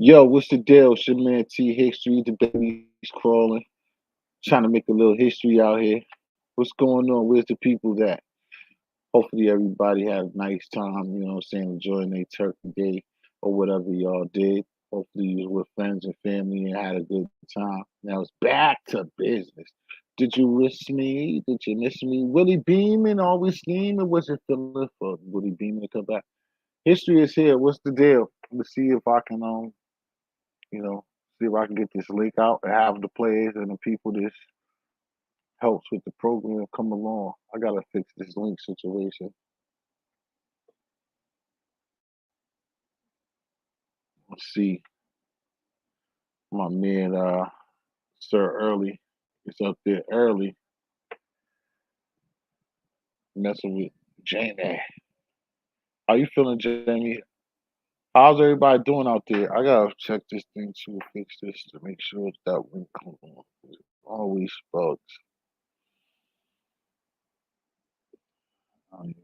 Yo, what's the deal? It's your man T History, the baby's crawling. Trying to make a little history out here. What's going on? Where's the people at? Hopefully everybody had a nice time, you know what I'm saying, enjoying their turkey day or whatever y'all did. Hopefully you was with friends and family and had a good time. Now it's back to business. Did you miss me? Did you miss me? Willie Beeman always scheming? Was it feeling for Willie Beeman to come back? History is here. What's the deal? Let's see if I can you know, see if I can get this link out and have the players and the people this helps with the program come along. I gotta fix this link situation. Let's see. My man Sir Early is up there early messing with Jamie. How you feeling, Jamie? How's everybody doing out there? I gotta check this thing too, fix this to make sure that link comes on. It always bugs. Um,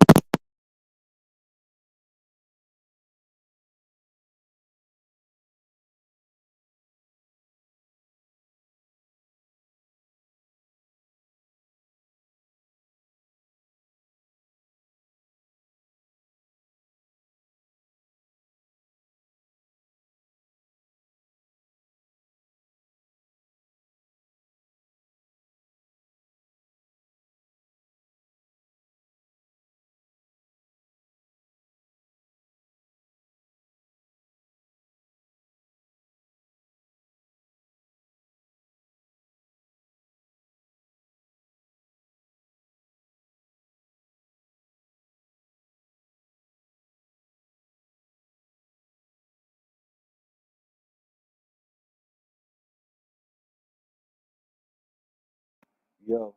Yo,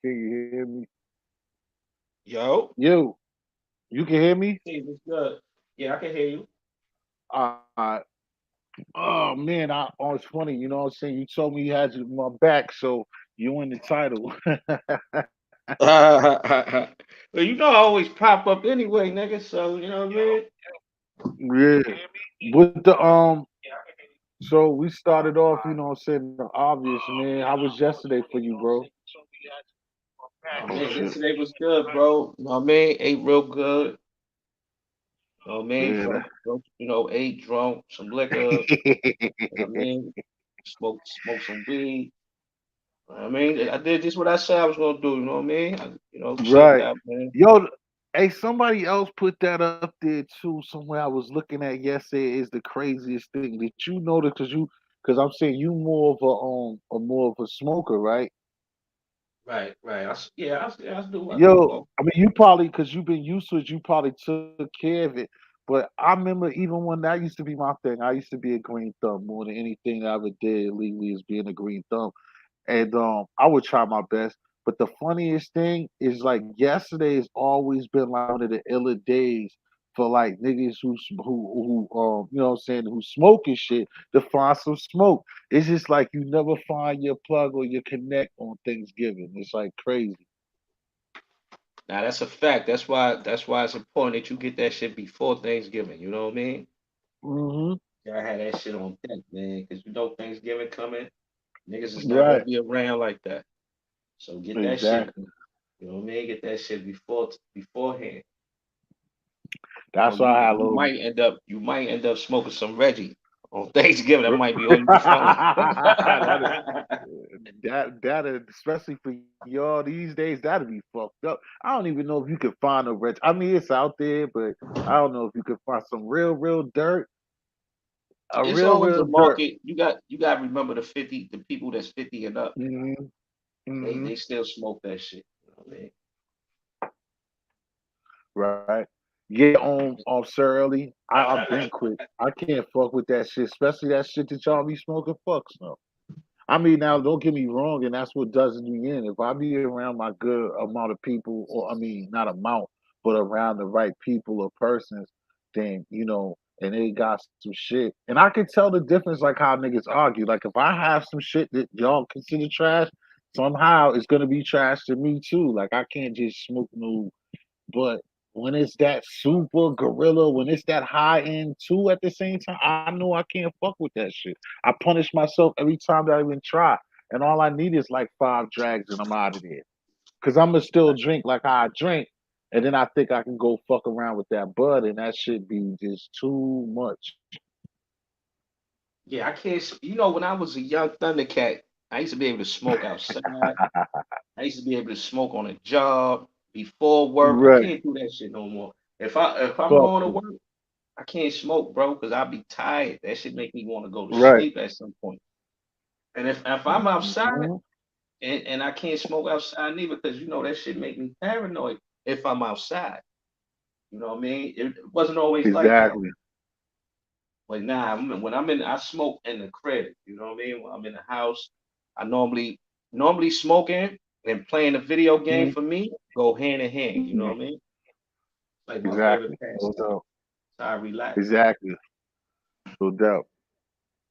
can you hear me? Yo, Yo, you can hear me? hey, what's good? Yeah, I can hear you. Uh, oh man, it's funny. You know what I'm saying? You told me you had my back, so you in the title. Well, you know I always pop up anyway, nigga. So you know what I mean. Yeah. With the so we started off, you know what I'm saying, the obvious, man. How was yesterday for you, bro? Oh Oh man, shit. yesterday was good, bro. You know what I mean? Ate real good. You know what I mean? Yeah. Ate, drunk, some liquor. You know what I mean? Smoked some weed. You know what I mean? I did just what I said I was gonna do. You know what I mean? Chilled Right. out, man. Yo, hey, somebody else put that up there too. Somewhere I was looking at yesterday is the craziest thing. Did you notice? Because I'm saying you more of a more of a smoker, right? Right. Yeah, I do Yo, smoke. I mean, you probably because you've been used to it, you probably took care of it. But I remember even when that used to be my thing, I used to be a green thumb more than anything I ever did legally is being a green thumb. And I would try my best. But the funniest thing is like yesterday has always been like one of the iller days for like niggas who you know what I'm saying who smoke and shit to find some smoke. It's just like you never find your plug or your connect on Thanksgiving. It's like crazy. Now that's a fact. That's why it's important that you get that shit before Thanksgiving. You know what I mean? Hmm. Gotta have that shit on deck, man, because you know Thanksgiving coming, niggas is not gonna Right. be around like that. So get that shit, Exactly. you know what I mean? Get that shit beforehand. That's why I had a little. You might end up smoking some Reggie on Thanksgiving. That might be all you can find. Especially for y'all these days, that'd be fucked up. I don't even know if you could find a rich. I mean, it's out there, but I don't know if you could find some real dirt, a It's always real a dirt. market. You got to remember the people that's 50 and up. Hmm. They Hmm. they still smoke that shit. You know what I mean? Right. Yeah, on Sir Early, I've been quick. I can't fuck with that shit, especially that shit that y'all be smoking. Fucks no. I mean, now don't get me wrong, and that's what does me in. If I be around my good amount of people, or I mean, not amount, but around the right people or persons, then and they got some shit, and I can tell the difference, like how niggas argue. Like if I have some shit that y'all consider trash, somehow it's gonna be trash to me too. Like I can't just smoke no butt. when it's that super gorilla, when it's that high end too at the same time, I know I can't fuck with that shit. I punish myself every time that I even try. And all I need is like five drags and I'm out of there. Cause I'ma still drink like how I drink. And then I think I can go fuck around with that bud and that shit be just too much. Yeah, I can't. You know, when I was a young Thundercat, I used to be able to smoke outside. I used to be able to smoke on a job before work. I Right. can't do that shit no more. If I'm Fuck going to it. work, I can't smoke, bro, because I'll be tired. That shit make me want to go to Right. sleep at some point. And if I'm outside Mhm. and I can't smoke outside neither, because you know that shit make me paranoid if I'm outside. You know what I mean? It wasn't always like that. Exactly. But nah, when I'm in, I smoke in the crib. You know what I mean? When I'm in the house, I normally smoking and playing a video game Mhm. for me go hand in hand. You know what I mean? Like my favorite Exactly. No pastime. doubt. So I relax. Exactly. No doubt.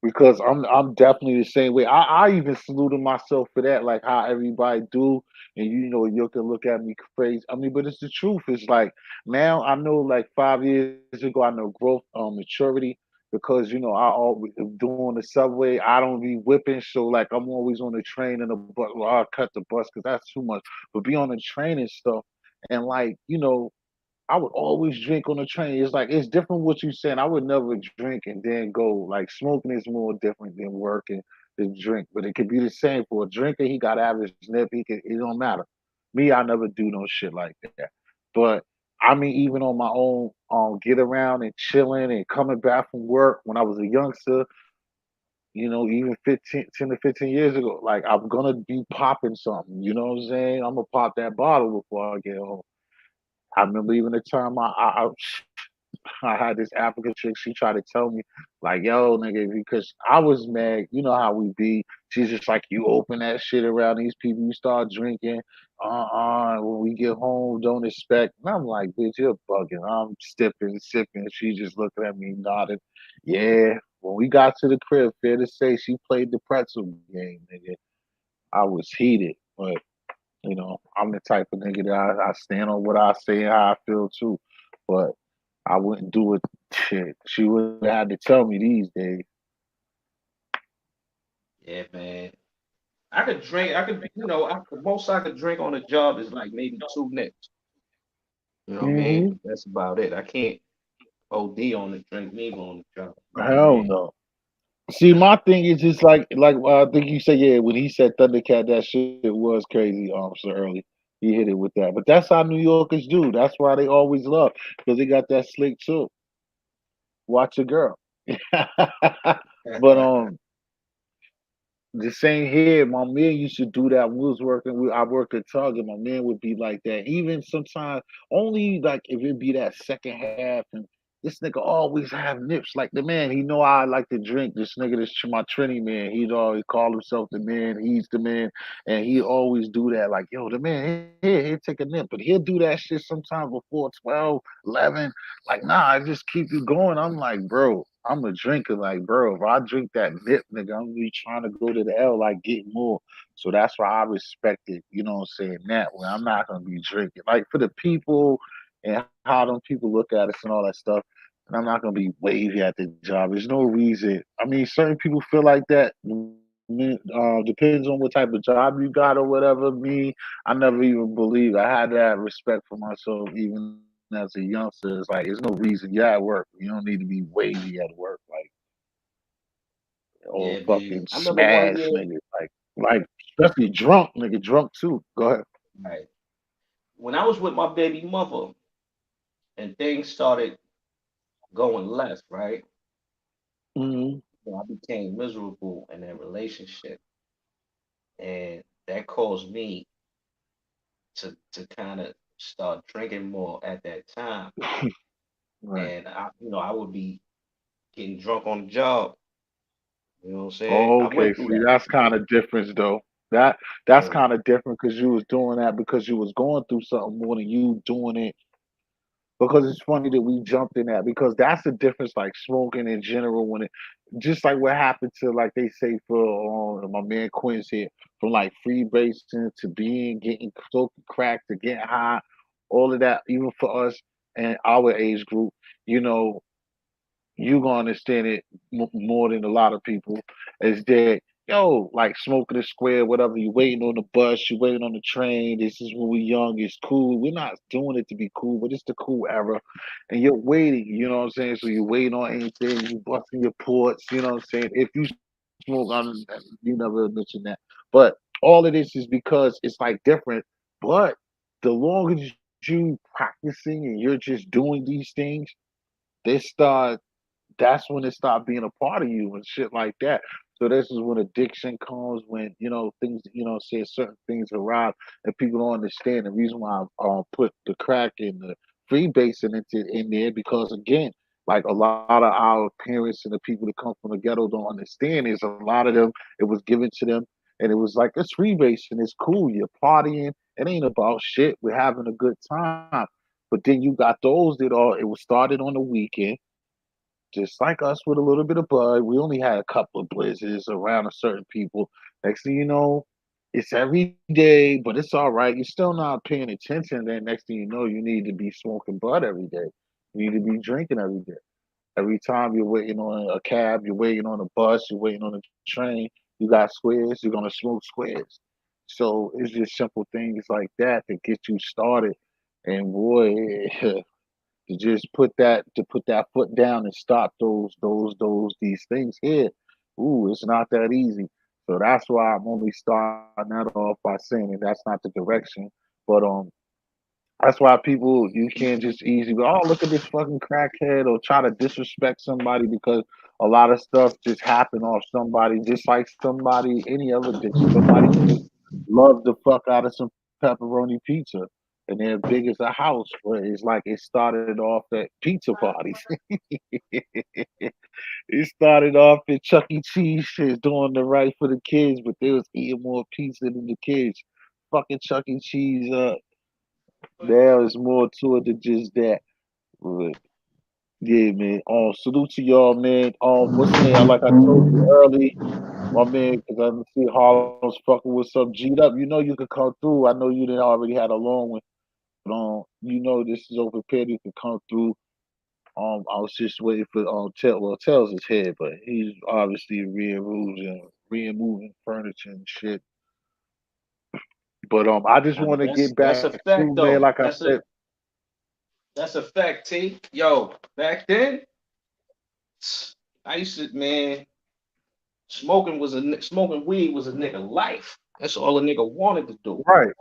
Because I'm definitely the same way. I even saluted myself for that, like how everybody do, and you can look at me crazy. I mean, but it's the truth. It's like now I know, like 5 years ago, I know growth, maturity, because I always doing the subway. I don't be whipping, so like I'm always on the train and the bus. Well, I'll cut the bus because that's too much. But be on the train and stuff, and like I would always drink on the train. It's like it's different what you saying. I would never drink and then go like smoking is more different than working than drink, but it could be the same for a drinker. He got average nip. He can. It don't matter. Me, I never do no shit like that. But I mean, even on my own, get around and chilling and coming back from work when I was a youngster, even 15, 10 to 15 years ago, like I'm gonna be popping something. You know what I'm saying? I'm gonna pop that bottle before I get home. I remember even the time I had this African chick. She tried to tell me, like, "Yo, nigga," because I was mad. You know how we be. She's just like, "You open that shit around these people. You start drinking. When we get home, don't expect." And I'm like, "Bitch, you're bugging." I'm sipping, sipping. She just looking at me, nodding. Yeah. When we got to the crib, fair to say, she played the pretzel game, nigga. I was heated, but I'm the type of nigga that I stand on what I say and how I feel too. But I wouldn't do it. Shit, she would have had to tell me these days. Yeah, man. I could drink. The most I could drink on a job is like maybe 2 nips. You know what I mean? Hmm. But that's about it. I can't OD on the drink neither on the job. You know what I Hell mean? no. See, my thing is just like I think you said, yeah, when he said Thundercat, that shit was crazy. So early, he hit it with that. But that's how New Yorkers do. That's why they always love because they got that slick too. Watch a girl. But the same here. My man used to do that when we was working. I worked at Target. My man would be like that. Even sometimes, only like if it be that second half, and this nigga always have nips. Like the man, he know I like to drink. This nigga, my Trini man. He'd always call himself the man. He's the man, and he always do that. Like yo, the man, here, take a nip. But he'll do that shit sometimes before 12, 11. Like nah, I just keep you going. I'm like, bro, I'm a drinker. Like, bro, if I drink that nip, nigga, I'm really trying to go to the L, like, get more. So that's why I respect it, you know what I'm saying, that way. I'm not going to be drinking. Like, for the people and how them people look at us and all that stuff, and I'm not going to be wavy at the job. There's no reason. I mean, certain people feel like that. Depends on what type of job you got or whatever. Me, I never even believed. I had that respect for myself even as a youngster. It's like, there's no reason. You're at work. You don't need to be wavy at work. Or Yeah, fucking man. I remember smash one year, niggas. Like especially drunk, nigga, drunk too. Go ahead. right, when I was with my baby mother and things started going left, right? Hmm. I became miserable in that relationship, and that caused me to kind of start drinking more at that time. Right. And I would be getting drunk on the job. You know what I'm saying? Oh, I okay. went through See, that. that's kind of different though. That's Yeah, kind of different because you was doing that because you was going through something more than you doing it because it's funny that we jumped in that because that's the difference like smoking in general when it just like what happened to like they say for my man Quinn's here from like freebasing to being getting so cracked to getting high all of that even for us and our age group, you know, you gonna understand it more than a lot of people. Is that yo like smoking a square, whatever? You waiting on the bus, you waiting on the train. This is when we young. It's cool. We're not doing it to be cool, but it's the cool era, and you're waiting. You know what I'm saying? So you waiting on anything. You busting your ports. You know what I'm saying? If you smoke, you never mentioned that, but all of this is because it's like different. But the longer you practicing and you're just doing these things, they start that's when it stopped being a part of you and shit like that. So this is when addiction comes, when things, say certain things arrive, and people don't understand the reason why I put the crack and the freebasing into in there because again, like a lot of our parents and the people that come from the ghetto don't understand is a lot of them it was given to them and it was like it's freebasing, it's cool, you're partying, it ain't about shit, we're having a good time. But then you got those that are it was started on the weekend just like us with a little bit of bud. We only had a couple of blizzards around a certain people. Next thing you know, it's every day, but it's all right. You're still not paying attention. Then next thing you know, you need to be smoking bud every day. You need to be drinking every day. Every time you're waiting on a cab, you're waiting on a bus, you're waiting on a train, you got squares, you're gonna smoke squares. So it's just simple things like that get you started. And boy, to just put that foot down and stop those these things here. Ooh, it's not that easy. So that's why I'm only starting that off by saying that that's not the direction. But that's why people you can't just easily go, oh look at this fucking crackhead or try to disrespect somebody because a lot of stuff just happened off somebody, just like somebody any other addiction. Somebody can just love the fuck out of some pepperoni pizza and they're big as a house, but it's like it started off at pizza parties. It started off at Chuck E. Cheese shit, doing the right for the kids, but they was eating more pizza than the kids. Fucking Chuck E. Cheese up. There is more to it than just that. But yeah, man. Salute to y'all, man. What's the name? Like I told you early, my man, because I see Harlem's fucking with some G'd up. You know you could come through. I know you didn't already had a long one, but this is over prepared. You could come through. I was just waiting for Tell's his head, but he's obviously removing furniture and shit. But I just Nah, want to get that's back a to fact man, though. like I said, That's a fact, T. Yo, back then, I used to man, smoking weed was a nigga life. That's all a nigga wanted to do. right,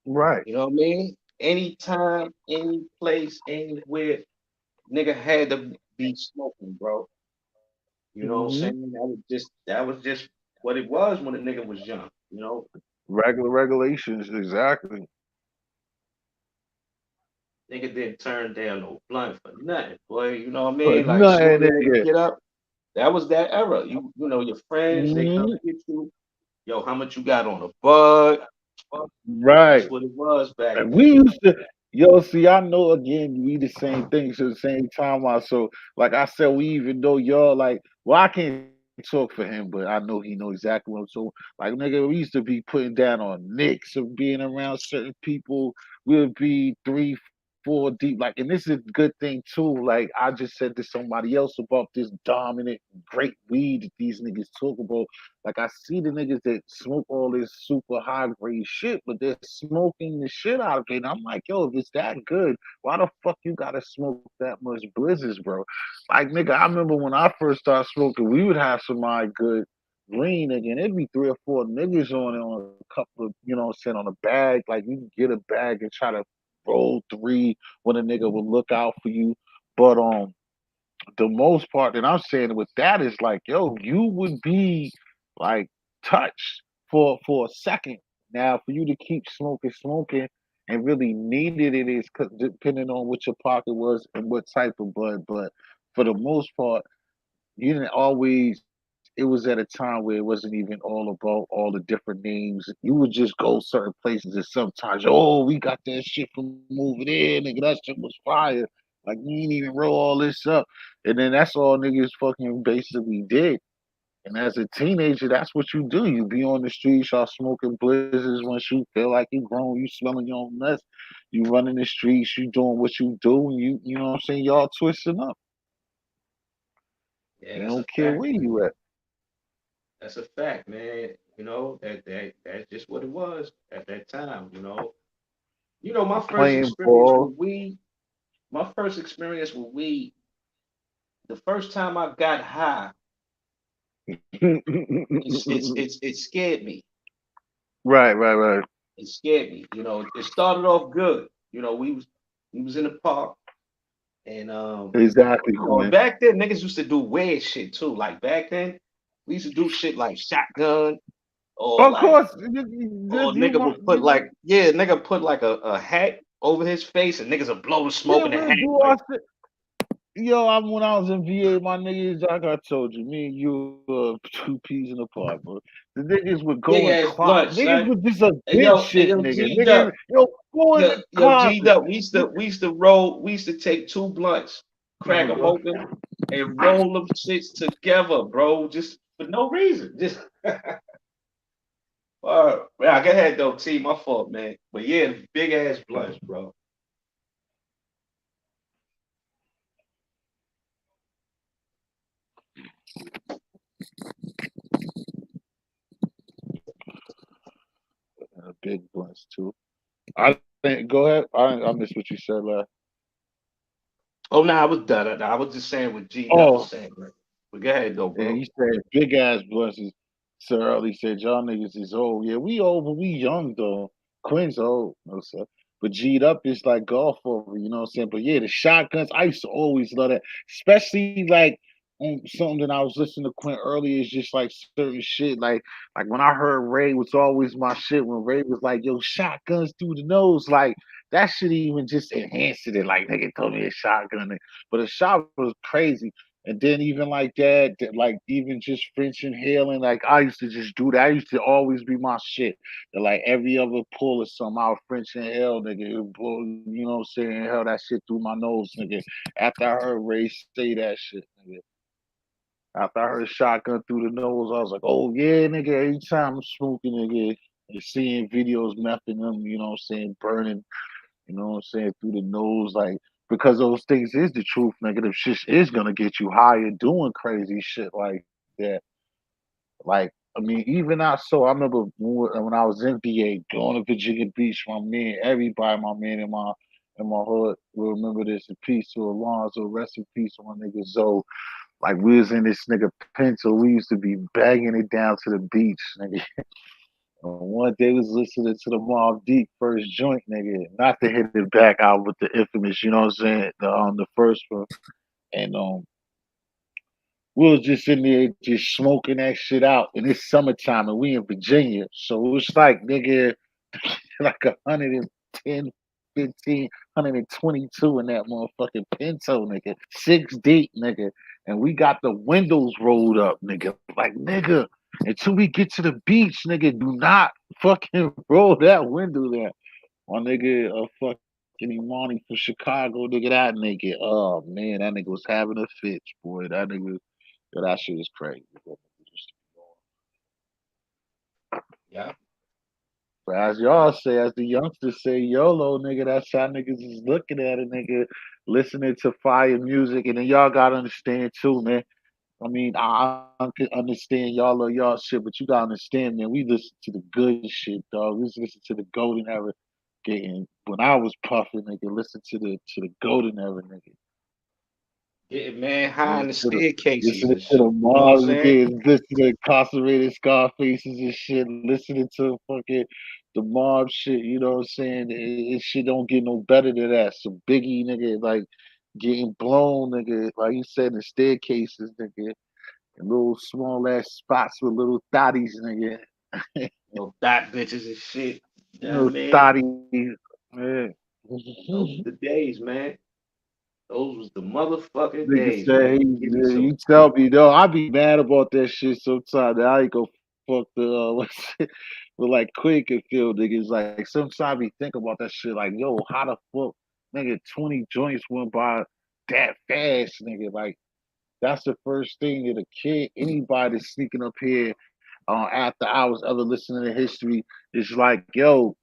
right. You know what I mean? Anytime, any place, anywhere, nigga had to be smoking, bro. You know what I'm Hmm. saying? That was just what it was when a nigga was young. You know, Regular regulations, exactly. nigga didn't turn down no blunt for nothing, boy. You know what I But mean? Like nothing, soon as a nigga nigga. get up, that was that era. You know your friends, they come Hmm. get you. Yo, how much you got on a bud? Right. That's what it was back And then. we used to, yo, see, I know again, we the same things at the same time. So, like I said, we even though y'all like, well, I can't talk for him, but I know he know exactly what I'm saying. Like, nigga, we used to be putting down on nicks of being around certain people. We'll be three, four deep. Like, and this is a good thing too. Like, I just said to somebody else about this dominant, great weed that these niggas talk about. Like I see the niggas that smoke all this super high grade shit, but they're smoking the shit out of it. And I'm like, yo, if it's that good, why the fuck you gotta smoke that much blizzards, bro? Like nigga, I remember when I first started smoking, we would have some my good green again. It'd be three or four niggas on it on a couple of, I'm saying, on a bag. Like you can get a bag and try to roll three when a nigga will look out for you. But the most part that I'm saying with that is like, yo, you would be like touched for a second. Now, for you to keep smoking, and really needed it is depending on what your pocket was and what type of bud. But for the most part, you didn't always. It was at a time where it wasn't even all about all the different names. You would just go certain places, and sometimes, oh, we got that shit from over there, nigga. That shit was fire. Like you ain't even roll all this up, and then that's all niggas fucking basically did. And as a teenager, that's what you do. You be on the streets, y'all smoking blizzards once you feel like you grown, you smelling your own mess. You running the streets, you doing what you do, and you know what I'm saying, y'all twisting up. Yeah, You that's a don't care fact. where you at. That's a fact, man. You know, that's just what it was at that time, you know. You know, my first Playing experience ball. with weed, my first experience with weed, the first time I got high, it scared me. Right, right, right. It scared me. You know, it started off good. You know, we was in the park and Exactly, you know, Quinn. back then niggas used to do weird shit too. Like back then, we used to do shit like shotgun or Of like course, or you, nigga would put like yeah, nigga put like a hat over his face and niggas would blow the smoke yeah, in the we'll hat do like our shit. Yo, when I was in VA, my niggas, like I told you, me and you two peas in the pod, bro. The niggas would go big and ass clock. blunt, Niggas son. was just a bitch Hey shit, yo, nigga. G'd Nigga, up. yo, go in the Yo, G'd closet. up. We used to roll, we used to take two blunts, crack Oh, them God. open, and roll them shits together, bro. Just for no reason. Just yeah, go ahead though, T. My fault, man. But yeah, big ass blunts, bro. Big blunts, too. I think, go ahead. I missed what you said last. Oh no, I was done. I was just saying what G'd up was Oh, saying, right? But go ahead though, and bro. he said big ass blunts. Sir Early said y'all niggas is old. Yeah, we old, but we young though. Quinn's old, no sir. But G'd up is like golf over, you know what I'm saying? But yeah, the shotguns, I used to always love that. Especially like on something that I was listening to Quinn earlier is just like certain shit. Like when I heard Ray was always my shit when Ray was like, yo, shotguns through the nose, like that shit even just enhanced it. Like nigga told me a shotgun. But a shot was crazy. And then even like that, like even just French inhaling, like I used to just do that. I used to always be my shit. That like every other pull or something, I'll French inhale, nigga. It would blow, you know what I'm saying? Inhale that shit through my nose, nigga. After I heard Ray say that shit, nigga. After I heard shotgun through the nose, I was like, oh yeah, nigga. Every time I'm smoking, nigga, and seeing videos mething them, you know what I'm saying, burning, you know what I'm saying, through the nose, like because those things is the truth, negative shit is gonna get you higher doing crazy shit like that. Like, I mean, even I remember when I was in VA going to Virginia Beach, my man, everybody, my man in my hood will remember this. In peace to Alonzo, rest in peace to my nigga Zoe. Like we was in this nigga pencil, we used to be bagging it down to the beach, nigga. One day was listening to the Mobb Deep first joint, nigga. Not to hit it back out with the infamous, you know what I'm saying? The first one. And we was just in there just smoking that shit out. And it's summertime and we in Virginia. So it's like nigga like 110, 15, 122 in that motherfucking Pinto, nigga. 6 deep, nigga. And we got the windows rolled up, nigga. Like, nigga, until we get to the beach, nigga, do not fucking roll that window there. My nigga, fucking Imani from Chicago, nigga, that nigga, oh man, that nigga was having a fit, boy. That nigga, yeah, that shit is crazy. Yeah. But as Yeah. y'all say, as the youngsters say, YOLO, nigga, that's how niggas is looking at it, nigga, listening to fire music. And then y'all gotta understand too, man. I mean, I can understand y'all love y'all shit, but you gotta understand, man, we listen to the good shit, dog. We listen to the golden era getting when I was puffing, nigga, listen to the golden era, nigga. Getting man high in Listen the to the staircases listening and to shit. the You know what I'm Mars saying? again, listening to incarcerated scar faces and shit, listening to fucking the mob shit, you know what I'm saying? It shit don't get no better than that. So Biggie nigga like getting blown, nigga, like you said, in staircases, nigga, and little small ass spots with little thotties, nigga. You know, dot bitches and shit. You know what I Little mean? thotties. Yeah. Those was the days, man. Those was the motherfucking Nigga days, say man. he, Give me some. you tell me though, I be mad about that shit sometimes. That I ain't go fuck the what's it, but like Quakerfield niggas. Like sometimes I be think about that shit. Like yo, how the fuck, nigga, 20 joints went by that fast, nigga. Like That's the first thing that a kid, anybody that's sneaking up here after hours, ever listening to history, is like, yo,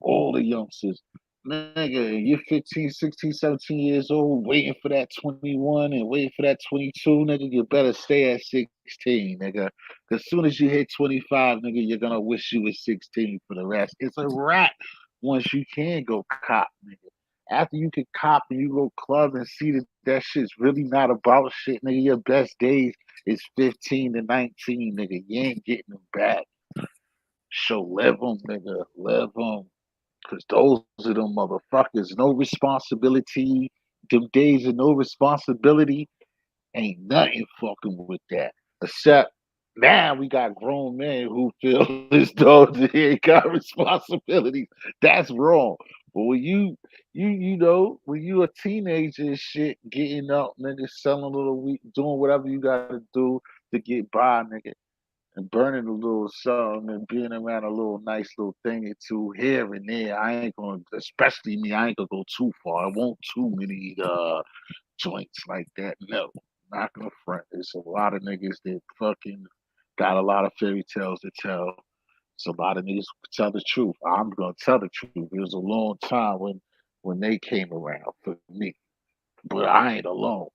all the youngsters. Nigga, you're 15, 16, 17 years old, waiting for that 21 and waiting for that 22, nigga. You better stay at 16, nigga. Because soon as you hit 25, nigga, you're going to wish you was 16 for the rest. It's a wrap once you can go cop, nigga. After you can cop and you go club and see that that shit's really not about shit, nigga, your best days is 15 to 19, nigga. You ain't getting them back. So live them, nigga. Live them. Because those are them motherfuckers. No responsibility. Them days of no responsibility ain't nothing fucking with that. Except now we got grown men who feel as though they ain't got responsibilities. That's wrong. But when you know, when you a teenager and shit, getting up, nigga, selling a little weed, doing whatever you gotta do to get by, nigga, and burning a little something and being around a little nice little thing or two here and there. I ain't gonna, especially me, I ain't gonna go too far. I want too many joints like that. No, not gonna front. There's a lot of niggas that fucking got a lot of fairy tales to tell. It's a lot of niggas who tell the truth. I'm gonna tell the truth. It was a long time when they came around for me, but I ain't alone.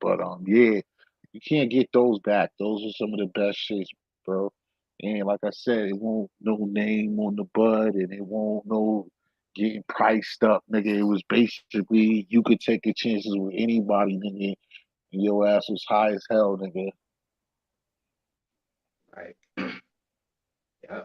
But yeah, you can't get those back. Those are some of the best shits, bro. And like I said, it won't no name on the bud, and it won't no getting priced up, nigga. It was basically you could take your chances with anybody, nigga, and your ass was high as hell, nigga. Right. Yeah.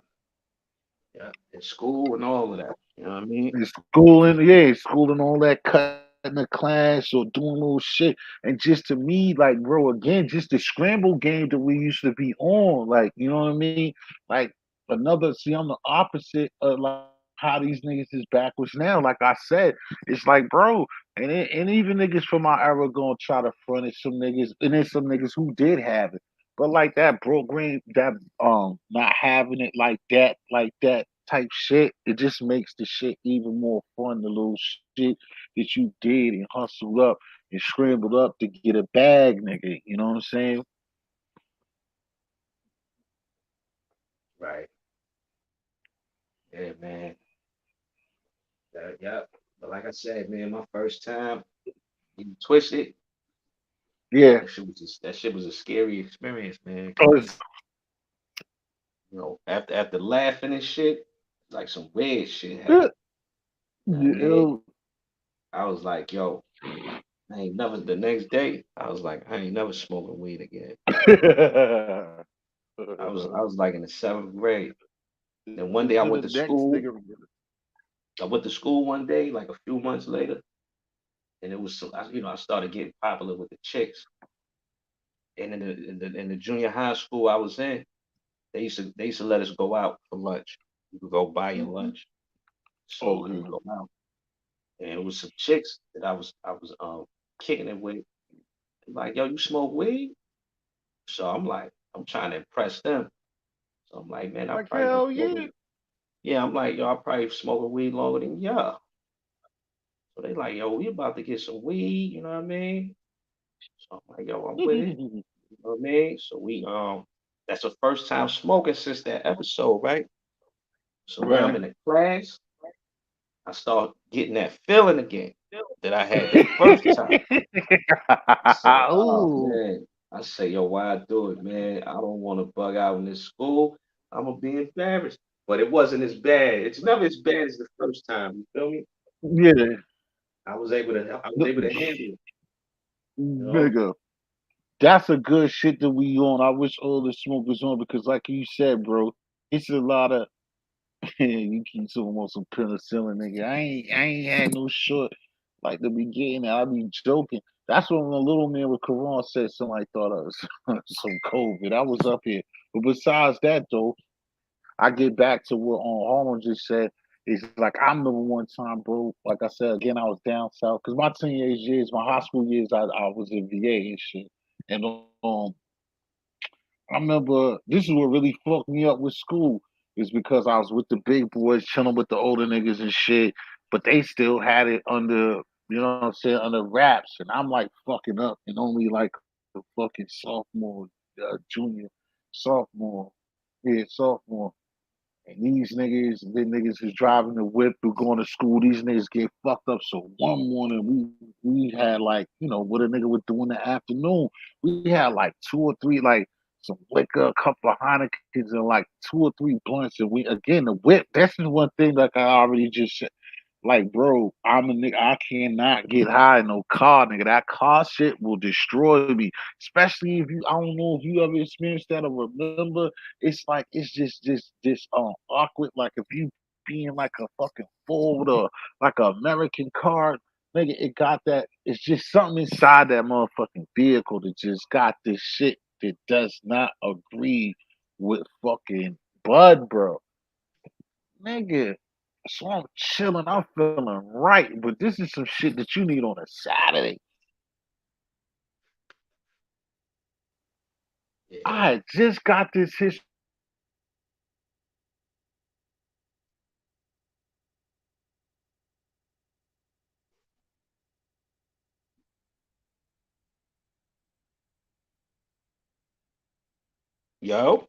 Yeah. In school and all of that. You know what I mean? And schooling, yeah, schooling, all that, cutting the class or doing little shit. And just to me, like, bro, again, just the scramble game that we used to be on, like, you know what I mean? Like, see, I'm the opposite of like how these niggas is backwards now. Like I said, it's like, bro, and even niggas from our era gonna try to front it. Some niggas, and then some niggas who did have it. But like that program, that not having it like that type shit, it just makes the shit even more fun. The little shit that you did and hustled up and scrambled up to get a bag, nigga. You know what I'm saying? Right. Yeah, man. Yeah. But like I said, man, my first time getting twisted, Yeah. that shit was a scary experience, man. Oh, Cause after laughing and shit, like some weird shit happened. You know what I mean? yeah. I was like, yo, I ain't never the next day, I was like, I ain't never smoking weed again. I was like in the seventh grade. Then one day I To went the to next school. nigga. I went to school one day, like a few months later, and it was I started getting popular with the chicks. And in the junior high school I was in, they used to let us go out for lunch. You could go buy your Mhm. lunch. So we would Okay. go out. And it was some chicks that I was kicking it with. Like, yo, you smoke weed? So I'm like, I'm trying to impress them. So I'm like, man, I Like probably been hell yeah. smoking. Yeah, I'm like, yo, I probably smoking weed longer than y'all. So they like, yo, we about to get some weed, you know what I mean? So I'm like, yo, I'm with it. You know what I mean? So that's the first time smoking since that episode, right? So now I'm Right. in the class. I start getting that feeling again that I had the first time. I say, oh Ooh. man. I say, yo, why I do it, man? I don't want to bug out in this school. I'm gonna be embarrassed. But it wasn't as bad. It's never as bad as the first time. You feel me? Yeah. I was able to handle it. You know? Nigga. That's a good shit that we on. I wish all the smokers on because, like you said, bro, it's a lot of you keep talking about some penicillin, nigga. I ain't had no short like the beginning. I be joking. That's when the little man with Quran said somebody thought of some COVID. I was up here, but besides that though, I get back to what Harlem just said. It's like I remember one time, bro. Like I said again, I was down south because my teenage years, my high school years, I was in VA and shit. And I remember this is what really fucked me up with school is because I was with the big boys, chilling with the older niggas and shit, but they still had it under. You know what I'm saying? Under wraps, and I'm like fucking up, and only like a fucking sophomore, junior, sophomore, yeah, sophomore. And these niggas, the niggas is driving the whip who going to school. These niggas get fucked up. So one morning we had like, what a nigga would do in the afternoon. We had like two or three, like some liquor, a couple of Heinekens, and like two or three blunts. And we again the whip. That's the one thing like I already just said. Like, bro, I'm a nigga. I cannot get high in no car, nigga. That car shit will destroy me. Especially if you, I don't know if you ever experienced that or remember. It's like it's just awkward. Like if you being like a fucking Ford or like an American car, nigga, it got that. It's just something inside that motherfucking vehicle that just got this shit that does not agree with fucking Bud, bro, nigga. So I'm chilling, I'm feeling right, but this is some shit that you need on a Saturday. Yeah. I had just got this history. Yo.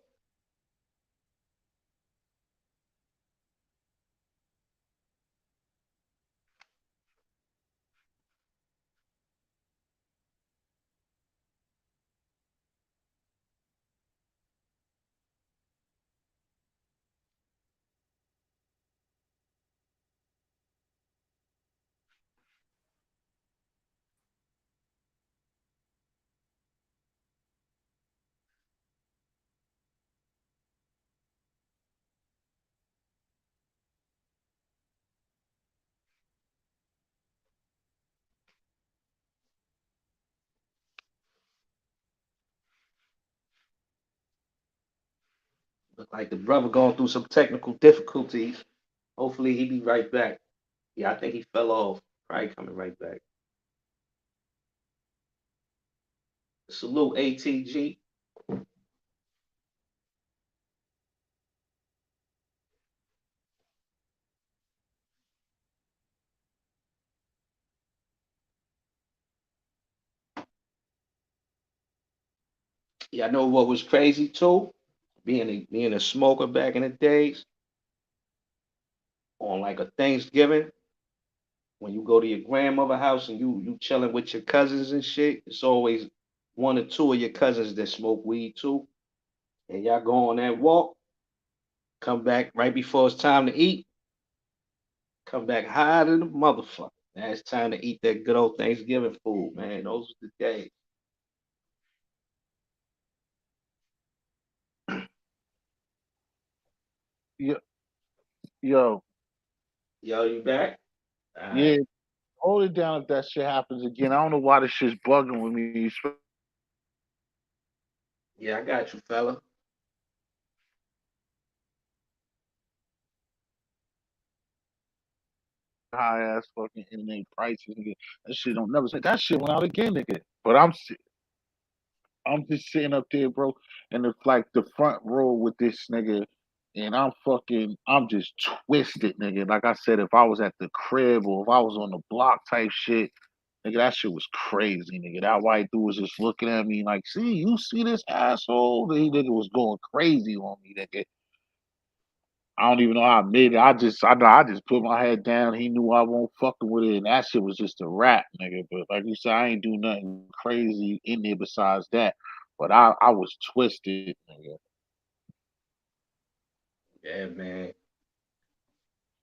Look like the brother going through some technical difficulties. Hopefully he be right back. Yeah, I think he fell off. Probably coming right back. Salute ATG. Yeah, I know what was crazy too. Being a smoker back in the days, on like a Thanksgiving, when you go to your grandmother house and you chilling with your cousins and shit, it's always one or two of your cousins that smoke weed too. And y'all go on that walk, come back right before it's time to eat, come back higher than the motherfucker. Now it's time to eat that good old Thanksgiving food, man. Those are the days. Yo, yo, Yo, you back? All yeah, right. hold it down if that shit happens again. I don't know why this shit's bugging with me. Yeah, I got you, fella. High ass fucking internet prices, nigga. That shit don't never say that shit went out again, nigga. But I'm just sitting up there, bro, in the like the front row with this nigga, and I'm just twisted, nigga. Like I said, if I was at the crib or if I was on the block type shit, nigga, that shit was crazy, nigga. That white dude was just looking at me like, see, you see this asshole? He nigga was going crazy on me, nigga. I don't even know how I made it. I know I just put my head down. He knew I won't fucking with it, and that shit was just a rap, nigga. But like you said, I ain't do nothing crazy in there besides that. But I was twisted, nigga. Yeah, man.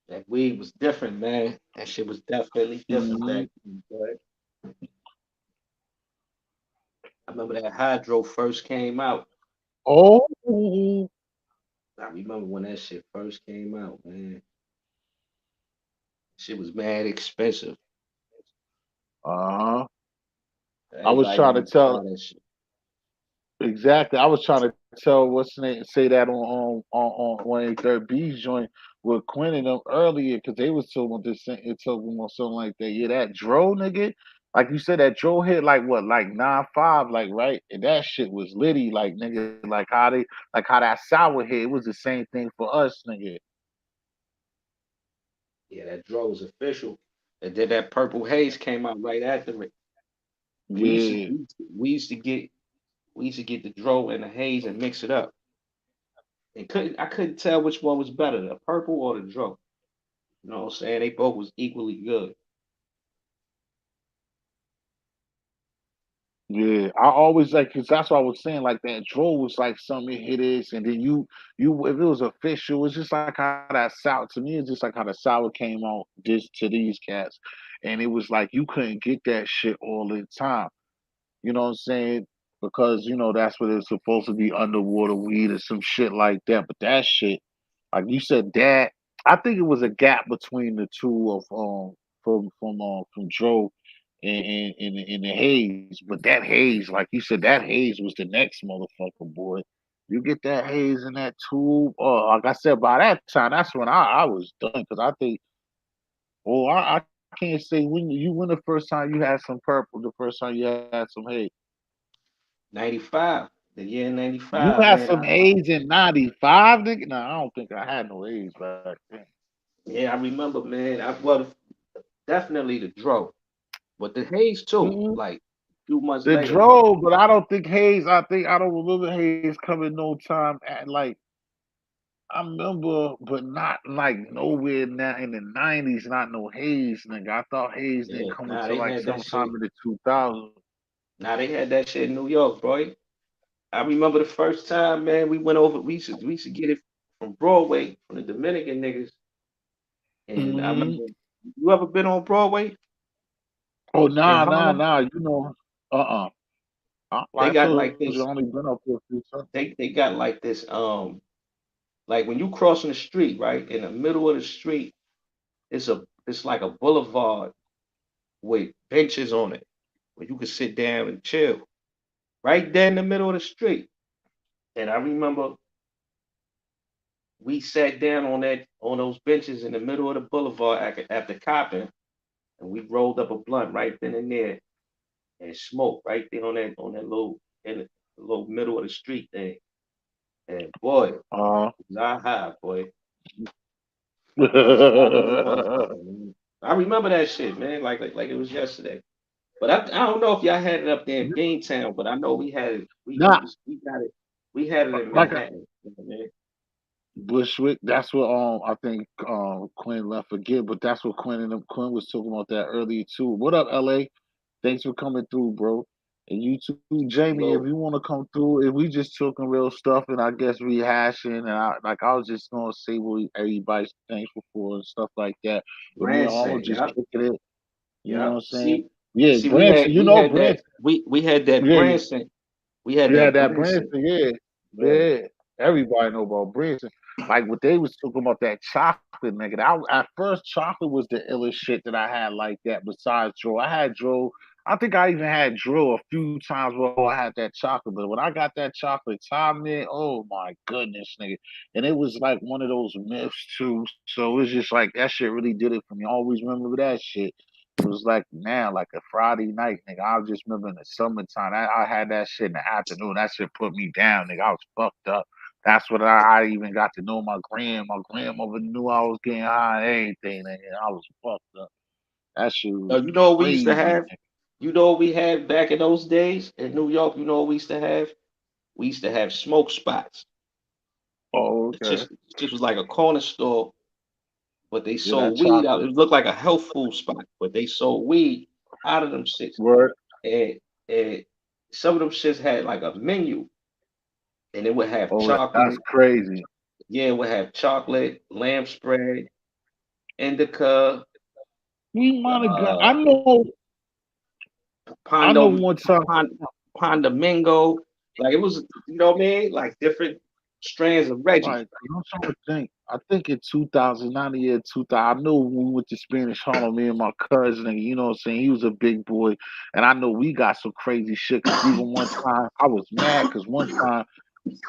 That weed was different, man. That shit was definitely different Hmm. back then, boy. I remember that hydro first came out. Oh, I remember when that shit first came out, man. Shit was mad expensive. uh-huh. I was Everybody trying to wanted to buy tell that shit. exactly. I was trying to tell what's the name say that on 183rd B's joint with Quinn and them earlier because they was talking about this talking about something like that. Yeah, that Dro nigga, like you said, that Dro hit like what, like 9.5, like right, and that shit was litty, like nigga, like how that sour hit. It was the same thing for us, nigga. Yeah, that draw was official. And then that purple haze came out right after it. We used to Yeah, we used to get we used to get the dro and the haze and mix it up. And couldn't I couldn't tell which one was better, the purple or the dro. You know what I'm saying? They both was equally good. yeah. I always like because that's what I was saying. Like that draw was like something hit this, and then you if it was official, it's just like how that sour to me. It's just like how the sour came out this to these cats, and it was like you couldn't get that shit all the time. You know what I'm saying? Because that's what it's supposed to be underwater weed or some shit like that. But that shit, like you said, that I think it was a gap between the two of from Joe and the haze. But that haze, like you said, that haze was the next motherfucker, boy. You get that haze in that tube. Oh, like I said, by that time, that's when I was done because I think. Oh, I can't say when the first time you had some purple, the first time you had some haze. 95. The year You 95, had man. some A's in '95, nigga. No, I don't think I had no A's back then. Yeah, I remember, man. Well, definitely the dro. But the haze too, Mhm. like a few months The later. drove, but I don't think Hayes. I don't remember Hayes coming no time at like I remember, but not like nowhere now in the '90s. Not no Hayes, nigga. I thought Hayes didn't Yeah, come nah, until they like had that sometime shit. in the 2000s. Nah, they had that shit in New York, bro. I remember the first time, man, we went over, we used to get it from Broadway, from the Dominican niggas. And I Hmm. remember, you ever been on Broadway Oh in nah, nah, Harlem? nah. Uh. They Like I got told like you, I this, only been up there a few times. they got like this, like when you crossing the street, right? In the middle of the street, it's like a boulevard with benches on it where you could sit down and chill. Right there in the middle of the street. And I remember we sat down on those benches in the middle of the boulevard after copping, and we rolled up a blunt right then and there and smoked right there on that little in the little middle of the street thing. And boy, was I high, boy. Was I a motherfucker, man. I remember that shit, man, like it was yesterday. But I don't know if y'all had it up there in Beantown, but I know we had it. Nah, We got it. We had it in like Manhattan, you know, man. Bushwick. That's what I think Quinn left again, but that's what Quinn was talking about that earlier too. What up, LA? Thanks for coming through, bro. And you too, Jamie. If you Low want to come through, if we just talking real stuff and I guess rehashing, and I was just gonna say what everybody's thankful for and stuff like that. But me and Arnold Branson, just yep, kicking it. You know what yep. I'm saying? See, Yeah, see, Branson. You we know had that Branson. we had that Yeah, Branson. We had yeah, that that Branson. Branson, yeah, Yeah, yeah. Everybody know about Branson. Like what they was talking about that chocolate, nigga. At first, chocolate was the illest shit that I had like that. Besides Dro, I had Dro. I think I even had Dro a few times where I had that chocolate. But when I got that chocolate time in, oh my goodness, nigga. And it was like one of those myths too. So it's just like that shit really did it for me. I always remember that shit. It was like now, like a Friday night, nigga. I just remember in the summertime. I had that shit in the afternoon. That shit put me down, nigga. I was fucked up. That's what I even got to know my grandmother knew I was getting high and everything, nigga. I was fucked up. That shit was you know what we used to crazy, have. nigga. You know what we had back in those days in New York. You know what we used to have. We used to have smoke spots. Oh, It okay. just was like a corner store, but they Yeah, that sold weed out. chocolate. It looked like a health food spot, but they sold weed out of them shits. Word. And some of them shits had like a menu, and it would have Oh, that's chocolate. crazy. Yeah, it would have chocolate, lamb spread, indica, We might have got. uh, I know pondo, one time. pondomingo. Like it was, you know what I mean? Like different strands of Reggie. Like, I'm trying to think. I think in 2009, the year 2000, I know when we went to Spanish Harlem, me and my cousin, and you know what I'm saying? He was a big boy. And I know we got some crazy shit because even one time I was mad because one time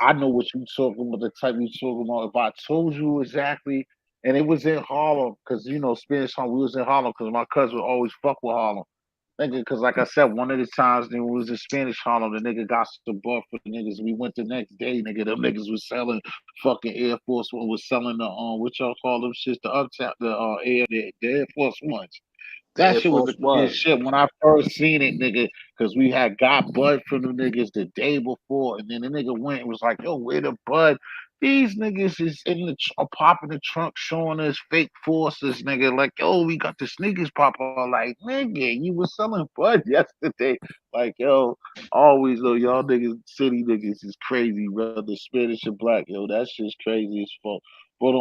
I know what you talking about, the type you talking about. If I told you exactly, and it was in Harlem because, Spanish Harlem, we was in Harlem because my cousin would always fuck with Harlem. Nigga, because like I said, one of the times when we was in Spanish Harlem, the nigga got some buff for the niggas. We went the next day, nigga. Them niggas was selling fucking Air Force One, was selling the what y'all call them shits, the uptown, the Air Force Ones. That Air shit was Force the craziest One. shit when I first seen it, nigga. Cause we had got bud from the niggas the day before, and then the nigga went and was like, "Yo, where the bud?" These niggas is in the popping the trunk, showing us fake forces, nigga. Like, yo, we got the sneakers pop on. Like, nigga, you was selling bud yesterday. Like, yo, always though, y'all niggas, city niggas is crazy, brother. Spanish or black, yo, that shit's crazy as fuck. But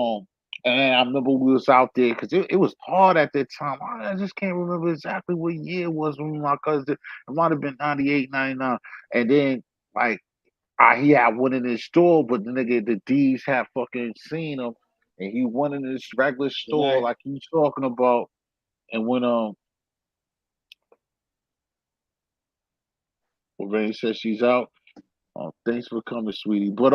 and I remember we was out there because it was hard at that time. I just can't remember exactly what year it was when my cousin. It might have been 98, 99. And then like he had one in his store, but the nigga the D's had fucking seen him, and he went in this regular store Right. like you talking about. And when Rain says she's out, thanks for coming, sweetie. But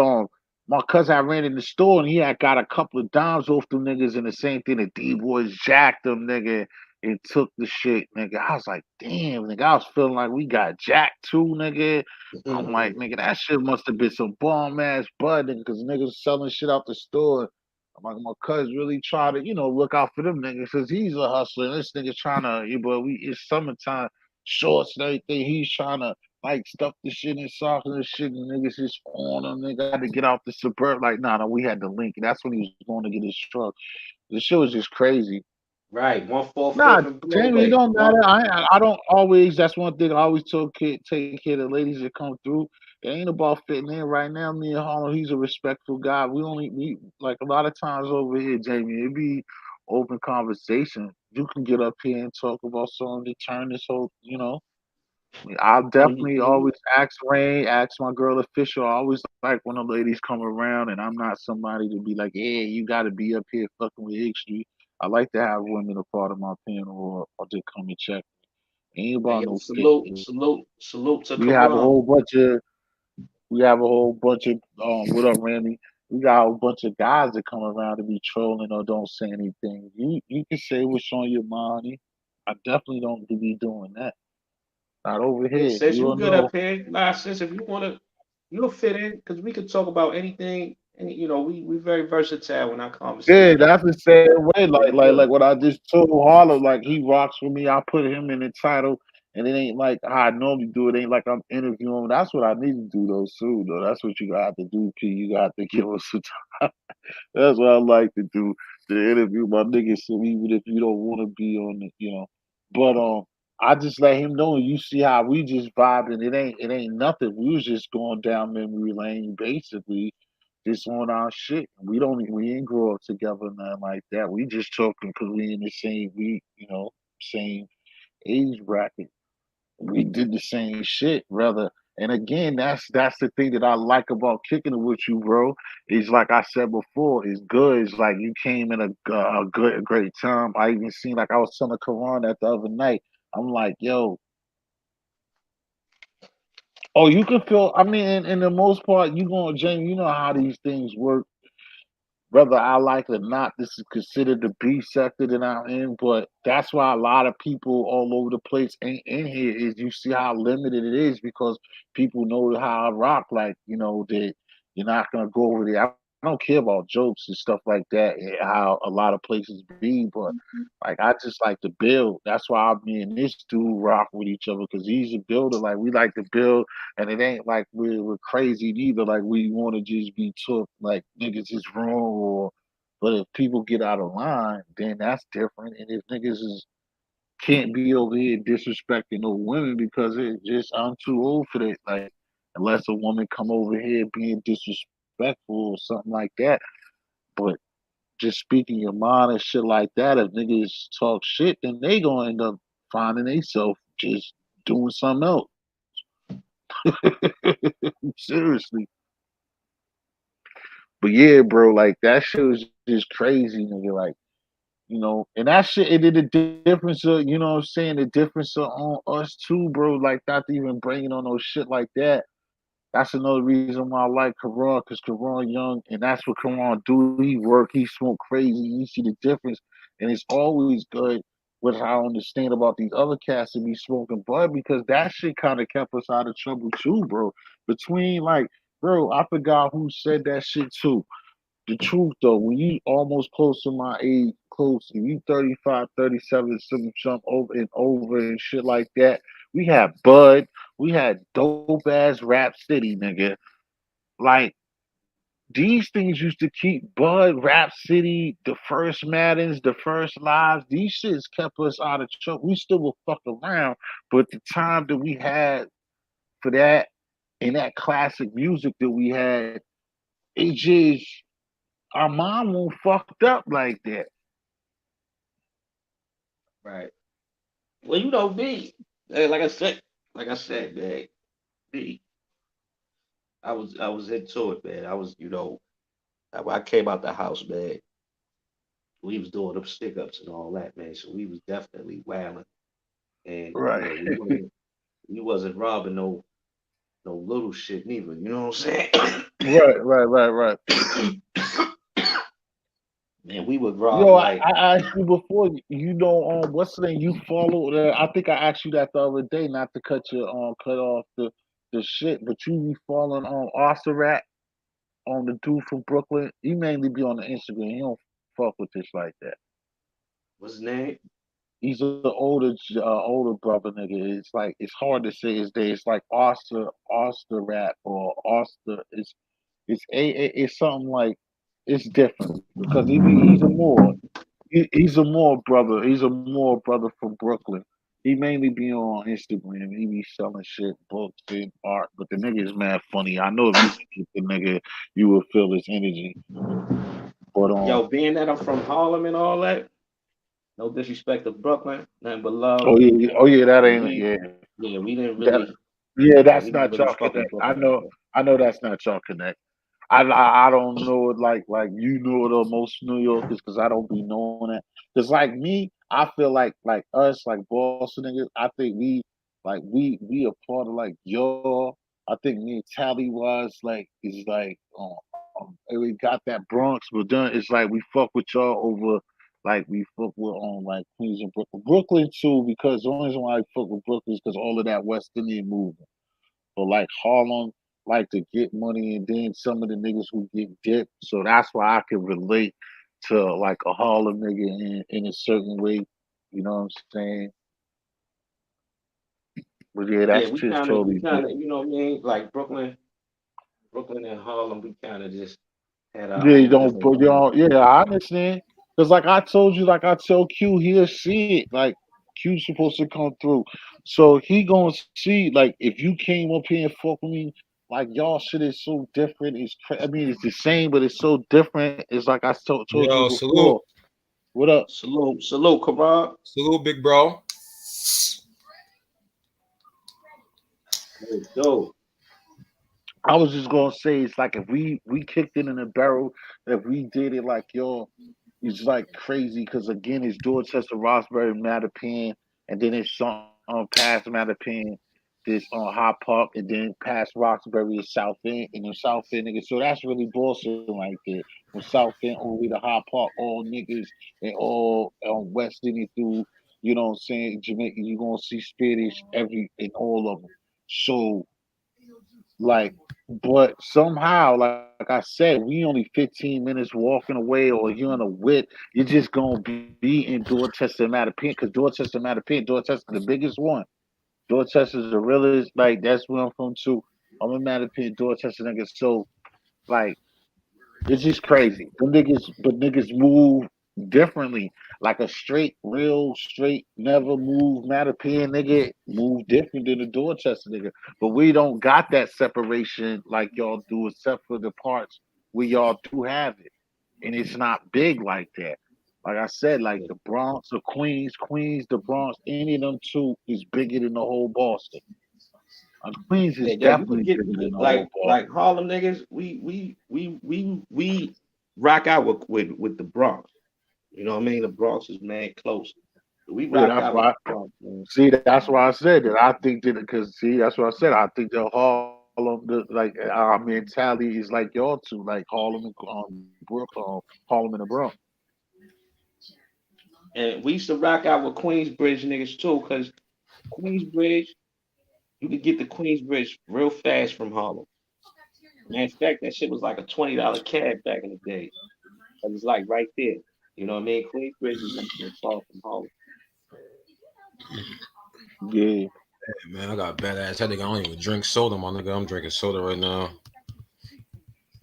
my cousin I ran in the store and he had got a couple of dimes off them niggas, and the same thing the D boys jacked them, nigga, and took the shit, nigga. I was like, damn, nigga. I was feeling like we got jacked too, nigga. I'm like, nigga, that shit must have been some bomb ass bud, nigga, because niggas selling shit out the store. I'm like, my cousin really try to, look out for them niggas, because he's a hustler. And this nigga trying to, but it's summertime, shorts and everything. He's trying to like stuff the shit in socks and shit, and niggas just on him. Nigga had to get out the suburb. Like, nah, no, we had the link. That's when he was going to get his truck. The shit was just crazy. Right. One four Nah, fifth and Jamie, it Broadway. don't matter. I don't always. That's one thing I always take care of the ladies that come through. It ain't about fitting in right now. Me and Harlem, he's a respectful guy. We like a lot of times over here, Jamie. It be open conversation. You can get up here and talk about something to turn this whole, I'll definitely Mm-hmm. always ask Rain, ask my girl official. I always like when the ladies come around, and I'm not somebody to be like, "Yeah, you got to be up here fucking with history." I like to have women a part of my panel or just come and check. Ain't Hey, about yo, no fit. salute, salute, salute to We have a Karam. whole bunch of we have a whole bunch of what up, Randy? We got a whole bunch of guys that come around to be trolling or don't say anything. You can say what's on your mind, honey. I definitely don't be doing that. Not over Yeah, here. sis, You you don't good know. up here. Nah, sis, if you wanna, you'll fit in because we could talk about anything. And we very versatile in our Yeah, conversation. that's the same way. So Like, we like, good. like what I just told Harlow. Like, he rocks with me. I put him in the title, and it ain't like how I normally do it. Ain't like I'm interviewing him. That's what I need to do, though, soon. Though that's what you got to do, P. You got to give us some time. That's what I like to do. To interview my niggas, so even if you don't want to be on it. But I just let him know. You see how we just vibing. It ain't nothing. We was just going down memory lane, basically just on our shit. We ain't grow up together, nothing like that. We just talking because we in the same age bracket. We did the same shit, rather. And again, that's the thing that I like about kicking it with you, bro. Is like I said before, it's good. It's like you came in a great time. I even seen like I was telling Karan that the other night. I'm like, yo, oh, you can feel. I mean, in the most part, you going, Jamie. You know how these things work whether I like it or not, this is considered the B sector that I'm in, but that's why a lot of people all over the place ain't in here is you see how limited it is because people know how I rock, like, that you're not gonna go over there. I don't care about jokes and stuff like that, and how a lot of places be, but like I just like to build. That's why me and this dude rock with each other because he's a builder. Like we like to build and it ain't like we're crazy neither. Like we want to just be took like niggas is wrong or. But if people get out of line, then that's different. And if niggas can't be over here disrespecting no women because it just I'm too old for that. Like unless a woman come over here being disrespectful or something like that. But just speaking your mind and shit like that, if niggas talk shit, then they gonna end up finding themselves just doing something else. Seriously. But yeah, bro, like that shit was just crazy, nigga. Like, and that shit it did the difference of, what I'm saying, the difference of on us too, bro. Like not even bringing on no shit like that. That's another reason why I like Karan, because Karan young, and that's what Karan do. He work, he smoke crazy, you see the difference, and it's always good with how I understand about these other cats that be smoking bud because that shit kind of kept us out of trouble too, bro. Between like, bro, I forgot who said that shit too. the truth though, when you almost close to my age, close, if you 35, 37, some over and over and shit like that, we had Bud, we had dope ass Rap City, nigga. Like these things used to keep Bud, Rap City, the first Maddens, the first Lives. These shits kept us out of trouble. We still will fuck around, but the time that we had for that and that classic music that we had, it just our mom won't fucked up like that. Right. Well, me. Like I said, man, me. I was into it, man. I was, when I came out the house, man, we was doing them stick ups and all that, man. So we was definitely wailing. And Right, yeah, we wasn't robbing no little shit neither. You know what right. I'm saying? Man, we would rob Yo, like I asked you before. You know, what's the name? You follow? I think I asked you that the other day, not to cut off the shit, but you be following on Rat on the dude from Brooklyn. He mainly be on the Instagram. He don't fuck with this like that. what's his name? He's an older brother nigga. It's like it's hard to say his name. It's like Oster Rat or Oster. It's something like it's different because he's a more he's a more brother. He's a more brother from Brooklyn. He mainly be on Instagram. He be selling shit, books and art. But the nigga is mad funny. I know if you see the nigga, you will feel his energy. But Yo, being that I'm from Harlem and all that, no disrespect to Brooklyn, nothing but love. oh yeah, that But ain't we, yeah. yeah, we didn't That really, that's we didn't not really y'all fuck with connect. Brooklyn like that. I know that's not y'all connect. I don't know it like you know it or most New Yorkers because I don't be knowing it. Because like me, I feel like us like Boston niggas. I think we a part of like y'all. I think me and Tally was like is like and we got that Bronx, but then it's like we fuck with y'all over like we fuck with on like Queens and Brooklyn too because the only reason why I fuck with Brooklyn is because all of that West Indian movement. But like Harlem like to get money and then some of the niggas who get dipped. So that's why I can relate to like a Harlem nigga in a certain way. You know what I'm saying? But yeah, Yeah, that's we just kind of, we totally kind of, different. you know what I mean? Like Brooklyn and Harlem, we kind of just had our Yeah, you own don't different put you lane. on yeah, I understand. Cause like I told you, like I tell Q, he'll see it. Like Q's supposed to come through. So he gonna see like if you came up here and fuck with me, like y'all shit is so different. I mean it's the same, but it's so different. It's like I told you Yo, before. salute. What up? Salute, salute, Karan. Salute, big bro. Yo, I was just gonna say it's like if we kicked it in a barrel, if we did it like y'all, it's like crazy because again it's Dorchester, Roxbury, Mattapan, and then it's past Mattapan, this High Park, and then past Roxbury is South End, and then South End niggas. So that's really Boston right there. From South End all the way to High Park, all niggas and all West Indian through. You know what I'm saying? Jamaica, you gonna see Spanish every in all of them. So like, but somehow, like I said, we only 15 minutes walking away, or you're in a wit, you're just gonna be in Dorchester, Mattapan, because Dorchester, Mattapan, Dorchester, the biggest one. Dorchester's the realest. Like that's where I'm from too. I'm in Mattapan, Dorchester, nigga. So like, it's just crazy. But niggas move differently. Like a straight, real straight, never move Mattapan nigga move different than a Dorchester nigga. But we don't got that separation like y'all do, except for the parts where y'all do have it, and it's not big like that. Like I said, like yeah, the Bronx, the Queens, the Bronx, any of them two is bigger than the whole Boston. Queens is yeah, yo, you could definitely get bigger than the whole like Harlem niggas. We rock out with the Bronx. You know what I mean? The Bronx is mad close. We Yeah, rock that's out with the why. Bronx, man. See, that's why I said that. I think that because see, that's what I said. I think that Harlem, like our mentality is like y'all two, like Harlem and Harlem and the Bronx. And we used to rock out with Queensbridge niggas too, cause Queensbridge, you could get to Queensbridge real fast from Harlem. matter of fact, that shit was like a $20 cab back in the day. It was like right there. You know what I mean? Queensbridge is not so far from Harlem. Yeah. Hey, man, I got bad ass headache. I don't even drink soda, my nigga. I'm drinking soda right now.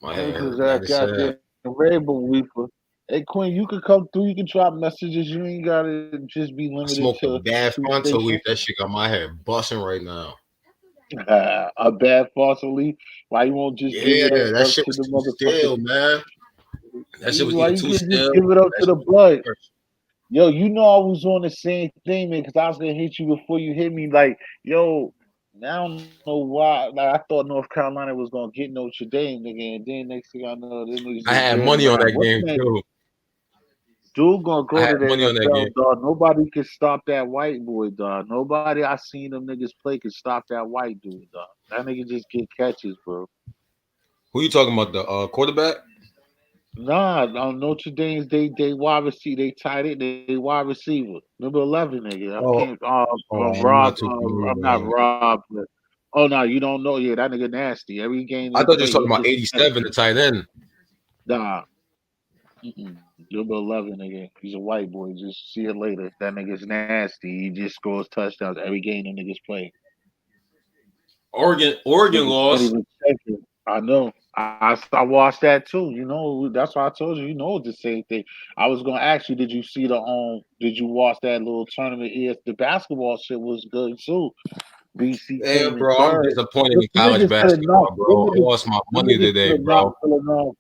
My Hey, head cause hurt. Bad that as hell. goddamn Rainbow Reaper. Hey Quinn, you could come through. You can drop messages. You ain't gotta just be I limited smoked a to bad two frontal leaf. stations. That shit got my head busting right now. A bad fossil leaf. Why you won't just give it Yeah, up that to shit the was too motherfuckers? stale, man. That shit was Why getting you too could just stale. give it up That to the shit blood? was Yo, you know I was on the same thing, man, because I was gonna hit you before you hit me. Like, yo, now I don't know why. Like, I thought North Carolina was gonna get Notre Dame, nigga, and then next thing I know, them niggas I just had ran money on around. that What's game that? too. Dude gonna I go had to the money on that NFL, game. dog. Nobody can stop that white boy, dog. Nobody I seen them niggas play can stop that white dude, dog. That nigga just get catches, bro. Who you talking about? The quarterback? Nah, Notre Dame's they wide receiver, they tight end, they wide receiver, number 11, nigga. I can't. Oh, oh, I'm Rob. not too familiar I'm with not him. Rob. But, oh no, you don't know. Yeah, that nigga nasty. Every game I they thought you was play, talking he about gets a catch. 87, the tight end. Nah, number 11, nigga. He's a white boy. Just see it later. That nigga's nasty. He just scores touchdowns every game the niggas play. Oregon Niggas can't lost. even check it. I know. I watched that too. You know, that's why I told you. You know, it's the same thing. I was gonna ask you, did you see the Did you watch that little tournament? Yes, the basketball shit was good too. BC Yeah, came in bro, I'm third. disappointed Them in college niggas could have basketball, knocked. bro. I lost my Them money niggas today, could have knocked bro. Villanova.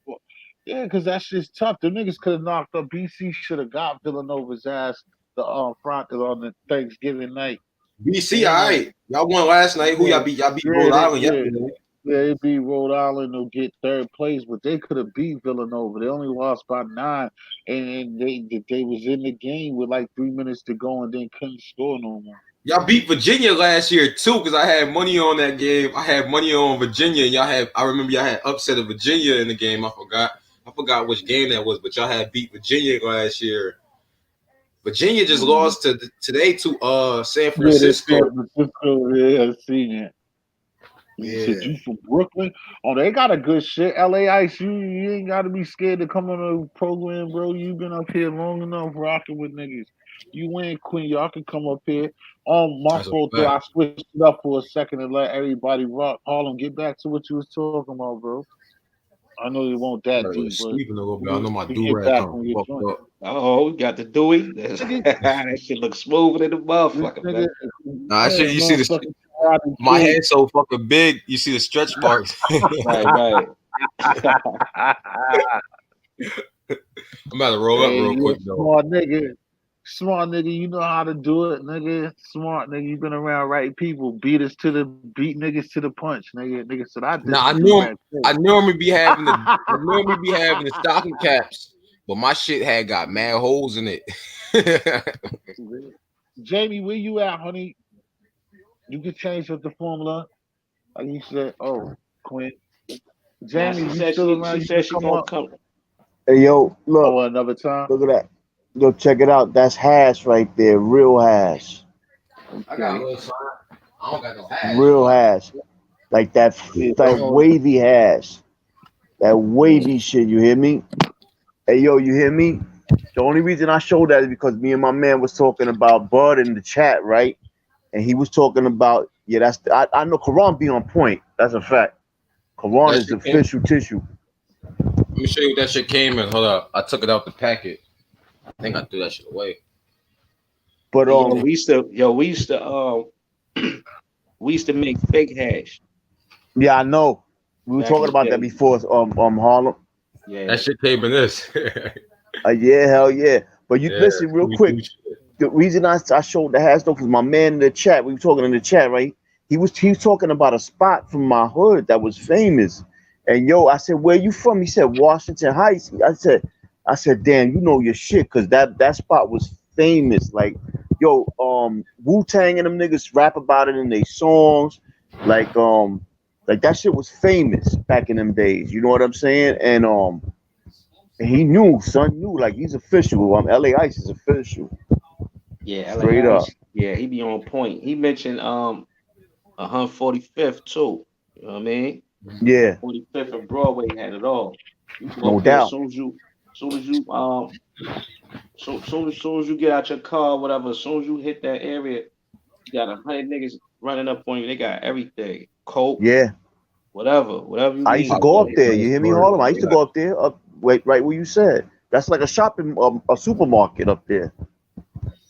Yeah, because that shit's tough. Them niggas could have knocked up. BC should have got Villanova's ass the Broncos on the Thanksgiving night. They BC, all ain't never. right. Y'all won last night. Who y'all Yeah, beat? Y'all beat yeah, Rhode Island yesterday. they beat Rhode Island to get third place, but they could have beat Villanova. They only lost by 9, and they was in the game with like 3 minutes to go, and then couldn't score no more. Y'all beat Virginia last year too, because I had money on that game. I had money on Virginia, and y'all had. I remember y'all had upset of Virginia in the game. I forgot. I forgot which game that was, but y'all had beat Virginia last year. Virginia just Mhm. lost today to San Yeah, they San Francisco. Francisco. Yeah, I seen it. He said, Yeah, "You from Brooklyn? Oh, they got a good shit. LA Ice, you ain't got to be scared to come on a program, bro. You been up here long enough rocking with niggas. You ain't Queen. Y'all can come up here. My that's a fault though. fact. I switched it up for a second and let everybody rock. Harlem, get back to what you was talking about, bro. I know it won't I that gotta go to deep, but sleep in a little bit. I we know my can do get rag back kind of on your fucked joint. up. Oh, we got the Dewey. Nigga, That shit looks smoother than the this motherfucker, nigga, man. Nah, that shit. man, You see the motherfucking karate my kid. head so fucking big. You see the stretch marks. Right, right. I'm about to roll up Hey, real you a quick though. smart nigga. Smart nigga, you know how to do it, nigga. Smart nigga, you been around right people. Beat niggas to the punch, nigga. Nigga said I did Now the do rag too. I normally be having the stocking caps, but my shit had got mad holes in it. Jamie, where you at, honey? You can change up the formula. Like you said, oh, Quinn. Now Jamie, you still she around? You said can she come gonna up. come. Hey yo, Oh, look, another time. look at that. Yo, check it out. That's hash right there. Real hash. I got a Okay. little sign. I don't got no hash, Real but hash. Like Yeah, that wavy hash. That yeah. wavy shit, you hear me? Hey yo, you hear me? The only reason I showed that is because me and my man was talking about Bud in the chat, right? And he was talking about, yeah, I know Quran be on point. That's a fact. Quran that is shit came. official tissue. Let me show you what that shit came in. Hold up. I took it out the packet. I think I threw that shit away. But Hey, we used to make fake hash yeah, I know. We were back in talking the about that day. before, Harlem. That Yeah. shit came in this. Yeah, hell yeah. But you Yeah, listen real Scooby Doo quick. shit. The reason I showed the hash though, because my man in the chat, we were talking in the chat, right? He was talking about a spot from my hood that was famous. And yo, I said, where you from? He said Washington Heights. I said, damn, you know your shit, cause that spot was famous. Like, yo, Wu Tang and them niggas rap about it in their songs. Like, like that shit was famous back in them days. You know what I'm saying? And he knew, son knew, like he's official. LA Ice is official. Yeah, LA Straight up. Ice. Yeah, he be on point. He mentioned 145th too. You know what I mean? Yeah, 45th and Broadway had it all. You go no up there as doubt. soon as you soon as you get out your car, whatever, as soon as you hit that area, you got 100 niggas running up on you. They got everything, coke, Yeah, whatever you I My need used to up pops go there. up told They me there. got a You hear me, story Harlem? I about used to that. go up there. Up, wait, right where you said. That's like a shopping, a supermarket up there.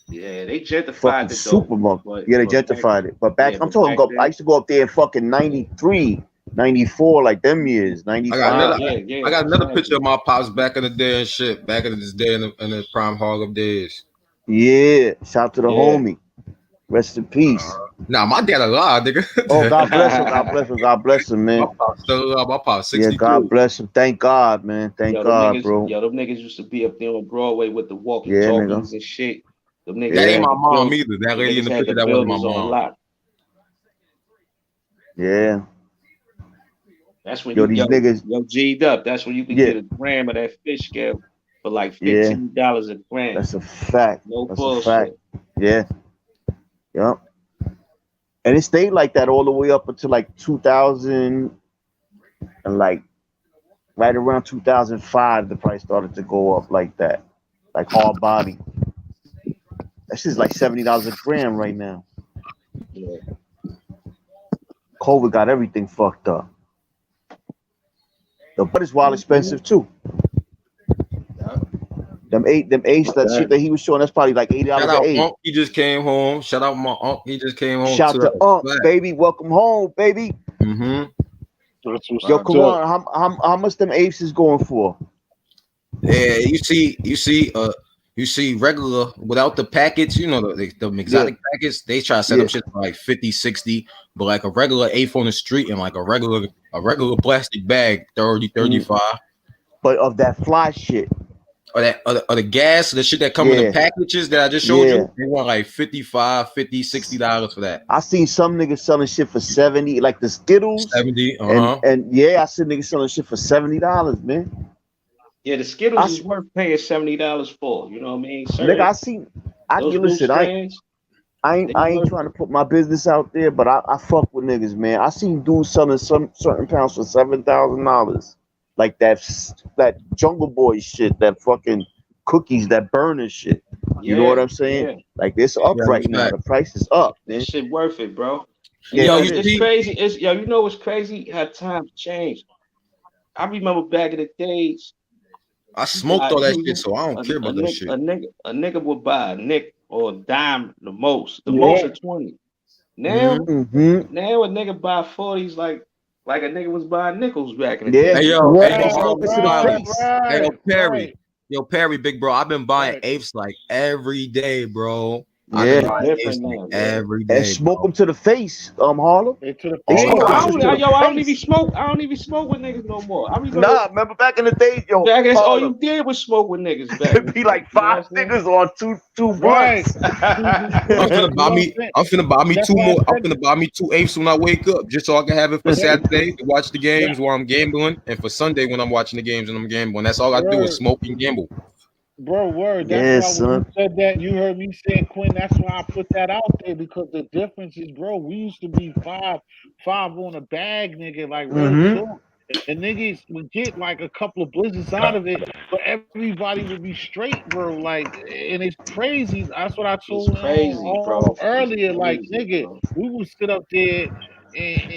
yeah, they gentrified Fucking it though, supermarket. but Yeah, they but back gentrified it. But back, yeah, I'm but talking. back I then, used to go up there in fucking 93, 94, like them years, I got yeah, another. 95. yeah, I got another picture exactly. of my pops back in the day and shit. Back in this day in the prime Harlem days. Yeah, shout to the Yeah. homie. Rest in peace. Nah, my dad alive, Oh, nigga. God bless him. God bless him. God bless him, My man. pops still alive. My pops Yeah, 63. God bless him. Thank God, man. Thank God, bro. Them niggas used to be up there on Broadway with the walkie Yeah, nigga. talkies and shit. Them niggas That ain't Yeah, had my the mom build. either. That Them lady in niggas the had the picture, that wasn't my builders on mom. lock. yeah. That's when Yo, you these niggas. yo G'd up. That's when you could Yeah, get a gram of that fish scale for like yeah. $15 a gram. That's a fact. No That's a fact. bullshit. Yeah, yeah. And it stayed like that all the way up until like 2000 and like right around 2005, the price started to go up like that, like hard body. That shit's like $70 a gram right now. Yeah. COVID got everything fucked up. The bud is wild Mhm. expensive too. Yeah. Them apes, that shit Exactly. that he was showing, that's probably like eighty Shout dollars an out ape. Unc. He just came home. Shout out my Unc. He just came home Shout too. to baby, welcome home, baby. Mm-hmm. That's what's Yo, Wow. up. Karan, how much them apes is going for? Yeah, you see regular without the packets, you know, the Yeah, exotic packets, they try to set yeah. them shit for like 50, 60, but like a regular eighth on the street and like a regular plastic bag, 30, Mm, 35. but of that fly shit. Or the gas, the shit that come in the Yeah, packages that I just showed you, yeah. they want like 55, 50, $60 for that. I seen some niggas selling shit for 70, like the Skittles, 70, and yeah, I seen niggas selling shit for $70, man. Yeah, the I Skittles is s- worth paying $70 for. You know what I mean? nigga, Certain I seen. I those you new listen. strands, they I ain't worth trying to it. put my business out there, but I fuck with niggas, man. I seen dudes selling some certain pounds for $7,000, like that Jungle Boy shit, that fucking cookies, that burner shit. You know what Yeah, I'm saying? yeah. Like it's up yeah, right that's now. fact. The price is up, That man. shit worth it, bro. And Yeah, Yo, yo, you it it's is. see, crazy. It's yo, you know what's crazy? How times change. I remember back in the days, I you smoked got all that shit, you so I don't care about that shit. a nigga would buy a nick or a dime the most Yeah. of 20. Mm-hmm. Now Mm-hmm. now a nigga buy 40s like a nigga was buying nickels back in the Yeah, day. Hey You yo, know what hey I'm yo, saying? Right, smoke Harlem, it to the Harlem. face. Hey right, Perry, right, yo Perry, big bro. I've been buying right. apes like every day, bro. I've Yeah, been Yeah, it's buying apes different like now, yeah. every and day, smoke bro. them to the face, Harlem. And to the They All the face, smoke Oh, them time. shits to the I don't even face. smoke. I don't even smoke with niggas no more. I remember Nah, remember back in the day, yo, back in this, all Harlem. you did was smoke with niggas back in It'd the be day. like You know five what I'm niggas on two right. blunts. See, I'm bro, finna you buy know what I'm me. saying? I'm finna buy me That's two why I more. I'm said finna buy me two apes when I wake up, just so I can have it for that. Saturday to watch the That games while I'm gambling, and for Sunday when I'm watching the games and I'm gambling. That's all I do is word, smoke and gamble. bro, word. That's Yeah, why when you son. said that, you heard me say, Quinn. That's why I put that out there because the difference is, bro. We used to be five on a bag, nigga, like real Mm-hmm. talk. And niggas would get like a couple of blizzards out of it, but everybody would be straight, bro. Like, and it's crazy. That's what I It's told crazy, bro. It's earlier. Like, crazy, nigga, bro. we would sit up there and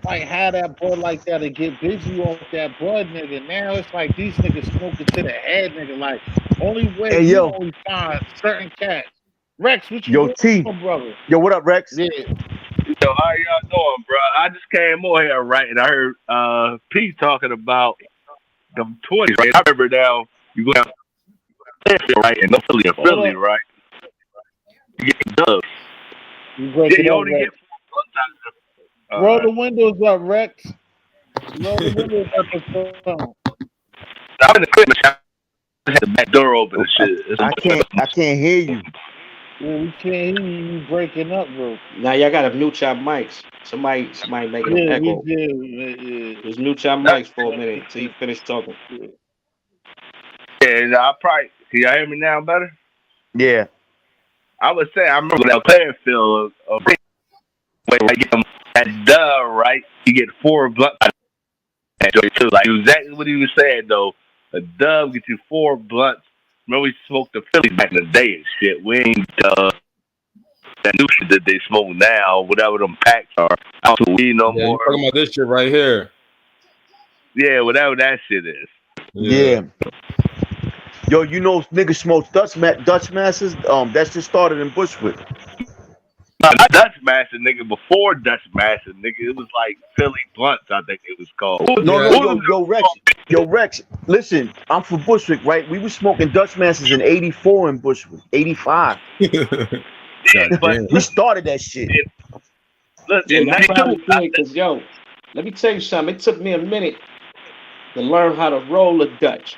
like have that bud like that and get busy off that bud, nigga. Now it's like these niggas smoking to the head, nigga. Like, only way Hey, you yo, only find certain cats. Rex, what you yo, doing, T. brother? Yo, what up, Rex? Yeah, Yo, how y'all doing, bro? I just came on here, right, and I heard Pete talking about them 20s, right? I remember now, you go down right, and no Philly and hold Philly, up. right? You get dubs. You Yeah, breaking you up, only get Rex. four sometimes. Roll the windows up, Rex. Roll the windows up or something. I'm in the crib, but I had the back door open Oh, and shit. It's I can't hear you. Yeah, we can't hear you. You breaking up, bro. Now y'all gotta mute your mics. Somebody making an Yeah, we echo. did. Yeah. Just mute your mics for a minute until you finish talking. Yeah. and I probably, can y'all hear me now better? Yeah. I would say, I remember that playing field of way, like, That dub, right? You get 4 blunts. Too. Like exactly what he was saying though. A dub gets you 4 blunts. Remember we smoked the Phillies back in the day and shit. We ain't that new shit that they smoke now, whatever them packs are. I don't weed no Yeah, you more. talking about this shit right here. Yeah, whatever that shit is. Yeah. Yo, you know niggas smoked Dutch Masters. That shit started in Bushwick. Not Dutch Master, nigga. Before Dutch Master, nigga, it was like Philly Blunts. I think it was called. Yo, Rex. Listen, I'm from Bushwick, right? We was smoking Dutch Masters in '84 in Bushwick, '85. Yeah, but We started that shit. look, Yeah, in y'all probably '92, did, because, yo, let me tell you something. It took me a minute to learn how to roll a Dutch.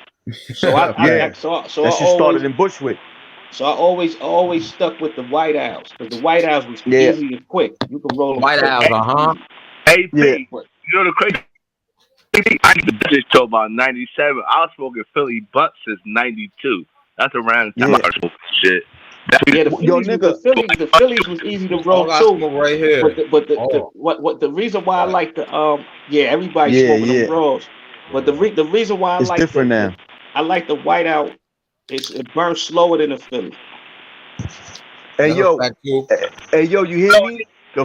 So I Yeah, that shit started in Bushwick. I always stuck with the White Owls, because the White Owls was Yeah, easy and quick. You can roll them White quick. House, AP, yeah. you know the crazy. I used to Dutch till about '97. I was smoking Philly Blunts since '92. That's around the time I started smoking shit. Yeah, the Yo, Phillies, nigga. the Phillies was easy to roll All I too. smoke right here. But the reason why I like the everybody smoking them raws, but the reason why I It's like different now. I like the White Out, it burns slower than the Philly. Hey That's a yo, fact too. you hear me? No,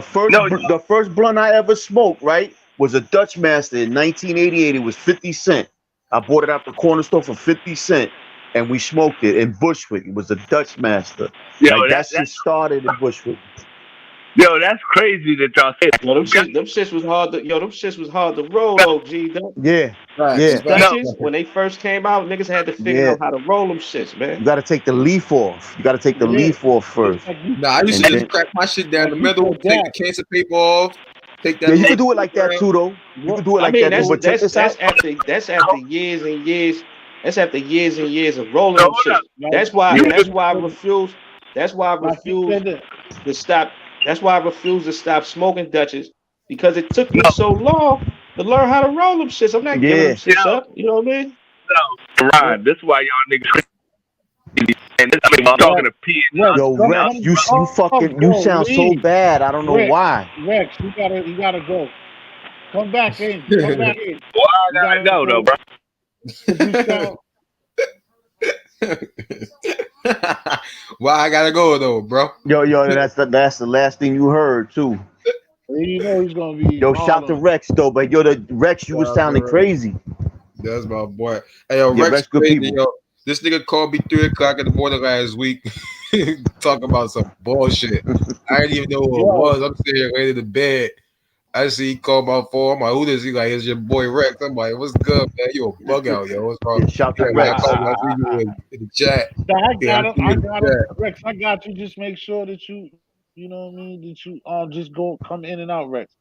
The first blunt I ever smoked, right, was a Dutch Master in 1988. It was 50 cent. I bought it out the corner store for 50 cent, and we smoked it in Bushwick. It was a Dutch Master. yo, Like that shit started in Bushwick. that's crazy that y'all say that. Yo, them shits was hard to roll though, G. Yeah, Facts, yeah, Them facts. Dutches, when they first came out, niggas had to figure yeah. out how to roll them shits, man. You got to take the leaf off. You got to take the Yeah, leaf off it's first, like you, Nah, I used and to like, just then crack my shit down the like you middle, said take the that. cancer paper off, take yeah, that you little could do it like that around. too, though. You could do it I like mean, that too. But check this out. that's after years and years. That's after years and years of rolling So them hold shits. up. Like, You like That's you why I said, refuse. That's why I like you refuse said it. to stop. That's why I refuse to stop smoking Dutches, because it took me no, so long to learn how to roll them shits. I'm not giving them Yeah. shits yo, up. You know what I mean? Ryan, this is why y'all niggas crazy. And this, I mean, I'm talking Rex, to P Rex, Yo, come, and Rex, come, you fucking you bro, sound so leave. bad. I don't know Rex, why. Rex, you gotta go. Come back in. Come back in. why I You gotta gotta go though, go. bro? Cause you sound. Why I gotta go though, bro? Yo, that's the last thing you heard too. You know he's gonna be Yo, hard shout to on Rex though, but yo, the Rex, you was Shout out to sounding Rex. crazy. That's my boy. Hey yo, Yeah, Rex Rex, good crazy, people. yo. This nigga called me 3 o'clock in the morning last week, talking about some bullshit. I didn't even know you. who it Yo, was. I'm sitting here ready to bed. I see he called my phone. I'm like, who this? He like, it's your boy Rex. I'm like, what's good, man? You a bug out, yo. What's wrong? Yeah, shout He to like, man, I Rex. called you. I see you in the chat. I Yeah, I got him. see you I in the got him. chat. Rex, I got you. Just make sure that you know what I mean. That you just go come in and out, Rex.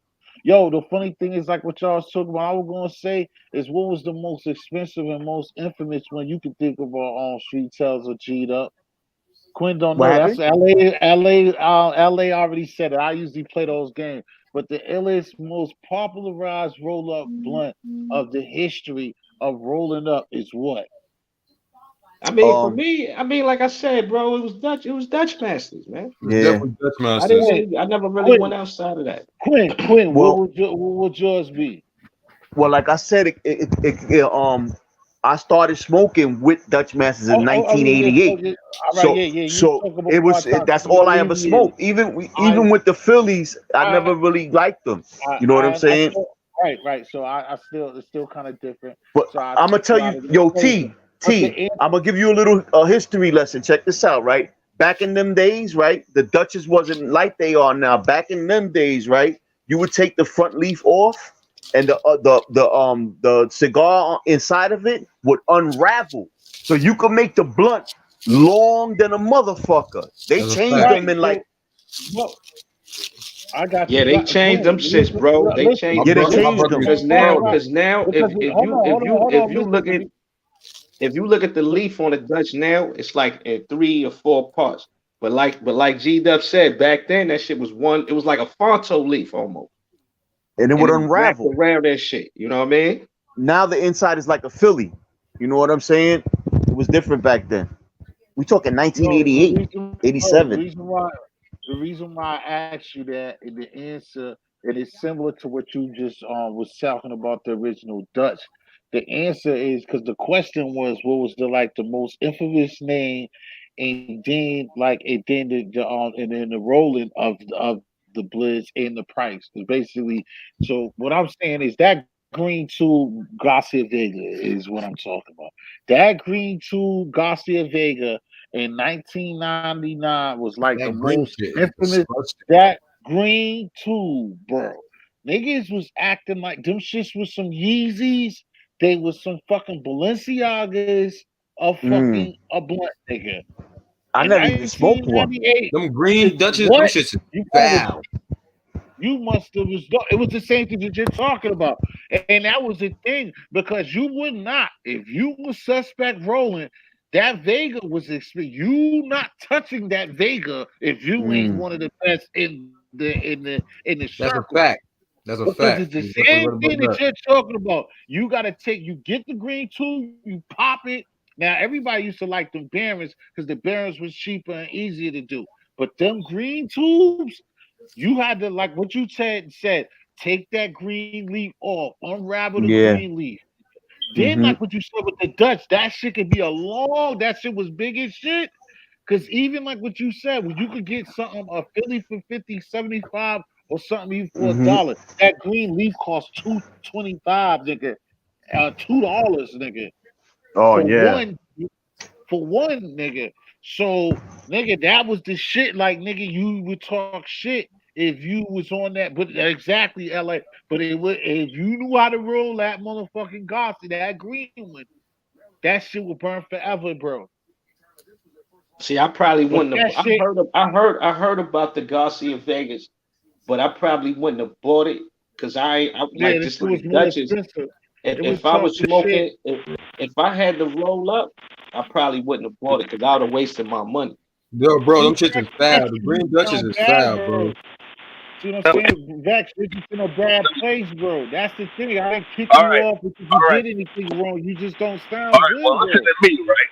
Yo, the funny thing is like what y'all was talking about. I was gonna say is what was the most expensive and most infamous one you could think of on street tells or G'd up. Quinn don't What know. That's happened? LA already said it. I usually play those games. But the illest, most popularized roll up blunt of the history of rolling up is what? I mean, for Um, me, like I said, bro, it was Dutch. It was Dutch Masters, man. It's yeah. definitely Dutch I didn't Masters. Quinn, really. I never really Quinn, went outside of that. Quinn, Well, what would yours be? well, like I said, I started smoking with Dutch Masters in Yeah, 1988. all right, So, yeah. You so talk about it was my time. that's You all I ever alleviated. smoked. I, Even with the Phillies, I I, never really liked them. You know what I'm I saying? still, right. So I still, it's still kind of different. But So I I'm gonna took tell you out you, of the yo, equation. But the I'm gonna give you a little history lesson. Check this out, right? Back in them days, right? The Dutchess wasn't like they are now. Back in them days, right? You would take the front leaf off, and the cigar inside of it would unravel, so you could make the blunt long than a motherfucker. They That's a changed fact. right. them in So like no, I got Yeah, you. they changed them Quinn, shits, bro. They listen, My changed yeah, they brother, my listen. changed brother them. used because to Right, now, smoke. right. because now, Because hold if on. you look at Listen. the leaf on the Dutch now, it's like in 3 or 4 parts. But like G Dub said back then, that shit was one. It was like a Fonto leaf almost, And it and would it was wrapped unravel. around that shit. You know what I mean? Now the inside is like a Philly. You know what I'm saying? It was different back then. We talking No, 1988, the 87. reason why I asked you that, and the answer and it's similar to what you just was talking about the original Dutch. The answer is because the question was what was the most infamous name, and then and then the rolling of the Blitz and the price. Because basically, so what I'm saying is that Green 2 Garcia Vega is what I'm talking about. That Green 2 Garcia Vega in 1999 was like the That green most shit is infamous. disgusting. That Green 2, bro. Niggas was acting like them shits was some Yeezys. They was some fucking Balenciagas of Mm. fucking a blunt nigga. I In never even smoked one. 1998. Them green Dutches, them What? shits is You gotta foul. you must have was it was the same thing that you're talking about. And that was the thing, because you would not, if you were suspect rolling, that Vega was you not touching that Vega if you ain't Mm. one of the best in the That's a circle. fact. That's a Because fact. it's the You definitely same right about thing that that. you're talking about. You gotta you get the green two, you pop it. Now everybody used to like them Barons because the Barons was cheaper and easier to do. But them green tubes, you had to, like what you said, take that green leaf off, unravel the Yeah. green leaf. Then, Mm-hmm. like what you said with the Dutch, that shit could be that shit was big as shit. Cause even like what you said, when you could get something a Philly for 50, 75, or something even for a Mm-hmm. dollar, that green leaf costs 2.25, nigga. $2, nigga. Oh For yeah. one nigga. So nigga, that was the shit. Like nigga, you would talk shit if you was on that. But exactly, LA. But it would if you knew how to roll that motherfucking Gossy, that green one, that shit would burn forever, bro. See, I probably But wouldn't that have. shit, I heard about the Garcia Vegas, but I probably wouldn't have bought it because I yeah, like this just shit was like more Dutchess. expensive. It was If I was talking shit. smoking, if I had to roll up, I probably wouldn't have bought it because I would have wasted my money. Yo, bro, See, them shits is foul. Vex, The you green Dutches sound is bad, foul, bro. bro. See what I'm saying? Vex, you're just in a bad place, bro. That's the thing. I didn't kick All you right, off because you all right, did anything wrong. You just don't all sound right. Well, good, listen bro. to me, right?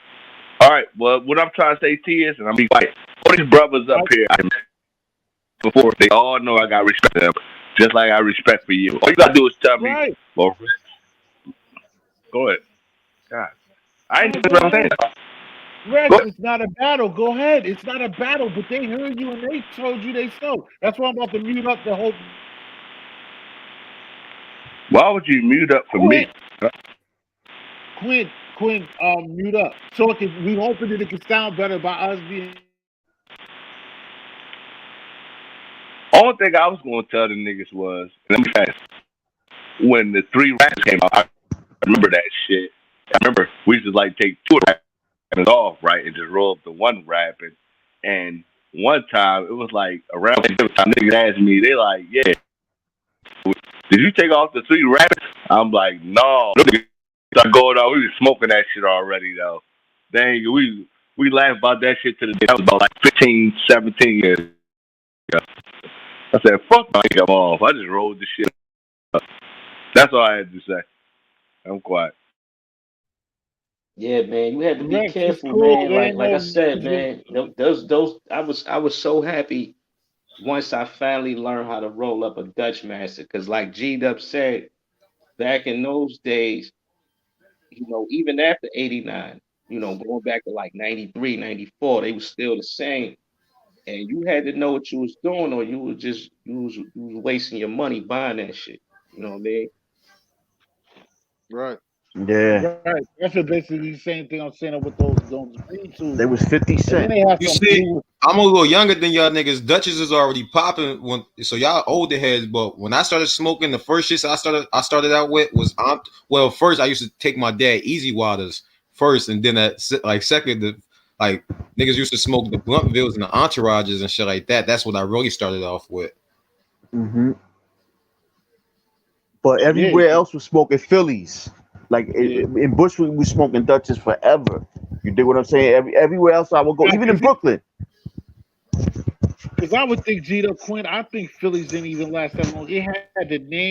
All right. Well, what I'm trying to say to you is, and I'm be quiet. All these brothers up Right? here, I met before, they all know I got respect for them, just like I respect for you. All you gotta do is tell me, Right. well, go ahead. God, I ain't No, doing go what I'm saying. ahead. Go Rex, ahead. it's not a battle. Go ahead. It's not a battle, but they heard you and they told you they so. That's why I'm about to mute up the whole. Why would you mute up for me? Quit, Quinn, mute up. So we hoping that it can sound better by us being. Only thing I was gonna tell the niggas was, and let me fast. When the three raps came out, I remember that shit. I remember we used to like take two rappers off, right, and just roll up the one rapping. And one time it was like around the time niggas asked me, they like, yeah, did you take off the three rappers? I'm like, no. Them niggas started going on. We was smoking that shit already though. Dang, we laughed about that shit to the day. That was about like 15, 17 years ago. I said, fuck my nigga off. I just rolled the shit up. That's all I had to say. I'm quiet. Yeah, man, you had to be Rex, it's careful, cool. man. There ain't Like I no said, major. man, those I was so happy once I finally learned how to roll up a Dutch master. Cause like G Dub said, back in those days, even after 89, going back to like 93, 94, they was still the same. And you had to know what you was doing, or you was wasting your money buying that shit. You know what I mean? Right. Yeah. Right. That's basically the same thing I'm saying with those green tubes. They was 50 And then Cent. they have You some see, blue. I'm a little younger than y'all niggas. Dutchess is already popping so y'all older heads. But when I started smoking, the first shit I started out with was well, first I used to take my dad Easy Waters first, and then like second, like niggas used to smoke the Bluntvilles and the Entourages and shit like that. That's what I really started off with. Mm-hmm. But Yeah. everywhere else was smoking Phillies. Like Yeah. in Bushwick, we was smoking Dutchess forever. You dig what I'm saying? Everywhere else I would go, even in Brooklyn. Because I would think Gito Quinn, I think Phillies didn't even last that long. It had the name,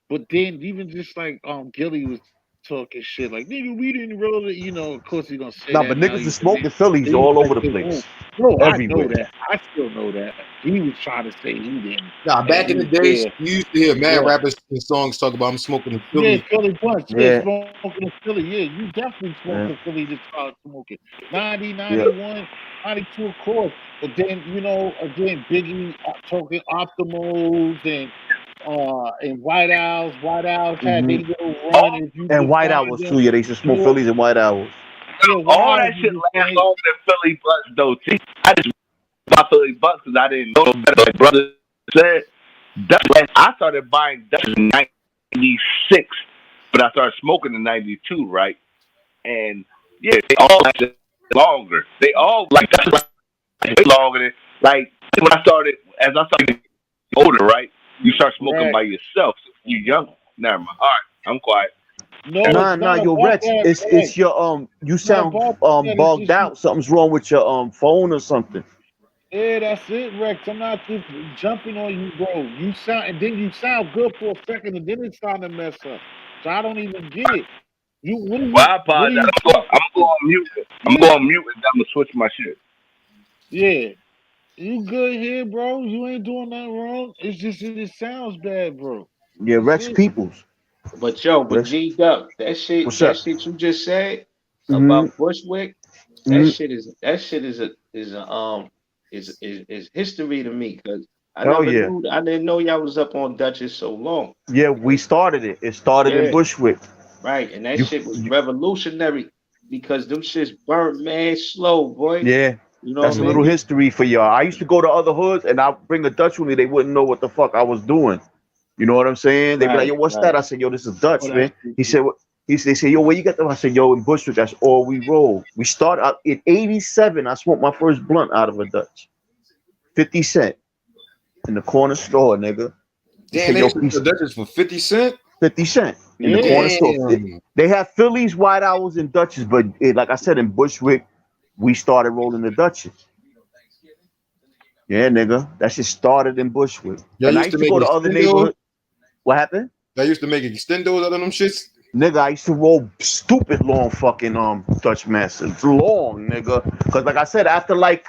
but then even just like Gilly was talking about, talking shit like, nigga, we didn't roll it. You know, of course he gonna say Nah, that but now. niggas He's is a man. smoking Phillies He's all like over the his own. place, No, I know everywhere. that. I still know that. He was trying to say he didn't. Nah, And back in the he days, yeah. you used to hear mad What? rappers and songs talk about I'm smoking the Yeah, Philly. Philly blunts. Yeah, Yeah, smoking a Philly. Yeah, you definitely yeah, smoking Philly to start smoking. 90, yeah. 91, 92, of course. But then, you know, again, Biggie talking optimals and White Owls. White Owls had their hmm little All, run if you And could White find Owls them. too. Yeah, they used to smoke Yeah, Phillies and White Owls. yeah, White all Owls that was shit the lasts thing. longer than Philly Blunts, though. See, I just bought Philly Blunts because I didn't know no better. Like brother said, Dutch. I started buying Dutch in '96, but I started smoking in '92, right? And yeah, they all lasted longer. They all like Dutch way longer than like when I started. As I started getting older, right? You start smoking Right. by yourself. So you young. Never mind. All right, I'm quiet. No, Nah, it's nah, not yo, about Rex, that, Rex. it's your you It's not sound about that. It's bugged just out. Something's wrong with your phone or something. yeah, that's it, Rex. I'm not just jumping on you, bro. You sound and then you sound good for a second, and then it starting to mess up. So I don't even get it. You Well, I what are apologize. you I'm talking gonna go to? on mute. I'm Yeah, going on mute and I'm gonna switch my shit. yeah. You good here, bro. You ain't doing nothing wrong. It's just that it sounds bad, bro. Yeah, That's Rex it. Peoples. But Rex, G Duck, what's that up? shit you just said Mm-hmm. about Bushwick, Mm-hmm. that shit is a is history to me because Hell yeah. I didn't know y'all was up on Duchess so long. Yeah, we started it. It started in Yeah, Bushwick. right. And that You, shit was you revolutionary because them shits burnt man slow, boy. yeah. You know That's what a I little mean? history for y'all. I used to go to other hoods and I'll bring a Dutch with me. They wouldn't know what the fuck I was doing. You know what I'm saying? They'd be like, yo, Right, what's that? right. I said, yo, this is Oh, Dutch, that's man. He stupid. said, what? They said, yo, where you got them? I said, yo, in Bushwick, that's all we roll. We started out in 87. I smoked my first blunt out of a Dutch. 50 cent in the corner store, nigga. He Damn, said, they yo, used to he's sell Dutchess for 50 cent. 50 cent in the Yeah. corner store. Damn. They have Phillies, White Owls, and Dutches, but like I said, in Bushwick, we started rolling the Dutches. Yeah, nigga. That shit started in Bushwick. Y'all And I used used to to make go to other extendos. neighborhoods. What happened? Y'all used to make extendos out of them shits. Nigga, I used to roll stupid long fucking Dutch masters. Long, nigga. Cause like I said, after like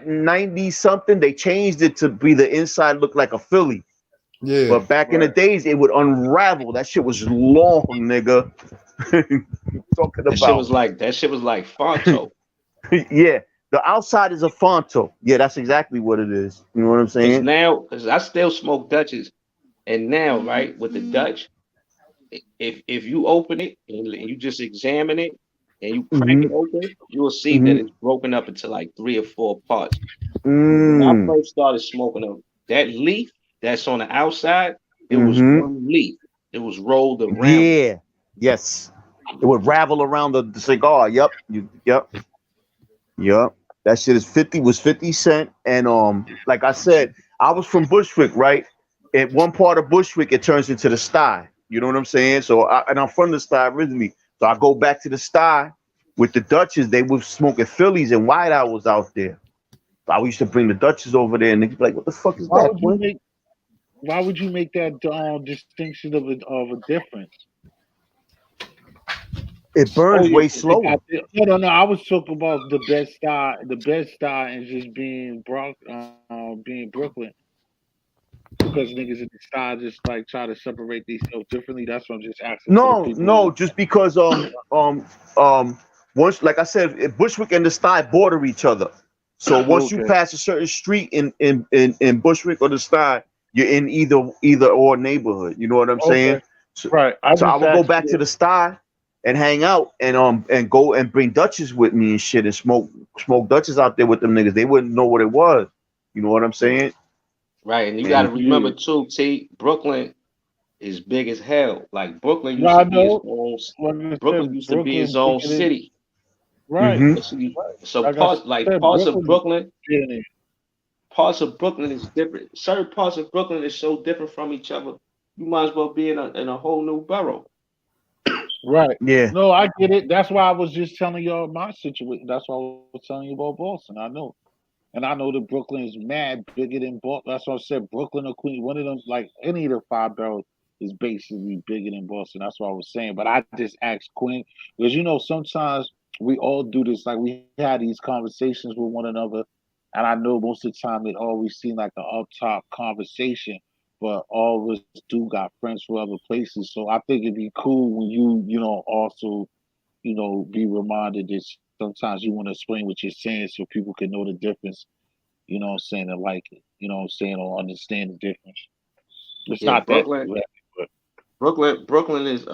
90 something, they changed it to be the inside look like a Philly. Yeah. But back in the Right. days, it would unravel. That shit was long, nigga. Talking about. That shit was like Fonto. Yeah. The outside is a Fonto. Yeah, that's exactly what it is. You know what I'm saying? Cause I still smoke Dutches, and now, right, with the Dutch, if you open it and you just examine it and you crack Mm-hmm. it open, you will see that Mm-hmm. it's broken up into like three or four parts. When I Mm. first started smoking them, that leaf that's on the outside, it was Mm-hmm. one leaf. It was rolled around. Yeah. Yes. It would ravel around the cigar. Yep. Yep. Yep. That shit is 50 cent. And like I said, I was from Bushwick, right? At one part of Bushwick, it turns into the sty. You know what I'm saying? And I'm from the sty originally. So I go back to the sty with the Dutches. They were smoking Phillies and White Owls out there. So I used to bring the Dutches over there and they'd be like, what the fuck is Why that, would you Quinn? make why would you make that distinction of a difference? It Oh burns yeah, way 'cause they slower. got no. I was talking about the best style, and just being Brooklyn, because niggas in the style just like try to separate themselves differently. That's what I'm just asking for the No, people no, who. just because once like I said, Bushwick and the Sty border each other. So once you Okay, pass a certain street in Bushwick or the Sty, you're in either or neighborhood. You know what I'm saying? okay, So, right. I so I just would go asked back to you. the Sty and hang out and go and bring Dutches with me and shit and smoke Dutches out there with them niggas. They wouldn't know what it was. You know what I'm saying? Right. And you gotta And remember Yeah, too, T, Brooklyn is big as hell. Like Brooklyn no, used I to be its know. own Like I Brooklyn said, used to be its Brooklyn own bigger than city. right. mm-hmm, Basically, Right. so Like I said, Brooklyn bigger than parts of Brooklyn is different. Certain parts of Brooklyn is so different from each other. You might as well be in a whole new borough. right. yeah, No, I get it. That's why I was just telling y'all my situation. That's why I was telling you about Boston. I know. And I know that Brooklyn is mad bigger than Boston. That's why I said Brooklyn or Queens. One of them, like any of the five boroughs, is basically bigger than Boston. That's what I was saying. But I just asked Quinn because sometimes we all do this. Like we had these conversations with one another, and I know most of the time it always seems like an up top conversation. But all of us do got friends from other places, so I think it'd be cool when also be reminded that sometimes you want to explain what you're saying so people can know the difference. You know what I'm saying, and like it. You know what I'm saying, or understand the difference. It's Yeah, not that Brooklyn, too heavy, but Brooklyn is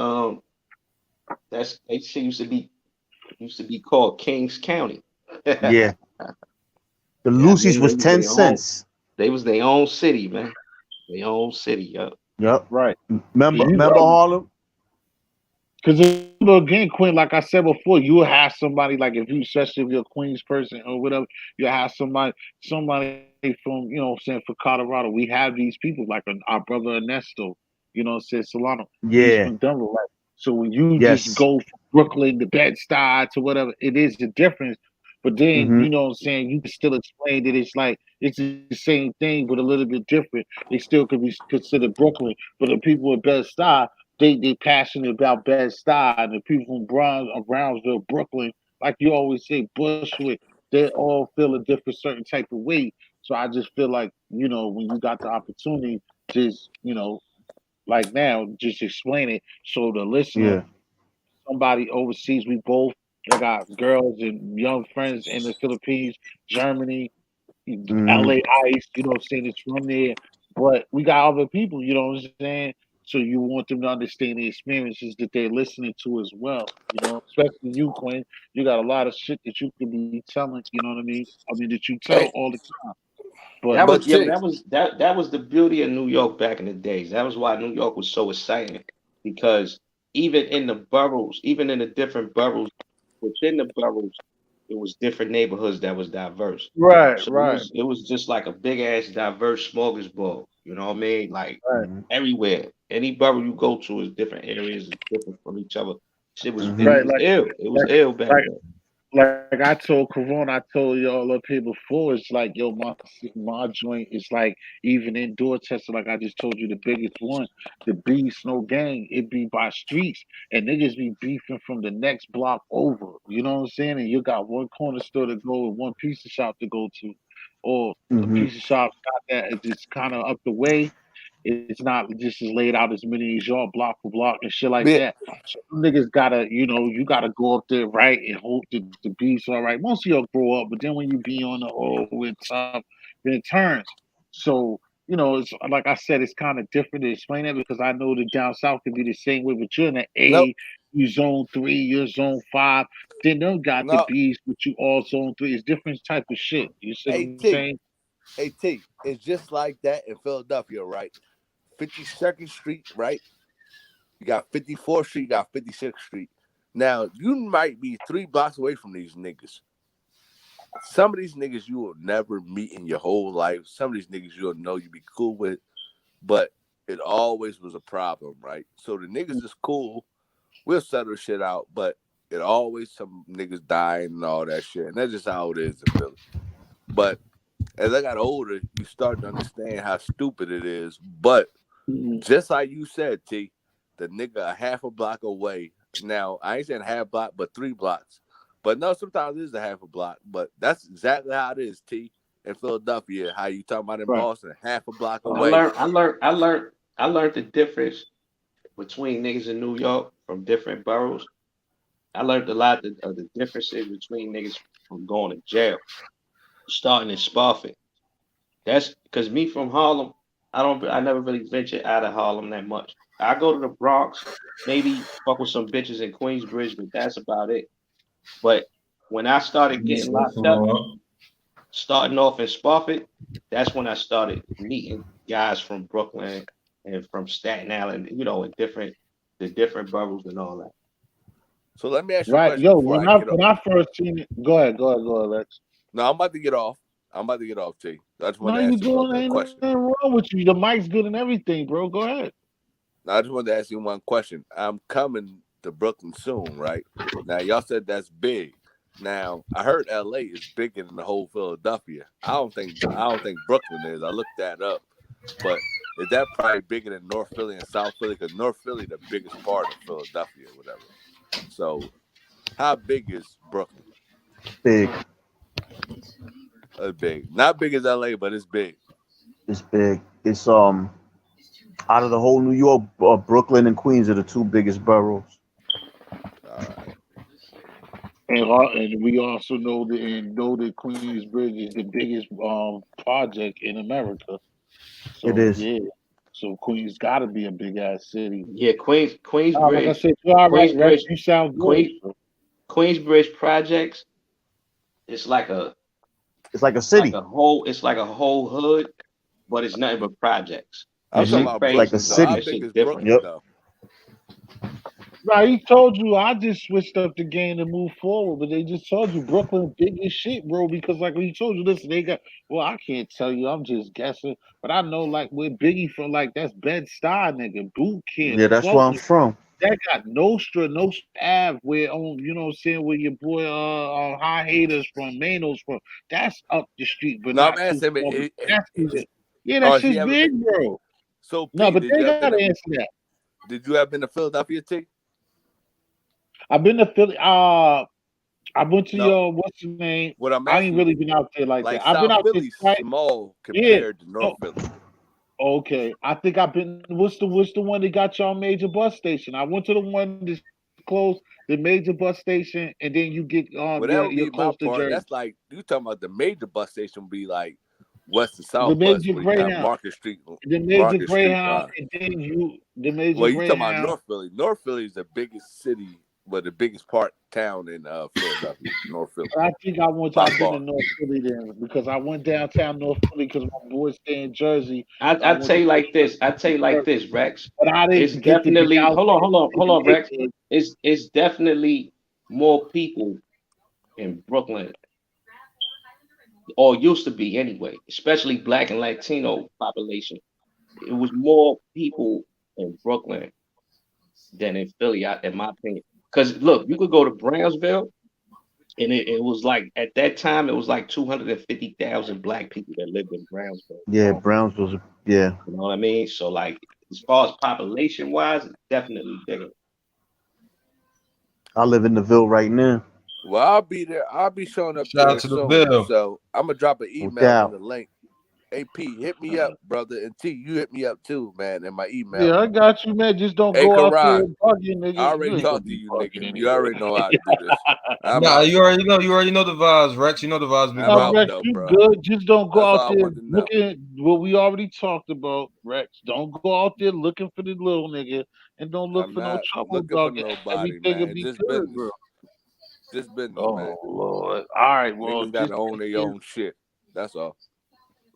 that's they say used to be called Kings County. Yeah. The Yeah, I Lucy's mean was 10 cents. they was their own city, man. Their own city, yeah. Yep. right. Remember, You remember Harlem? because again, Queen, like I said before, you will have somebody like if you, especially if you're a Queens person or whatever, you have somebody from what I'm saying for Colorado. We have these people like our brother Ernesto, saying Solano. He's Yeah. from Denver, right? So when you just Yes. go from Brooklyn to Bed-Stuy to whatever, it is a difference. But then Mm-hmm. you know what I'm saying, you can still explain that it's like it's the same thing but a little bit different. They still could be considered Brooklyn, but the people in Bed-Stuy they passionate about Bed-Stuy and the people from Brownsville, Brooklyn, like you always say, Bushwick, they all feel a different certain type of way. So I just feel like, when you got the opportunity, just, like now, just explain it so the listener, Yeah. somebody overseas, we both, I got girls and young friends in the Philippines, Germany, Mm-hmm. LA Ice, saying it's from there. But we got other people, you know what I'm saying? So you want them to understand the experiences that they're listening to as well, especially you, Quinn. You got a lot of shit that you could be telling, you know what I mean? I mean, that you tell Hey, all the time. But That was but yeah, but T, that was the beauty of New York back in the days. That was why New York was so exciting because even in the boroughs, even in the different boroughs within the boroughs, it was different neighborhoods that was diverse. right, So right, it was just like a big ass diverse smorgasbord. You know what I mean? Like right. Mm-hmm. everywhere, any borough you go to is different areas, is different from each other. Mm-hmm. It Right, was ill. It was like, ill back like, then. like I told Corona, I told y'all up here before, it's like, yo, my joint is like even in Dorchester, like I just told you, the biggest one, the Beast, no gang, it be by streets, and niggas be beefing from the next block over. You know what I'm saying? And you got one corner store to go and one pizza shop to go to, or the Mm-hmm. pizza shop's not that, it's just kind of up the way. It's not just as laid out as many as y'all block for block and shit like yeah, that. So them niggas gotta, you gotta go up there right and hope that the beats all right. Most of y'all grow up, but then when you be on the with tough, then it turns. So, it's like I said, it's kind of different to explain it because I know that down south can be the same way, but you're in the nope, A, you zone 3, you're zone 5. Then them got the no. B's, but you all zone 3. It's different type of shit. You see what I'm AT, saying? AT. It's just like that in Philadelphia, right? 52nd Street, right? You got 54th Street, you got 56th Street. Now, you might be 3 blocks away from these niggas. Some of these niggas you will never meet in your whole life. Some of these niggas you'll know you be cool with, but it always was a problem, right? So the niggas is cool. We'll settle shit out, but it always some niggas dying and all that shit. And that's just how it is in Philly. But as I got older, you start to understand how stupid it is. But Mhm. just like you said, T, the nigga a half a block away. Now, I ain't saying half block, but 3 blocks. But no, sometimes it is a half a block. But that's exactly how it is, T, in Philadelphia. How you talking about in Right. Boston, half a block I away. learned, I learned, I learned the difference between niggas in New York from different boroughs. I learned a lot of the differences between niggas from going to jail, starting in Spofford. That's because me from Harlem, I never really venture out of Harlem that much. I go to the Bronx, maybe fuck with some bitches in Queensbridge, but that's about it. But when I started getting locked up, starting off in Spofford, that's when I started meeting guys from Brooklyn and from Staten Island, in the different boroughs and all that. So let me ask you a Right. question Yo, before when I I get off. when I first seen it, go ahead, Lex. No, I'm about to get off. I'm about to get off, T. I just No, wanted to you ask you about doing that ain't question. nothing wrong with you. The mic's good and everything, bro. Go ahead. Now, I just wanted to ask you one question. I'm coming to Brooklyn soon, right? Now, y'all said that's big. Now, I heard LA is bigger than the whole Philadelphia. I don't think Brooklyn is. I looked that up. But is that probably bigger than North Philly and South Philly? Because North Philly the biggest part of Philadelphia or whatever. So how big is Brooklyn? Big. It's big. Not big as LA, but it's big. It's big. It's out of the whole New York, Brooklyn and Queens are the two biggest boroughs. All right. And we also know that Queensbridge is the biggest project in America. It So is. yeah, so Queens got to be a big ass city. Yeah, Like I Queensbridge, said, you all right, Rex? Queensbridge, You sound good. Queen, Queensbridge projects. It's like a It's like a city. it's like a whole hood, but it's nothing but projects. I'm That talking shit about It's like a crazy, Brooklyn though. bro. How That city. big shit is different. Brooklyn Yep. though? Now he told you I just switched up the game to move forward, but they just told you Brooklyn big as shit, bro. Because like he told you, listen, they got. Well, I can't tell you. I'm just guessing, but I know like where Biggie from, like that's Bed Stuy, nigga, Boot Camp, Yeah, that's where I'm Fulton. from. That got Nostra Ave, where you know what I'm saying, where your boy High Haters from, Manos from. That's up the street, but No, I'm not too asking him. far. That's yeah, Oh, that has he shit's ever been? big, bro. So No, Pete, but they gotta answer that. did you have been to Philadelphia, T? I've been to Philly. I went to No. your what's the name? What I'm I ain't asking really you, been out there like like that. I've been South out there Philly's twice. small Yeah. compared to North Philly. Okay. I think I've been. What's the one that got y'all major bus station? I went to the one that's close, the major bus station, and then you get Well, that would you're be my close to part. Jersey. That's like you talking about the major bus station would be like West to The South bus major where you have Greyhound, the major Market Street Greyhound, line. and then the major Well, you talking about Greyhound. North Philly. North Philly is the biggest city, but the biggest part town in Philadelphia. North Philly. I think By I've been to far. North Philly then because I went downtown North Philly because my boys stay in Jersey. And I I went tell to you like this. I tell you like Jersey. this, Rex. But I It's didn't get to be definitely out there. hold on, Rex. It's definitely more people in Brooklyn, or used to be anyway, especially Black and Latino population. It was more people in Brooklyn than in Philly, in my opinion. Because look, you could go to Brownsville, and it was like at that time it was like 250,000 black people that lived in Brownsville Yeah, alone. Brownsville's. Yeah, You know what I mean? So like as far as population wise, it's definitely bigger. I live in the Ville right now. Well, I'll be there. I'll be showing up Shout out there to the soon. Bill. So I'm gonna drop an No email in doubt. the link. AP, hit me up, brother. And T, you hit me up too, man, in my email. Yeah, I got you, man. Just don't Hey, go out there Karan, bugging, nigga. I already You ain't gonna talked to be you, bugging nigga. You anyway. already know how to do this. I'm Nah, out. you already know the vibes, Rex. You know the vibes, big I'm bro. out Rex, though, you bro. good. Just don't go That's out all I there wanted to know. looking what we already talked about, Rex. Don't go out there looking for the little nigga and don't look I'm for no not trouble, looking for dog. nobody, Everything will man. be Just good, business. bro. Just business, man. Oh Lord. All right, well, Niggas gotta just own their own shit. That's all.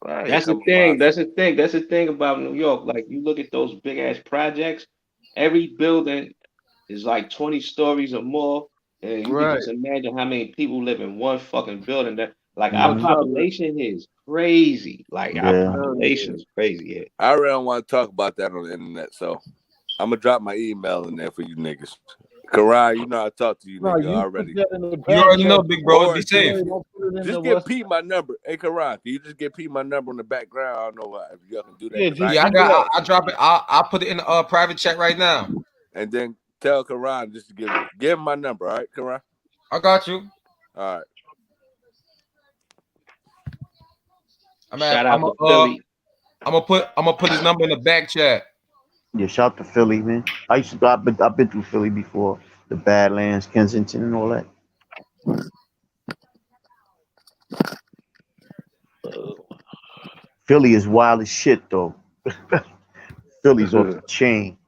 right. Ain't That's the coming for thing. our That's shit. the thing. That's the thing about New York. Like you look at those big ass projects, every building is like 20 stories or more. And you can Right. just imagine how many people live in one fucking building. That like our Hmm. population here is crazy. Like our Yeah. population is crazy here. I really don't want to talk about that on the internet, so I'm gonna drop my email in there for you niggas. Karan, you know I talk to you, No, nigga, you put already. that in the You back already know, chat. big bro. Or Be just, safe. Don't put it in the just give what's Pete my number. Hey, Karan, can you just give Pete my number in the background? I don't know if y'all can do that. Yeah, 'Cause just Yeah, ain't send it up. I drop it. I'll put it in the private chat right now. And then tell Karan just to give him my number, all right, Karan? I got you. All right. Shout out to Philly. I'm gonna put his number in the back chat. Yeah, shout to Philly, man. I've been through Philly before. The Badlands, Kensington, and all that. Philly is wild as shit, though. Philly's off the chain.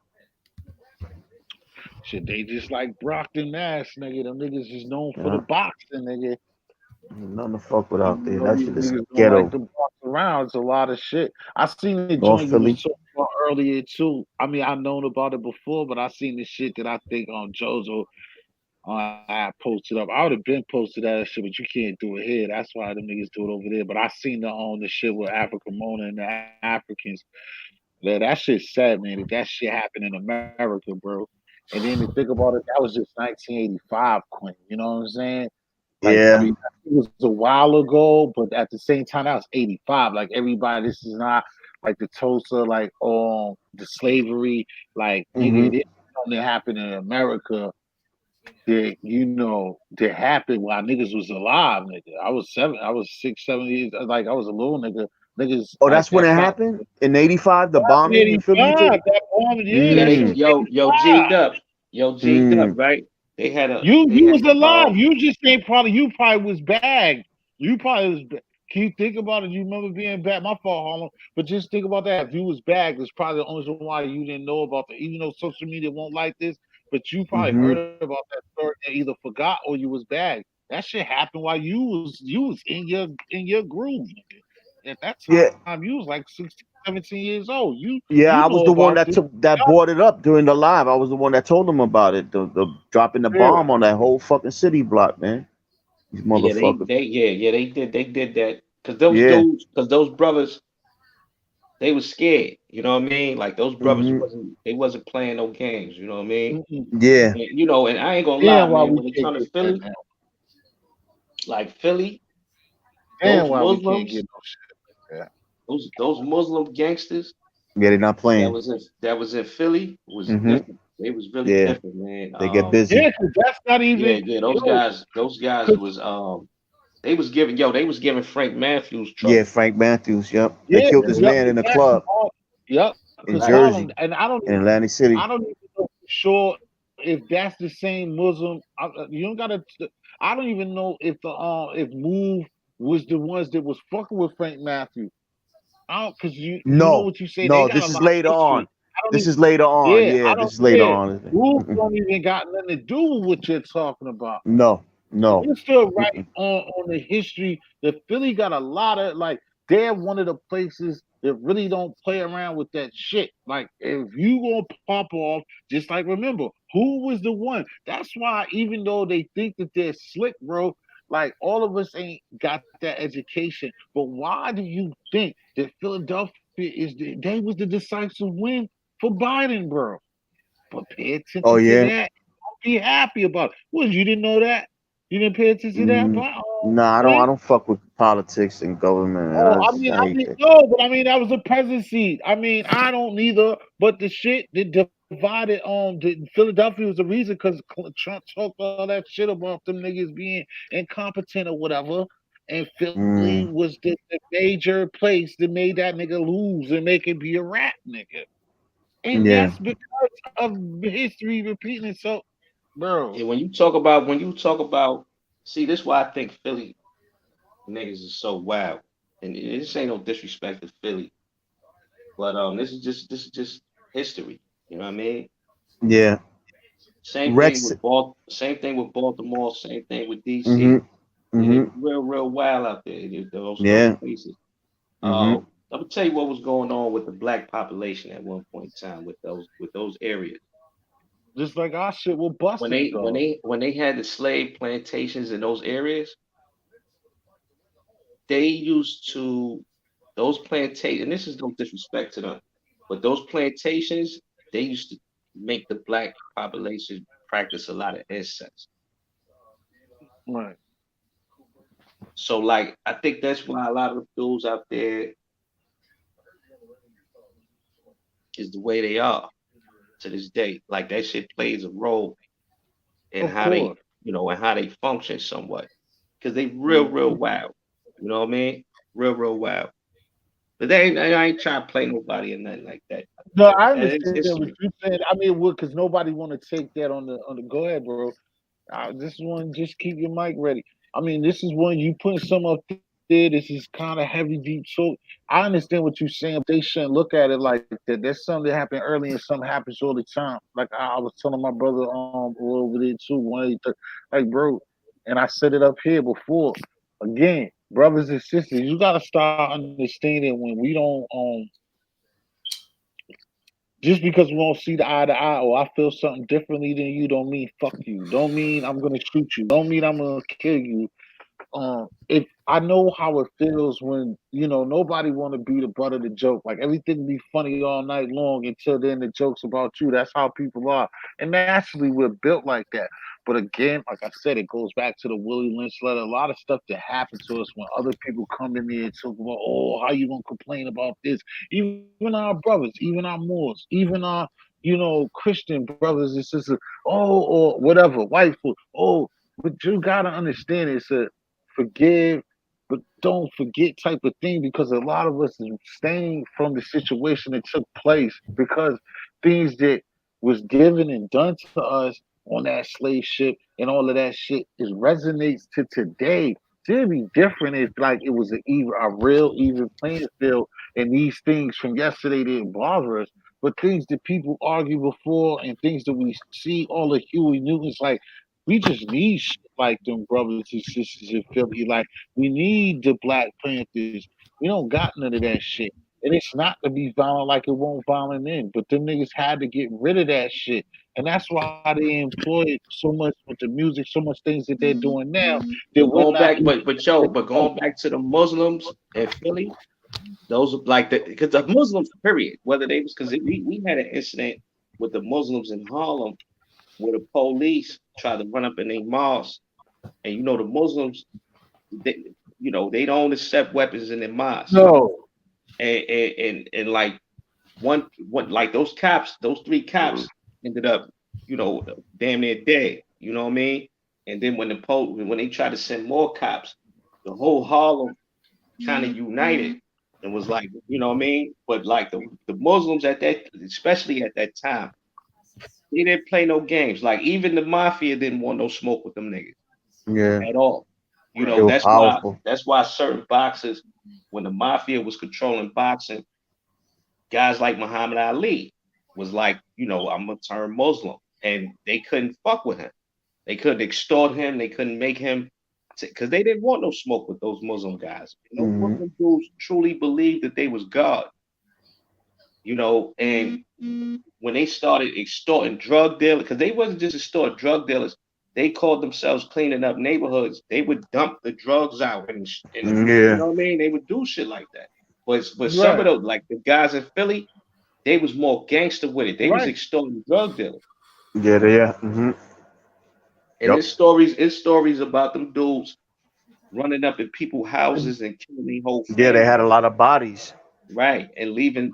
Shit, they just like Brockton, Mass, nigga. Them niggas is known for the Yeah. boxing, nigga. Ain't nothing to fuck with out You there. know, That these shit is niggas don't like ghetto. to box around. It's a lot of shit. I seen the North joint you was Philly. talking about earlier too. I mean, I known about it before, but I seen the shit that I think on JoJo I posted up. I would have been posted that shit, but you can't do it here. That's why them niggas do it over there. But I seen the shit with Africa Mona and the Africans. Yeah, that shit's sad, man. That shit happened in America, bro. And then to think about it, that was just 1985, Quinn. You know what I'm saying? Like, I Yeah. mean, it was a while ago, but at the same time, that was 85. Like, everybody, this is not like the Tulsa, like the slavery, like nigga, Mm-hmm. it is something that happened in America that that happened while niggas was alive, nigga. I was 6, 7 years, like I was a little nigga. Niggas Oh, like that's when that it found happened in '85. The in bombing in Philly, you took. 85. That bombing, yeah, Yeah, that they shit was Mm, yo G 85. Dub, yo G mm. Dub, right? They You had was alive. um You just ain't probably you probably was bagged. You probably was. Keep think about it. You remember being bagged. My fault, Harlem. But just think about that. If you was bagged, it's probably the only reason why you didn't know about the. Even though social media won't like this, but you probably Mm-hmm. heard about that story and either forgot or you was bagged. That shit happened while you was in your groove, nigga. At that Yeah, time, you was like 16, 17 years old. You yeah. I know was the about one this. that brought it up during the live. I was the one that told them about it. The dropping the Yeah. bomb on that whole fucking city block, man. These yeah motherfuckers. they did that because Yeah. those brothers they was scared. You know what I mean? Like those brothers Mm-hmm. wasn't playing no games. You know what I mean? Mm-mm. Yeah. And, and I ain't gonna lie, Damn, why man. we When it can't comes to get that Philly, now. like Philly, Damn, those why we can't Muslims, get no shit. Yeah. those Muslim gangsters Yeah, they're not playing. that was in Philly was Mm-hmm. different. They was really Yeah. different, man. They get busy. Yeah, cause that's not Yeah, even yeah, yo. those guys Cause was they was giving Frank Matthews Yeah, trouble. Frank Matthews. Yep. They yeah, killed this Yeah, yep, man in a exactly. club Yep, in cause right. Harlem, Jersey, and in Atlantic I City. don't even know for sure if that's the same Muslim. You don't gotta. I don't even know if Move was the ones that was fucking with Frank Matthews. I don't, cause you know No, what you say. They no. got a This is lot of later on. history. I don't This even. is later on. Yeah, Yeah, I this don't. is later Yeah, on. Move Mm-mm. don't even got nothing to do with what you're talking about. No, no. You're still right Mm-mm. on the history. The Philly got a lot of like they're one of the places that really don't play around with that shit. Like if you gonna pop off, just like remember who was the one. That's why even though they think that they're slick, bro, like all of us ain't got that education. But why do you think that Philadelphia they was the decisive win for Biden, bro? But pay Oh attention to yeah. that. Be happy about it. What, you didn't know that? You didn't pay attention to that, Mm, but nah, I don't. I Prince? don't fuck with politics and government. Man. Oh, I hate that. no, but I mean that was a presidency. I mean, I don't neither. But the shit that divided Philadelphia was the reason because Trump talked all that shit about them niggas being incompetent or whatever. And Philly Mm, was the major place that made that nigga lose and make it be a rap nigga. And yeah. that's because of history repeating itself, bro. And when you talk about see this why I think Philly niggas is so wild. And this ain't no disrespect to Philly, but this is just history. You know what I mean? Yeah. Rex. Same thing with Baltimore, same thing with DC. Mm-hmm. Yeah, they Mm-hmm. was real wild out there. Those Yeah. places. Mm-hmm. I'm gonna tell you what was going on with the black population at one point in time with those areas. Just like our shit with busted dog. When they had the slave plantations in those areas, they used to those plantations. And this is no disrespect to them, but those plantations they used to make the black population practice a lot of incest. Right. So like I think that's why a lot of the dudes out there is the way they are to this day. Like that shit plays a role in Of how they, course. and how they function somewhat. Because they real Mhm. wild. You know what I mean? Real wild. But I ain't trying to play nobody or nothing like that. No, I That is understand what history. you said. I mean, because nobody want to take that on the. Go ahead, bro. This one, just keep your mic ready. I mean, this is one you putting some up there. This is kind of heavy, deep. So I understand what you're saying, but they shouldn't look at it like that. There's something that happened early and something happens all the time. Like I was telling my brother over there too, 183, like bro, and I said it up here before. Again, brothers and sisters, you gotta start understanding when we don't just because we don't see the eye to eye or I feel something differently than you don't mean fuck you. Don't mean I'm gonna shoot you. Don't mean I'm gonna kill you. If I know how it feels when nobody want to be the butt of the joke. Like everything be funny all night long until then the jokes about you. That's how people are, and naturally we're built like that. But again, like I said, it goes back to the Willie Lynch letter. A lot of stuff that happened to us when other people come in there and talk about, oh, how you gonna complain about this? Even our brothers, even our Moors, even our, Christian brothers and sisters, or whatever, white folk. Oh, but you gotta understand it's a forgive, but don't forget type of thing because a lot of us is staying from the situation that took place because things that was given and done to us on that slave ship and all of that shit is resonates to today. It'd be different if like it was a real even playing field and these things from yesterday didn't bother us. But things that people argue before and things that we see, all the Huey Newtons, like we just need shit like them brothers and sisters in Philly. Like we need the Black Panthers. We don't got none of that shit. And it's not to be violent like it won't violent in, but them niggas had to get rid of that shit. And that's why they employ so much with the music, so much things that they're doing now that But we're going not back, even. but going back to the Muslims in Philly, those are like the because the Muslims, period, whether they was because we had an incident with the Muslims in Harlem where the police tried to run up in their mosque, and the Muslims, they, they don't accept weapons in their mosque, No. and like one like those cops, those three cops ended up, damn near dead. You know what I mean? And then when they tried to send more cops, the whole Harlem kind of united and was like, you know what I mean? But like the Muslims at that, especially at that time, they didn't play no games. Like even the mafia didn't want no smoke with them niggas Yeah, at all. they were That's why powerful. certain boxers, when the mafia was controlling boxing, guys like Muhammad Ali was like, I'm gonna turn Muslim, and they couldn't fuck with him. They couldn't extort him. They couldn't make him because they didn't want no smoke with those Muslim guys. Hmm. Muslim dudes truly believed that they was God. And when they started extorting drug dealers, because they wasn't just extorting drug dealers, they called themselves cleaning up neighborhoods. They would dump the drugs out and you Yeah, know what I mean? They would do shit like that. But some of Right. those, like the guys in Philly, they was more gangster with it. They was Right. extorting drug dealers. yeah, yeah. Hmm. And Yep. it's stories about them dudes running up in people's And houses and killing their whole Yeah, they had family. a lot of bodies. Right. And leaving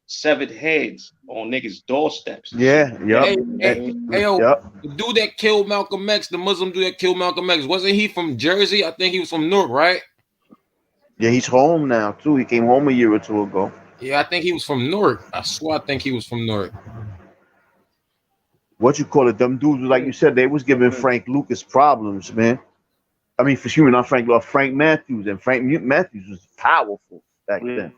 severed heads on niggas' doorsteps and shit Yeah, like that. yep. Hey, You know what I hey, mean? hey, yo, Yep. the dude that killed Malcolm X, the Muslim dude that killed Malcolm X, wasn't he from Jersey? I think he was from Newark, right? Yeah, he's home now too. He came home a year or two ago. Yeah, I think he was from Newark. I swear, I think he was from Newark. What you call it? Them dudes, like you said, they was giving Frank Lucas problems, man. I mean, for sure, not Frank, Frank Matthews, and Matthews was powerful back then.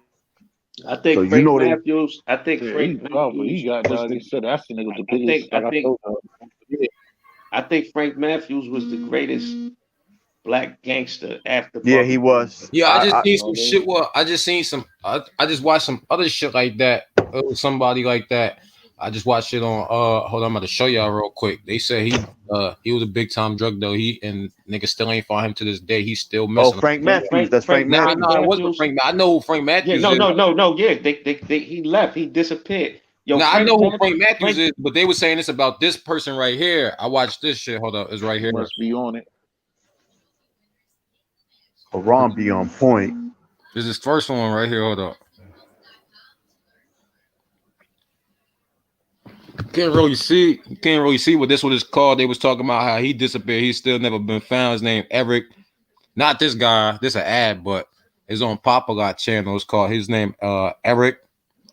I So think you Frank know they, Matthews. I think yeah, Frank he powerful. He Matthews got was like I the. said, that's the nigga with the I biggest think. I like I think. told you. Yeah, I think Frank Matthews was the greatest black gangster after yeah, he Martin Luther was. King. Yeah, I just I seen You know some what I mean? shit. Well, I just seen some. I just watched some other shit like that. It was somebody like that. I just watched it on. Hold on, I'm about to show y'all real quick. They said he was a big time drug dealer. He and niggas still ain't found him to this day. He's still Oh, missing. Frank Yeah, Matthews. Frank That's Frank Frank Nah, Frank nah, it Matthews. wasn't Matthews. Frank. I know who Frank Yeah, Matthews no, is. no, no, no. Yeah, he left. He disappeared. Yo, Now I know who Frank Matthews Frank. is, but they were saying this about this person right here. I watched this shit. Hold up, it's right He here. must be on it. Quran be on point. This is first one right here. Hold up. You can't really see what this was called. They was talking about how he disappeared. He's still never been found. His name Eric. Not this guy. This an ad, but it's on Popular channel. It's called his name Eric.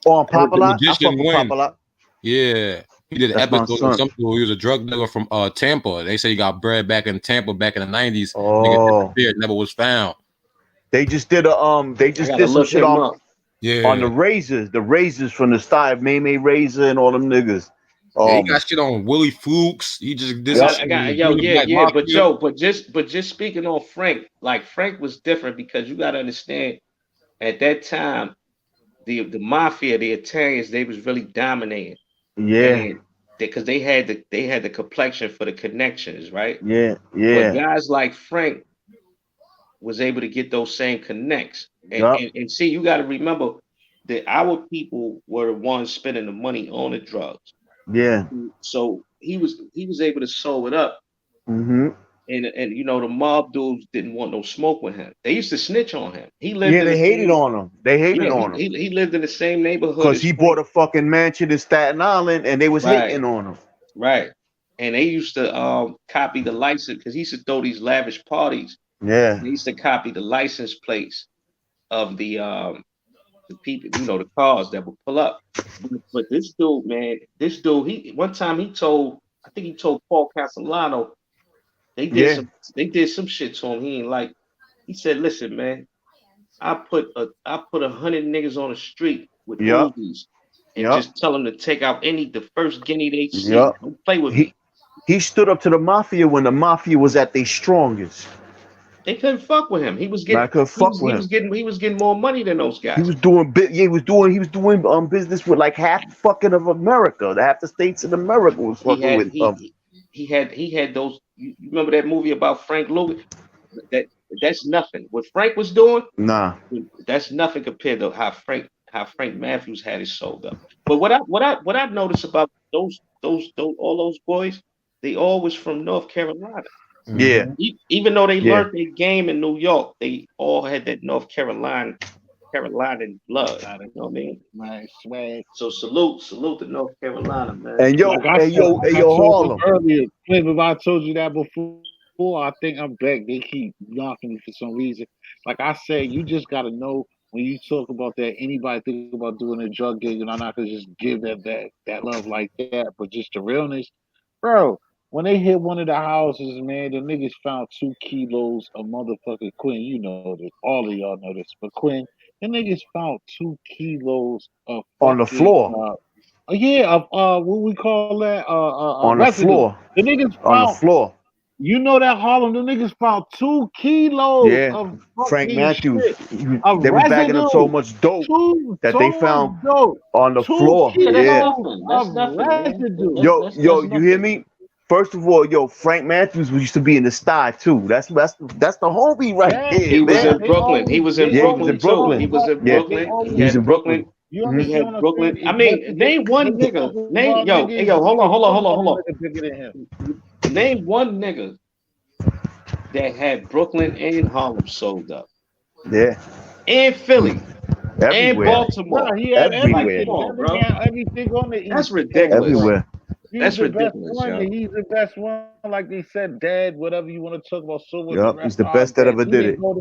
Oh, on Eric the Papa I Magician fuck with Win. Papa. Yeah. He did an That's my episode of son. something where he was a drug dealer from Tampa. They say he got bred back in Tampa back in the 90s. Nigga Oh, disappeared, never was found. they just did they I just gotta did some look shit him up. on Yeah. the razors from the style, May Razor and all them niggas. Yeah, he Um, got shit on Willie Flukes. He just did some yep. shit with Yo, Junior yeah, Black yeah. But Mafia. yo, but just speaking on Frank, like Frank was different because you gotta understand at that time the mafia, the Italians, they was really dominating, Yeah, and because they had the complexion for the connections, right? yeah, But yeah. guys like Frank was able to get those same connects, and Yup. and, and see, you got to remember that our people were the ones spending the money on the drugs. Yeah. So he was able to sew it up, Mm-hmm. and you know the mob dudes didn't want no smoke with him. They used to snitch on him. He lived Yeah, in the they hated same on him. They hated yeah on him he lived in the same neighborhood because as he bought Frank. a fucking mansion in Staten Island, and they was Right, hating on him. right. And they used to copy the license because he used to throw these lavish parties. Yeah, They used to copy the license plates of the people, you know, the cars that would pull up. But this dude, man, this dude, he one time he told, I think he told Paul Castellano, they did yeah, some they did some shit to him. He ain't like. He said, "Listen, man, I put 100 niggas on the street with yup, Uzis and yup, just tell them to take out the first guinea they see. yup. Don't play with He me." he stood up to the mafia when the mafia was at their strongest. They couldn't fuck with him. He was Man, I getting couldn't fuck with him. he was getting more money than those He guys. was doing yeah, he was doing business with like half fucking of America. Half the states in America was He fucking had with he had those. You remember that movie about Frank Lucas? That that's nothing. What Frank was doing, Nah. that's nothing compared to how Frank Matthews had it sold up. But what I noticed about those all those boys, they all was from North Carolina. Yeah, Mm-hmm. Even though they yeah. learned their game in New York, they all had that North Carolina blood. Got You it. know what I mean? Nice swag. So salute to North Carolina, man. And Like yo, I and said, yo, like and I yo, told you Harlem. earlier, Cliff, if I told you that before, I think I'm back. They keep knocking me for some reason. Like I said, you just gotta know when you talk about that, anybody think about doing a drug gig, and I'm not gonna just give that love like that, but just the realness. Bro, when they hit one of the houses, man, the niggas found 2 kilos of motherfucking Quinn. You know this. All of y'all know this. But Quinn, the niggas found 2 kilos of On the fucking floor. yeah, of what we call that On the residue. floor. The niggas On the found, floor. you know that Harlem, the niggas found 2 kilos Yeah. of Frank fucking Matthews. shit, of They was bagging up so residue. much dope that So they much found dope. on the Two floor. Yeah, that's Yeah. kilos nothing. of That's nothing, man. residue. Yo, That's you hear nothing. me? First of all, yo, Frank Matthews used to be in the sty too. That's the homie right Yeah, there, He was man. yeah, in Brooklyn. He was in Yeah, he was in Brooklyn too. talk He Brooklyn. was about in Yeah, they Brooklyn. He he was always had in Brooklyn. Brooklyn. you Hmm. He understand had what I'm saying? Brooklyn. I But mean, name one they talk nigga. Name about yo, hey niggas, yo, hold on, niggas hold on, know hold on, hold other on. nigga bigger than him. Name one nigga that had Brooklyn and Harlem sold up, Yeah, and Philly, and everywhere, Nah, Baltimore. he had Like, everywhere, come everything. on, That nigga bro. had everything on the That's East Coast, ridiculous. bro. everywhere. He's That's the best ridiculous, one. yo. He's the best one. Like they said, dad, whatever you want to talk about, so what the Yup, he's rest the are best that dead. ever He did didn't it. go to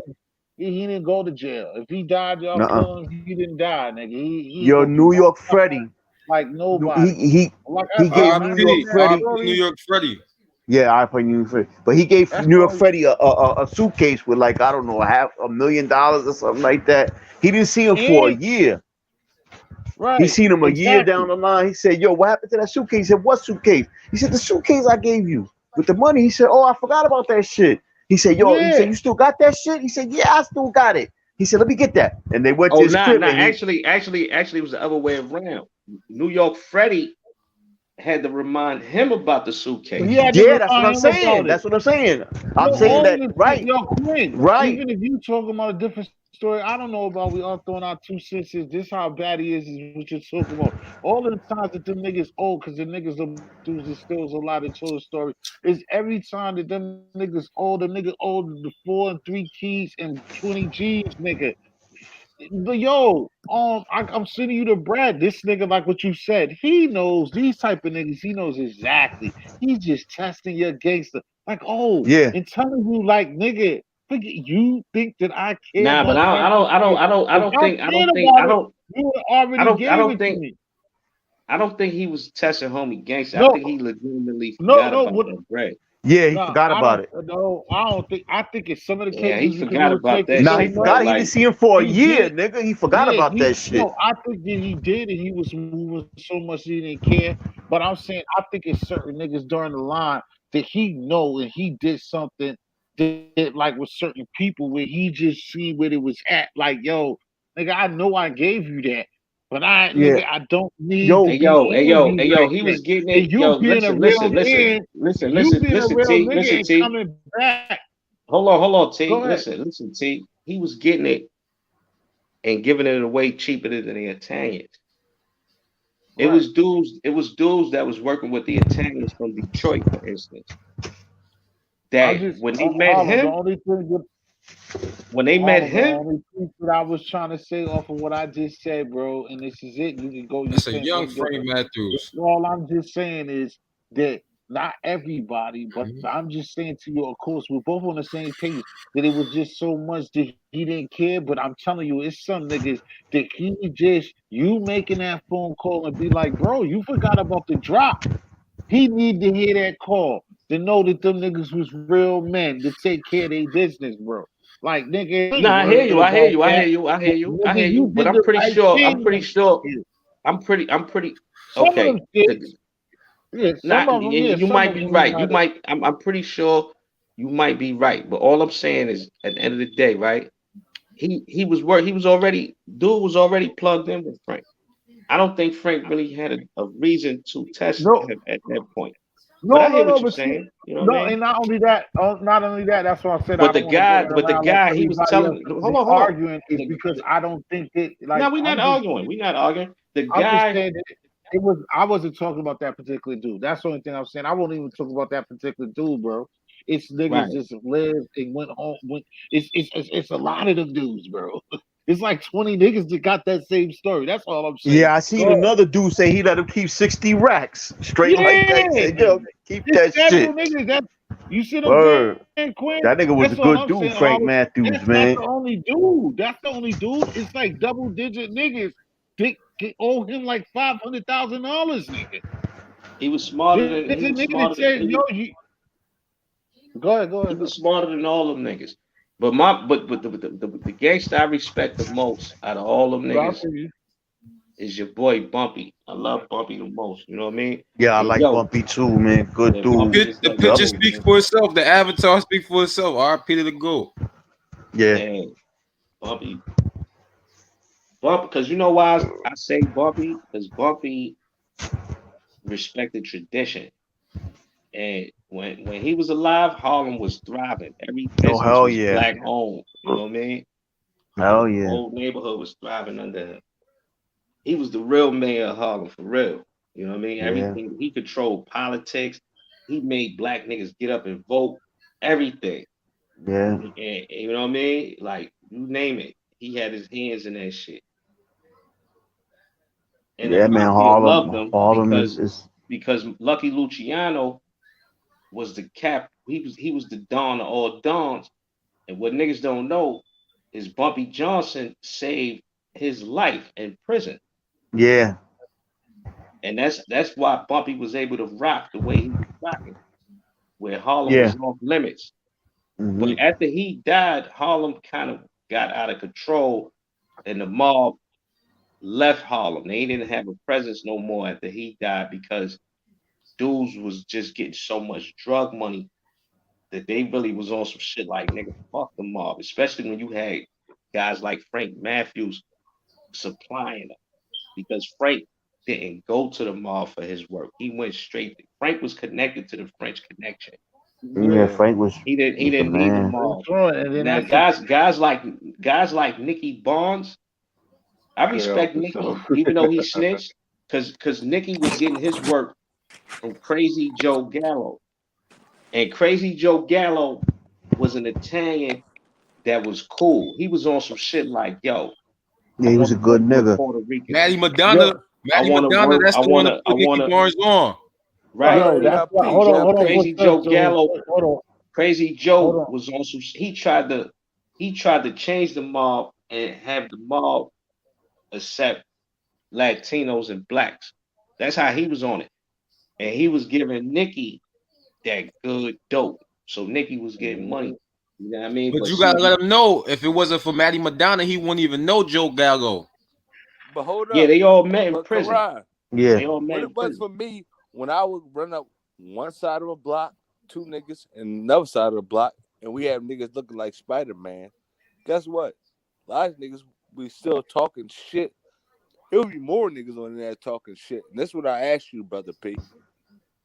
he didn't go to jail. If he died, y'all Uh-uh. kill him. He didn't die, nigga. He Yo, go through New life York Freddie. like He nobody. he Like he I gave when I New York seen RP, that Freddie. RP New story, York Freddie. Yeah, I play New York Freddie, but he gave that's New York all. Freddie a suitcase with like I don't know $500,000 or something like that. He didn't see him for a And year. He right, seen him a year down exactly. the line. He said, "Yo, what happened to that suitcase?" He said, "What suitcase?" He said, "The suitcase I gave you with the money." He said, "Oh, I forgot about that shit." He said, "Yo," he said, Yeah, "You still got that shit?" He said, "Yeah, I still got it." He said, "Let me get that." And they went to Oh, his nah, crib nah. and he, Actually, it was the other way around. New York Freddie had to remind him about the he suitcase. had to yeah, that's what I'm remind him saying. about it. That's what I'm saying. Yo, I'm saying all of that this shit, right, yo, Quinn. right. Even if you talking about a different story, I don't know about. We all throwing out 2 cents. This how bad he is what you're talking about. All of the times that them niggas old, because the niggas the dudes that steals a lot of told story, is every time that them niggas old, the nigga old the 4 and 3 keys and 20 G's, nigga. But yo, I'm sending you the bread. This nigga, like what you said, he knows these type of niggas. He knows exactly. He's just testing your gangster. Like, oh, Yeah, and telling you, like, nigga, you think that I care Nah, but about that shit? I If don't I think, cared about it, you would I already don't, I gave don't it to think, me. I don't think he was testing homie gangster. I No, think he legitimately no, forgot no. about What that bread. yeah, he No, forgot I about don't. it. No, I don't think. I think in some of the Yeah, he cases because it forgot was about taking that Nah, so he shit, bro. much, forgot. He didn't Like, see him for a he year, did. nigga. He forgot Yeah, about that he shit. no. I think that he did, and he was moving so much he didn't care. But I'm saying I think it's certain niggas during the line that he know and he did something that like with certain people where he just see where it was at. Like yo, nigga, I know I gave you that, but Yeah, I don't need to yo, be on you like He that. was getting And it. you Yo, being a listen, real listen, listen, man, listen, you listen, being a listen, real T, nigga listen, and T. coming back. Hold on, Go T. ahead. Listen, T. He was getting it and giving it away cheaper than the Italians. It Right. was dudes. It was dudes that was working with the Italians from Detroit, for instance. I That just when they met Harlem. The him, only thing that when they met Harlem, the him, only piece that I was trying to say off of what I just said, bro, and this is it. You can go. You That's a think young what Frank different? Matthews. All I'm just saying is that not everybody, but Mhm. I'm just saying to you, of course, we're both on the same page. That it was just so much that he didn't care. But I'm telling you, it's some niggas that he just you making that phone call and be like, bro, you forgot about the drop. He need to hear that call to know that them niggas was real men to take care of their business, bro. Like nigga, I no, ain't I hear worried you. I hear about you. I that. hear you. I But hear you. I nigga, hear you you. But did I'm the pretty right sure. I'm thing. pretty sure. Yeah. I'm pretty. I'm pretty. Some of them Okay. shits, yeah, some Not. of them, yeah, You some might of be them you right. You might might. I'm pretty sure. You might be right. But all I'm saying is, at the end of the day, right? He was work. He was already. Dude was already plugged in with Frank. I don't think Frank really had a reason to test no, him at that point. But no, I no, hear no. what you're But see, saying. You know what I no, mean? and not only that, not only that. That's why I said I But the don't want to go guy, that but the around like guy, he was everybody else telling. because Hold they on, hold on. arguing is because I don't think that No, like we're not arguing. We're not arguing. The I'm just guy, saying that it was. I wasn't talking about that particular dude. That's the only thing I'm saying. I won't even talk about that particular dude, bro. It's niggas right? just lived and went home. It's a lot of them dudes, bro. It's like 20 niggas that got that same story. That's all I'm saying. Yeah, I Go seen ahead. another dude say he let him keep 60 racks straight like that. He Yeah, said, yo, keep there's that several shit. niggas that you see what I'm saying, Word. Quinn. That nigga That's was a all I'm good saying. dude, Frank That's Matthews, not the man. only dude. That's the only dude. It's like double digit niggas. They owe him like $500,000, nigga. He was smarter There's a than he nigga was that smarter said, than "Yo, you go ahead, go he ahead, go." was smarter than all them niggas. But the gangster I respect the most out of all them Bro, I niggas feel you. is your boy Bumpy. I love Bumpy the most. You know what I mean? Yeah, I And like yo, Bumpy too, man. Good yeah, dude. Bumpy is The like Yep. picture yo, speaks man. for itself. The avatar speaks for itself. R.P. to the GOAT. Yeah. And Bumpy, because you know why I say Bumpy? Because Bumpy respected tradition. And when he was alive, Harlem was thriving. Every Oh, business hell was yeah. black owned. You know what I mean? Hell The yeah. whole neighborhood was thriving under him. He was the real mayor of Harlem for real. You know what I mean? Yeah. Everything he controlled politics. He made black niggas get up and vote. Everything. Yeah. And you know what I mean? Like you name it, he had his hands in that shit. And the Yeah, man. mafia Harlem. loved him Harlem is because Lucky Luciano was the cap. He was the don of all dons. And what niggas don't know is Bumpy Johnson saved his life in prison. yeah. And that's why Bumpy was able to rock the way he was rocking, where Harlem Yeah. was off limits. Hmm. But after he died, Harlem kind of got out of control and the mob left Harlem. They didn't have a presence no more after he died because dudes was just getting so much drug money that they really was on some shit like nigga, fuck the mob, especially when you had guys like Frank Matthews supplying them because Frank didn't go to the mob for his work. He went straight. Frank was connected to the French Connection. Yeah, Yeah, Frank He was the didn't need the man. for mob. sure. And then Now that's the guys like Nicky Barnes, I yeah, respect for sure. Nicky, even though he snitched, because Nicky was getting his work from Crazy Joe Gallo. And Crazy Joe Gallo was an Italian that was cool. He was on some shit like, yo, Yeah, I he was want a to work good with nigga. Puerto Ricans. Maddie Madonna. Yo, I Maddie want to Madonna. work. That's the one that I put Nicky want to. Barnes on. Right. yo, Right. that's Yo, what. P, yo, Hold on, for P. Crazy sure. Joe So Gallo. Crazy hold Joe on. was on some. He tried to change the mob and have the mob accept Latinos and blacks. That's how he was on it, and he was giving Nicky that good dope. So Nicky was getting money. You know what I mean? But But you gotta see, let him know if it wasn't for Maddie Madonna, he wouldn't even know Joe Gallo. But hold yeah, up. they all met in But prison. Karan, Yeah. They all met what in it was prison. for me when I would run up one side of a block, two niggas, and another side of the block, and we have niggas looking like Spider Man. Guess what? A lot of niggas we still talking shit. It would be more niggas on there talking shit. And that's what I ask you, brother P.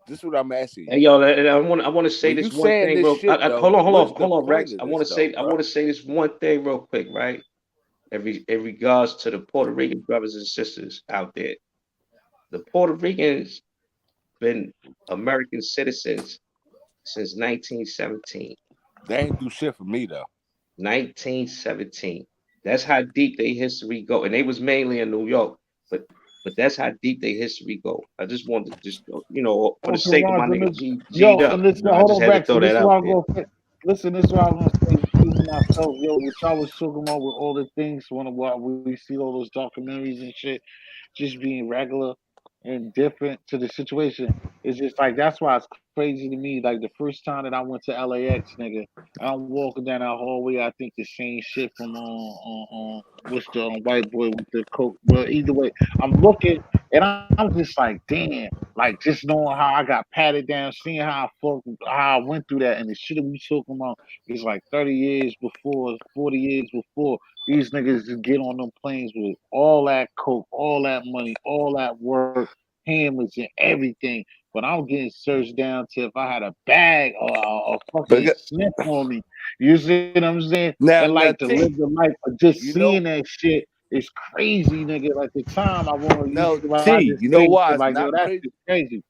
This is what I'm asking Hey you. yo, I want to say When you this one saying thing, this bro. shit though, Hold on, what's the hold on, point Rex. of I want this to though, say I want bro? to say this one thing real quick, right? In regards to the Puerto Rican brothers and sisters out there. The Puerto Ricans been American citizens since 1917. They ain't do shit for me though. 1917. That's how deep their history go, and they was mainly in New York, but that's how deep their history go. I just wanted to just for the Okay, sake of my Ron, so nigga listen, G'd yo, up, and listen, I hold just on, had to Rex. throw So this that is what out I'm there. gonna say. Listen, this is what I'm gonna say to myself, yo. What y'all was talking about with all the things when we see all those documentaries and shit, just being regular and different to the situation. It's just like that's why it's crazy to me. Like the first time that I went to LAX, nigga, and I'm walking down that hallway, I think the same shit from what's the white boy with the coat. Well, either way, I'm looking and I'm just like, damn, like just knowing how I got patted down, seeing how I went through that, and the shit that we talking about is like 30 years before, 40 years before. These niggas just get on them planes with all that coke, all that money, all that work, hammers and everything. But I'm getting searched down to if I had a bag or a But fucking sniff on me. You see what I'm saying? And now like to live T, the life of just you seeing know, that shit is crazy, nigga. Like the time I want to no use, I T, just you know think why it's like, yo, not that crazy. shit crazy.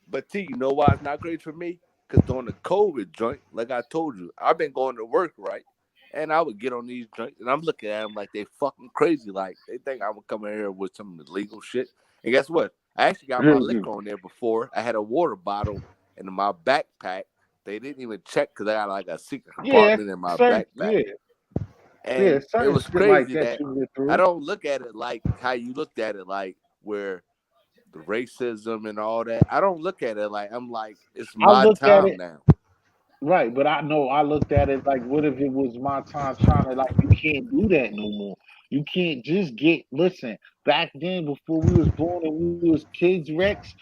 But T, you know why it's not great for me? Because during the COVID joint, like I told you, I've been going to work, right? And I would get on these joints, and I'm looking at them like they fucking crazy. Like they think I would come in here with some illegal shit. And guess what? I actually got my liquor on there before. I had a water bottle in my backpack. They didn't even check because I got like a secret Yeah, compartment in my certain, backpack. yeah, And it certain was shit like crazy that that you get I through. don't look at it like how you looked at it, like where the racism and all that. I don't look at it like I'm like it's I my looked at time it now. right, but I know I looked at it like, what if it was my time trying to like? You can't do that no more. You can't just get. Listen, back then before we was born and we was kids, Rex,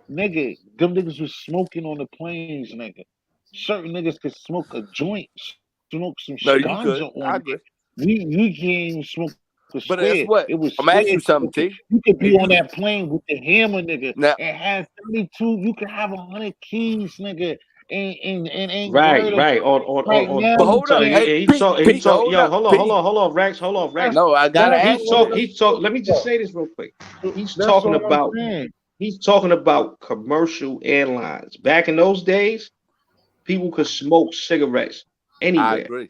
nigga, them niggas was smoking on the planes, nigga. Certain niggas could smoke a joint, smoke some No, ganja you on good. it. I agree. We can't even smoke a square. But It that's was what square I'm asking you smoking. something, T. You could be on If that you plane with the hammer, nigga, now, and have 32. You could have 100 keys, nigga, and ain't Right, worried about right. right now. but You hold up, So can't. hey Pete, he Pete, talk. hold Yo, up, Pete. hold on, Rex, hold on, That's Rex. No, I gotta that's ask you all. this. Let me just say this real quick. He's That's talking all I'm about saying. commercial airlines. Back in those days, people could smoke cigarettes I anywhere, agree.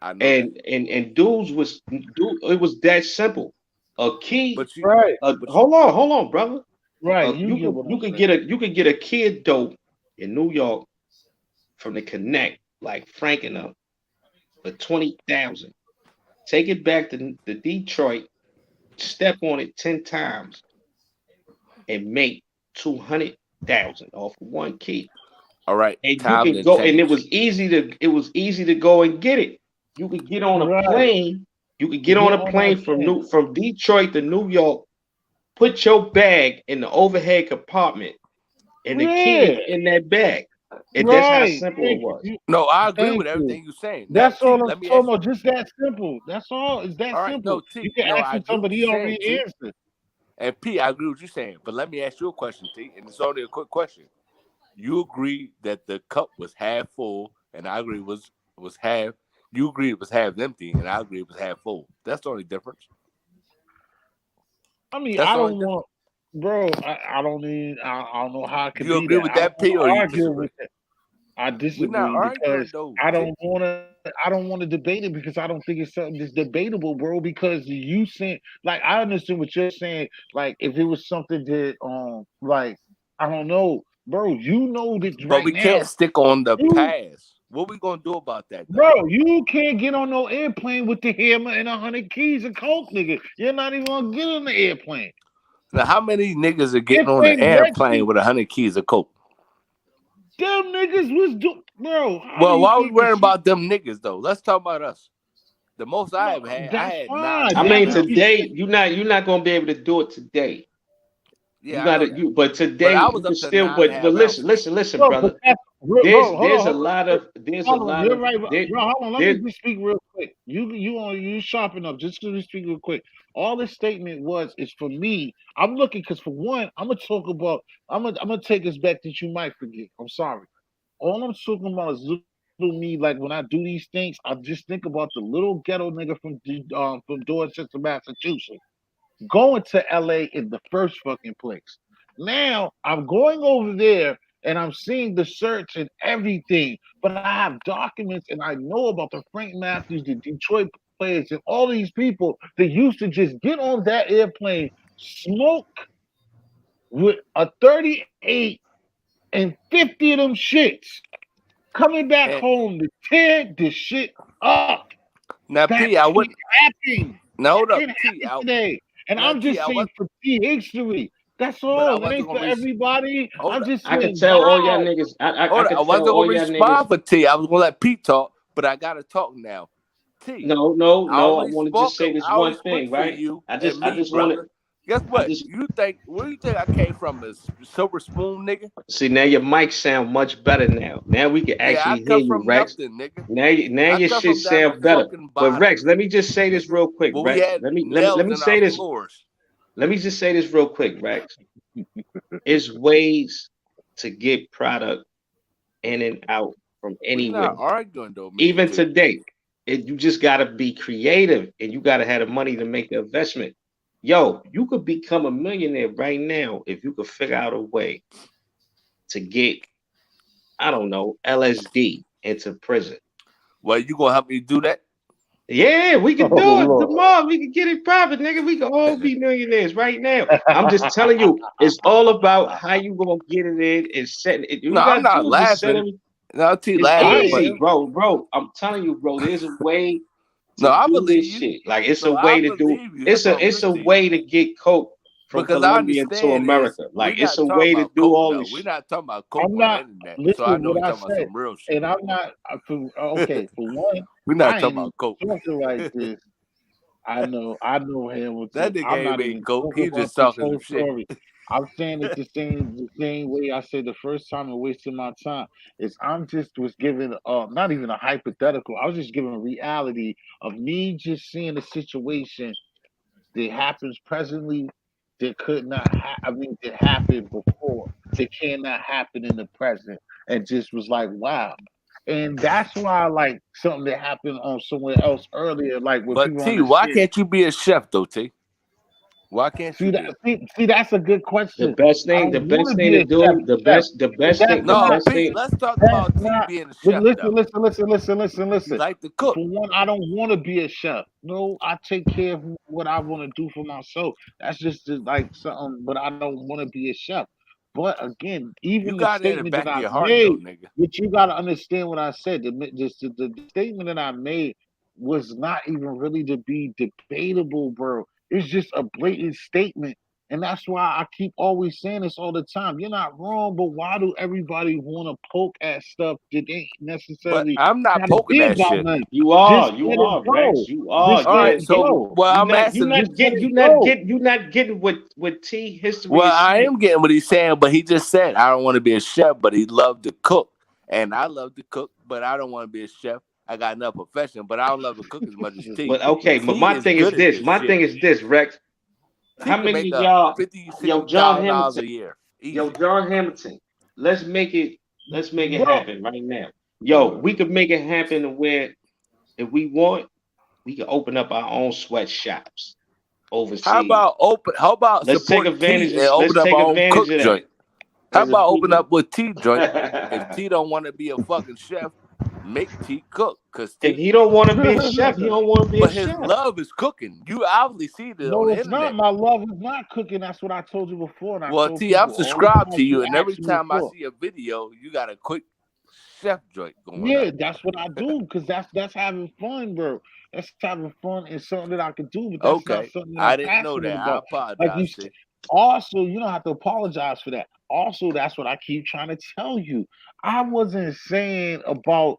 I know that. and dudes was it was that simple. A key. But you, Right, but you, Hold on, brother. right. You get what I'm saying. You could get a kid dope in New York from the Connect like Frank and them for 20,000. Take it back to Detroit, step on it 10 times, and make 200,000 off of one key. all right, And you time could to go, and change. it was easy to go and get it. You could get on a Right. plane. You could get on Get a on that plane plane. from Detroit to New York. Put your bag in the overhead compartment, and the key Yeah. is in that bag. And that's how Right. simple it Thank was. you. No, I agree Thank with you. everything you're saying. Now, That's T, all I'm let me talking ask. about. Just that simple. That's all. It's that All right, no, simple. You T, can no, ask I him agree with somebody, you he saying, already T, answered. and P, I agree with you saying. But let me ask you a question, T, and it's only a quick question. You agree that the cup was half full, and I agree was half. You agree it was half empty, and I agree it was half full. That's the only difference. I mean, That's I the only don't difference. want, bro. I don't need. I don't know how it Do could you be agree that. with I don't that, want P, or to you argue disagree? with it. I We're not disagree arguing because though, I T. don't want to. I don't want to debate it because I don't think it's something that's debatable, bro. Because you saying, like, I understand what you're saying. Like, if it was something that, like, I don't know, bro. You know that But right we now, can't stick on the you, past. What we gonna do about that though? bro, you can't get on no airplane with the hammer and 100 keys of coke, nigga. You're not even gonna get on the airplane. Now, how many niggas are getting on the Airplane airplane rescue. with 100 keys of coke? Them niggas was do, bro. How do Well, you why are we think the worrying shit? about them niggas though? Let's talk about us. The most I No, ever had, I that's had nine I fine. hundred That's mean, what you rounds. today you're not gonna be able to do it today. You Yeah, I know gotta that. you but But today I you was can up to still nine and a but half listen, ounces. bro. But brother. that's real, bro. Hold on, There's a hold on. lot You're of right, there bro. Hold on. Let there me just speak real quick. You sharpen up. Just to speak real quick. All this statement was is for me. I'm looking because for one, I'm gonna talk about. I'm gonna take us back that you might forget. I'm sorry. All I'm talking about is little me. Like when I do these things, I just think about the little ghetto nigga from Dorchester, Massachusetts, going to LA in the first fucking place. Now I'm going over there and I'm seeing the search and everything, but I have documents and I know about the Frank Matthews, the Detroit players, and all these people that used to just get on that airplane, smoke with a 38 and 50 of them shits, coming back And home to tear this shit up. now, That P, I can wouldn't. happen. Now, That hold up, can T. happen today. And Now, I'm T, just I saying was, for T history. That's but I all. It wasn't ain't for gonna. everybody. Hold I'm up, just I could saying, tell all y'all wow. niggas. I hold up. I could wasn't tell gonna all y'all niggas. respond for T. I was gonna let Pete talk, but I gotta talk now. T, No, no, I no. I already want to just spoke. say this I already one spoke thing, for right? you I and just, I me, just want to. brother. Guess I what? just You think? Where you think I came from? A silver spoon, nigga? see now your mic sound much better now. Now we can Yeah, I actually hear come you, from Rex. nothing, nigga. Now I your come shit from down the sound better. fucking But bottom, Rex, let me just say this nigga. real quick, But we Rex. had Let nails me in our say this. floors. Let me just say this real quick, Rex. It's ways to get product in and out from We anywhere. not arguing though, me and Even T. today, you just gotta be creative and you gotta have the money to make the investment. Yo, you could become a millionaire right now if you could figure out a way to get, I don't know, LSD into prison. Well, you gonna help me do that? Yeah, we could Oh do it Lord. tomorrow. We could get it private, nigga. We could all be millionaires right now. I'm just telling you, it's all about how you gonna get it in and setting it. You No, I'm gotta not do is just set laughing. them. No, T It's laughing, I but easy, bro. Bro, I'm telling you, bro. There's a way no, to I do this believe you. shit. Like it's a No, I way to do. believe you. That's why I'm It's a listening to you. way to get coke from Because I Colombia to understand is America. we're Like it's not a talking way to about do coke all though. this We're shit. not talking about coke I'm on the not internet. So I listen know we're what I talking about said, some real shit. and I'm not okay. For one, We're not I talking ain't even about coke. talking like this. I know Hamilton. That nigga I'm ain't not made even coke. talking He about just this talking some whole shit. story. I'm saying it the same way I said the first time and wasting my time. Is I'm just was giving not even a hypothetical. I was just giving reality of me just seeing a situation that happens presently that could not I mean that happened before that cannot happen in the present, and just was like wow. And that's why I like something that happened on somewhere else earlier, like when But people T, why understand. can't you be a chef though, T? Why can't you See that? be? See, that's a good question. I The don't want best to thing be to a chef, do, chef, but that's the No, not. best Pete, thing. let's talk That's about T not. being a But chef listen, though. listen, listen, listen, listen, He listen. like to cook. For one, I don't want to be a chef. No, I take care of what I want to do for myself. That's like something. But I don't want to be a chef. But again, You even the got it in the statement that back of I your heart though, made, nigga. which you got to understand what I said. The statement that I made was not even really to be debatable, bro. It's just a blatant statement. And that's why I keep always saying this all the time. You're not wrong, but why do everybody want to poke at stuff that ain't But necessarily I'm not gotta poking be that about shit. nothing? Just You let it are, go. Rex. You are. Just All let Yeah. right, it So so go. well I'm asking. Just let it not go. getting what T history Well, is I saying. am getting what he's saying, but he just said I don't want to be a chef, but he loved to cook, and I love to cook, but I don't want to be a chef. I got enough profession, but I don't love to cook as much as T. But okay, but T my is thing is good at this. this My shit. thing is this, Rex. T How can many make of a y'all, 50, yo, 60 John thousand dollars a Hamilton, year, yo, easy. John Hamilton, let's make it, Bro, happen right now. Yo, we could make it happen to where if we want, we can open up our own sweatshops overseas. How about support T and open Let's up take our own advantage cook of that. joint? How Cause if about we open could, up with T joint? If T don't want to be a fucking chef, make T cook, cause if T. he don't want to be a chef, he don't want to be a But his chef. love is cooking. You obviously see it on no, the it's not. internet. My love is not cooking. That's what I told you before, and I Well, told T, I'm people all the subscribed time. to you, You and every asked me time I before. see a video, you got a quick chef joint going Yeah, up. that's what I do because that's having fun, bro. That's having fun and something that I could do, but that's not Okay, something that I'm I didn't know passionate that. I about. Like you apologize, said. T. Also, you don't have to apologize for that. Also, that's what I keep trying to tell you. I wasn't saying about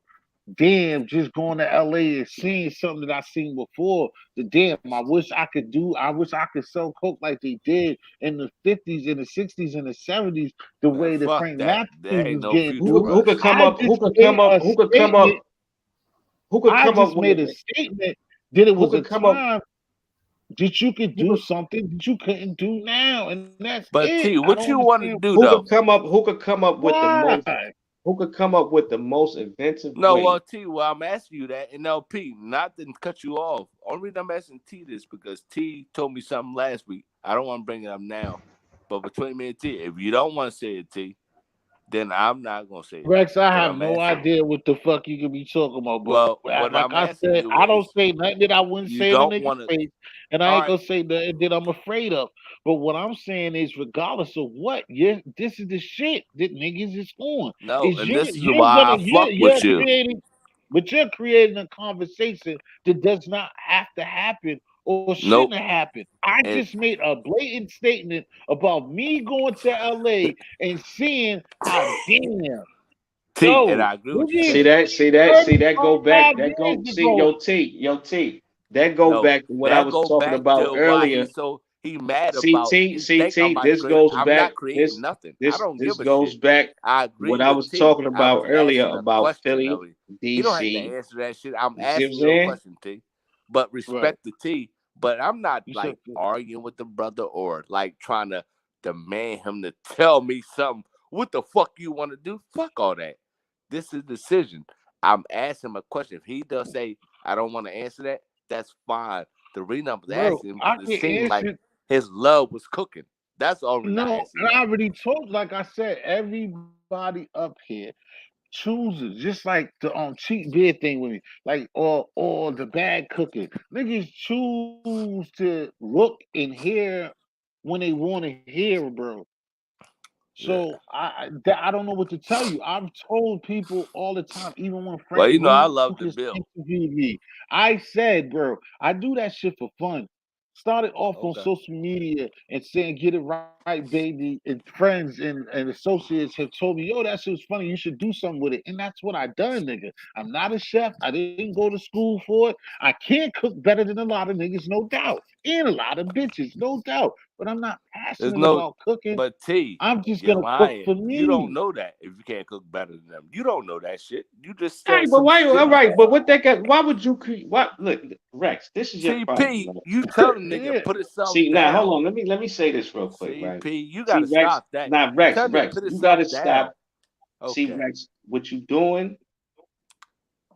damn just going to LA and seeing something that I seen before. The damn, I wish I could sell coke like they did in the 50s, in the 60s, and the 70s, the Man, way that fuck Frank that. Matthews There ain't was no getting future through. for us. I just made a statement. Who could I come up just with made a statement that it who was a could come up time that you could who do could something that you couldn't do now, and that's But it. T, I what don't you want to understand do though? who could come up with the why. most who could come up with the most inventive No, well, way. T, well, I'm asking you that, and no, P, not to cut you off. Only reason I'm asking T this because T told me something last week. I don't want to bring it up now, But between me and T, if you don't want to say it, T, then I'm not gonna say it. Rex, I But have I'm no asking. idea what the fuck you could be talking about, but Well, what like I'm I asking said, you I don't is, say nothing that I wouldn't you say in a don't nigga's want to. face, and I All ain't right. gonna say nothing that I'm afraid of. But what I'm saying is, regardless of what, this is the shit that niggas is on. No, Is and this is why I fuck you're with you. creating, but you're creating a conversation that does not have to happen or shouldn't Nope. have happened. I And just made a blatant statement about me going to LA and seeing how damn. T, and Yo, I agree with you, niggas T. See that go back. 35 That years go see ago. yo T. That go No, back to what I that was go talking back about to why earlier. he mad about. CT, He think I'm CT, about to this create. goes I'm back. not creating nothing. I don't This give a goes shit. back I what agree I with was T. talking I about was earlier asking a about question Philly, of it. He don't have to DC. answer that shit. I'm You see what I'm asking you a saying? question, T. But Right. respect the T. But I'm not You said like arguing with the brother or like trying to demand him to tell me something. What the fuck you want to do? Fuck all that. This is decision. I'm asking him a question. If he does say I don't want to answer that, that's fine. The reason I was bro, asking him I because it can seemed like answer. his love was cooking. That's all reason I No, asked him and that. I already told, like I said, everybody up here chooses, just like the cheap beer thing with me, like or the bad cooking. Niggas choose to look and hear when they want to hear, bro. Yeah. So I don't know what to tell you. I've told people all the time, even when Well, Frank you know, I Lucas love the bill. interviewed me, I said, bro, I do that shit for fun. Started off on Okay. social media and saying, "Get it right, baby," and friends and associates have told me, "Yo, that shit's funny. You should do something with it," and that's what I done, nigga. I'm not a chef. I didn't go to school for it. I can't cook better than a lot of niggas, no doubt, and a lot of bitches, no doubt. But I'm not There's passionate no, about cooking. but T, I'm just you're gonna cook lying. for You don't me. know that if you can't cook better than them. You don't know that shit. You just All right, said but some why? shit. All right, but what that got? Why would you create? What? Look, Rex, this is your problem, CP, man. you tell the nigga Yeah. put himself See, now hold down. on. Let me say this real quick, right? CP, you See, gotta Rex. stop that. Now, You tell nigga Rex, put you himself gotta down. stop. See, Okay. Rex, what you doing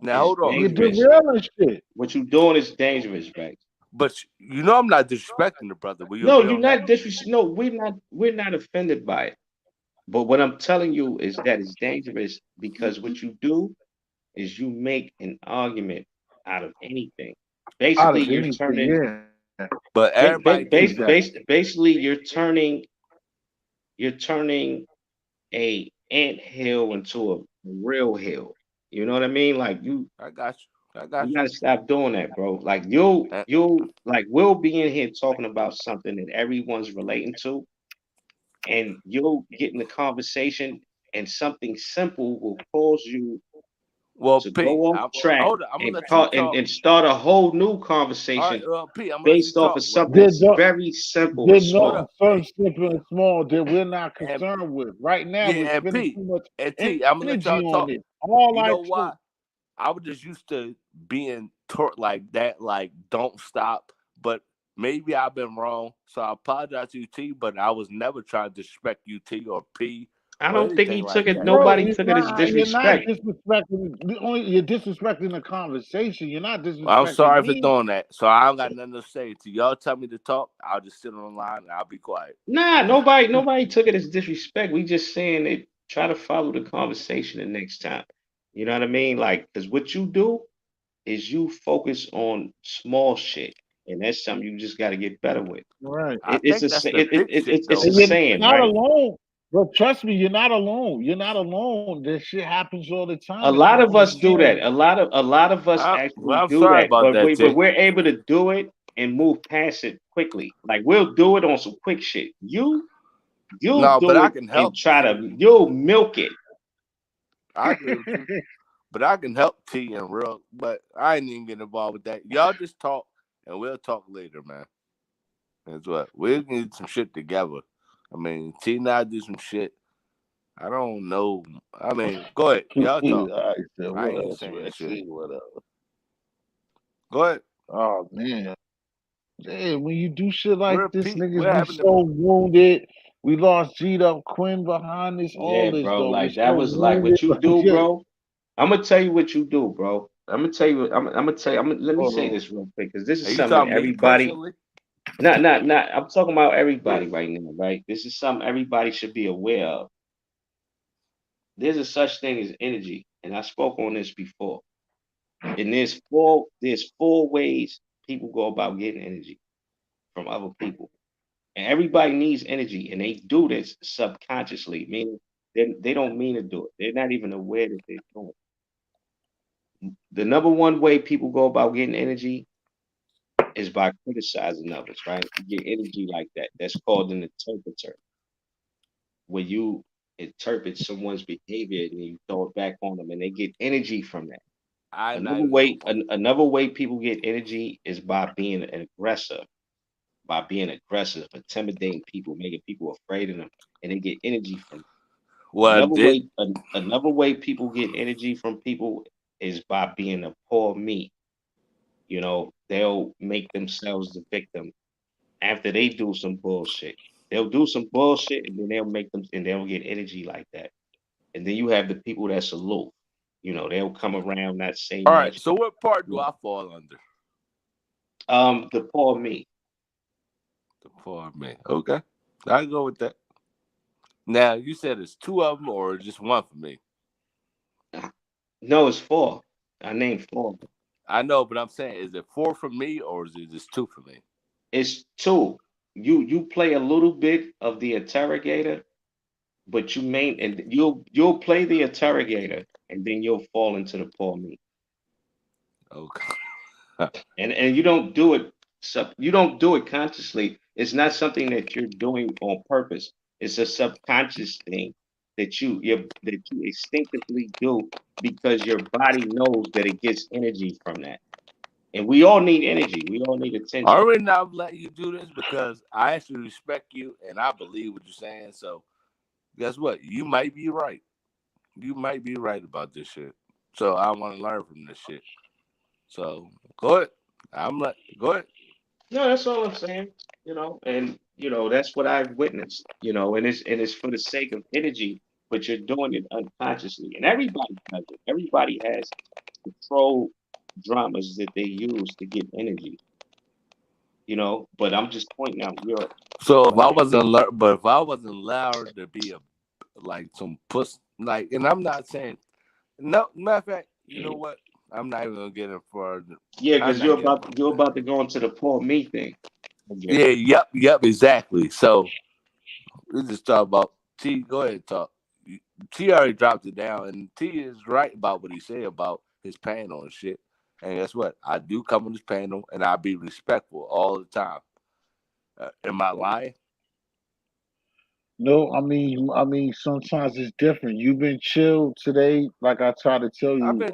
Now is hold on. You dangerous. derailing shit. What you doing is dangerous, Rex. But you know I'm not disrespecting the brother. Will you No, agree you're on that? not disres. No, we're not offended by it. But what I'm telling you is that it's dangerous because what you do is you make an argument out of anything. Out Basically, of you're anything, turning. yeah. But everybody think Exactly. Basically, you're turning a ant hill into a real hill. You know what I mean? Like I got you. I you got you. gotta stop doing that, bro. Like you'll like we'll be in here talking about something that everyone's relating to, and you'll get in the conversation, and something simple will cause you Well, to P, go off track hold on. I'm gonna and let you talk. and start a whole new All right, conversation P, I'm gonna let you based off talk of real something quick. There's that's no, very simple and there's Hold nothing small. up. so simple and small that we're not And concerned with. Right now, we're yeah, and spending P too much and T, I'm gonna let energy y'all on talk. it. All You I know told, why? I was just used to being taught like that, like don't stop. But maybe I've been wrong, so I apologize to you, T. But I was never trying to disrespect you, T, or P, I or don't think anything he took like it. that. bro, Nobody took it as you're not disrespect. disrespecting. You're disrespecting the conversation. You're not I'm disrespecting sorry for me. doing that. So I don't got nothing to say. To y'all tell me to talk, I'll just sit on the line and I'll be quiet. Nah, nobody took it as disrespect. We just saying that try to follow the conversation the next time. You know what I mean? Like, because what you do is you focus on small shit, and that's something you just got to get better with. Right. I think that's the big shit It's a And though. you're saying, not right? alone. But trust me, you're not alone. You're not alone. This shit happens all the time. A It's lot of us do misunderstanding. that. A lot of us Well, actually I'm do sorry that, about but that, T. we're able to do it and move past it quickly. Like we'll do it on some quick shit. You'll No, but do I it can and help try T. to you'll milk it. I agree with you. But I can help T and real. But I ain't even getting involved with that. Y'all just talk and we'll talk later, man. That's what. We'll get some shit together. I mean, T and I do some shit. I don't know. I mean, go ahead. Y'all talk. I said, I what ain't else, saying shit. Rexy? What else? Go ahead. Oh man. Damn, when you do shit like We're this, Pete. niggas We're be having the so wounded. We lost G'd up Quinn behind this, all Yeah, this bro. though. We're Like that so was like wounded. what you Like, do, yeah. bro. I'm gonna tell you what you do, bro. I'm gonna tell you. I'm gonna tell you. Let me Hold say on. this real quick because this Are is you something talking that me everybody. personally? Not. I'm talking about everybody right now, right? This is something everybody should be aware of. There's a such thing as energy, and I spoke on this before. And there's four ways people go about getting energy from other people. And everybody needs energy, and they do this subconsciously, meaning they don't mean to do it. They're not even aware that they're doing it. The number one way people go about getting energy is by criticizing others, right? You get energy like that. That's called an interpreter, where you interpret someone's behavior and you throw it back on them, and they get energy from that. I'm not Another even gonna. way, another way people get energy is by being an aggressor, intimidating people, making people afraid of them, and they get energy from it. Well, did Another way people get energy from people is by being a poor me. They'll make themselves the victim after they do some bullshit. They'll do some bullshit and then they'll get energy like that. And then you have the people that salute. They'll come around not say all right. much. So what part do Yeah. I fall under? The poor me. The poor man. Okay, I go with that. Now you said it's two of them or just one for me. No, it's four. I named four. I know, but I'm saying, is it four for me or is it just two for me? It's two. You play a little bit of the interrogator, but you'll play the interrogator, and then you'll fall into the poor me. Okay. And you don't do it consciously. It's not something that you're doing on purpose. It's a subconscious thing that you instinctively do because your body knows that it gets energy from that. And we all need energy. We all need I attention. already now let you do this because I actually respect you and I believe what you're saying. So guess what? You might be right. You might be right about this shit. So I want to learn from this shit. So go ahead. Go ahead. No, that's all I'm saying. And that's what I've witnessed. And it's for the sake of energy, but you're doing it unconsciously. And everybody does it. Everybody has control dramas that they use to get energy. But I'm just pointing out your So if point I of wasn't view. but if I wasn't allowed to be a like some puss like, and I'm not saying no. Matter of fact, you know what? I'm not even gonna get it for. Yeah, I'm because not you're getting. about to go into the poor me thing again. Yeah. Yep. Exactly. So we just talk about T. Go ahead, talk. T already dropped it down, and T is right about what he said about his panel and shit. And guess what? I do come on this panel, and I be respectful all the time. Am I lying? No, I mean, sometimes it's different. You've been chill today, like I try to tell I you. bet.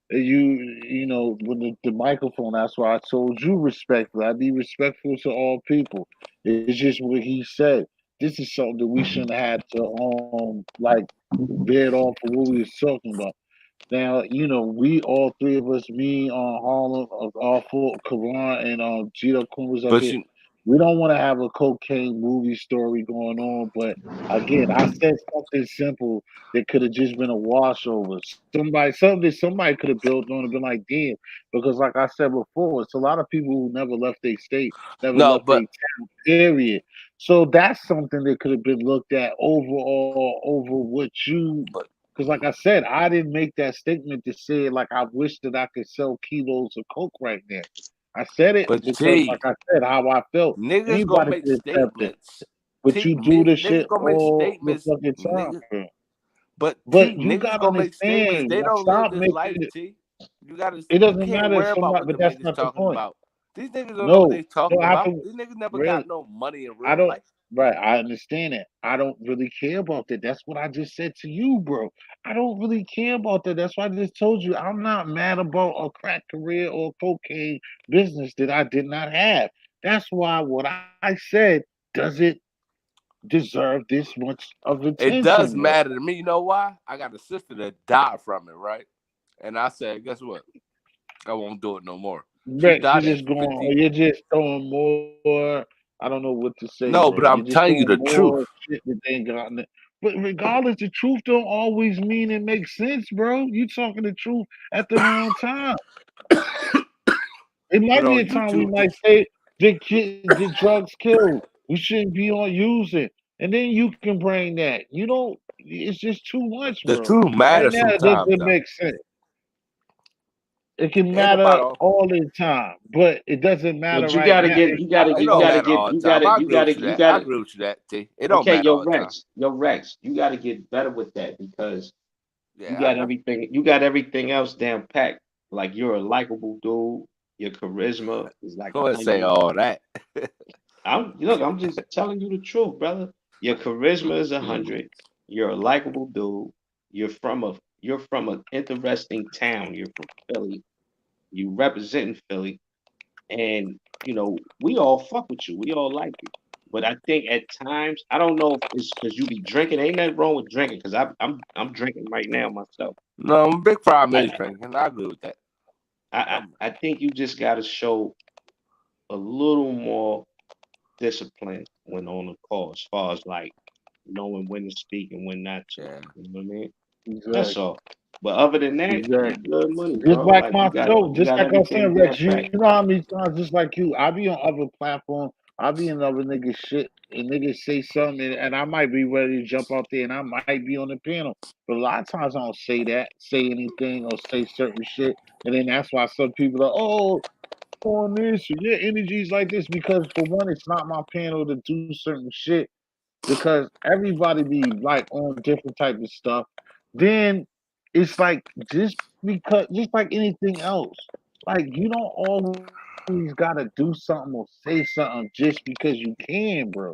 With the microphone. That's why I told you respectfully. I be respectful to all people. It's just what he said. This is something that we shouldn't have had to like veer off of what we was talking about. Now, we all three of us, me, Harlem, all four, Karan, and Gito Kun was up But here. you, We don't want to have a cocaine movie story going on, but again, I said something simple that could have just been a washover. Something that somebody could have built on and been like, damn, because like I said before, it's a lot of people who never left their state, never no, left their but town, period. So that's something that could have been looked at overall over what you but because, like I said, I didn't make that statement to say, like, I wish that I could sell kilos of coke right now. I said it but because, like T, I said, how I felt. niggas gonna Anybody make can accept it. statements. But T, you do this shit niggas gonna make all the statements. fucking time, Niggas, bro. but But T, you niggas gotta gonna make statements. understand, They like, don't live stop this life. making it. T, you gotta. It You doesn't can't matter if worry about somebody, what but them that's niggas not the talking point. about. These niggas don't know what No, they talking no, I about. have These niggas never real. got no money in I real don't life. right, I understand that. I don't really care about that. That's what I just said to you, bro. I don't really care about that. That's why I just told you I'm not mad about a crack career or cocaine business that I did not have. That's why what I said, does it deserve this much of It does attention, bro? matter to me. You know why? I got a sister that died from it, right? And I said, guess what? I won't do it no more. She Rex, you're died at just going, 50. you're just throwing more. I don't know what to say, No, bro. but You're I'm just telling you throwing the more truth. shit that they ain't got. But regardless, the truth don't always mean it makes sense, bro. You talking the truth at the wrong time. It But might be on a time we YouTube, might say, The drugs kill. We shouldn't be on using. And then you can bring that. You know, it's just too much, The bro. truth Right matters now, it sometimes, doesn't though. make sense. It can Ain't about matter all. all the time, but it doesn't matter But you right gotta now. get, It's you gotta, It you don't gotta matter get, all the you time. gotta, I you agree with gotta, you you that. I gotta. agree with you that, T. It don't Okay, matter all the time. Yo Rex, you gotta get better with that because you Yeah, got everything, you got everything else down packed. Like you're a likable dude. Your charisma is like I a wouldn't say hundred. all that. I'm just telling you the truth, brother. Your charisma is a hundred. You're a likable dude. You're from an interesting town. You're from Philly. You representing Philly, and we all fuck with you. We all like you. But I think at times, I don't know if it's because you be drinking. Ain't nothing wrong with drinking because I'm drinking right now myself. No, I'm a big 5 minutes I drinking. I agree with that. I I, Um, I think you just got to show a little more discipline when on the call, as far as like knowing when to speak and when not to. yeah. You know what I mean? That's exactly, all. But other than that, you exactly. good money, Just bro. like Like my show, you just got like I was everything saying, down Rex, you pat. know how many times, just like you, I be on other platforms, I be in other niggas shit, and niggas say something, and I might be ready to jump out there, and I might be on the panel. But a lot of times I don't say that, say anything, or say certain shit, and then that's why some people are, oh, on this, or your energy's like this, because for one, it's not my panel to do certain shit, because everybody be like on different type of stuff. Then it's like just like anything else, like you don't always gotta do something or say something just because you can, bro.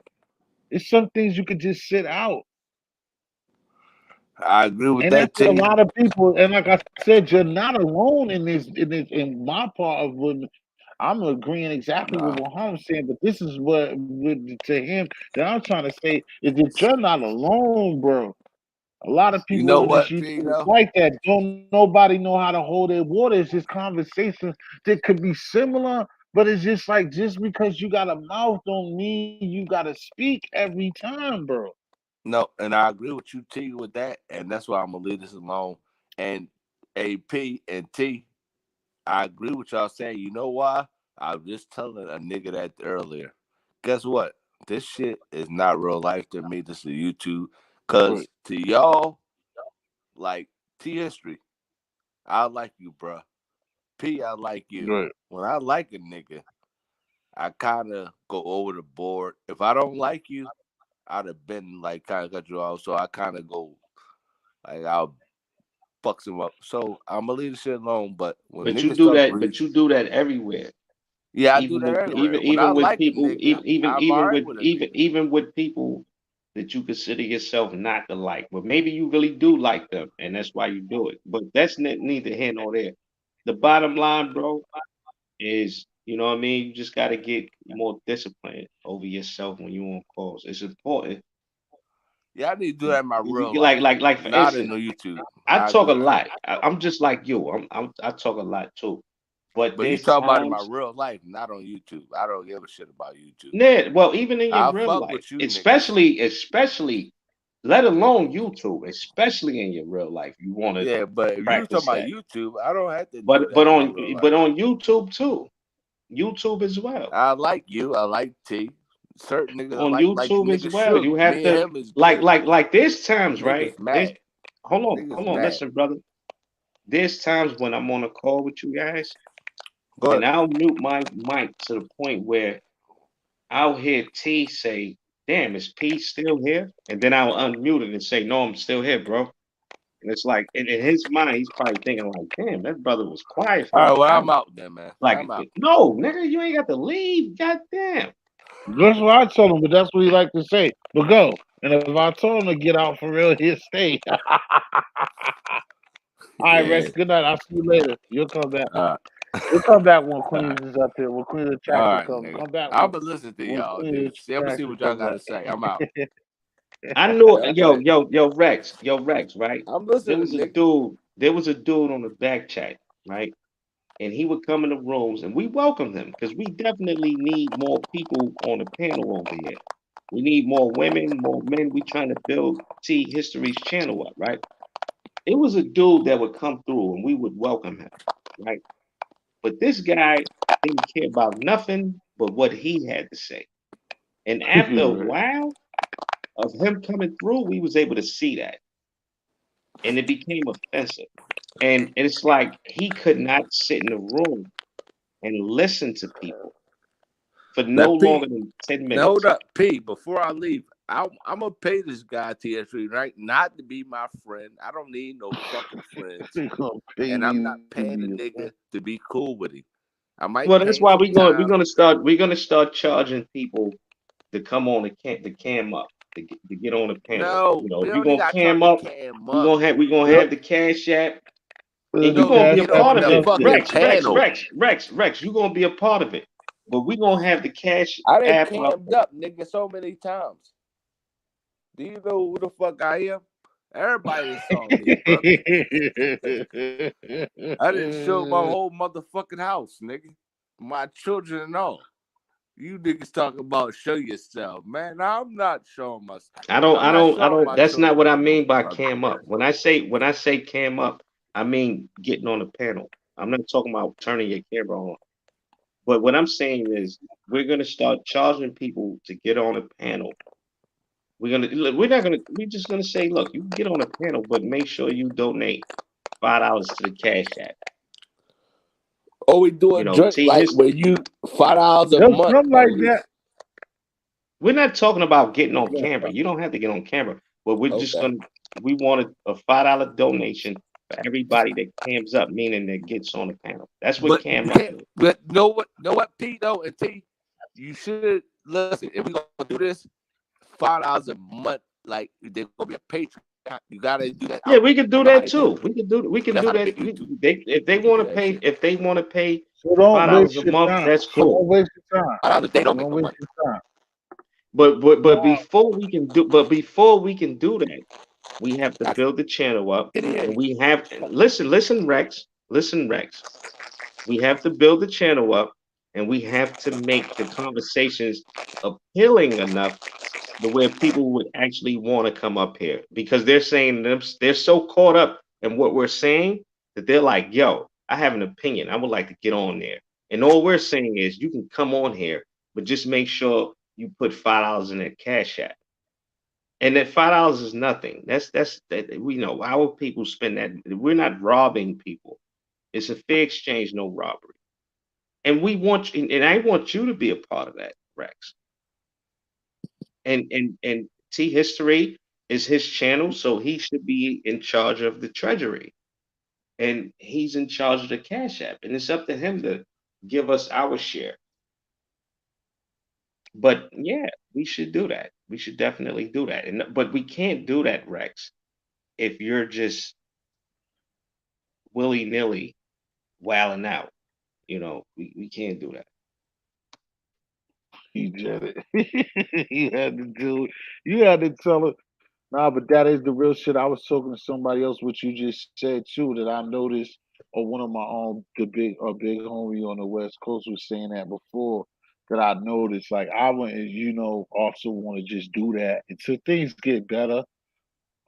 It's some things you could just sit out. I agree with And that's that, what a T. lot of people. And like I said, you're not alone in this. In my part of what I'm agreeing exactly with Nah. what Ham's saying. But this is to him that I'm trying to say is that you're not alone, bro. A lot of You people know on this what, T, YouTube is though? like that. Don't nobody know how to hold their water. It's just conversations that could be similar, but it's just like just because you got a mouth don't mean you gotta speak every time, bro. No, and I agree with you, T, with that. And that's why I'm going to leave this alone. And AP and T, I agree with y'all saying, you know why? I was just telling a nigga that earlier. Guess what? This shit is not real life to me. This is YouTube. Right, Because to y'all, like T history, I like you, bruh. P, I like you. right. When I like a nigga, I kind of go over the board. If I don't like you, I'd have been like kind of cut you off. So I kind of go, like, I'll fucks him up. So I'm going to leave the shit alone. But when But you niggas do start that. breathing, But you do that everywhere. yeah, I do Even that with everywhere. When I even with like a people, nigga, I'm all right with a nigga. even with people that you consider yourself not to like, but maybe you really do like them, and that's why you do it. But that's neither here nor there. The bottom line, bro, is what I mean. You just got to get more disciplined over yourself when you on calls. It's important. Yeah, I need to do that in my real Like life, for not in instance, the YouTube. I I talk agree a with you. lot. I'm just like you. I talk a lot too. But But you there's talk about in my times. real life, not on YouTube. I don't give a shit about YouTube. Yeah, well, even in your I real fuck life, with you niggas. especially, let alone YouTube, especially in your real life, you want to Yeah, but if you talking practice about that. YouTube, I don't have to do But that but in my on real life. but on YouTube too, YouTube as well. I like you. I like T. Certain niggas I On like YouTube as nigga well, shook. you have Me and to him is good. like there's But times, right? niggas There's mad. hold Niggas on, mad. listen, brother. There's times when I'm on a call with you guys, and But I'll mute my mic to the point where I'll hear T say, "Damn, is P still here?" And then I'll unmute it and say, "No, I'm still here, bro." And it's like in his mind, he's probably thinking like, "Damn, that brother was quiet all for right, a well I'm while." out then, man. I'm Like, out. no, nigga, you ain't got to leave. Goddamn. That's what I told him, but that's what he like to say. But go. And if I told him to get out for real, he'll stay. All right, Rex. Yeah. Good night. I'll see you later. You'll come back. All You'll come back when right. Queens is up here. When Queen All Attraction right, come. nigga. Come back I'm gonna listen to when y'all Queen niggas. See, I'm gonna see Attraction what y'all comes gotta up. say. I'm out. I know, That's it. yo, Rex, right? I'm There listening, was a nigga. dude, there was a dude on the back chat, right? And he would come in the rooms, and we welcome him because we definitely need more people on the panel over here. We need more women, more men. We trying to build T History's channel up, right? It was a dude that would come through, and we would welcome him, right? But this guy didn't care about nothing but what he had to say. And after a while of him coming through, we was able to see that, and it became offensive. And it's like he could not sit in a room and listen to people for Now, no P, longer than 10 now hold minutes. up, P. Before I leave, I'm gonna pay this guy TS3 right, not to be my friend. I don't need no fucking friends, They gonna pay and I'm me not to paying the be a nigga to be cool with him. I might Well, pay that's him why some time. we're gonna start charging people to come on the cam up to get on the panel. No, You know, we if you're don't even gonna got to talk cam to up, Cam up. we're gonna Yep. have the cash app, and The you're No, gonna to be a cash get app on part is of the it. up fucking there. Rex, you're gonna be a part of it. But we're gonna have the cash I done app up. cammed up, nigga, so many times. Do you know who the fuck I am? Everybody that saw me, bro. I didn't show my whole motherfucking house, nigga. My children and all. You niggas talk about show yourself, man. I'm not showing myself. I'm not I showing don't. my That's not children what I no mean by fucking cam up. where. When I say cam up, I mean getting on the panel. I'm not talking about turning your camera on. But what I'm saying is we're gonna start charging people to get on a panel. We're just gonna say, look, you can get on a panel, but make sure you donate $5 to the Cash App. Or we do a You know, joint T like his where you $5 a Yep, month something at like that. least. we're not talking about getting on Yeah. camera. You don't have to get on camera, but Okay. we want a $5 donation for everybody that cams up, meaning that gets on the panel. That's what But cam up is. know what, P though, and T, you should listen. If we gonna do this, $5 a month, like they're gonna be a Patreon. You gotta do that. Yeah, I we could don't do know how that to do too. it. We can That's do how that. they used to. If they We could want do to that pay shit. So don't $5 waste a your month, time. that's So cool. don't waste your time. $5 a day don't So make don't no waste money. your time. But No, before we can do that, we have to build the channel up, It and is. we have listen, Rex. We have to build the channel up, and we have to make the conversations appealing enough to where people would actually want to come up here because they're so caught up in what we're saying that they're like, "Yo, I have an opinion. I would like to get on there." And all we're saying is, you can come on here, but just make sure you put $5 in that cash app. And that $5 is nothing. That we know our people spend that. We're not robbing people. It's a fair exchange, no robbery. And we want and I want you to be a part of that, Rex. And T History is his channel, so he should be in charge of the treasury. And he's in charge of the Cash App. And it's up to him to give us our share. But yeah, we should do that. We should definitely do that. And but we can't do that, Rex, if you're just willy-nilly wilding out. We can't do that. he did it. You had to do it. You had to tell her. Nah, but that is the real shit. I was talking to somebody else, what you just said too, that I noticed, or one of my own, the big homie on the West Coast was saying that before, that I noticed. Like I went, also want to just do that until things get better.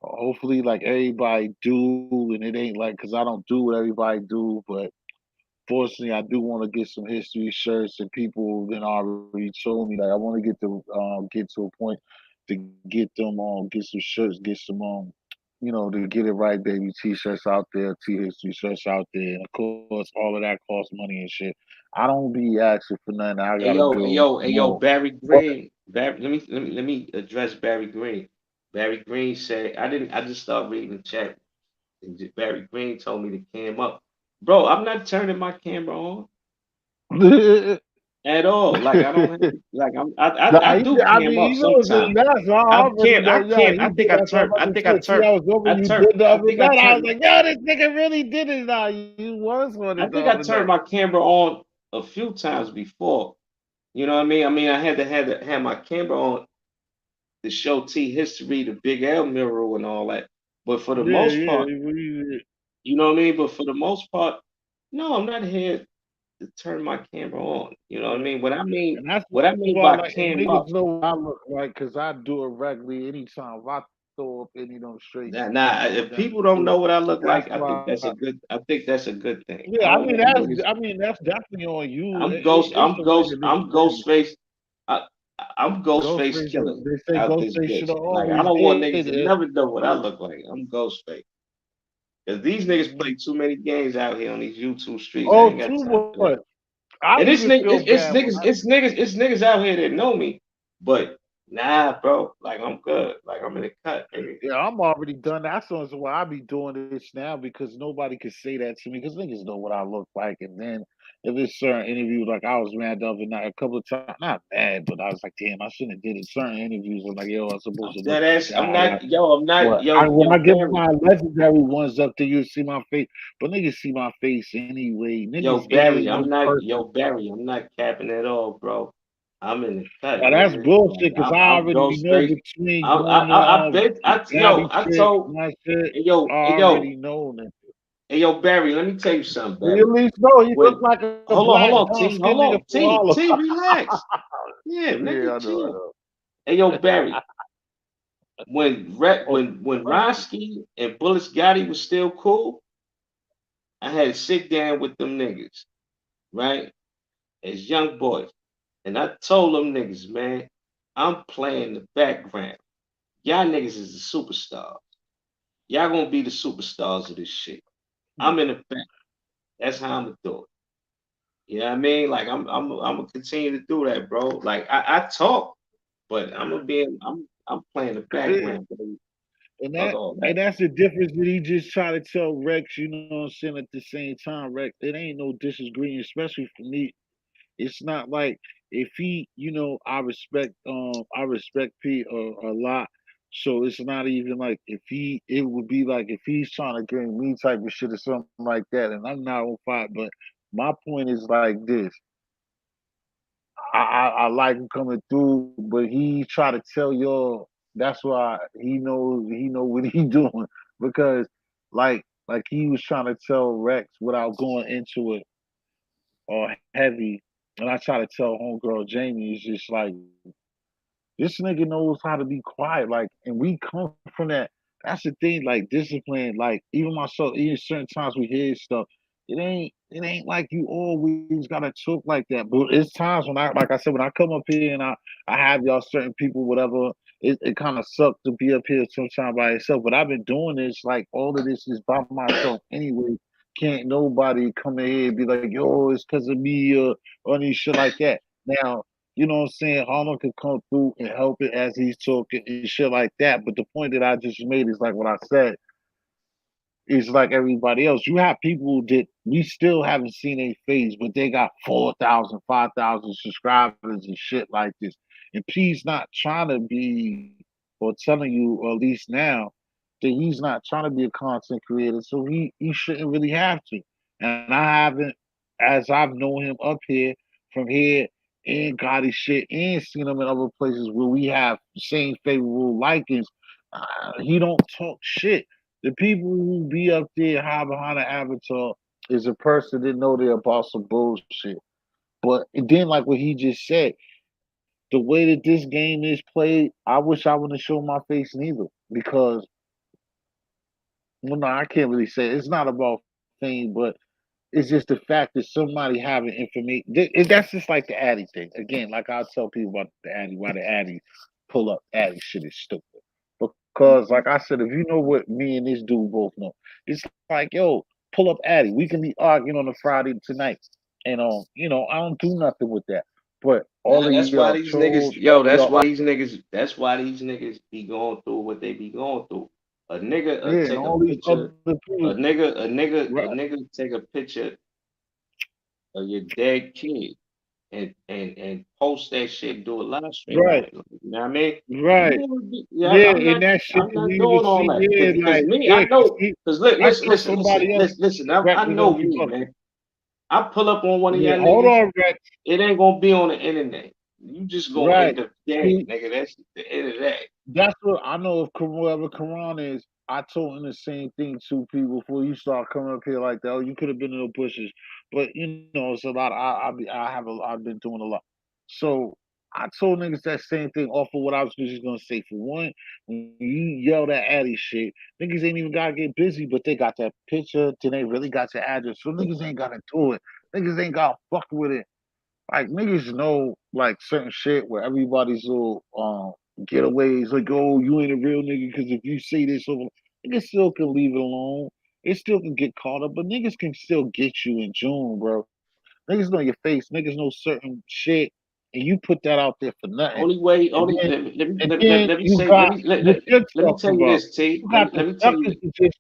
Hopefully, like everybody do, and it ain't like because I don't do what everybody do, but fortunately, I do want to get some history shirts, and people then already told me like I want to get to a point to get them get some shirts, get some to get it right, baby. T-shirts out there, T history shirts out there, and of course, all of that costs money and shit. I don't be asking for nothing. I gotta build Hey yo, more. Barry But Green. Let me address Barry Green. Barry Green said I just started reading the chat. And Barry Green told me to cam up. Bro, I'm not turning my camera on at all. Like I don't have to, like nah, I do I cam mean, up it's just sometimes. that's I already know. Yeah, he I did. think I That's what I'm turned about I to think I say. See, turned I was hoping you did the I other think I night. I was turned like, yo, this nigga really did it. Now you was one it I the think I other turned night. my camera on a few times before. You know what I mean? I had to have my camera on to show T history, the Big L mural and all that. But for the Yeah, most yeah. part, you know what I mean? But for the most part, no, I'm not here to turn my camera on. You know what I mean? And that's What I mean why, by like, and cam niggas up, know what I look like because I do it regularly anytime. If I throw up any of them straight Now, or if nothing. people don't know what I look That's like, why. I think that's a good thing. I Yeah, I don't mean want that's. niggas. I mean that's definitely on you. I'm ghost. It's a way to I'm display. Ghostface. I, I'm Ghostface Ghostface, killer they say out this Ghostface should bitch. have Like I always don't want did niggas to it. never know what I look like. I'm Ghostface. Cause these niggas Mhm. play too many games out here on these YouTube streets. I Oh, ain't got too time for that. much. I And even feel bad when it's niggas out here that know me, but nah, bro. Like I'm good. Like I'm in the cut, nigga. yeah, I'm already done. That's also why I be doing this now because nobody can say that to me because niggas know what I look like. And then if it's certain interviews, like I was mad the other night a couple of times, not mad, but I was like, damn, I shouldn't have did it. Certain interviews, I'm like, yo, I'm supposed I'm to look dead ass. that I'm high. not. Yo, I'm not. What? I when Yo, I give Barry. my legendary ones up there, you see my face. But niggas see my face anyway. Yo, Niggas ain't Barry. no I'm not. person. Yo, Barry. I'm not capping at all, bro. I'm in the cut, Now that's nigga. Like bullshit because I I'm already know Ghostface. between doing I bet. Gabby I shit, told. my shit, I Hey, yo, already know that. hey, yo, Barry. Let me tell you something, You at Barry. least know he look When like a hold black, on, dark T, skinned hold nigga on, from Harlem. Relax. Yeah, Yeah, nigga, I know, I chill. know. Hey, yo, Barry. Oh, When Ronsky and Bullis Gotti was still cool, I had to sit down with them niggas, right? As young boys. And I told them niggas, man, I'm playing the background. Y'all niggas is the superstars. Y'all gonna be the superstars of this shit. I'm in the back. That's how I'm gonna do it. You know what I mean? Like I'm gonna continue to do that, bro. Like I talk, but I'm playing the yeah. background, baby. And Fuck that all that. and that's the difference that he just try to tell Rex, you know what I'm saying, at the same time, Rex, it ain't no disagreeing, especially for me. It's not like if he, I respect P a lot. So it's not even like if he, it would be like if he's trying to game me type of shit or something like that, and I'm not on fire. But my point is like this: I like him coming through, but he try to tell y'all. That's why he know what he doing because like he was trying to tell Rex without going into it or heavy. And I try to tell homegirl Jamie, it's just like this nigga knows how to be quiet. Like, and we come from that. That's the thing, like discipline. Like, even myself, even certain times we hear stuff, it ain't like you always gotta talk like that. But it's times when I like I said, when I come up here and I have y'all certain people, whatever, it kind of sucks to be up here sometime by yourself. But I've been doing this, like all of this is by myself anyway. Can't nobody come in here and be like, yo, it's because of me or any shit like that. Now, you know what I'm saying? Harlem could come through and help it as he's talking and shit like that. But the point that I just made is like what I said is like everybody else. You have people that we still haven't seen a face, but they got 4,000, 5,000 subscribers and shit like this. And P's not trying to be, or telling you, or at least now, that he's not trying to be a content creator. So he shouldn't really have to. And I haven't, as I've known him up here, from here, and got his shit, and seen him in other places where we have the same favorable likings. He don't talk shit. The people who be up there high behind the avatar is a person that know they're about some bullshit. But then, like what he just said, the way that this game is played, I wish I wouldn't show my face neither. Because, well, no, I can't really say it. It's not about fame, but it's just the fact that somebody having information. That's just like the Addy thing. Again, like I tell people about the Addy, why the Addy pull up Addy shit is stupid. Because, like I said, if you know what me and this dude both know, it's like, yo, pull up Addy. We can be arguing on a Friday tonight. And, I don't do nothing with that. But all Nah, of that's y'all why these trolls, niggas, all yo, of y'all, that's why these niggas be going through what they be going through. A nigga yeah, and take a all these picture, other people, a right, nigga take a picture of your dead kid and post that shit, do a live stream on right, it. Like, you know what I mean? You right. wanna be, yeah, Yeah, and that shit I'm that not we even doing all see, that. yeah, Because like, me, yeah, I because know, because look, I listen, saw listen, listen, somebody else listen, listen, Rex I was gonna know keep me, up. man. I pull up on one of Yeah, y'all hold niggas, on, Rex. it ain't gonna be on the internet. You just gonna Right. end up dead, See, nigga. That's the end of that. that's what I know of whoever Quran is. I told him the same thing to people before you start coming up here like that. Oh, you could have been in the bushes, but it's a lot. I've been doing a lot. So I told niggas that same thing off of what I was just gonna say. For one, when you yell that Addy shit, niggas ain't even gotta get busy, but they got that picture, then they really got your address. So niggas ain't gotta do it. Niggas ain't gotta fuck with it. Like niggas know like certain shit where everybody's little getaways like, oh, you ain't a real nigga because if you say this over, niggas still can leave it alone. It still can get caught up, but niggas can still get you in June, bro. Niggas know your face. Niggas know certain shit, and you put that out there for nothing. Only And then, and let, then let me you say got what you're let me tell talking you about. this, T. You got the Let me tell suckers you to just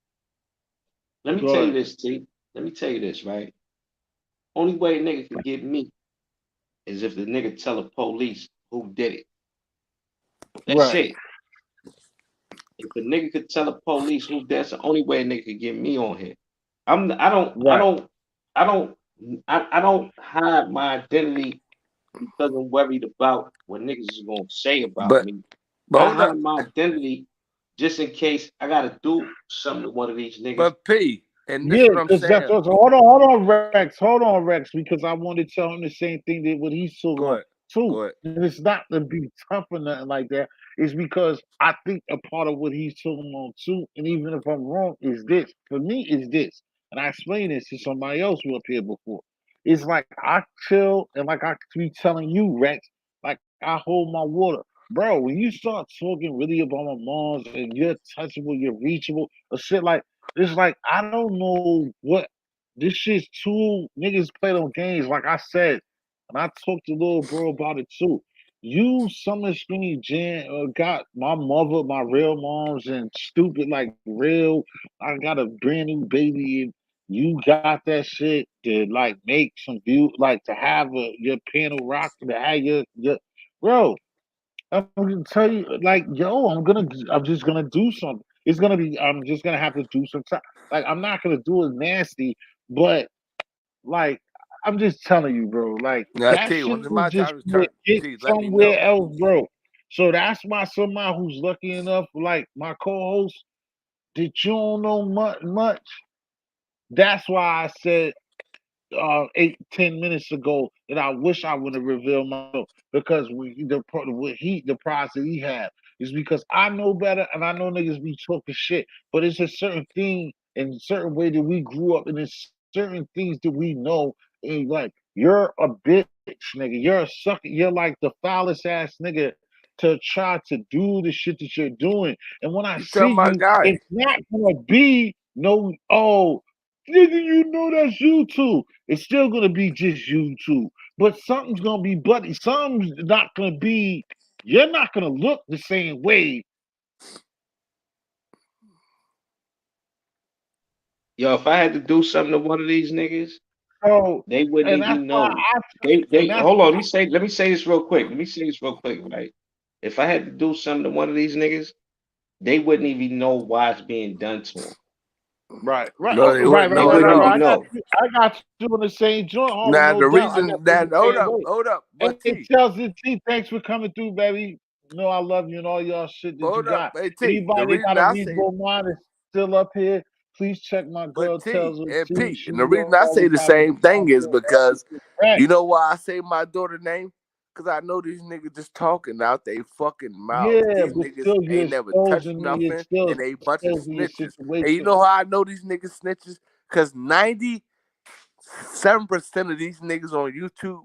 let me go tell you ahead. this, T. Let me tell you this, right? Only way a nigga could get me is if the nigga tell the police who did it. That's Right, it. If a nigga could tell the police who, that's the only way a nigga could get me on here. I right, don't I don't I don't hide my identity because I'm worried about what niggas is gonna say about But me. but I hold up. hide my identity just in case I gotta do something to one of these niggas. But P, and this yeah, is what I'm because that's saying. also hold on, Rex, because I wanted to tell him the same thing that what he's talking Go about ahead. too. Go ahead. And it's not to be tough or nothing like that. It's because I think a part of what he's talking about too, and even if I'm wrong, is this. For me, is this. And I explained this to somebody else who up here before. It's like I chill and like I be telling you, Rex, like I hold my water. Bro, when you start talking really about my moms and you're touchable, you're reachable, or shit like it's like I don't know what this shit's too niggas play them games. Like I said, and I talked to little bro about it too. You summer screen Jan got my mother, my real moms, and stupid like real. I got a brand new baby, and you got that shit to like make some view, like to have your panel rock, to have your bro. I'm gonna tell you, like, yo, I'm just gonna do something. It's gonna be, I'm just gonna have to do some time. Like, I'm not gonna do it nasty, but like, I'm just telling you, bro. Like, Now that T, shit when it's will my just time to turn, get T, let me somewhere know. else, bro. So that's why somebody who's lucky enough, like my co-host, that you don't know much. That's why I said 8, 10 minutes ago that I wish I would have revealed myself because the prize that he had is because I know better and I know niggas be talking shit, but it's a certain thing and certain way that we grew up and there's certain things that we know and like you're a bitch nigga, you're a sucker, you're like the foulest ass nigga to try to do the shit that you're doing. And when I You see tell my you, guy. it's not gonna be no nigga, you know that's you too. It's still gonna be just you two, but something's gonna be buddy. Something's not gonna be. You're not gonna look the same way. Yo, if I had to do something to one of these niggas, So, they wouldn't and that's even why know. I and They that's hold on, let me say this real quick. Let me say this real quick, right? If I had to do something to one of these niggas, they wouldn't even know why it's being done to them. right, right, No, oh, they right, wouldn't right, They know right, at wouldn't right, even right. all. know. I got you in the same joint, Harlem, Now no the doubt. I got reason you in that the same way. hold up, but Hey, T, Chelsea T, thanks for coming through, baby. You know I love you and all y'all shit that you hold up, got. hey T. The Anybody that reason got a I say, reasonable mind is still up here. Please check my but girl T Chelsea and T. P, She and the reason I say always the have a same thing is content because you Rex. know why I say my daughter name? Cause I know these niggas just talking out they fucking mouth. Yeah, These but niggas still you're ain't never touched exposing me. You're nothing, still and they bunch of exposing your snitches. And you situation. know how I know these niggas snitches? Cause 97% of these niggas on YouTube.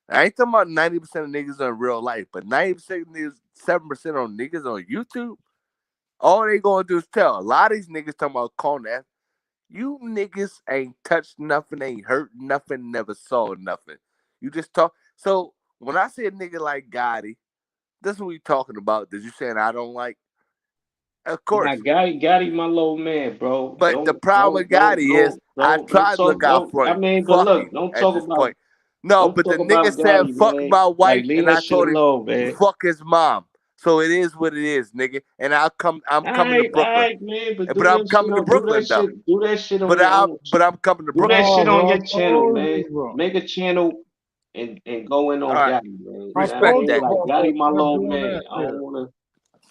I ain't talking about 90% of niggas in real life, but 90% niggas, 7% on niggas on YouTube. All they gonna do is tell. A lot of these niggas talking about Konak. You niggas ain't touched nothing, ain't hurt nothing, never saw nothing. You just talk. So when I say a nigga like Gotti, that's what we talking about. That you saying I don't like? Of Nah, course. Gotti, my little man, bro. But the problem with Gotti is I Don't tried to look talk. out Don't. for I him. mean, but Fuck look, you at this point. No, don't but the talk nigga about said Gotti, fuck man. my Like, wife, leave and that I shit told him alone, man. fuck his mom. So it is what it is, nigga. And I'm coming to All Brooklyn. right, man. But But do I'm that shit coming to on. Brooklyn though. Do that shit on your own. But I'm coming to Do that Brooklyn. No, shit on bro, I your channel, told man. you, bro. Make a channel and go in All on right. Gotti, man. You I know what I Respect told mean? you that. Like about that. Gotti, my I'm not little doing that man. I don't shit. wanna.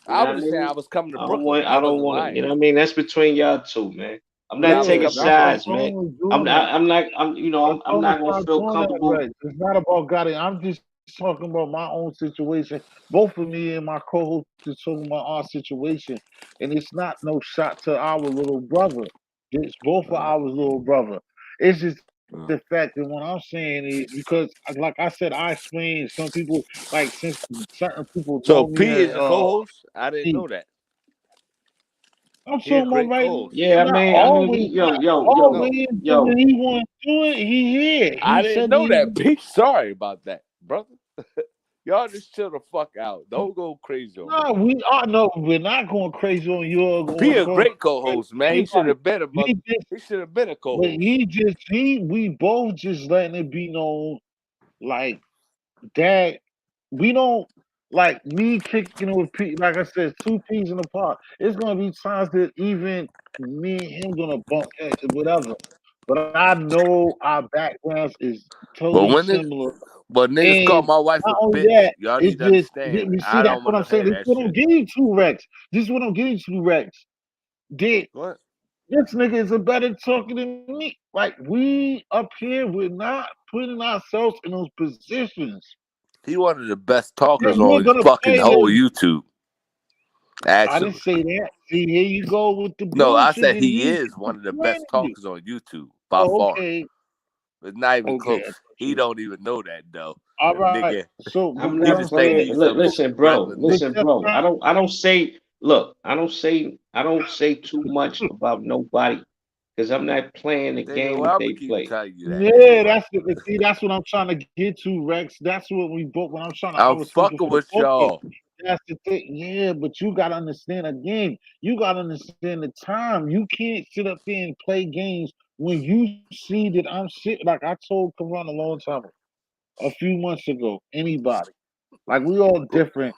You I know what was I just saying I mean? was coming to Brooklyn. I I don't wasn't want to, you lying. know what I mean? That's between y'all two, man. I'm But not I was Yeah, taking coming to that's what I sides, Brooklyn. man. told him was doing that. I'm not, I'm, you know, I I'm told him not going to stop feel doing that, comfortable. right? It's not about Gotti. I'm just talking about my own situation. Both of me and my co-host is talking about our situation, and it's not no shot to our little brother. It's both of Uh, our little brother. It's just the fact uh. that what I'm saying is because, like I said, I explained some people like since certain people know So me P and is a co-host. I didn't me. know that. I'm He a talking about great right co-host. now, Yeah, not I mean, always, yo, not yo, yo, No, always, but yo. when he want to do it, he here. I He didn't said know he that. P, sorry about that, brother. Y'all just chill the fuck out. Don't go crazy on me. no, we are no, we're not going crazy on you or P going a crazy great co-host, on man. He should anybody. have been a mother. He just, He should have been a but co-host. he just, we both just letting it be known, like that. We don't like me kicking it with Pete. Like I said, two peas in the pot. It's gonna be times that even me and him gonna bump heads or whatever. But I know our backgrounds is But totally when niggas, similar. but niggas call And my wife a not only bitch. that, Y'all it's need to just understand. you see I that's don't what want I'm to saying. hear This that what I'm shit. getting to, Rex. This is what I'm getting to, Rex. Did What? this nigga is a better talker than me? Like we up here, we're not putting ourselves in those positions He one of the best that talkers we're on gonna fucking play whole the. YouTube. I didn't Actually, say that. See, here you go with the no, I bullshit, said and he you is one of the best disappointed you. talkers on YouTube by Oh, far. okay, It's not even okay. I close. thought He you. don't even know that though. All The right. nigga, So, but I'm what he I'm not just think saying, playing. he's Look, some so, regular but nigga. listen, that's bro. not. I don't say. Look, I don't say too much about nobody because I'm not playing the Nigga, game well, that I'm gonna they keep play. telling you that Yeah, anyway. that's the see. That's what I'm trying to get to, Rex. That's what we both. When I'm trying to, I I'm was speaking fucking for with both of us. y'all. That's the thing. Yeah, but you gotta understand again. You gotta understand the time. You can't sit up there and play games when you see that I'm shit. Like I told Karan a long time, a few months ago. Anybody, like we all different.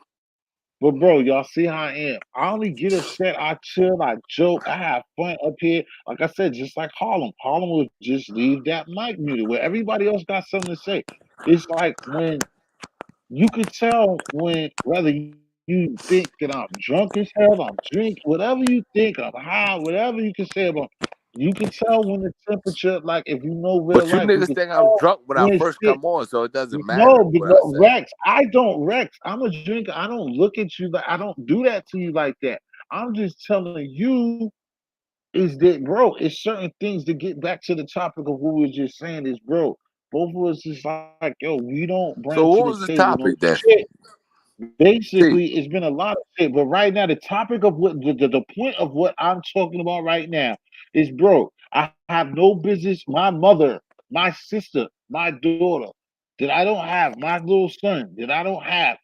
But bro, y'all see how I am. I only get upset. I chill. I joke. I have fun up here. Like I said, just like Harlem. Harlem will just leave that mic muted where everybody else got something to say. It's like when you could tell when whether you think that I'm drunk as hell, I'm drink, whatever you think, I'm high, whatever you can say about. You can tell when the temperature, like if you know real But you life, you niggas can think I'm tell drunk when I when first shit. come on, so it doesn't matter No, what I because say. Rex, I don't Rex. I'm a drinker. I don't look at you like I don't do that to you like that. I'm just telling you is that bro, it's certain things to get back to the topic of what we were just saying is bro. Both of us is like, yo, we don't bring to So the what was the table no topic then? shit. Basically, See, it's been a lot of shit. But right now, the topic of what the point of what I'm talking about right now is, bro, I have no business. My mother, my sister, my daughter, that I don't have, my little son that I don't have,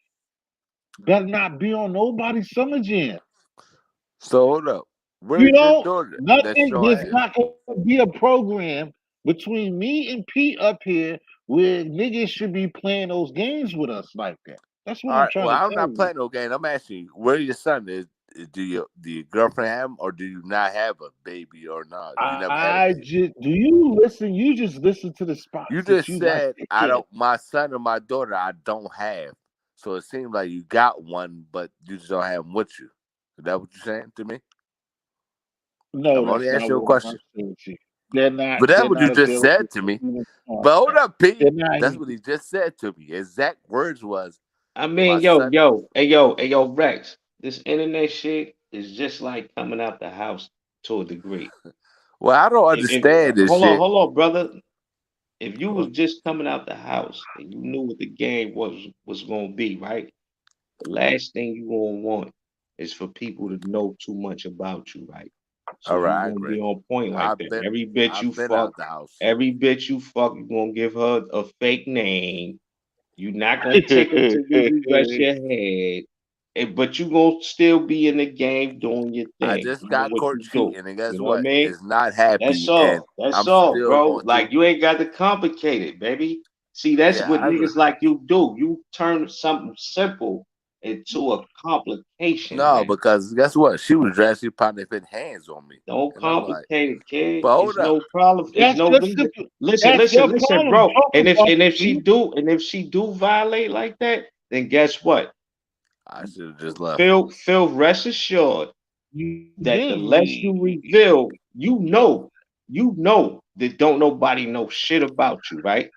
better not be on nobody's summer jam. so hold up. You Where's your know, daughter that nothing. y'all There's have? not gonna be a program between me and Pete up here where niggas should be playing those games with us like that. That's what All I'm right. trying Well, to I'm tell not you. playing no game. I'm asking you, where your son is? Do your girlfriend have him, or do you not have a baby, or not? You never had a I baby. just do you listen? You just listen to the You spots that just you like said to I hit. don't. My son or my daughter, I don't have. So it seems like you got one, but you just don't have them with you. Is that what you're saying to me? No, I'm only that's not asking you a what I'm question. saying to you. They're not. But that's They're what you not just available said to to me. even But hold contact. up, Pete. They're not That's here. what he just said to me. Exact words was I my mean, son. hey, yo, Rex. This internet shit is just like coming out the house to a degree. Well, I don't If understand this shit. hold on, brother. If you was just coming out the house and you knew what the game was gonna be, right? The last thing you gonna want is for people to know too much about you, right? So All you right, I gonna be agree. on point like I've that. been I've been out the house. Every bitch you fuck, you gonna give her a fake name. You're not gonna take her to where you rest your head, but you gonna still be in the game doing your I thing, just doing got what caught you do. cheating, and You guess know what I what? mean? It's not happy, and That's I'm all, still bro. going through. Like you ain't got to complicate it, baby. See, that's Yeah, what I agree. niggas like you do. You turn something simple into a complication, No, man. because guess what? She was dressed. She probably put hands on me, Don't and I'm like, complicate it, kid. but hold It's up. no problem. It's That's no your reason. simple. That's your Listen, problem. bro. Talk about it. And if she do violate like that, then guess what? I should have just left. Feel rest assured You that the did. less you reveal, you know that don't nobody know shit about you, right?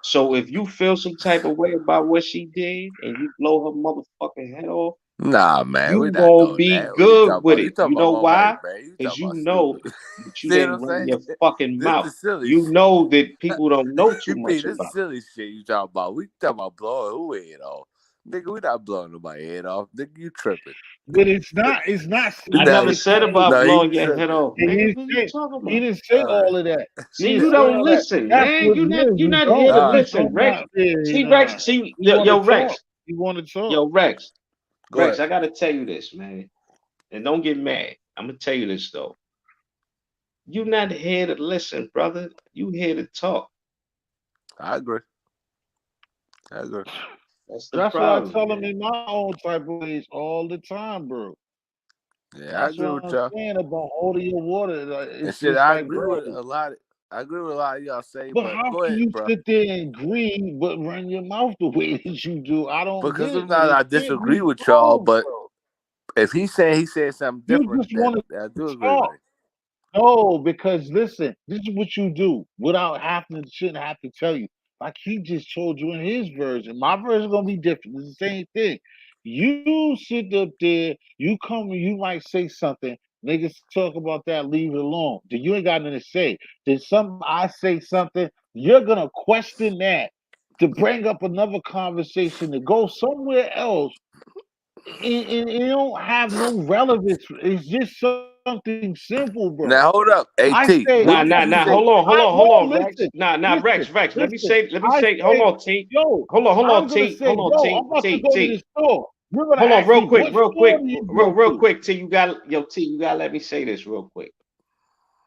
So if you feel some type of way about what she did and you blow her motherfucking head off, Nah, man, we you not gonna doing be that. What you good talking with about? You it. talking You about know my wife, why? man. You Because talking you about know stupid. that you See what didn't I'm run saying? your fucking This mouth. is silly You shit. know that people don't know too You much this is about. silly shit you talking about. We talking about blowing who head off. Nigga, we not blowing nobody head off. Nigga, you tripping. But it's not I it's No, never it's said something. about no, he blowing your head tripping. off, He nigga. didn't What are you say talking he about? didn't say All right. all of that. He See, didn't you say don't all that. listen, That's man. what You're it not is. you're You not here don't. to All You right. listen, come Rex. out there, you See, know. Rex, see, You want to yo, talk. Rex, You want to talk. yo, Rex, Go ahead. Rex, I gotta tell you this, man. And don't get mad. I'm gonna tell you this though. You're not here to listen, brother. You here to talk. I agree. I agree. That's the That's what I problem, tell them man. in my own type of ways all the time, bro. Yeah, I That's agree what with I'm y'all. saying about holding your water. Like, And it's shit, just I like, agree with bro. a lot. I agree with a lot of y'all say, But but how go can ahead, you bro. sit there and agree but run your mouth the way that you do? I don't Because get I'm it, man. not, It I can't disagree be with y'all, both, but bro. if he said something You different, just then want I to do agree with talk. it. No, because listen, this is what you do without having to shouldn't have to tell you. Like he just told you in his version. My version gonna be different. It's the same thing. You sit up there, you come and you might say something. Niggas talk about that, leave it alone. Then you ain't got nothing to say. Then I say something, you're gonna question that to bring up another conversation to go somewhere else and it don't have no relevance. It's just something simple, bro. Now hold up, I At. say, What Nah, did nah, you nah. say? Hold no, on, Rex. listen, Nah, listen, Rex. listen. Let me I say, hold say, on, T. yo, Hold I'm on, gonna say, T. Hold on, yo, I'm T. about to T. go to the T. store. You're gonna Hold on, ask me what store do you go real to? quick, T. You gotta let me say this real quick.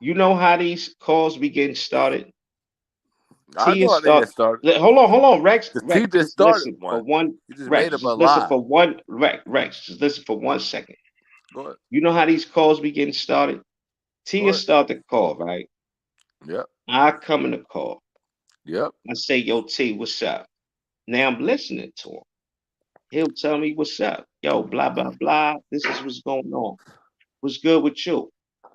You know how these calls be getting started? I T know is how they get start. started. Hold on, Rex. The Rex, T just just started listen for one. one. You just made Rex, up a just listen lie. for one. Rex, just listen for 1 second. Go ahead. You know how these calls be getting started? T Go is ahead. start the call, right? Yep. I come in the call. Yep. I say, yo, T, what's up? Now I'm listening to him. He'll tell me what's up. Yo, blah, blah, blah. This is what's going on. What's good with you?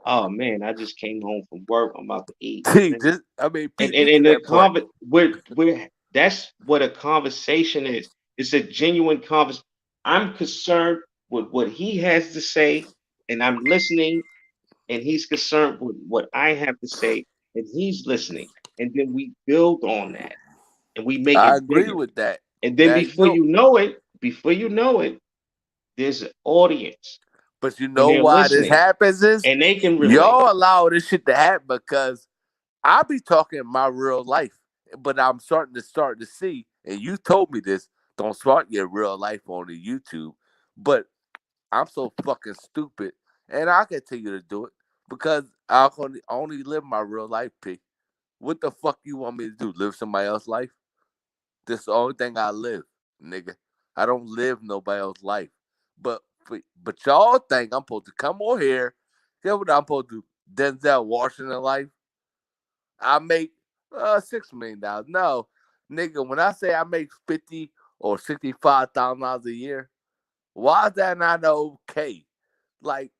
Oh man, I just came home from work. I'm about to eat. T, Pete, get to And the that point. we're that's what a conversation is. It's a genuine conversation. I'm concerned with what he has to say, and I'm listening, and he's concerned with what I have to say, and he's listening. And then we build on that and we make I it agree bigger. with that. And then Now you know, before you know it, there's an audience but you and know they're why this listening happens is and they can relate. y'all allow this shit to happen because I be talking my real life, but I'm starting to see, and you told me this. Don't start your real life on the YouTube, but I'm so fucking stupid, and I continue to do it because I only live my real life. P. What the fuck you want me to do? Live somebody else's life? This is the only thing I live, nigga. I don't live nobody else's life. But y'all think I'm supposed to come on here? Get what I'm supposed to do? Denzel Washington life? I make $6 million. No, nigga. When I say I make $50,000 or $65,000 a year, why is that not okay? Like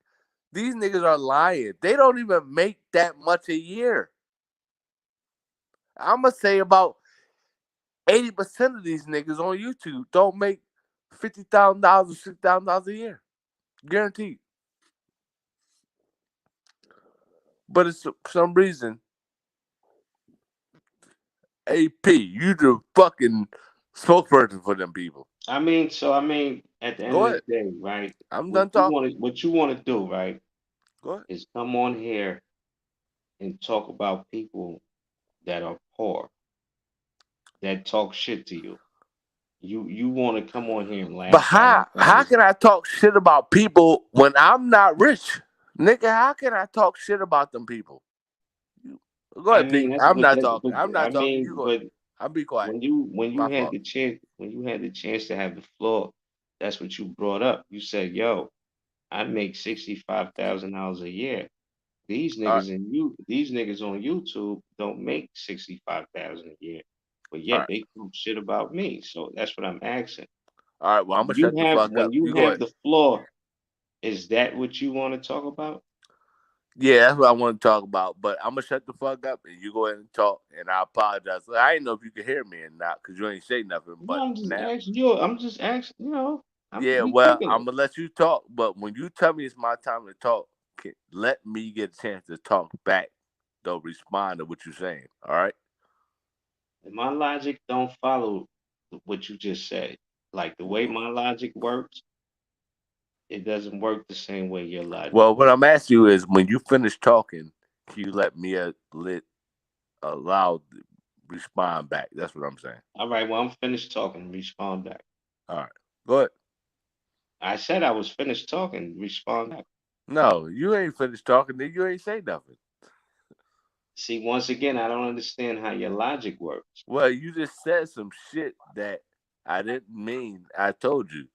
these niggas are lying. They don't even make that much a year. I'ma say about 80% of these niggas on YouTube don't make $50,000 or $6,000 a year. Guaranteed. But it's for some reason, AP, you the fucking spokesperson for them people. I mean, at the end Go of ahead. the day, right? I'm done talking. What you want to do, right, Go ahead. is come on here and talk about people that are poor, that talk shit to you. You want to come on here and But lash out how? at How brothers. can I talk shit about people when I'm not rich? Nigga, how can I talk shit about them people? Go I ahead, mean, Pete. that's I'm but not that talking. but I'm not I talking. You mean, go ahead. but I'll be quiet. My fault. when you had the chance to have the floor, that's what you brought up. You said, "Yo, I make $65,000 a year. All right. These niggas on YouTube don't make 65,000 a year, but All yet right. they talk shit about me. So that's what I'm asking. All right. Well, I'm gonna shut the fuck When up. you You go have ahead. the floor, is that what you want to talk about? Yeah, that's what I want to talk about. But I'm gonna shut the fuck up and you go ahead and talk. And I apologize. I didn't know if you could hear me or not because you ain't say nothing. No, But I'm just now, asking you. I'm just asking. yeah, We well, kicking I'm it. gonna let you talk. But when you tell me it's my time to talk, let me get a chance to talk back. Don't respond to what you're saying. All right. And my logic don't follow what you just said. Like the way my logic works, it doesn't work the same way your logic Well, what works. I'm asking you is, when you finish talking, can you let me allow respond back? That's what I'm saying. All right, well, I'm finished talking. Respond back. All right. Go ahead. I said I was finished talking. Respond back. No, you ain't finished talking. Then you ain't say nothing. See, once again, I don't understand how your logic works. Well, you just said some shit that I didn't mean. I told you.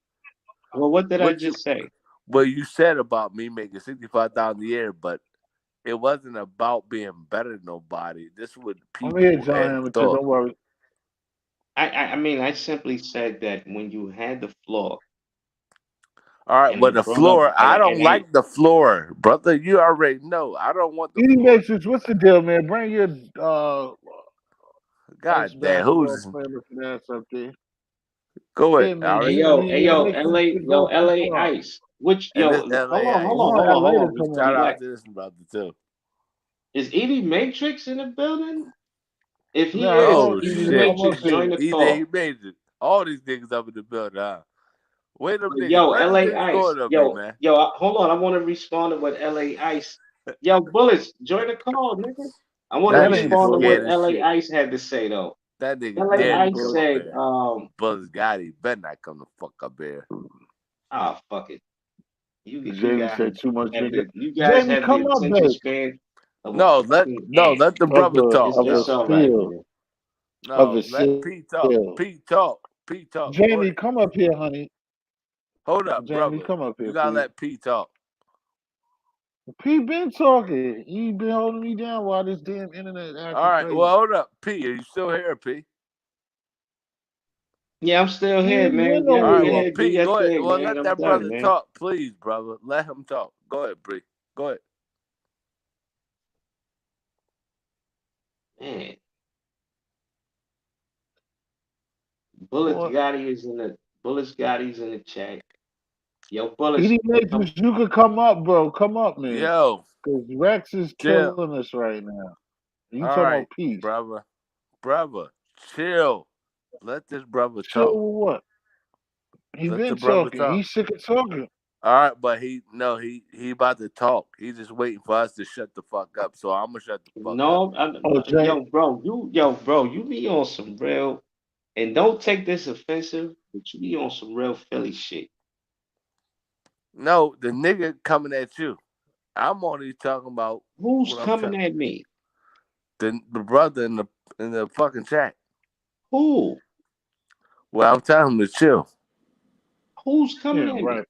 Well, what did I What you just say? Well, you said about me making 65,000 a year, but it wasn't about being better than nobody. This is what I'm here, people John had Hamilton. thought. Don't worry. I mean, I simply said that when you had the floor All right, and I well, the brought up floor, I don't and I like the floor, brother. You already know. I don't want the Edie floor. Matrix, what's the deal, man? Bring your ex God damn, basketball who's player looking ass up there. go ahead? Yeah, I man. hey already He know. yo, hey he yo, makes some LA, shit yo, go too LA far. Ice. Which And this yo, LA Ice. LA hold on. come up. Shout out Relax. to this brother too. Is Edie Matrix in the building? If he Nah, I is, Oh told Edie you to shit. come up Matrix, join here. the He call. made it. All these niggas up in the building, huh? Wait them niggas. Yo, Let them LA niggas go Ice. to me, man. Hold on. I want to respond to what LA Ice. Yo, Bullets, join the call, nigga. I want to That That ain't nigga respond to what scared bullet. as LA shit. Ice had to say though. That nigga LA That dare to ain't Ice come bullet. up said, here. Buzz Gotti better not come the fuck up here. fuck it. You Jamie guys said too much have nigga. the you guys Jamie, have the come up, attention babe. span of a No, fucking ant. let the brother talk, Of a It's yo. all right, seal. man. Of No, a let seal. Pete talk. Pete talk. Pete talk. Go Jamie, ahead. come up here, honey. Hold up, Jamie, brother. come up You here, gotta please. let Pete talk. Pete been talking. He been holding me down while this damn internet All acting right. Well, crazy. hold up, Pete. Are you still here, Pete? Yeah, I'm still He here, ain't man. went Yeah, All go right. nowhere. Well, ahead, do Pete, your go ahead. thing, Well, man. let I'm that done, brother man. talk, please, brother. Let him talk. Go ahead, Bree. Go ahead. Man, Boy, Bullets Gotti's in the chat. Yo, Bullets, Edie come. Matrix, you could come up, bro. Come up, man. Yo, Because Rex is chill. killing us right now. You All talking about right, peace. brother, chill. Let this brother Chill talk. with what? He Let the been brother talking. talk. He's sick of talking. All right, but he about to talk. He's just waiting for us to shut the fuck up. So I'm gonna shut the fuck up. No, Oh, Jay. bro, you be on some real, and don't take this offensive, but you be on some real Philly shit. No, the nigga coming at you. I'm only talking about Who's what I'm coming telling at me? the brother in the fucking chat. Who? Well, I'm telling him to chill. Who's coming Yeah, at me? right.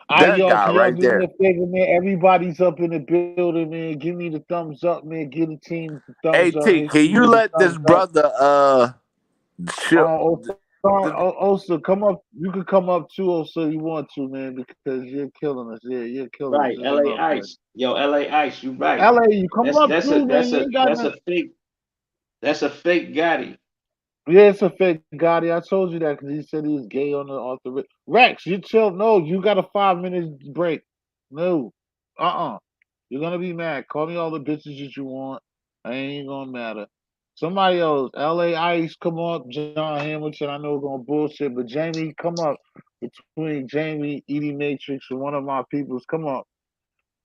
All right, That y'all. guy Can y'all right do me there. a favor, man? Everybody's up in the building, man. Give me the thumbs up, man. Give the team the thumbs At, up. can you HG the let this thumbs up. brother chill? Osa, come up. You can come up too, Osa, you want to, man, because you're killing us. Yeah, you're killing us. Right, It ain't LA up there. Ice. Yo, LA Ice, you right. LA, you come That's up that's a too, man. that's You a ain't got that's nothing. a fake that's a fake Gotti. Yeah, it's a fake Gotti. I told you that because he said he was gay on the off the Rex, you chill. No, you got a 5 minute break. No. You're gonna be mad. Call me all the bitches that you want. I ain't gonna matter. Somebody else, LA Ice, come up. John Hamilton, I know we're gonna bullshit, but Jamie, come up. Between Jamie, Edie Matrix, and one of my peoples, come up.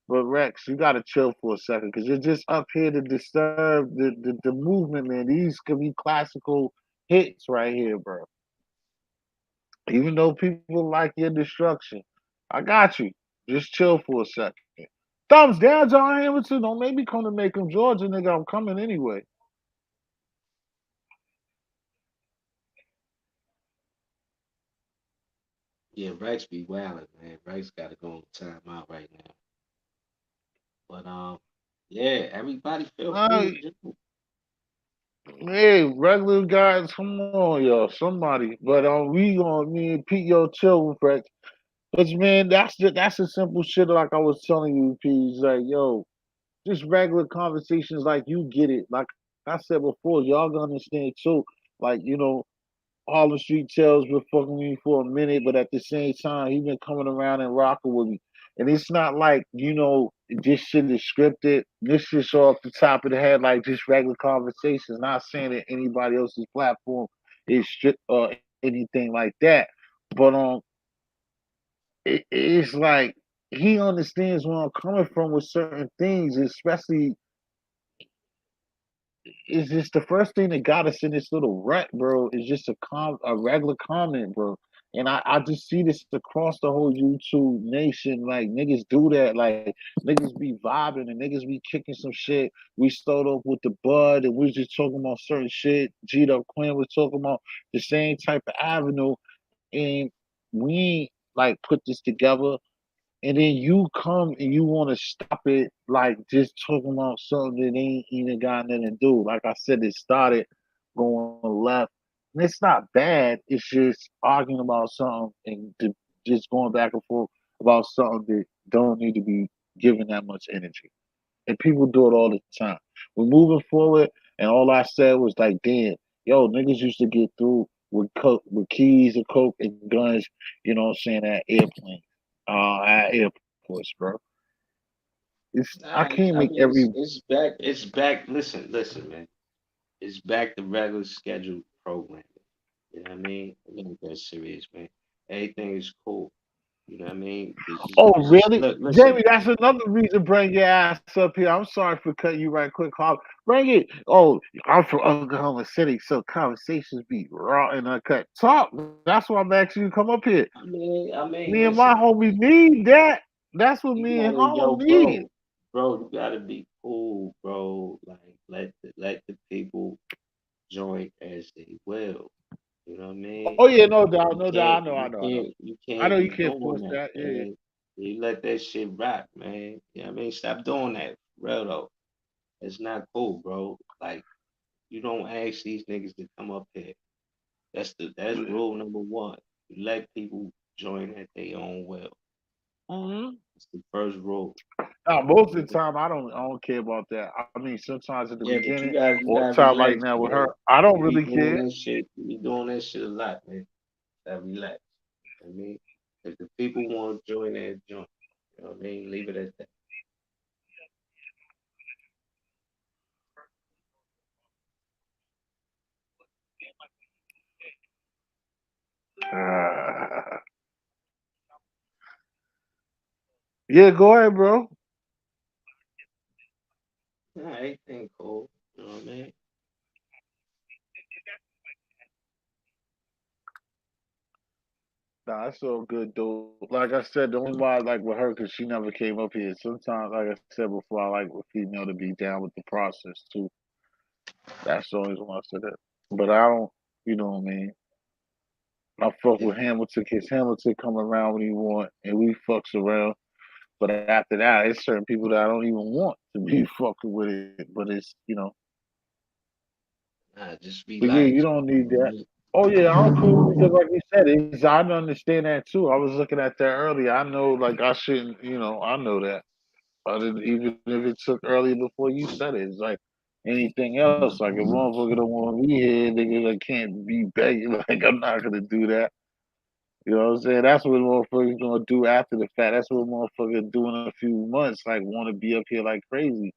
But Rex, you gotta chill for a second because you're just up here to disturb the movement, man. These could be classical hits right here, bro. Even though people like your destruction, I got you. Just chill for a second. Thumbs down, John Hamilton. Don't make me come to Macon, Georgia, nigga. I'm coming anyway. Yeah, Rex be wildin', man. Rex got to go on timeout right now. But yeah, everybody feel All free right, to jump. hey, regular guys, come on, y'all, somebody. But we gonna me and Pete, yo, chill with Rex. Cause man, that's the simple shit. Like I was telling you, P. Like yo, just regular conversations. Like you get it. Like I said before, y'all gonna understand too. Like Harlem Street Tales been fucking with me for a minute, but at the same time, he been coming around and rocking with me. And it's not like, this shit is scripted. This shit's off the top of the head, like just regular conversations. Not saying that anybody else's platform is strict or anything like that. But it's like he understands where I'm coming from with certain things, especially it's just the first thing that got us in this little rut, bro, is just a regular comment, bro. And I just see this across the whole YouTube nation. Like niggas do that. Like niggas be vibing and niggas be kicking some shit. We start off with the bud and we was just talking about certain shit. G Dub Quinn was talking about the same type of avenue. And we like put this together and then you come and you want to stop it, like just talking about something that ain't even got nothing to do. Like I said, it started going left, and it's not bad. It's just arguing about something and just going back and forth about something that don't need to be given that much energy. And people do it all the time. We're moving forward, and all I said was like, "Damn, yo, niggas used to get through with with keys and coke and guns. You know what I'm saying? At airplanes, at airports, bro. I Nah, can't make I mean every. it's back. It's back. Listen, man. It's back to regular scheduled programming. You know what I mean? It ain't that serious, man. Everything is cool. You know what I mean? Oh, It's just really, look, listen. Jamie? That's another reason. Bring your ass up here. I'm sorry for cutting you right quick. Hog. Bring it. Oh, I'm from Oklahoma City, so conversations be raw and uncut. Talk. That's why I'm asking you to come up here. Me and my Listen. homies need that. That's what You me and gotta, Harlem yo, need. bro, you gotta be cool, bro. Like let the people join as they will. You know what I Oh mean? yeah, no doubt, You no doubt. can't, I know, I you know, I know. can't, you I know can't you be can't doing force that, that. Yeah. man. You let that shit rock, man. You know what I mean? Stop doing that, for real though. It's not cool, bro. Like you don't ask these niggas to come up here. That's rule number one. You let people join at their own will. Hmm. It's the first rule. Now, most of the time, I don't care about that. I mean, sometimes at the Yeah, but beginning you or gotta time like relax, now with her, man. I don't You be really doing care. that shit. You be doing that shit a lot, man. Gotta relax. I mean, if the people want to join, they join. You know what I mean? Leave it at that. Yeah, go ahead, bro. Nah, everything cool. You know what I mean? Nah, it's all good though. Like I said, the only why I like with her because she never came up here. Sometimes, like I said before, I like with female to be down with the process too. That's the only one I said that. But I don't, you know what I mean. I fuck If with Hamilton because Hamilton come around when he want, and we fucks around. But after that, it's certain people that I don't even want to be fucking with it. But it's. just But yeah, you relax. don't You need know what I that. mean? Oh yeah, I'm cool because like you said, I understand that too. I was looking at that earlier. I know like I shouldn't, I know that. I didn't, even if it took earlier before you said it. It's like anything else. Like if motherfucker don't want to be here, nigga, I can't be begging. Like I'm not gonna do that. You know what I'm saying? That's what motherfuckers gonna do after the fact. That's what motherfuckers do in a few months. Like want to be up here like crazy.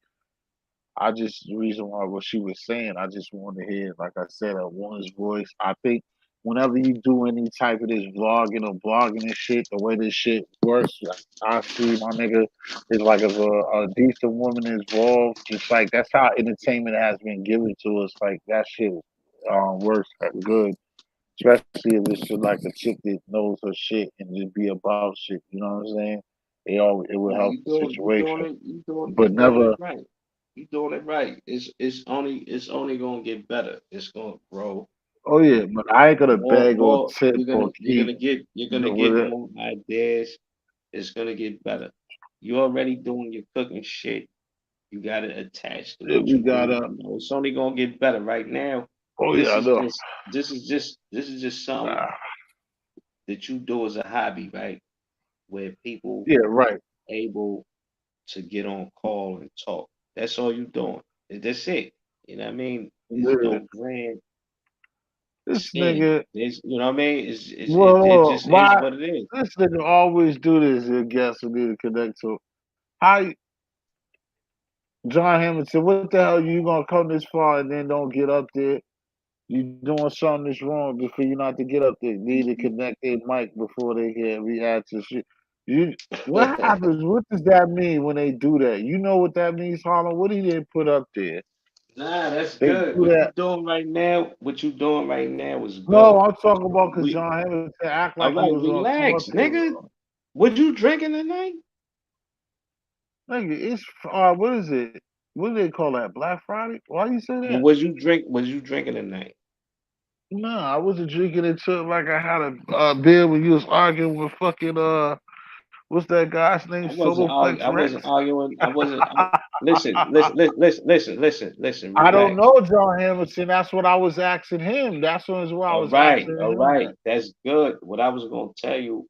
I just the reason why what she was saying, I just wanted to hear, like I said, a woman's voice. I think whenever you do any type of this vlogging or blogging and shit, the way this shit works, I see my nigga is like if a decent woman is involved, just like that's how entertainment has been given to us. Like that shit works good, especially if it's just like a chick that knows her shit and just be about shit. You know what I'm saying? It will Nah, help the you doing situation, it, but you doing it never. right. You doing it right. It's only gonna get better. It's gonna grow. Oh yeah, but I ain't gonna More, beg or more. tip or keep You're gonna get with it. more ideas. It's gonna get better. You already doing your cooking shit. You got it attached to what We you do. gotta. You know, it's only gonna get better. Right now, Oh yeah, this I is know. just this is just something Nah. that you do as a hobby, right? where people Yeah, right. able to get on call and talk. That's all you doing. That's it. You know what I mean? There's Yeah. no grand This scheme. nigga, There's, you know what I mean? It well, just is why what it is. this nigga always do this? I guess we need to connect to how John Hamilton. What the hell you gonna come this far and then don't get up there? You doing something that's wrong before you not to get up there. Need to connect their mic before they can react to shit. You what happens? What does that mean when they do that? You know what that means, Harlem? What did they put up there? Nah, that's They good. do that. What you doing right now is No, good. I'm talking about because We John Hamilton act like all he right, was gonna come up relax, here with nigga. something. What you drinking tonight? Nigga, it's what is it? What do they call that? Black Friday? Why you say But that? was you drinking tonight? Nah, I wasn't drinking until like I had a beer when you was arguing with fucking what's that guy's name? Soloplex I Rex. wasn't arguing. Listen, I don't relax. know John Hamilton. That's what I was asking him. That's what is why I was asking All him right. that. That's good. What I was gonna tell you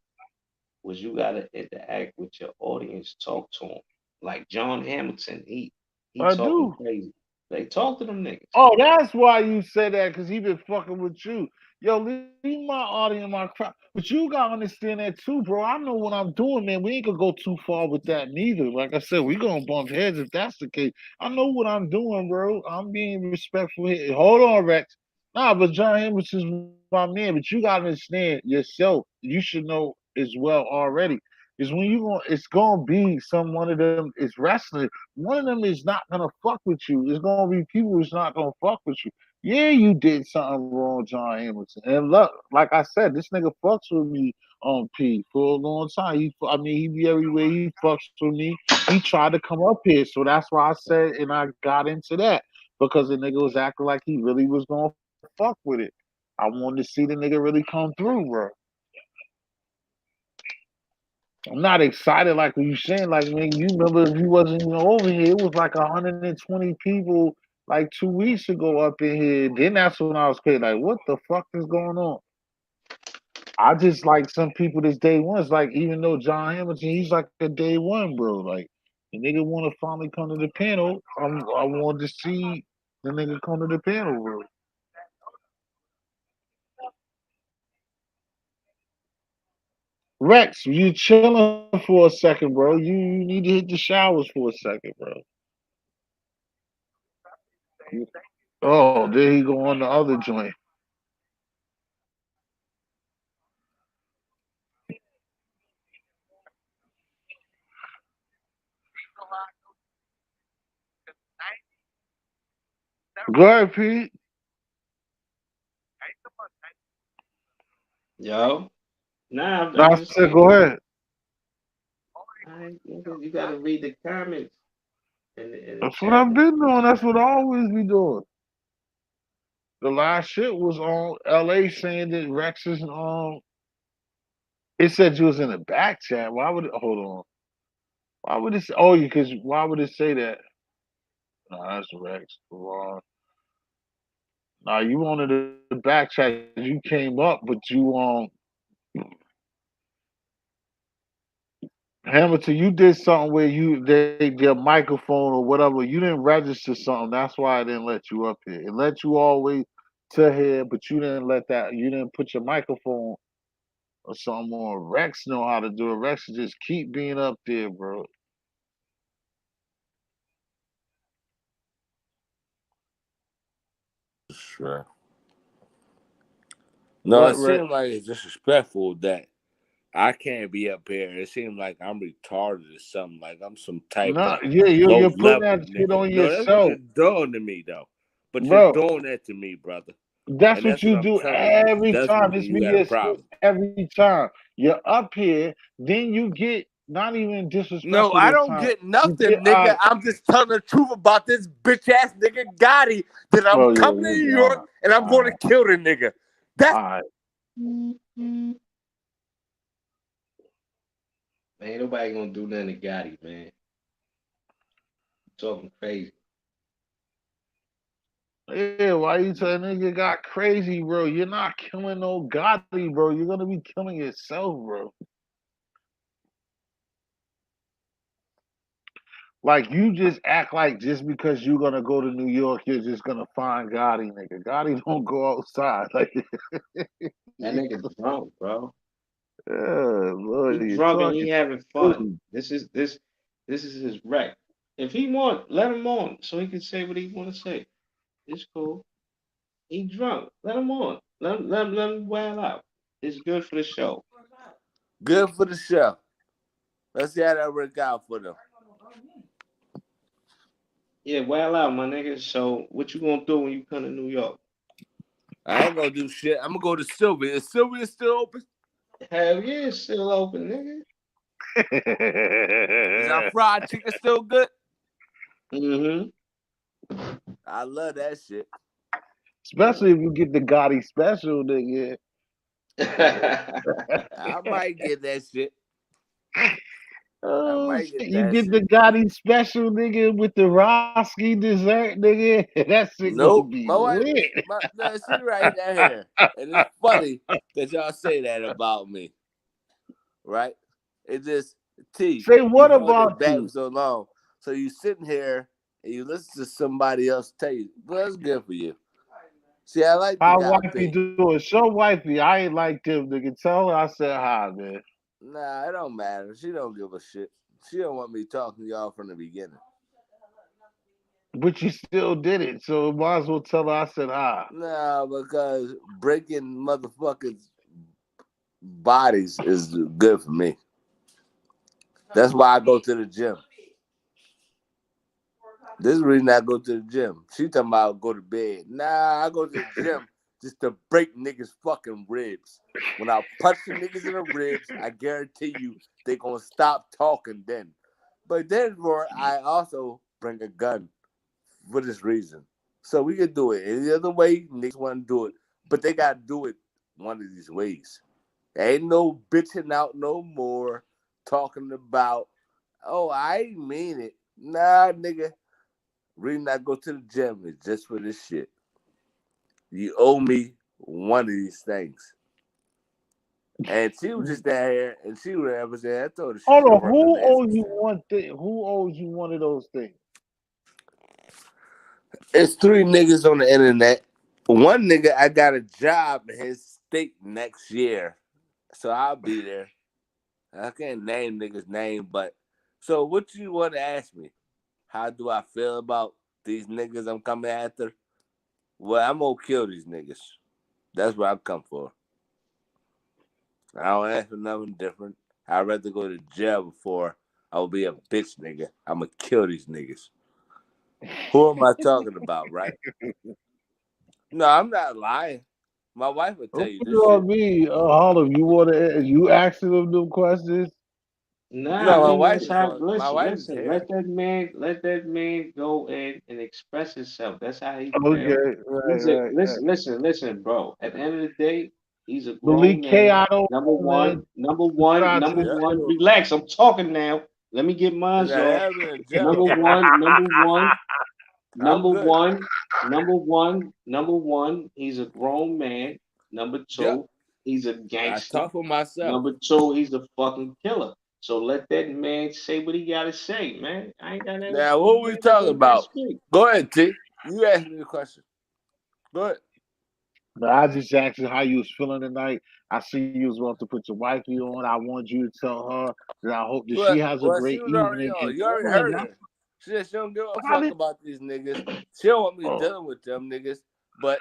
was you gotta interact with your audience, talk to them. Like John Hamilton, he I talking do. crazy. They talk to them niggas. Oh, that's why you say that, because he been fucking with you. Yo, leave my audience, my crowd. But you gotta understand that too, bro. I know what I'm doing, man. We ain't gonna go too far with that neither. Like I said, we gonna bump heads if that's the case. I know what I'm doing, bro. I'm being respectful here. Hold on, Rex. Nah, but John Hamilton's my man. But you gotta understand yourself. You should know as well already. Is when you going it's gonna be some one of them is wrestling. One of them is not gonna fuck with you. It's gonna be people who's not gonna fuck with you. Yeah, you did something wrong, John Hamilton. And look, like I said, this nigga fucks with me on P for a long time. I mean, he be everywhere. He fucks with me. He tried to come up here, so that's why I said, and I got into that because the nigga was acting like he really was gonna fuck with it. I wanted to see the nigga really come through, bro. I'm not excited like what you saying. Like, man, you remember if you wasn't even over here, it was like 120 people like 2 weeks ago up in here. Then that's when I was crazy. Like, what the fuck is going on? I just like some people this day one. It's like even though John Hamilton, he's like a day one, bro. Like the nigga want to finally come to the panel. I wanted to see the nigga come to the panel, bro. Rex, you chilling for a second, bro. You need to hit the showers for a second, bro. Oh, there he go on the other joint. Go ahead, Pete. Yo, nah, No, I'm I just said, go saying. ahead. You gotta read the comments in the That's what chat. I've been doing. That's what I always be doing. The last shit was on LA saying that Rex is it said you was in the back chat. Why would it hold on? Why would it say, oh because why would it say that? No, that's Rex. Wrong. Nah, you wanted the back chat. You came up, but Hamilton, you did something where their microphone or whatever, you didn't register something. That's why I didn't let you up here. It let you all the way to here, but you didn't put your microphone or something on. Rex know how to do it. Rex just keep being up there, bro. Sure. No, it What, Rex? seems like it's disrespectful that I can't be up here. It seems like I'm retarded or something. Like I'm some type No, of yeah, low you're putting level that shit nigga. on No, that's what yourself, you're doing to me though. But you're bro. doing that to me, brother. That's And what that's what you I'm do telling you. every That's time. when This be you got a your shit problem. every time. You're up here, then you get not even No, disrespectful I this don't time. get You get nothing, nigga. I'm just telling the truth about this bitch ass nigga Gotti that I'm oh yeah, coming to you New all York right. and I'm All going to right. kill the nigga. That's All right. Man, ain't nobody gonna do nothing to Gotti, man. Talking crazy. Yeah, why you tell nigga got crazy, bro? You're not killing no Gotti, bro. You're gonna be killing yourself, bro. Like you just act like just because you're gonna go to New York, you're just gonna find Gotti, nigga. Gotti don't go outside. Like, That yeah, nigga drunk, bro. Lord, He you're drunk and he talking having fun. silly. This is his wreck. If he want, let him on so he can say what he want to say. It's cool. He drunk. Let him on. Let him wild out. It's good for the show. Good for the show. Let's see how that work out for them. Yeah, wild out, my nigga. So what you gonna do when you come to New York? I ain't gonna do shit. I'm gonna go to Sylvia. Is Sylvia still open? Hell yeah, it's still open, nigga. Is our fried chicken still good? Mm-hmm. I love that shit. Especially if you get the Gotti special, nigga. I might get that shit. I Oh might shit! get You that get the shit. Gotti special, nigga, with the Roski dessert, nigga. That shit gonna Nope. be My wife is lit. she right down here. And it's funny that y'all say that about me. Right? It just T, Say you what held it about back for you? so long. So you sitting here and you listen to somebody else tell you, well, that's good for you. See, I like the How wifey Calpine. doing? Show wifey. I ain't like them, nigga. Tell her I said hi, man. Nah, it don't matter. She don't give a shit. She don't want me talking to y'all from the beginning. But you still did it, so might as well tell her I said hi. Nah, because breaking motherfuckers' bodies is good for me. That's why I go to the gym. This is the reason I go to the gym. She talking about go to bed. Nah, I go to the gym just to break niggas' fucking ribs. When I punch the niggas in the ribs, I guarantee you they gonna stop talking then. But then, Roy, I also bring a gun for this reason. So we can do it any other way niggas want to do it. But they gotta do it one of these ways. Ain't no bitching out no more, talking about, oh, I ain't mean it. Nah, nigga. Reason I go to the gym is just for this shit. You owe me one of these things. And she was just down here, and she was representing. I told her she Hold should on, have run who her ass. owes you one thing? Who owes you one of those things? It's three niggas on the internet. One nigga, I got a job in his state next year, so I'll be there. I can't name niggas' name, but so what you want to ask me? How do I feel about these niggas I'm coming after? Well, I'm gonna kill these niggas. That's what I come for. I don't ask for nothing different. I'd rather go to jail before I will be a bitch nigga. I'm gonna kill these niggas. Who am I talking about, right? No, I'm not lying. My wife will tell Don't you put it this on shit. me, Harlem. You asking them questions? Nah, No, my nigga, wife it's is how. on. My Listen, wife is listen. Let here. that man go in and express himself. That's how he Okay, feel. right, He's a right, right. listen, bro. At the end of the day, he's a grown Malik K, man. I don't Number know, man. one, number one, Shout out to number the Yeah, one. show. Relax. I'm talking now. Let me get mine and I off. have been in jail Number before. one, number one, I'm number good. one, number one, number one. He's a grown man. Number Yep. two, he's a I gangster. talk for myself. Number two, he's a fucking killer. So let that man say what he gotta say, man. I ain't got nothing. Now, what we Let that talking man about? speak. Go ahead, T. You ask me the question. Go ahead. But I just asked you how you was feeling tonight. I see you was want to put your wifey on. I want you to tell her that I hope that she Well, has a well, she great was already evening. on. And You already man, heard that's her. She said she don't give a about fuck it. about these niggas. She don't want me Oh. dealing with them niggas. But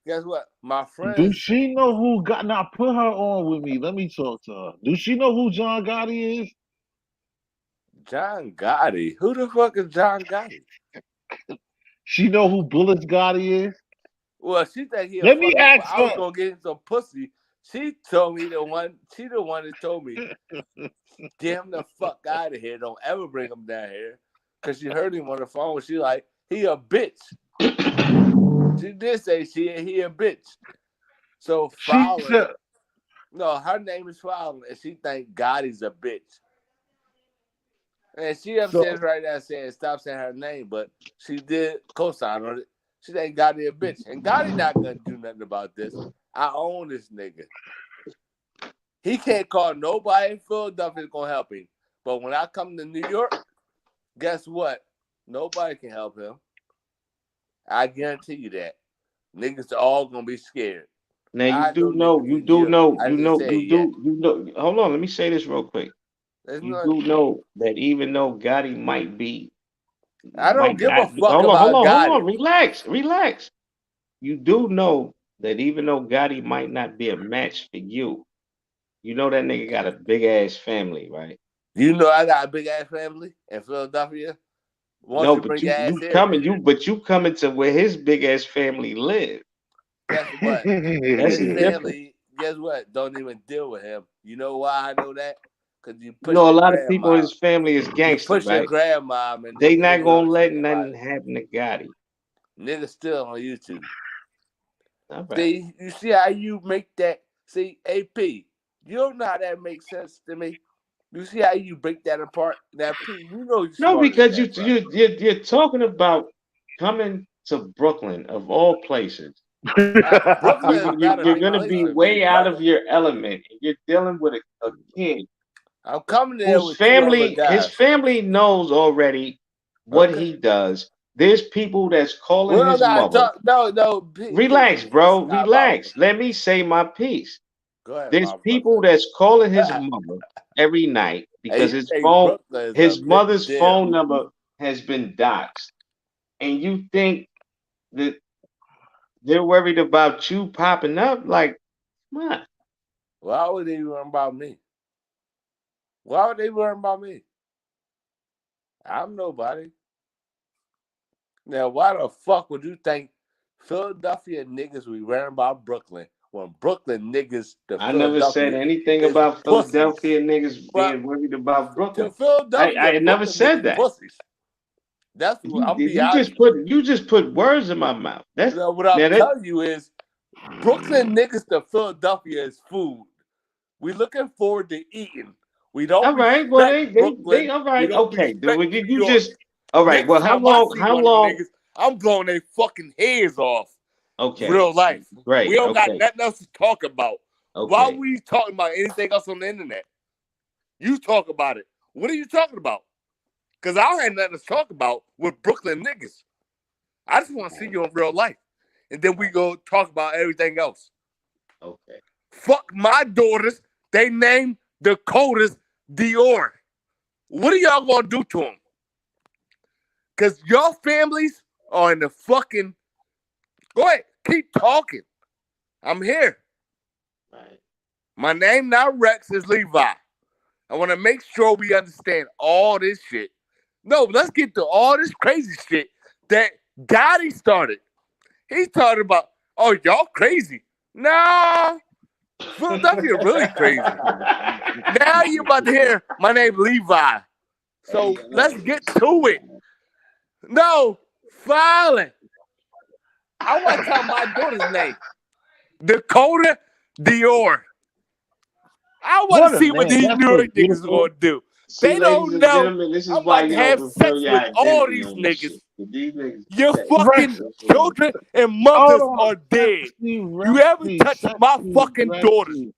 guess what? My Do friends, she know who got now put her on with me? Let me talk to her. Do she know who John Gotti is? John Gotti. Who the fuck is John Gotti? She know who Bullets Gotti is? Well, she think he a Let me fucking. ask I was her. gonna get him some pussy. She told me the one. She the one that told me, "Get him the fuck out of here. Don't ever bring him down here." Cause she heard him on the phone. She like, he a bitch. She did say he a bitch. So She Fowler, said no, her name is Fowler, and she think Gotti's a bitch. And she so. upstairs right now saying stop saying her name, but she did co-sign on it. She think Gotti a bitch, and Gotti not gonna do nothing about this. I own this nigga. He can't call nobody in Philadelphia gonna help him. But when I come to New York, Guess what? Nobody can help him. I guarantee you that. Niggas are all gonna be scared. Now I know niggas in jail. I didn't say it yet. you do. Hold on, let me say this real quick. There's You not, do know that even though Gotti I don't might give a not be, fuck about hold on, Gotti. relax. You do know that even though Gotti might not be a match for you know that nigga got a big ass family, right? You know I got a big ass family in Philadelphia. Won't No, you but bring your ass here? you coming to where his big ass family live. Guess what? That's His the difference. family, guess what? Don't even deal with him. You know why I know that? Because you You push know, a your lot of people in grandma. his family is You gangster, push your right? grandma and They niggas not don't gonna give a let shit about nothing it. happen to Gotti. Niggas still on YouTube. All right. See, you see how you make that? See, AP, you don't know how that makes sense to me. You see how you break that apart? Now, P, you know you're No, smarter than because that, bro. you're talking about coming to Brooklyn of all places. Brooklyn is not a You're big gonna place be for me, way out brother. of your element. You're dealing with a kid I'm coming there whose with two other his guys. family knows already what Okay. he does. There's people that's We calling don't his gotta mother. talk. No, P, Relax, this is bro. not about Relax. him. Let me say my piece. Go ahead, There's my people brother. that's calling his mother every night And because you think Brooklyn is a his big mother's deal. phone number has been doxxed. And you think that they're worried about you popping up? Like, come on. Why would they worry about me? Why would they worry about me? I'm nobody. Now, why the fuck would you think Philadelphia niggas we worrying about Brooklyn when Brooklyn niggas to I never said Philadelphia anything is about pussies? Philadelphia niggas But being worried about to Brooklyn. Philadelphia, I never Brooklyn said niggas that. pussies. That's what I'm be honest. You just put words in my mouth. That's What I'm now that telling you is Brooklyn niggas to Philadelphia is food. We looking forward to eating. We don't all right. Well, respect they Brooklyn. all We right. don't Okay. respect New You York. just all right. Next Well, time I see how one of them long? niggas, I'm blowing their fucking heads off. Okay. Real life. We Great. don't got Okay. nothing else to talk about. Why Okay. we talking about anything else on the internet? You talk about it. What are you talking about? Because I don't have nothing to talk about with Brooklyn niggas. I just want to see you in real life. And then we go talk about everything else. Okay. Fuck my daughters. They named Dakota's Dior. What are y'all gonna do to them? Because your families are in the fucking. Go ahead, keep talking. I'm here. Right. My name not Rex, is Levi. I want to make sure we understand all this shit. No, let's get to all this crazy shit that Gotti started. He talked about, oh, y'all crazy. No, Philadelphia really crazy. Now you about to hear my name Levi. So let's get to it. No, filing. I want to tell my daughter's name. Dakota Dior. I want What to a see what name. these That's New so York niggas are beautiful. going to do. See, They ladies don't and know gentlemen, this is I'm why about to you don't have fulfill sex your with all identity these on this niggas. shit. These niggas Your petty. fucking Rexy. children and Hold mothers on. are dead. Rexy, You ever Rexy, touch my sexy, fucking daughters? Rexy.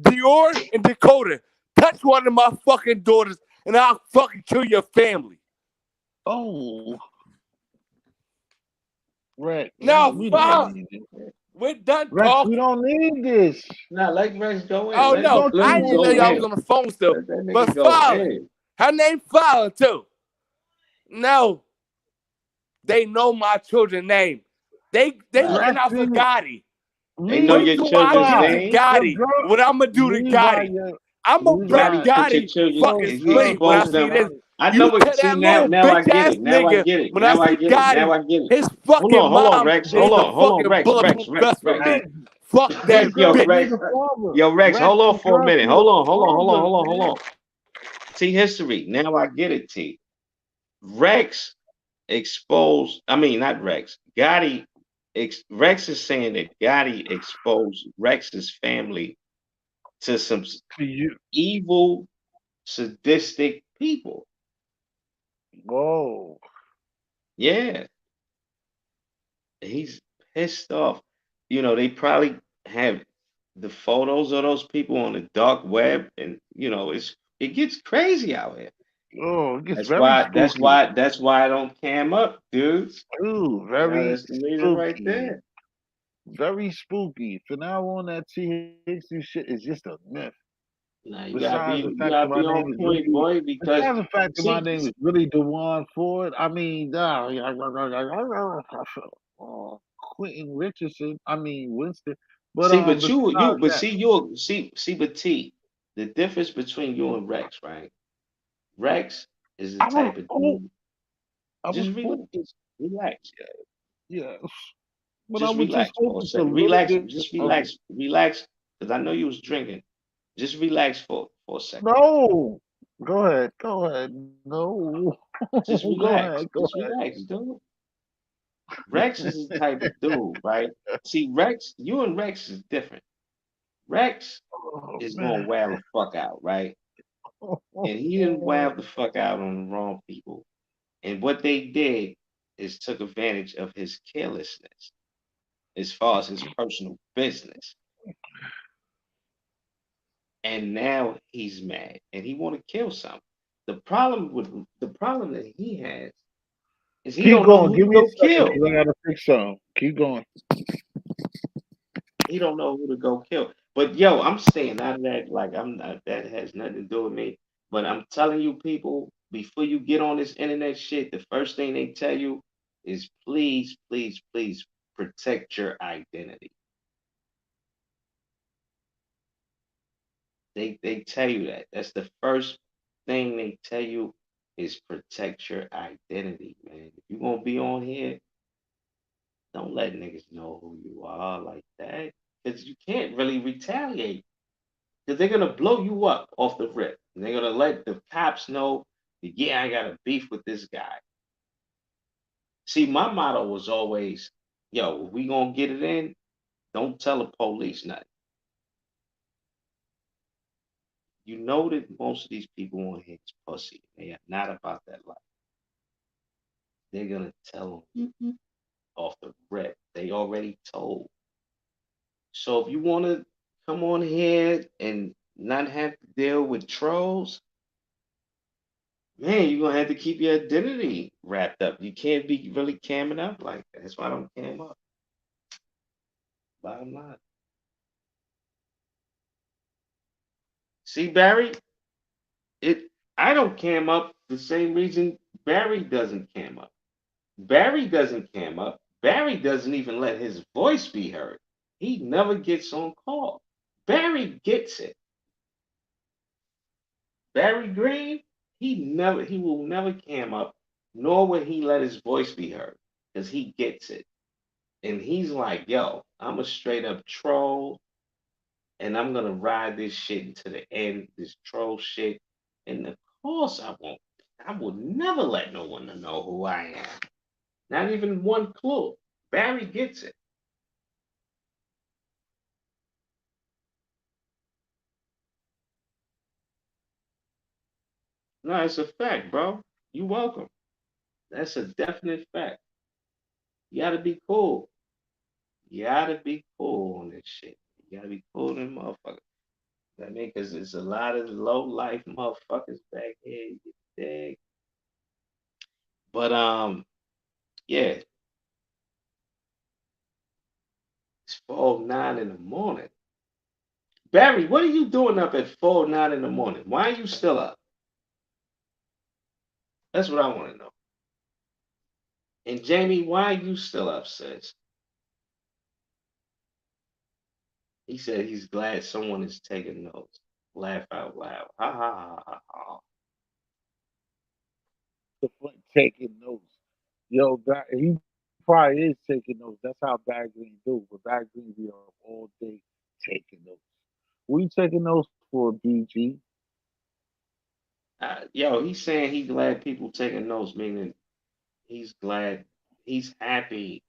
Dior and Dakota, touch one of my fucking daughters and I'll fucking kill your family. Oh, Rex, Now, we don't fuck. need this. We're done Rex, we talking. don't need this. Nah, let Rex go in. Oh, no. Don't Let I you him didn't even want know go y'all this? was in. on the phone still. Let that But nigga go Fowler, in. her name Fowler, too. No, they know my children's name. They Right. looking out for Rexy, Gotti. They know What your do I children's do Levi, to name. your Gotti? girl, What I'm gonna do to Levi, Gotti? I'm gonna break Levi, Gotti put your Gotti children. fucking your He girl spleen when I exposed supposed see to them. this. have. I know You what. tell See that now, little I bitch get ass it. Now I nigga get it. when I Now I see get it. Now Gotti, I get it. his fucking Hold on, mom Rex. is the Hold on, fucking Rex. bulletproof vest for me. Rex, Fuck your that girl Yo, should bitch. be Rex. the father. Yo, Rex. Rex, Hold on your for a girl minute. should be the father, Hold man. on. T history. Now I get it. T. Rex exposed. I mean, not Rex. Gotti. Rex is saying that Gotti exposed Rex's family to some You, evil, sadistic people. whoa. Yeah, he's pissed off. You know, they probably have the photos of those people on the dark web, and it gets crazy out here. Oh, it gets That's very why. That's spooky. why. That's why I don't cam up, dudes. Ooh, Yeah, very that's the reason right spooky. there. Very spooky. From now on, that THC shit is just a myth. Now Besides the you fact that gotta my be name on is point, really, boy, because besides the fact that my see, name is really Dewan Ford, I mean, Quentin Richardson, I mean Winston. But see, but besides but that, but T, the difference between you and Rex, right? Rex is the I'm a type of fool. dude. I'm a Just fool. relax, relax, Yeah, but I just was just relax for a hoping for a second. little Relax, bit just of relax, because I know you was drinking. Just relax for a second. no. Go ahead. No, Just go ahead, relax, go just ahead. relax, dude. Rex is the type of dude, right? See, Rex, you and Rex is different. Rex Oh is gonna man. wow the fuck out, right? And he didn't wow the fuck out on the wrong people. And what they did is took advantage of his carelessness as far as his personal business. And now he's mad and he want to kill something. The problem that he has is he Keep don't know going. who to Give me a go second kill. because I gotta fix something. Keep going. He don't know who to go kill. But yo, I'm staying out of that. Like I'm not. That has nothing to do with me. But I'm telling you, people, before you get on this internet shit, the first thing they tell you is please, please, please protect your identity. They tell you that. That's the first thing they tell you is protect your identity, man. If you're gonna be on here, don't let niggas know who you are like that. Because you can't really retaliate. Because they're gonna blow you up off the rip. And they're gonna let the cops know that yeah, I got a beef with this guy. See, my motto was always, yo, if we gonna get it in, don't tell the police nothing. You know that most of these people on here is pussy. They are not about that life. They're gonna tell them off the rip. They already told. So if you wanna come on here and not have to deal with trolls, man, you're gonna have to keep your identity wrapped up. You can't be really camming up like that. That's why I don't cam up. Bottom line. See, Barry, it I don't cam up the same reason Barry doesn't cam up. Barry doesn't cam up. Barry doesn't even let his voice be heard. He never gets on call. Barry gets it. Barry Green, he will never cam up, nor will he let his voice be heard. Because he gets it. And he's like, yo, I'm a straight up troll and I'm gonna ride this shit into the end, this troll shit. And of course I won't. I will never let no one know who I am. Not even one clue. Barry gets it. No, it's a fact, bro. You welcome. That's a definite fact. You gotta be cool. You gotta be cool on this shit. You gotta be cool than motherfuckers. I mean, because there's a lot of low life motherfuckers back here. You dig? But yeah, it's 4:09 in the morning. Barry, what are you doing up at 4:09 in the morning? Why are you still up? That's what I want to know. And Jamie, why are you still up, sis? He said he's glad someone is taking notes. Laugh out loud. Ha ha ha ha ha. The front taking notes. Yo, that he probably is taking notes. That's how Bad Green do. But Bad Green be up all day taking notes. We taking notes for BG. Yo, he's saying he's glad people taking notes, meaning he's glad, he's happy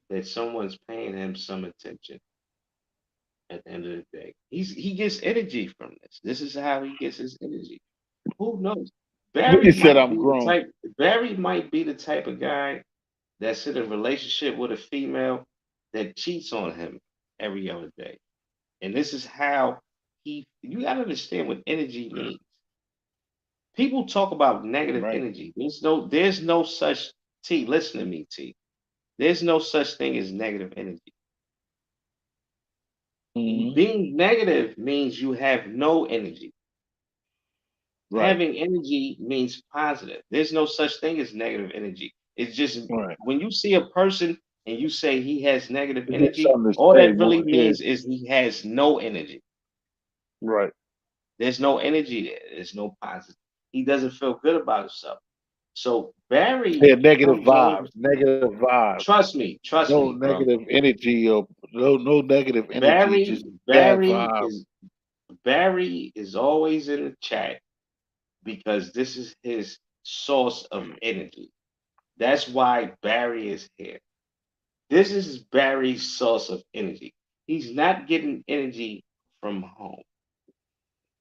that someone's paying him some attention at the end of the day. He gets energy from this. This is how he gets his energy. Who knows? He Barry said might I'm be the grown. type. Barry might be the type of guy that's in a relationship with a female that cheats on him every other day. And this is how he. You gotta understand what energy means. People talk about negative Right. energy. There's no such T. Listen to me, T. There's no such thing as negative energy. Hmm. Being negative means you have no energy. Right. Having energy means positive. There's no such thing as negative energy. It's just Right. when you see a person and you say he has negative You got energy, something to all say, that really boy. Yeah. means is he has no energy. Right. There's no energy there. There's no positive. He doesn't feel good about himself. So Barry Yeah. Negative comes on. vibes. Negative vibes. Trust No me, bro. negative energy or no negative energy. Barry, Just bad Barry vibes. is Barry is always in the chat because this is his source of energy. That's why Barry is here. This is Barry's source of energy. He's not getting energy from home.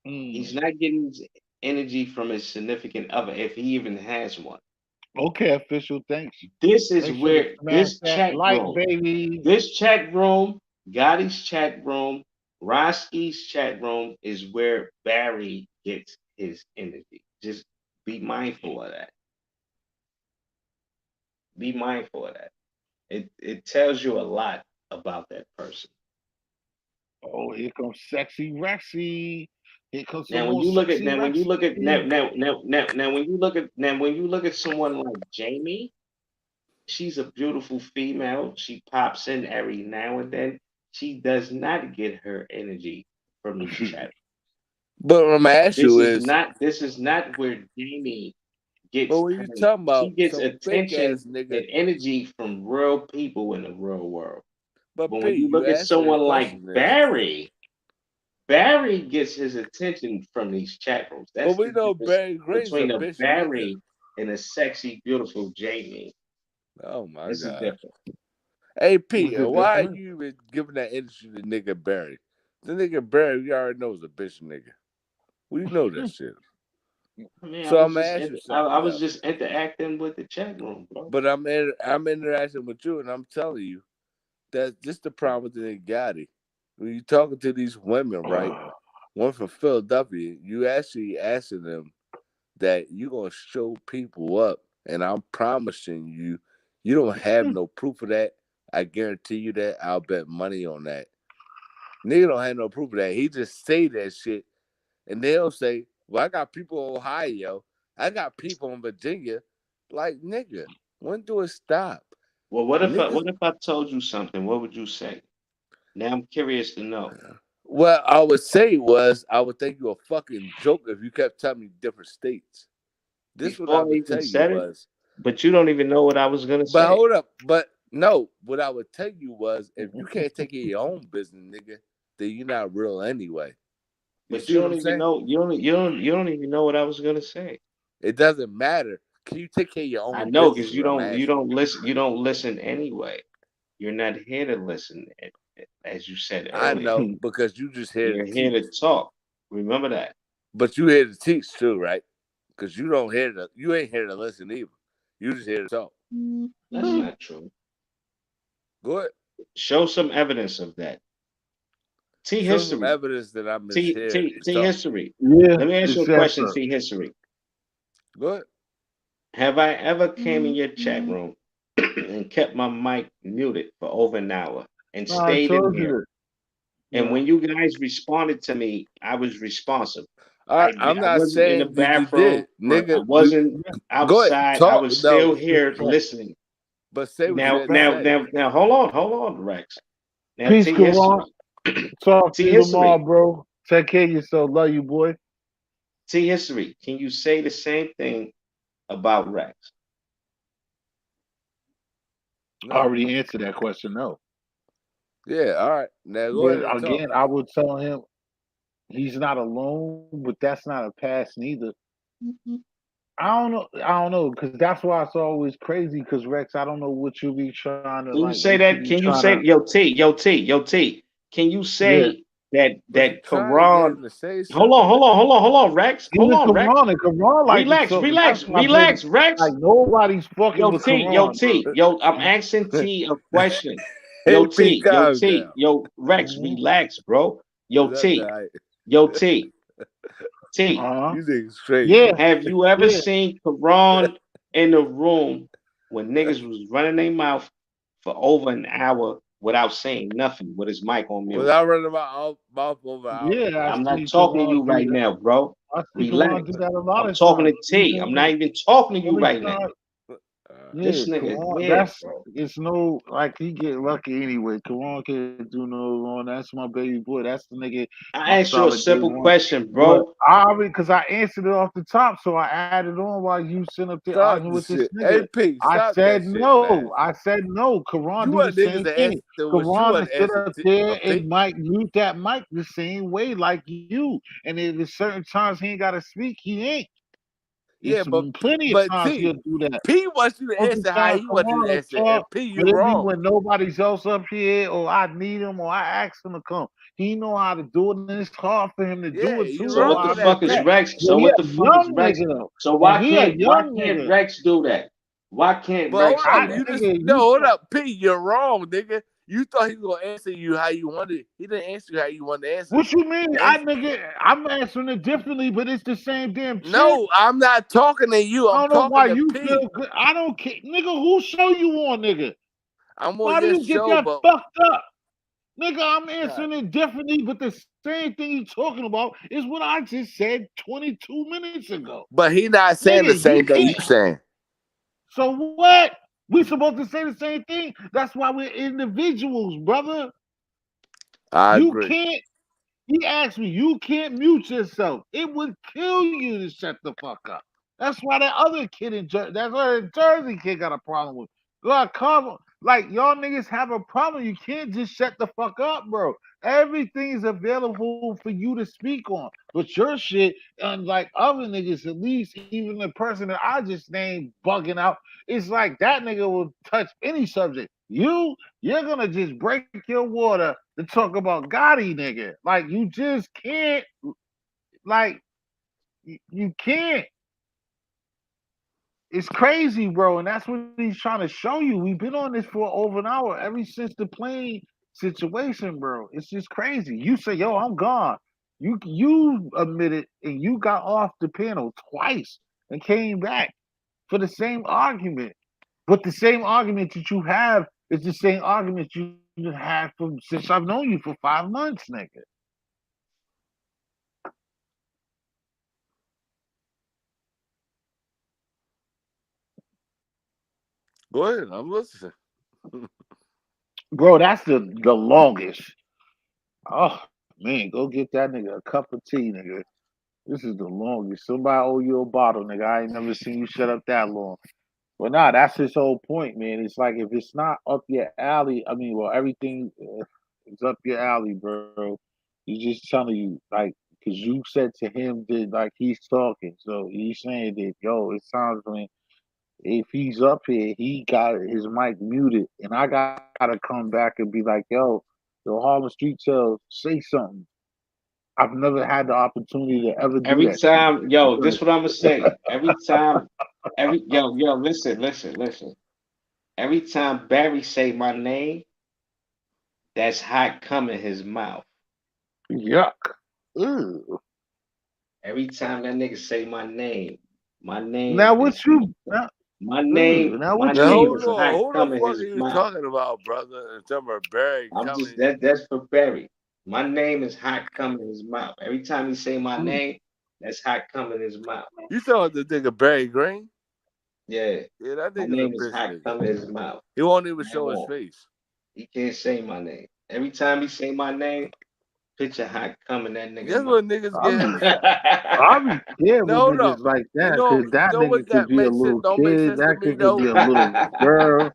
He's Mm. not getting his energy from his significant other if he even has one. Okay, official. Thanks. This is Make sure to where smash that like, baby. this chat room, Gotti's chat room, Roski's chat room is where Barry gets his energy. Just be mindful of that. Be mindful of that. It tells you a lot about that person. Oh, here comes sexy Rexy. Here comes some Now when more you look at sexy Rexy. when you look at someone like Jamie, she's a beautiful female. She pops in every now and then. She does not get her energy from these chat. But what I'm gonna ask you is, This is not where Jamie but gets when her. you talking She about gets some fake attention ass nigga, and energy from real people in the real world. but But P, when you you look at answer the someone like question is, Barry, Barry gets his attention from these chat rooms. but That's we the know difference Barry Green's a between a bitch nigga. Barry and a sexy, beautiful Jamie. Oh my This is god. different. Hey Was P, it why are different? you even giving that energy to nigga Barry? The nigga Barry, we already know is a bitch nigga. We know that shit. I mean, So I'm gonna ask you I something was though. just interacting with the chat room, bro. But I'm interacting with you, and I'm telling you that this the problem with the nigga Gotti. When you talking to these women, right? One from Philadelphia, you actually asking them that you gonna show people up, and I'm promising you, you don't have no proof of that. I guarantee you that. I'll bet money on that. Nigga don't have no proof of that. He just say that shit, and they'll say, "Well, I got people in Ohio. I got people in Virginia." Like nigga, when do it stop? Well, Niggas. what if I told you something? What would you say? Now I'm curious to know. What I would say was, I would think you a fucking joke if you kept telling me different states. This what I Before I would even tell you said it, was, but you don't even know what I was gonna but say. hold up, but no, what I would tell you was, if you can't take care of your own business, nigga, then you're not real anyway. You But see you what don't I'm even saying? know you don't even know what I was gonna say. It doesn't matter. Can you take care of your I own know business? because Is what I'm asking you. you don't listen anyway. You're not here to listen, as you said I earlier. know because you just here to You're here teach, to talk. Remember that. but you here to teach too, right? Because you ain't here to listen either. You just here to talk. That's not true. Go ahead. Show some evidence of that. T Show some history. evidence that I'm just here to T talk. history. Yeah, Let me ask it you a says question, so. T history. Go ahead. Have I ever came in your chat room and kept my mic muted for over an hour and No, I stayed in told you here? that. And Yeah. when you guys responded to me, I was responsive. All right, I'm I not wasn't in the saying that you bathroom. did, Right. I nigga. wasn't Yeah. Go ahead, outside. I talk. was No, still here Right. listening. but say what you Right. had to say. Now, hold on, Rex. Now, Peace, T Karan. history. Talk to T you tomorrow, history. bro. Take care of yourself. Love you, boy. T history. Can you say the same thing about Rex? I No. already answered that question. No. Yeah. All right. Now go But ahead and talk. again, I would tell him he's not alone, but that's not a pass neither. I don't know. I don't know because that's why it's always crazy. Because Rex, I don't know what you be trying to Can you like. say What you that? be Can you trying say to? yo T? Can you Yeah. say that But you trying to get Quran? him to say something. Hold on, Rex. Hold Even on, Rex. Karan and Karan like to talk. That's my baby. Relax, Rex. Like nobody's fucking with Karan, bro. I'm asking T a question. Hey, P, calm down. Rex, Mhm. relax, bro. That's all right. Yo, T, T, Uh-huh. You niggas crazy. Yeah, have you ever yeah, seen Karan in the room when niggas was running their mouth for over an hour without saying nothing with his mic on Was mute? I running my mouth over hours? yeah. I I'm not see talking to Karan you do right that. now, bro. I see Relax. Karan do that a lot I'm of talking to times. T. I'm not even talking to you Every right now. time. Uh, Yeah, This nigga Karan, here, that's bro. it's no like he get lucky anyway. Karan can't do no wrong. That's my baby boy. That's the nigga, my I asked you a solid day simple one. question, But bro. I already because I answered it off the top, so I added on while you sitting up there stop arguing the with this shit. nigga. AP, I stop that said shit, man. no. I said no. Karan You do the want niggas same to thing. answer to what you Karan want is to sit answer up to there AP. and might mute that mic the same way like you. And if there's certain times he ain't gotta speak, he ain't. Yeah, It's plenty of times he'll T, do that. P wants you to Most of answer the how time, he come wants you on, to let's answer, and talk. P, you But it be wrong. when nobody's else up here, or I need him, or I ask him to come. He know how to do it, and it's hard for him to Yeah, do it you too. So Though what wrong the I on that fuck is admit that. P. Rex? But So he what a the fuck is young Rex? nigga though, So and why he a can't why young can't nigga. Rex do that? Why can't But hold Rex up, do I that? you just nigga, no, you hold talk. up, P, you're wrong, nigga. You thought he was gonna answer you how you wanted. He didn't answer you how you wanted to answer. What you mean? Answer. I'm answering it differently, but it's the same damn shit. No, I'm not talking to you. I I'm don't know talking why to you feel P. good. I don't care, nigga. Who show you on, nigga? I'm on Why do your you get show, that but fucked up? Nigga, I'm God, answering it differently, but the same thing you talking about is what I just said 22 minutes ago. but he not saying the Nigga, you same thing you can't. saying. So what? We supposed to say the same thing? That's why we're individuals, brother. I You agree. can't. He asked me, you can't mute yourself. It would kill you to shut the fuck up. That's why that other kid in that other Jersey kid got a problem with. God, come like y'all niggas have a problem. You can't just shut the fuck up, bro. Everything is available for you to speak on. But your shit, unlike other niggas, at least even the person that I just named bugging out, it's like that nigga will touch any subject. You're gonna just break your water to talk about Gotti, nigga. Like you just can't. Like you can't. It's crazy, bro, and that's what he's trying to show you. We've been on this for over an hour ever since the plane situation, bro. It's just crazy. You say, "Yo, I'm gone." You admitted and you got off the panel twice and came back for the same argument. But the same argument that you have is the same argument you had from since I've known you for 5 months, nigga. Go ahead, I'm listening. Bro, that's the longest. Oh man, go get that nigga a cup of tea, nigga. This is the longest. Somebody owe you a bottle, nigga. I ain't never seen you shut up that long. But nah, that's his whole point, man. It's like if it's not up your alley, I mean, well, everything is up your alley, bro. He's just telling you, like, because you said to him that, like, he's talking. So he's saying that, yo, it sounds like if he's up here, he got his mic muted, and I gotta come back and be like, yo, Harlem Street Tales, say something. I've never had the opportunity to ever do Every that shit. time, yo, this what I'm gonna say. Yo, listen. Every time Barry say my name, that's hot coming his mouth. Yuck. Ew. Every time that nigga say my name Now is what you now, now my what Now name you hold is on, hot who the coming fuck are his you mouth. talking about, brother? In terms of Barry I'm just coming, that's for Barry. My name is hot coming his mouth. Every time he say my name, that's hot coming his mouth. you talking about the nigga Barry Green? Yeah, Yeah, that my nigga's a name is bitch hot nigga. coming his mouth. He won't even Man, show his won't. face. He can't say my name. Every time he say my name, picture hot coming that nigga Guess mouth. what niggas I get him? be I be scared No, with hold up. niggas like You that know, because you that know nigga what could that be a makes sense? little Don't make kid, sense to that me nigga could be though. a little girl,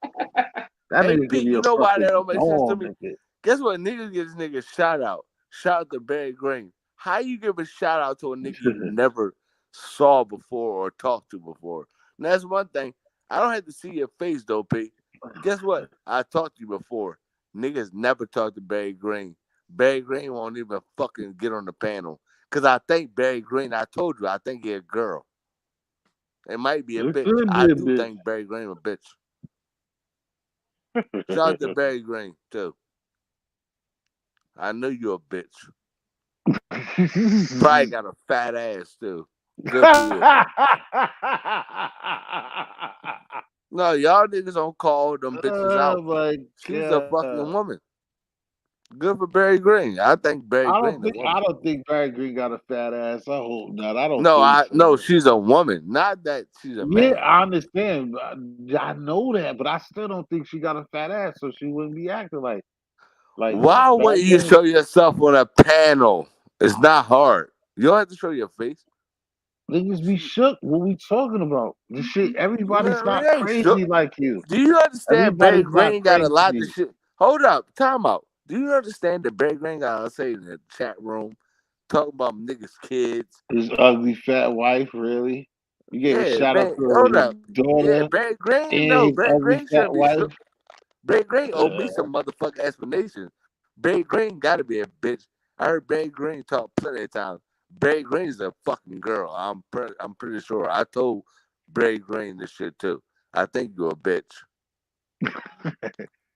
that Hey nigga could Pete, be you a know why that fucking don't make sense to dog, me? nigga. Guess what? Niggas get this nigga shout out. Shout out to Barry Green. How you give a shout out to a nigga you never saw before or talked to before? And that's one thing. I don't have to see your face though, Pete. Guess what? I talked to you before. Niggas never talked to Barry Green. Barry Green won't even fucking get on the panel. Cause I think Barry Green, I told you, I think he a girl. It might be a It bitch. could I be a do bitch. think Barry Green a bitch. Shout out to Barry Green too. I know you're a bitch. Probably got a fat ass too. Good for you. No, y'all niggas don't call them bitches Oh out. my She's a fucking god. woman. Good for Barry Green. I think Barry Green a woman. I don't think Barry Green got a fat ass. I hope not. I don't think so. No, she's a woman. Not that she's a Yeah, man. I understand. I know that, but I still don't think she got a fat ass, so she wouldn't be acting like that. Why Back wouldn't you then, show yourself on a panel? It's not hard. You don't have to show your face. niggas be shook. What we talking about? This shit. Everybody's Man, we not ain't shook. crazy like you. Do you understand Barry Everybody's not Green got a lot of crazy. shit? Hold up, time out. Do you understand that Barry Green got to say in the chat room talking about niggas' kids? His ugly fat wife, really? You gave a Yeah, shout out man. to Hold his up. Yeah, daughter Barry Green. and No, his Barry ugly Green fat shouldn't be wife. shook. Barry Green owe me Uh, some motherfucking explanation. Barry Green got to be a bitch. I heard Barry Green talk plenty of times. Barry Green's a fucking girl. I'm pretty sure. I told Barry Green this shit too. I think you're a bitch.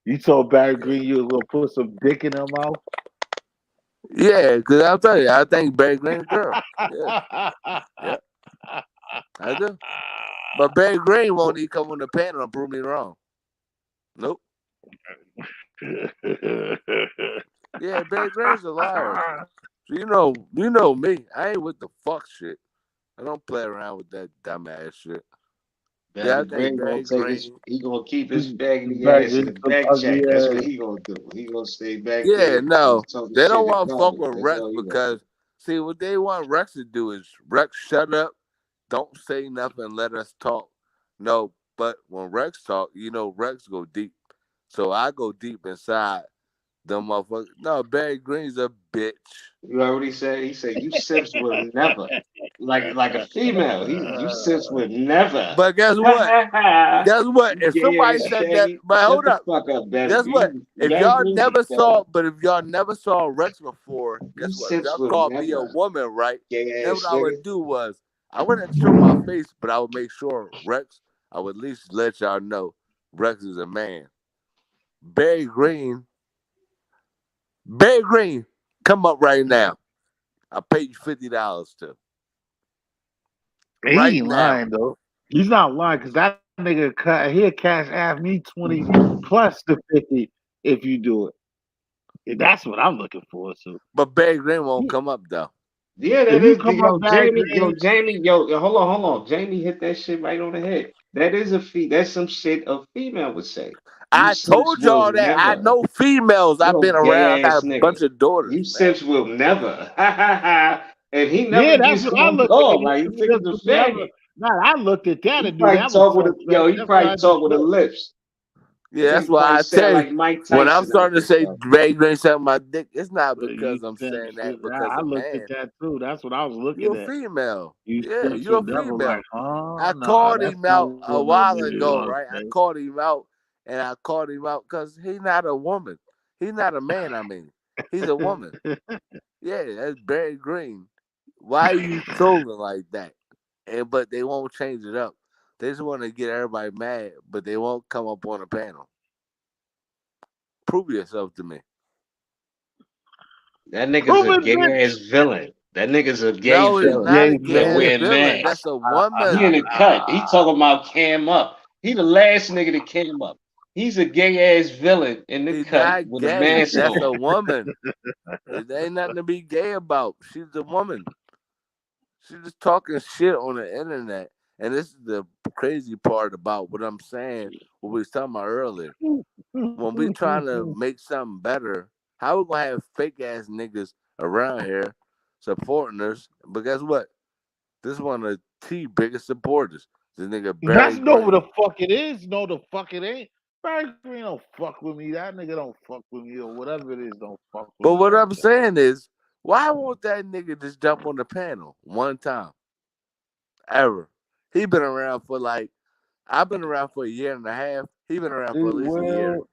you told Barry Green you was gonna put some dick in her mouth. Yeah, because I'll tell you, I think Barry Green's a girl. Yeah, yeah, I do. But Barry Green won't even come on the panel and prove me wrong. Nope. Yeah, Barry Green's a liar. So you know me. I ain't with the fuck shit. I don't play around with that dumbass shit. Yeah, I Barry think Green gonna Barry take his. Green. He gonna keep his faggoty Back ass in in the some back ugly check. That's what ass. he gonna do. He gonna stay back Yeah, there no, talking they shit don't in the want to fuck comments. with That's Rex all he gonna do. because see what they want Rex to do is Rex shut up, don't say nothing, let us talk. No, but when Rex talk, Rex go deep. So I go deep inside them motherfuckers. No, Barry Green's a bitch. You heard what he said? He said you Sips will never, like a female. You Sips would never. But guess Ha what? ha ha. Guess what? You If gay somebody ass said that, faggot. but Shut hold the up. fuck up, Barry. Guess what? You If Barry y'all Green never be faggot. saw, but if y'all never saw Rex before, You guess what? If Sips y'all will called me a never. woman, right? Gay Then what ass I nigga. would do was I wouldn't show my face, but I would make sure Rex. I would at least let y'all know Rex is a man. Barry Green, Barry Green, come up right now. I'll pay you $50 to He right ain't now. lying though. He's not lying because that nigga he'll cash ask me 20 plus the 50 if you do it. And that's what I'm looking for. So But Barry Green won't come up though. Yeah, if that you is come up Barry Green, Hold on. Jamie hit that shit right on the head. That is that's some shit a female would say. You I Sips told will y'all that I never. know females. I've Yo, been around. I gay got ass a bunch nigga. of daughters, You man. Sips will never. And he never yeah, that's gets what I slumped look at. off. You Like he just nigga's a never. faggot. Nah, I looked at that He and knew probably that was talk with a suspect. yo, he That's why probably I just talk with the looked. lips. Yeah, That that's nigga why probably I sound tell you. like Mike When I'm Tyson out starting to there, say son. Barry Green sucking my dick, it's not You because I'm said saying shit. that because I a looked at man. that too. That's what I was You're looking a at. female. You Yeah, Sips you're a would never like, female. oh I nah, called that's him not out a what no while nigga ago, gonna right? I say. called him out, and I called him out because he's not a woman. He's not a man. I mean, he's a woman. Yeah, that's Barry Green. Why are you trolling like that? But they won't change it up. They just want to get everybody mad, but they won't come up on a panel. Prove yourself to me. That nigga's Prove a it, gay bitch. ass villain. That nigga's a gay No, he's villain. not Gay a gay For ass villain. wearing villain. masks. That's a He in woman. the cut. He talking about Cam Up. He the last nigga that came up. He's a gay ass villain in the He's cut not with a gay. mask That's a on. woman. It ain't nothing to be gay about. She's a woman. She's just talking shit on the internet. And this is the crazy part about what I'm saying, what we was talking about earlier. When we trying to make something better, how we gonna have fake ass niggas around here supporting us? But guess what? This is one of the T biggest supporters. This nigga That's Barry no what the Green. fuck it is. No, the fuck it ain't. Barry Green don't fuck with me. That nigga don't fuck with me or whatever it is. Don't fuck with But me what like I'm that. saying is, why won't that nigga just jump on the panel one time? Ever. He been around for like I've been around for a year and a half. He been around for He at least a year. will,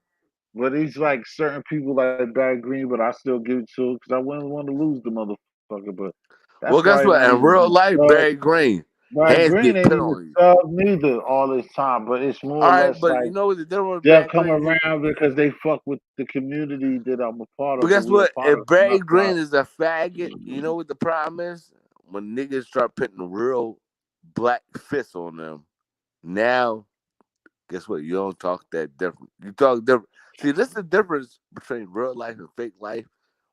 but he's like certain people like Barry Green, but I still give it to him because I wouldn't want to lose the motherfucker. But that's Well, guess probably what? not In even real his life, thug. Barry Green. Brad Hands Green get ain't put even on you. sub neither all this time, but it's more All or right, less but like you know what the difference with they'll Brad come Green? around because they fuck with the community that I'm a part But of, or guess we a what? part If of. So Brad that's why. Green is a faggot, you know what the problem is? When niggas start putting real black fists on them, now guess what? You don't talk that different. You talk different. See, this is the difference between real life and fake life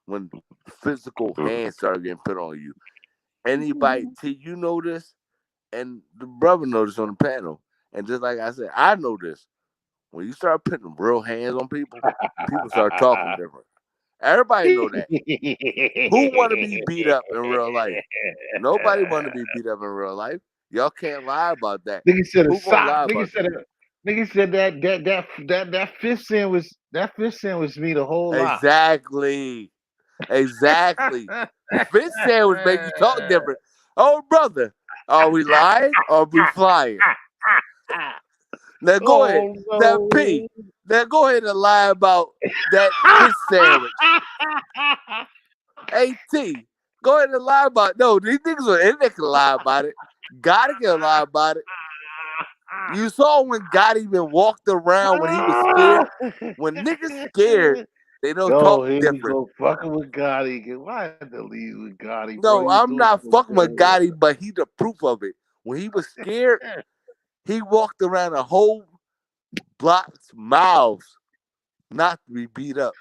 when physical hands start getting put on you. Anybody, T, you know this, and the brother know this on the panel. And just like I said, I know this. When you start putting real hands on people, people start talking different. Everybody know that. Who want to be beat up in real life? Nobody want to be beat up in real life. Y'all can't lie about that. Nigga said a Who gonna sock. lie about that? Nigga said that fish sandwich mean a whole lot. Exactly. Exactly. Fish sandwich make you talk different. Oh, brother, are we lying or are we flying? Now go ahead. Oh Now P. no. Now go ahead and lie about that fish sandwich. Hey T. Go ahead and lie about it. No, these niggas on the internet can lie about it. Gotta can lie about it. You saw when Gotti even walked around when he was scared. When niggas scared, they don't Yo, talk here we different. go, fucking with Gotti again. Why had to leave with Gotti, bro? No, You was I'm doing not so fucking with good. Gotti, but he the proof of it. When he was scared, he walked around a whole block's miles not to be beat up.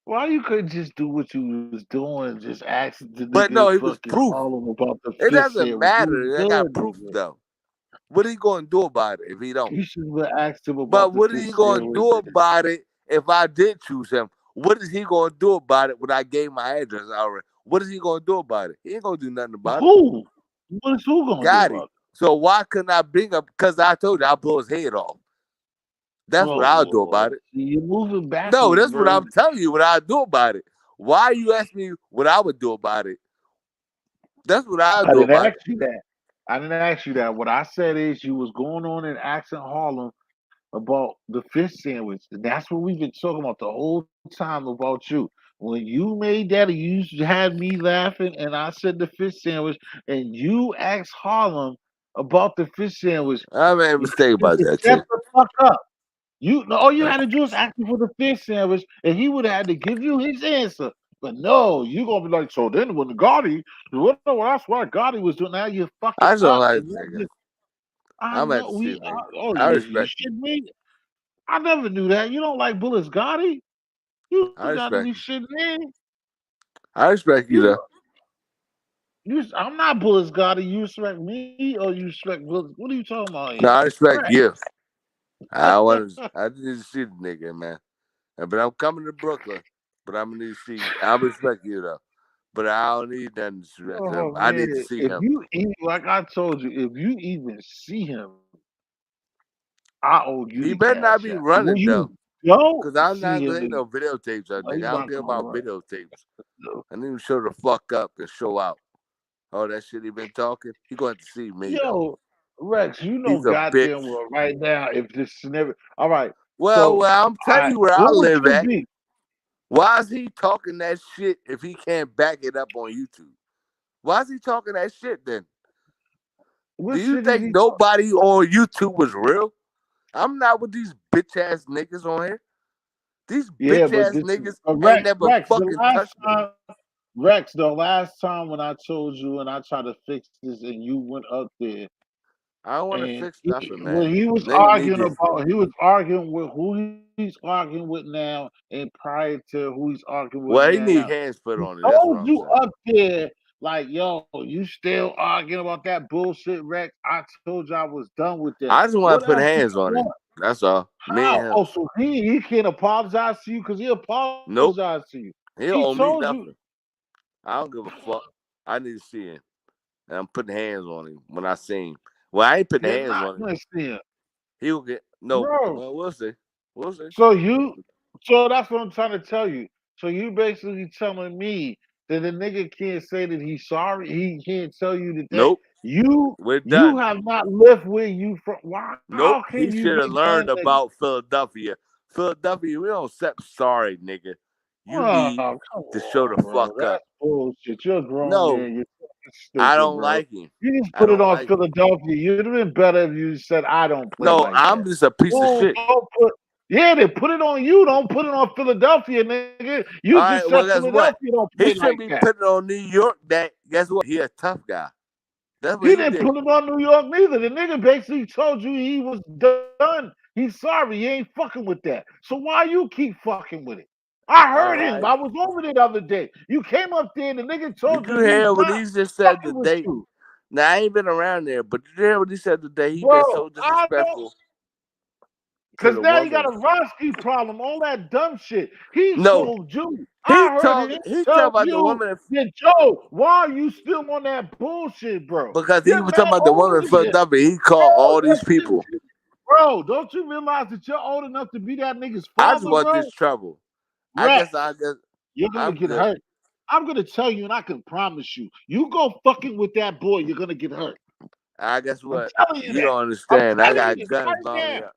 Why you couldn't just do what you was doing? Just ask the But nigga no, it was fucking proof. Harlem about the It fish doesn't sandwich. You matter. I was got good, proof nigga. though. What are you gonna do about it if he don't? You should have asked him about But the what are fish you gonna sandwich. do about it if I did choose him? What is he gonna do about it when I gave my address already? What is he gonna do about it? He ain't gonna do nothing about it. Who? What is who gonna do Got him. about it? So why couldn't I bring up? Because I told you I'll blow his head off. That's what Oh I'll do Lord, about it. you're moving No, backwards, that's what bro. I'm telling you. What I'll do about it. Why you ask me what I would do about it? That's what I'll I do didn't about ask it. you that. I didn't ask you that. What I said is you was going on and asking Harlem about the fish sandwich. And that's what we've been talking about the whole time about you. When you made that, you had me laughing, and I said the fish sandwich, and you asked Harlem about the fish sandwich. I made a You mistake need about to that shut too. the fuck up. You all you had to do is ask him for the fish sandwich, and he would have had to give you his answer. But no, you gonna be like, so then when Gotti, well, that's why Gotti was doing. Now you're fucking I just don't up, like and the you're nigga. just. I I'm at know to see we. the nigga. Oh, I you respect you. shitting me? I never knew that. You don't like Bullets Gotti? You I got to respect be you. shitting me. I respect you You, though. I'm not Bullets Gotti. You respect me or you respect Bullets? What are you talking about No, here? I respect Right. you. I need to see the nigga, man. But I'm coming to Brooklyn. But I'm gonna need to see. I respect you though. But I don't need nothing to respect him. Oh I need to man, see if him. you even like I told you, if you even see him, I owe you the He better cash not app. be When running you though. don't Cause I'm see not him, gonna hit then no videotapes or no, nigga. he's I don't not care gonna about run. videotapes. No. I need him to show the fuck up and show out. Oh, that shit he been talking. He going to see me though. Yo, Rex, you know He's a bitch. goddamn well right now if this never. All right, Well, so I'm telling I you where I what was live your at. beef? Why is he talking that shit if he can't back it up on YouTube? Why is he talking that shit then? Do What you shit is think he talking? nobody on YouTube was real? I'm not with these bitch ass niggas on here. These Yeah, bitch but ass this niggas ain't Rex, never Rex, the fucking last touched me. time Rex, the last time when I told you and I tried to fix this and you went up there I don't want to and fix nothing, man. when he was Nigga need arguing this. about he was arguing with who he's arguing with now and prior to who he's arguing with Well, he now. need hands put He on it. That's what told I'm you saying. up there, like, yo, you still arguing about that bullshit, Rex. I told you I was done with that. I just What want to put else do hands you on want? him. That's all. Me How? and him. Oh, so he can't apologize to you because he Nope. apologized to you. He He don't owe me told you, nothing. I don't give a fuck. I need to see him. And I'm putting hands on him when I see him. Well, I ain't putting you're hands not on him. listening, He'll get no. bro. Well, we'll see. We'll see. So that's what I'm trying to tell you. So you basically telling me that the nigga can't say that he's sorry. He can't tell you that Nope. you We're you done. have not lived where you from. Why? Nope. How He can you should have be done? learned about Philadelphia. Philadelphia, we don't accept sorry, nigga. You need Oh, come to show on, the bro. fuck up. That's bullshit. You're a grown No, man. You're fucking I stupid, don't bro. like him. You just I put it don't on like him. Philadelphia. You'd have been better if you said I don't play No, like I'm that. just a piece of Oh, shit. don't put. Yeah, they put it on you. Don't put it on Philadelphia, nigga. You All just right, said well, guess what? Philadelphia don't He play shouldn't like be that. putting on New York that, guess what? He a tough guy. That's what He he didn't did. put it on New York neither. The nigga basically told you he was done. He's sorry. He ain't fucking with that. So why you keep fucking with it? I All heard him. right. I was over there the other day. You came up there and the nigga Did told you you he's hear what not he just said fucking with today? you. Now, I ain't been around there, but did you hear what he said today? He been Bro, so I know. disrespectful to Because the now you got woman. a Roski problem, all that dumb shit. He No, told you. I heard him he talk tell about the you woman that, Joe, why are you still on that bullshit, bro? because he You're was talking mad about the older woman in than him. Philadelphia. He called Bro, all these people. bro, don't you realize that you're old enough to be that nigga's I just father, want bro? this trouble. Rex, you're gonna I'm get good. hurt. I'm gonna tell you, and I can promise you, you go fucking with that boy, you're gonna get hurt. I guess I'm what? telling you You that. don't I'm understand. I telling you got this guns right on me. now.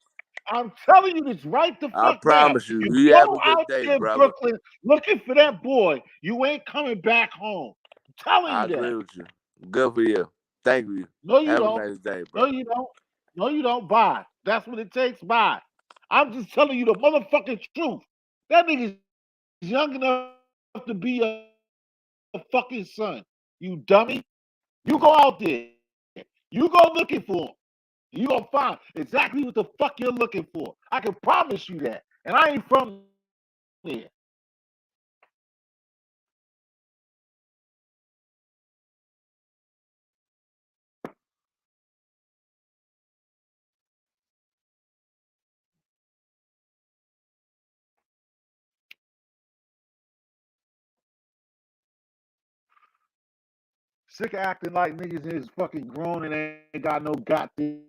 I'm telling you this right the I fuck now. promise you. You You have go a good out day, there in brother. Brooklyn looking for that boy, you ain't coming back home. I'm telling I you that. agree with you. Good for you. Thank you. No, you Have a don't. nice day, No, bro. you don't. No, you don't. Bye. That's what it takes. Bye. I'm just telling you the motherfucking truth. That nigga's young enough to be a fucking son. You dummy. You go out there. You go looking for him. You gonna find exactly what the fuck you're looking for. I can promise you that. And I ain't from there. Sick of acting like niggas is fucking grown and ain't got no goddamn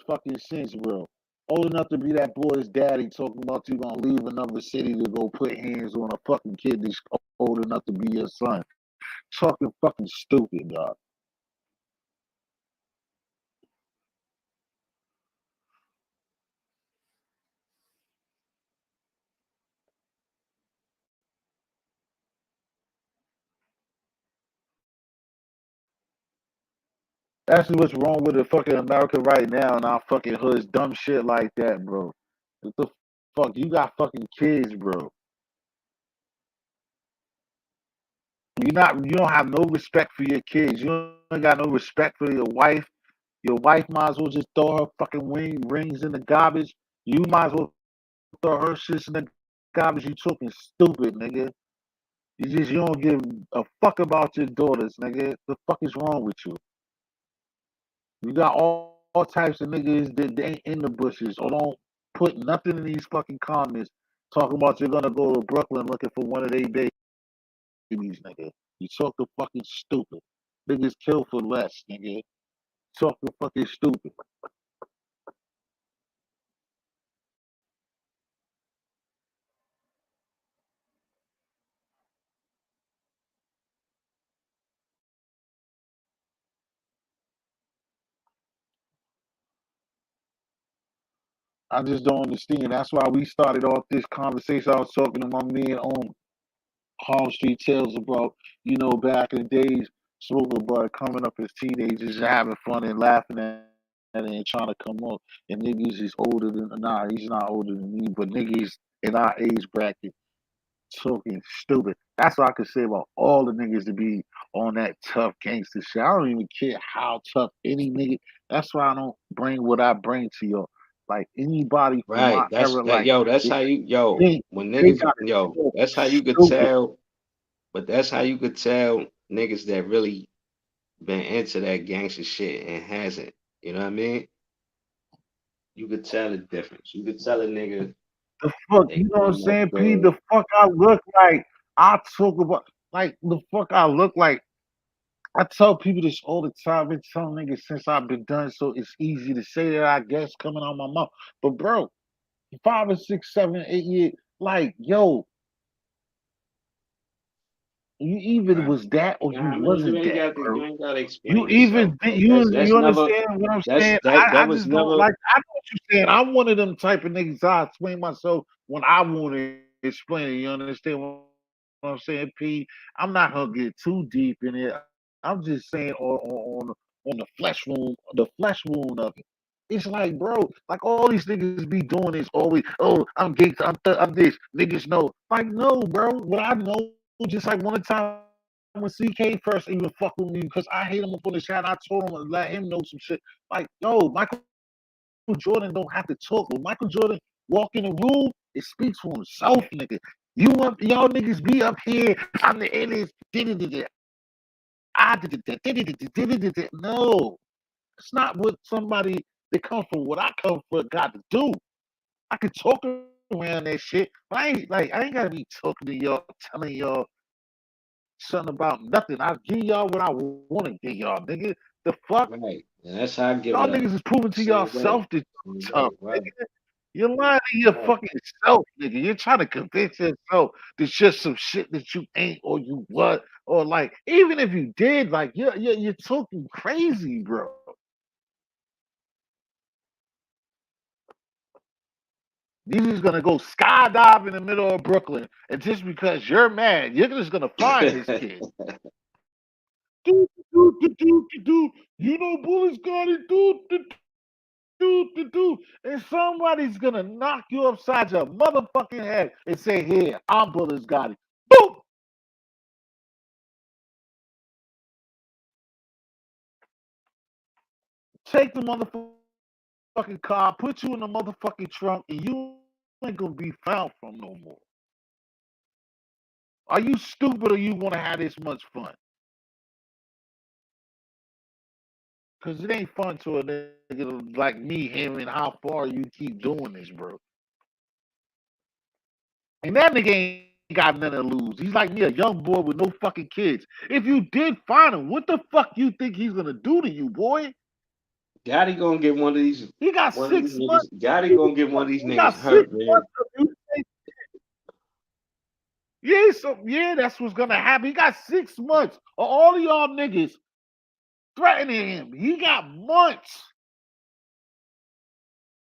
fucking sense, bro. Old enough to be that boy's daddy talking about you gonna leave another city to go put hands on a fucking kid that's old enough to be your son. Talking fucking stupid, dog. That's what's wrong with the fucking America right now and our fucking hoods, dumb shit like that, bro. What the fuck? You got fucking kids, bro. You don't have no respect for your kids. You ain't got no respect for your wife. Your wife might as well just throw her fucking rings in the garbage. You might as well throw her shits in the garbage. You talking stupid, nigga. You don't give a fuck about your daughters, nigga. The fuck is wrong with you? You got all types of niggas that they ain't in the bushes or don't put nothing in these fucking comments talking about you're gonna go to Brooklyn looking for one of their babies, nigga. You talking fucking stupid. Niggas kill for less, nigga. Talking fucking stupid. I just don't understand. That's why we started off this conversation. I was talking to my man on Hall Street Tales about, back in the days, smoking bud coming up as teenagers, having fun and laughing at it and trying to come up. And niggas is older than, nah, he's not older than me, but niggas in our age bracket talking stupid. That's what I could say about all the niggas to be on that tough gangster shit. I don't even care how tough any nigga. That's why I don't bring what I bring to y'all. Like anybody from my Right. That's era, that like yo, that's they, how you yo, they, when they niggas got yo, to that's how you could stupid. tell, but that's how you could tell niggas that really been into that gangster shit and hasn't. You know what I mean? You could tell the difference. You could tell a nigga The fuck, they you know what I'm came up saying, P? good. The fuck I look like. I talk about like the fuck I look like. I tell people this all the time. I've been telling niggas since I've been done, so it's easy to say that I guess coming out my mouth. But bro, 5 or 6, 7, 8 years, like yo, you either Right. was that or Yeah, you I mean, wasn't that, bro. you ain't got to You explain yourself, even bro. That's you never understand what I'm that's saying? that I was just don't never like. I know what you're saying. I'm one of them type of niggas. I explain myself when I want to explain it. You understand what I'm saying? what I'm saying, P? I'm not gonna get too deep in it. I'm just saying on the flesh wound of it. It's like, bro, like all these niggas be doing is always, oh, I'm gay, I'm this. Niggas know, like, no, bro. What I know, just like one time when CK first even fuck with me because I hate him up on the chat. I told him to let him know some shit. Like, yo, Michael Jordan don't have to talk. When Michael Jordan walk in the room, it speaks for himself, nigga. Y'all niggas be up here. I'm the illest. No, it's not what somebody that comes from what I come from got to do. I can talk around that shit, but I ain't gotta be talking to y'all, telling y'all something about nothing. I give y'all what I want to give y'all, nigga. The fuck, Right. And that's how I y'all give it niggas up. is proving to Same yourself way. that Same you're tough, way. Right. nigga. You're lying to your Right. fucking self, nigga. You're trying to convince yourself there's just some shit that you ain't or you what, or like even if you did, like you're talking crazy, bro. You're just gonna go skydive in the middle of Brooklyn, and just because you're mad, you're just gonna find this kid. Do. You know, bullets got it. And somebody's gonna knock you upside your motherfucking head and say, "Here, I'm bullets got it." Boom. Take the motherfucking car, put you in the motherfucking trunk, and you ain't gonna be found from no more. Are you stupid or you want to have this much fun? Cause it ain't fun to a nigga like me hearing how far you keep doing this, bro. And that nigga ain't got nothing to lose. He's like me, a young boy with no fucking kids. If you did find him, what the fuck you think he's gonna do to you, boy? Gotti gonna get He got one of these 6 months. niggas. Gotti gonna get one of these He got niggas six hurt, man. months of you. Yeah, so yeah, that's what's gonna happen. He got 6 months of all of y'all niggas threatening him. He got months.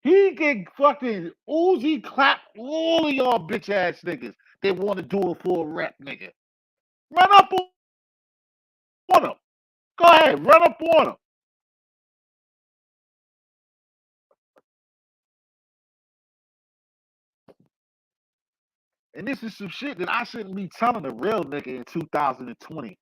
He can fucking Uzi clap all of y'all bitch ass niggas that want to do it for a rep, nigga. Run up on him. Go ahead, run up on him. And this is some shit that I shouldn't be telling a real nigga in 2020.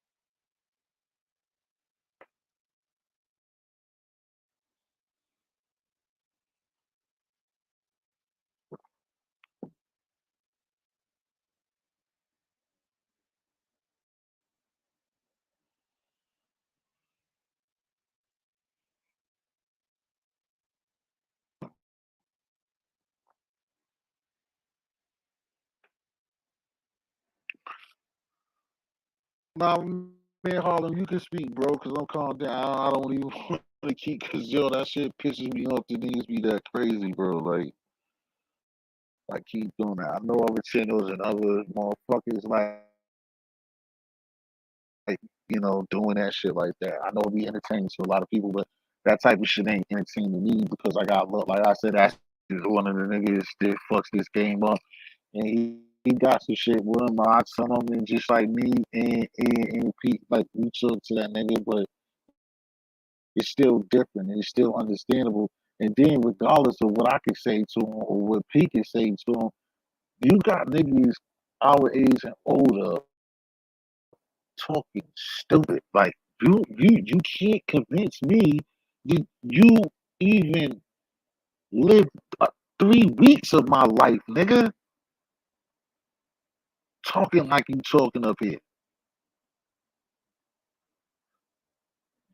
Now, man, Harlem, you can speak, bro, because I'm calm down. I don't even want to keep, because yo, that shit pisses me off. The niggas be that crazy, bro. Like keep doing that. I know other channels and other motherfuckers doing that shit like that. I know it be entertaining to a lot of people, but that type of shit ain't entertaining to me because I got look like I said, that's one of the niggas that fucks this game up, and he got some shit with him. I tell him and just like me and Pete, like we talk to that nigga, but it's still different and it's still understandable. And then regardless of what I can say to him or what Pete can say to him, you got niggas our age and older talking stupid. Like you can't convince me that you even lived 3 weeks of my life, nigga. Talking like you talking up here.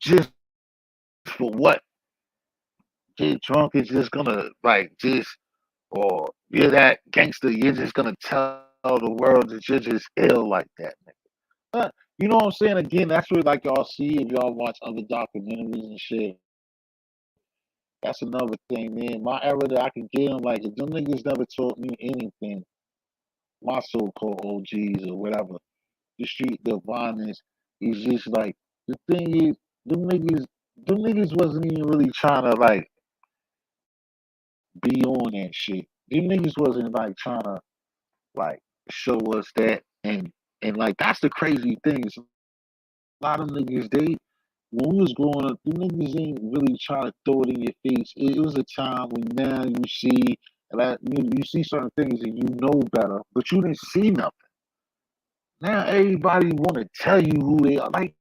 Just for what? Get drunk is just gonna like just or you're that gangster, you're just gonna tell the world that you're just ill like that, nigga. You know what I'm saying? Again, that's what like y'all see if y'all watch other documentaries and shit. That's another thing, man. My era that I can get them, like if them niggas never taught me anything, my so-called OGs or whatever, the street, the violence is just like the thing is, them niggas wasn't even really trying to like be on that shit. Them niggas wasn't like trying to like show us that and And like that's the crazy thing. Is a lot of niggas when we was growing up, the niggas ain't really trying to throw it in your face. It was a time when now you see like you see certain things and you know better, but you didn't see nothing. Now everybody want to tell you who they are. Like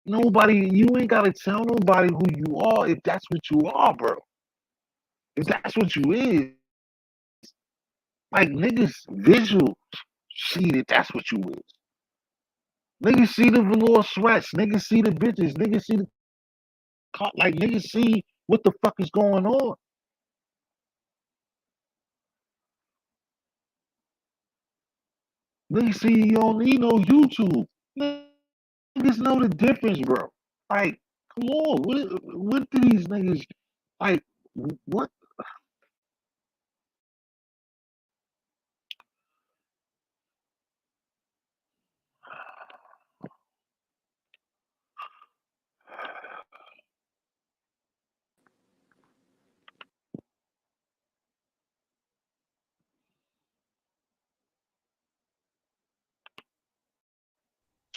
nobody, you ain't gotta tell nobody who you are if that's what you are, bro. If that's what you is, like niggas visual see that that's what you is. Niggas see the velour sweats. Niggas see the bitches. Niggas see the like niggas see what the fuck is going on. Niggas see you don't need no YouTube. Niggas know the difference, bro. Like, come on, what do these niggas like? What?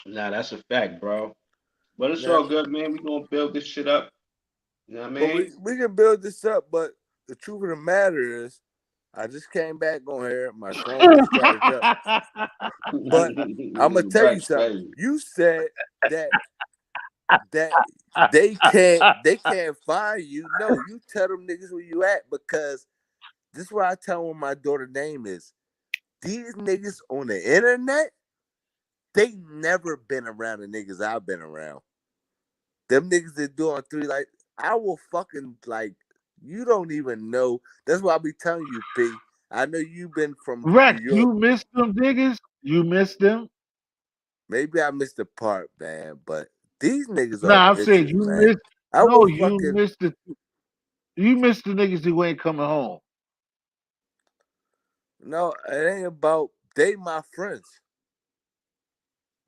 Nah, that's a fact, bro. But it's Now, all good, man. We gonna build this shit up. You know what I but mean? we can build this up. But the truth of the matter is, I just came back on here. My phone was charged up. But I'm gonna tell you That's something. crazy. You said that they can't find you. No, you tell them niggas where you at, because this is what I tell them my daughter's name is. These niggas on the internet, they never been around the niggas I've been around. Them niggas that doing three, like, I will fucking, like, you don't even know. That's why I be telling you, P. I know you've been from New Rex, York. you missed them niggas. You missed them. Maybe I missed the part, man, but these niggas are Nah, I'm saying bitches, you man. missed. I No, will you fucking missed the. You missed the niggas who ain't coming home. no. It ain't about they my friends.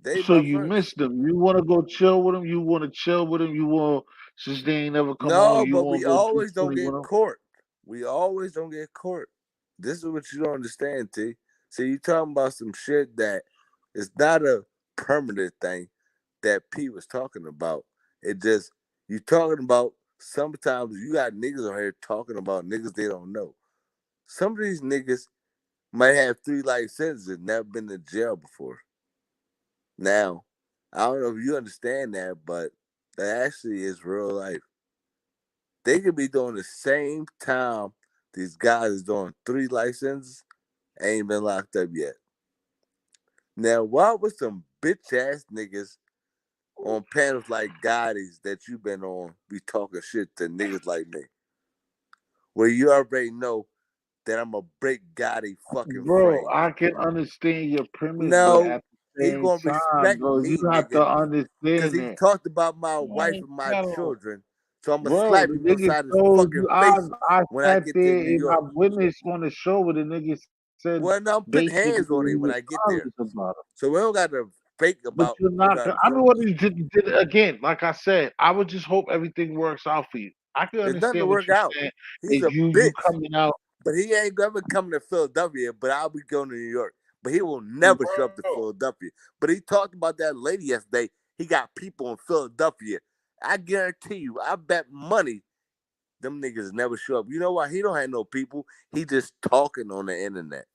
They So my you friends. missed them. You want to go chill with them. You want to chill with them. You want since they ain't never come home. No, You but want we to go do always don't 20 with get them. caught. We always don't get caught. This is what you don't understand, T. See, you talking about some shit that is not a permanent thing that P was talking about. It just you talking about sometimes you got niggas on here talking about niggas they don't know. Some of these niggas might have 3 life sentences and never been to jail before. Now, I don't know if you understand that, but that actually is real life. They could be doing the same time these guys is doing 3 life sentences, ain't been locked up yet. Now, why would some bitch ass niggas on panels like Gotti's that you been on be talking shit to niggas like me? Where you already know that I'm a break Gotti fucking Bro, frame. I can understand your premise, but No, at the he same gonna time, respect bro, you me, have nigga, to because understand he that. talked about my wife Man, and my yo, children. So I'm gonna bro, slap the him nigga upside his told fucking you face I when I sat get to there New and I York. witnessed on the show where the nigga said Well, no, I'm putting basically hands on he him when was I get there. honest about it. So we don't got to fake But about you're we not got gonna I know what jokes. he did again. Like I said, I would just hope everything works out for you. I can There's nothing to understand what work you're out. saying. He's And a you bitch. coming out, But he ain't ever coming to Philadelphia, but I'll be going to New York. But he will never show up to bro. Philadelphia. But he talked about that lady yesterday. He got people in Philadelphia. I guarantee you, I bet money them niggas never show up. You know why? He don't have no people. He just talking on the internet.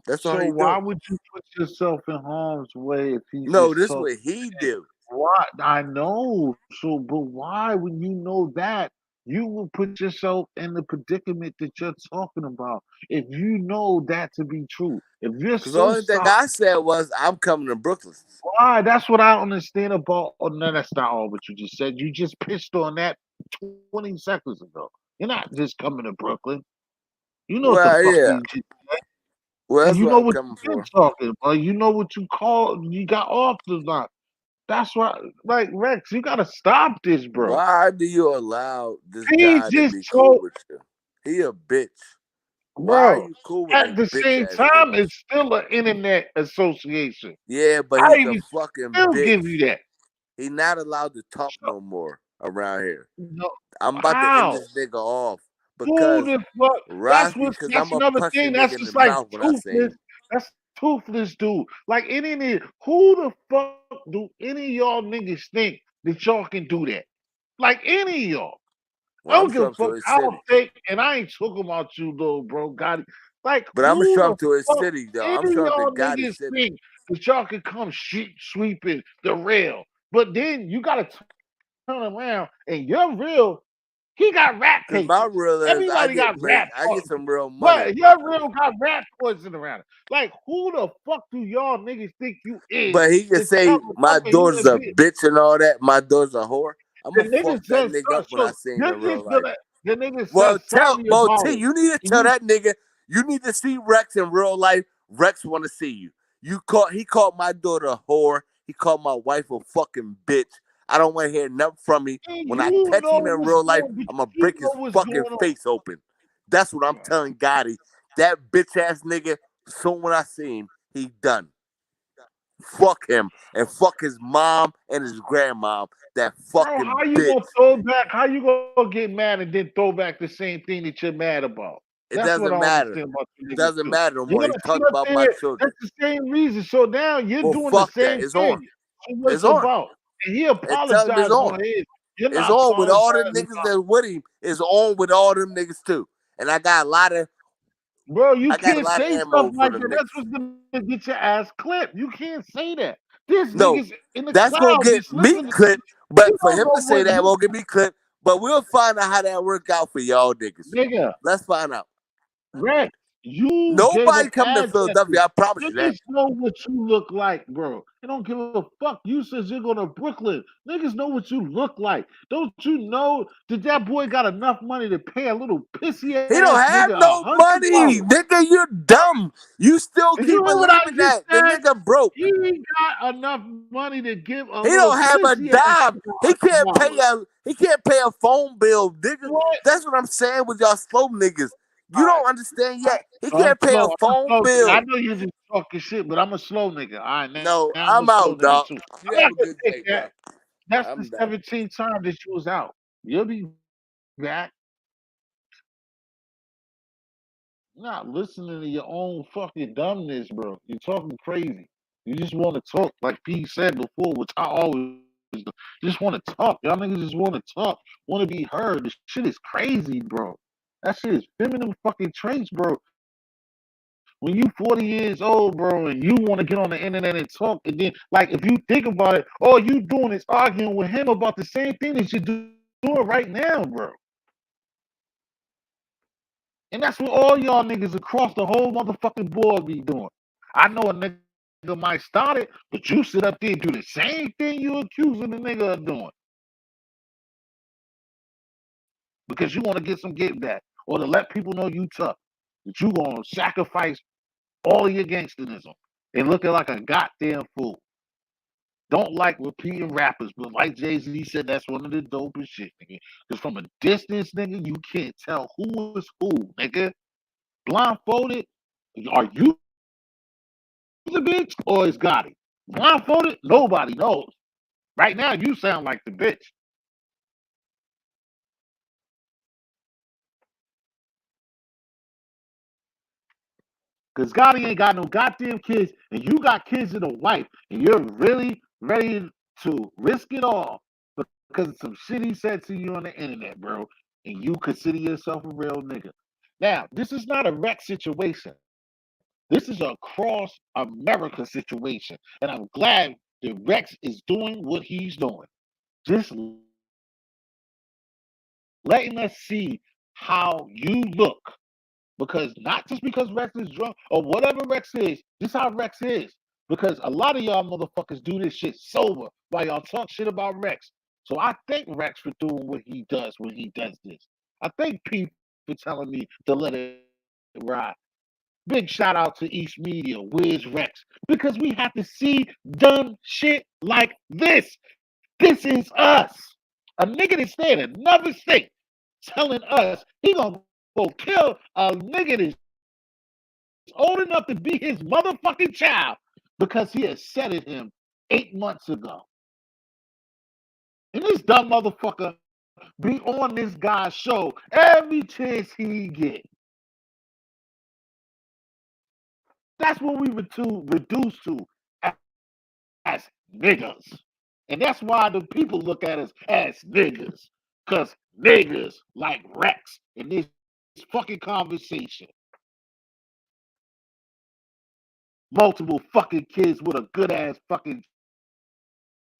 That's all So he why do. would you put yourself in harm's way if he's No, just this is talking? what he do. Why? I know. So, but why, when you know that, you will put yourself in the predicament that you're talking about? If you know that to be true, if you're Because the so only thing solid, I said was, I'm coming to Brooklyn. why? That's what I don't understand about. Oh no, that's not all what you just said. You just pissed on that 20 seconds ago. You're not just coming to Brooklyn. You know what the Well, fuck yeah. you just, Well, and that's you what know I'm what coming you been for. talking about. You know what you called. You got off the line. That's why, like Rex, you gotta stop this, bro. Why do you allow this He guy to just be cool told, with you? He a bitch. Why are bro. you cool with At these the bitch same ass time, niggas? it's still an internet association. Yeah, but I he's a even fucking still bitch. give you that. He not allowed to talk So, no more around here. no, I'm about to end how? this nigga off Who because the fuck? Rossi, because I'm That's gonna another punch the thing. nigga That's in the just like mouth when I see toothless. him. That's toothless dude. Like any nigga, who the fuck do any of y'all niggas think that y'all can do that? Like any of y'all. I Well, I'm don't give sure a I'm to fuck. his I'll city, take, and I ain't talking about you though, bro. Got it. Like but I'm gonna who show the up to his fuck city though. any I'm of showing up to y'all Gotti niggas City think that y'all can come sweeping the rail? But then you gotta turn around and your real, he got rat because my papers. real is I Everybody got rat I get poison. some real money. But your real got rat poison around it. Like who the fuck do y'all niggas think you is But he can to tell say my another daughter's human a being? bitch and all that. My daughter's a whore. I'm The gonna fuck nigga that says nigga up when I so. see him This in is real life. gonna. The nigga Well, says sorry T, about it. you need to tell You that nigga you need to see Rex in real life. Rex want to see you. He called my daughter a whore. He called my wife a fucking bitch. I don't want to hear nothing from me. and When I you catch know him in what's real life, going. But I'm gonna you break know his what's fucking going on. face open. That's what I'm telling Gotti. That bitch ass nigga. Soon when I see him, he done. Fuck him and fuck his mom and his grandmom. That Bro, fucking how you bitch. gonna throw back? How you gonna get mad and then throw back the same thing that you're mad about? It That's what I doesn't don't matter. understand about you niggas Doesn't too. matter no You're more. He gonna sit talked up about my there. children. That's the same reason. So now you're Well, doing the fuck that. same It's thing. on. So what's It's on. about? And he And tell him it's apologized on. on his. You're It's not on with all the apologizing niggas about, that's with him. It's on with all them niggas too. And I got bro. You a can't lot of say stuff ammo for like them that. That's niggas. what's gonna get your ass clipped. You can't say that. This No, nigga's in the that's gonna cloud get just me listening to you. clipped. He But for don't him know to say what that he, won't get me clipped. But we'll find out how that work out for y'all niggas. nigga. Let's find out. Rex, you gave Nobody them coming to addresses. Philadelphia. I promise you that. Niggas know what you look like, bro. They don't give a fuck. You says you're going to Brooklyn. Niggas know what you look like. Don't you know that that boy got enough money to pay a little pissy He don't ass have nigga no money, $100? nigga. You're dumb. You still Did you keep hear what I believing just that the said? nigga broke. He got enough money to give a He little don't have a pissy ass dime. nigga $100. He can't pay a phone bill, nigga. What? That's what I'm saying with y'all slow niggas. All You right. don't understand All right. yet. He So I'm can't pay slow. a I'm a phone slow nigga. I bill. know you're just talking shit, but I'm a slow nigga. All right, No, now I'm a I'm slow out, nigga dog. too. You I'm have not a gonna good take day, that. bro. That's the I'm done. 17th time that you was out. You'll be back. Not listening to your own fucking dumbness, bro. You're talking crazy. You just want to talk, like P said before, which I always do. You just want to talk. Y'all niggas just want to talk, want to be heard. This shit is crazy, bro. That shit is feminine fucking traits, bro. When you 40 years old, bro, and you want to get on the internet and talk, and then, like, if you think about it, all you doing is arguing with him about the same thing that you're doing right now, bro. And that's what all y'all niggas across the whole motherfucking board be doing. I know a nigga might start it, but you sit up there and do the same thing you accusing the nigga of doing because you want to get some get back or to let people know you tough. That you gonna sacrifice all of your gangsterism and looking like a goddamn fool. Don't like repeating rappers, but like Jay-Z said, that's one of the dopest shit, nigga. Because from a distance, nigga, you can't tell who is who, nigga. Blindfolded, are you the bitch or is Gotti? Blindfolded, nobody knows. Right now, you sound like the bitch. Because Gotti ain't got no goddamn kids, and you got kids and a wife, and you're really ready to risk it all because of some shit he said to you on the internet, bro. And you consider yourself a real nigga. Now, this is not a wreck situation. This is a cross America situation. And I'm glad that Rex is doing what he's doing. Just letting us see how you look. Because not just because Rex is drunk or whatever Rex is, this how Rex is. Because a lot of y'all motherfuckers do this shit sober while y'all talk shit about Rex. So I thank Rex for doing what he does when he does this. I thank Pete for telling me to let it ride. Big shout out to East Media, Wiz Rex, because we have to see dumb shit like this. This is us. A nigga that stay in another state telling us he gonna go kill a nigga that's old enough to be his motherfucking child because he accepted him 8 months ago. And this dumb motherfucker be on this guy's show every chance he get. That's what we were reduced to as niggas. And that's why the people look at us as niggas. Because niggas like Rex in this fucking conversation. Multiple fucking kids with a good ass fucking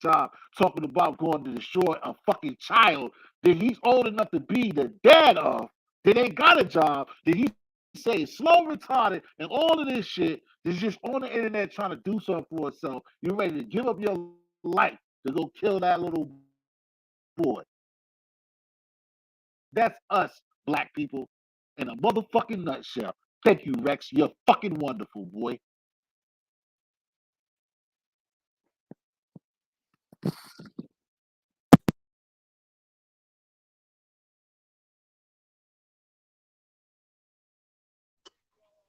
job talking about going to destroy a fucking child that he's old enough to be the dad of, that ain't got a job, that he say is slow retarded and all of this shit is just on the internet trying to do something for himself. You're ready to give up your life to go kill that little boy. That's us, black people, in a motherfucking nutshell. Thank you, Rex. You're fucking wonderful, boy.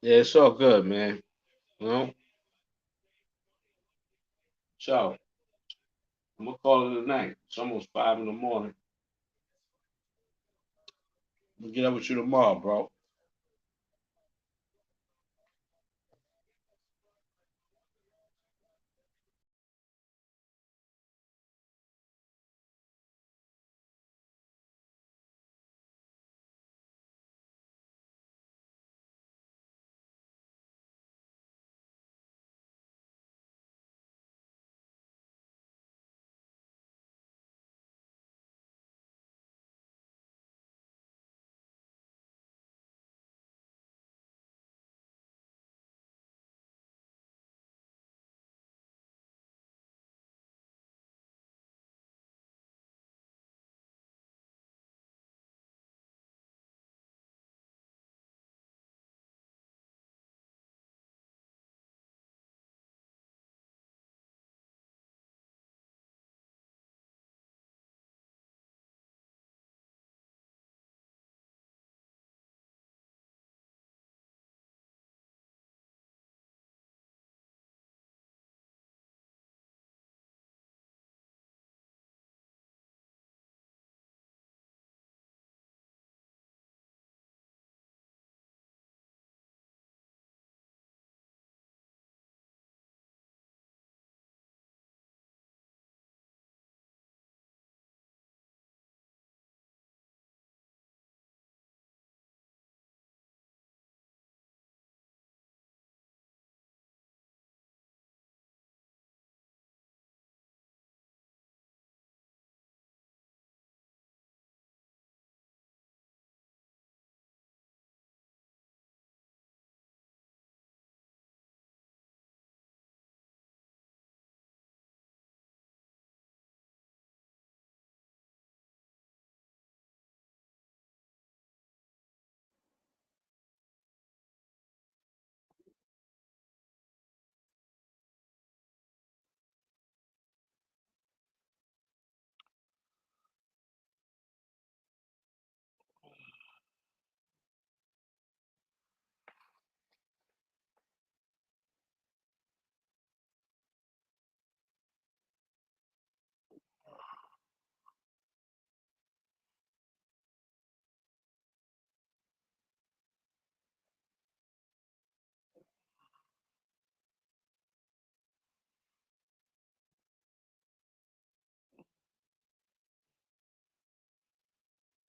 Yeah, it's all good, man. You know? So, I'm gonna call it a night. It's almost 5 in the morning. We'll get up with you tomorrow, bro.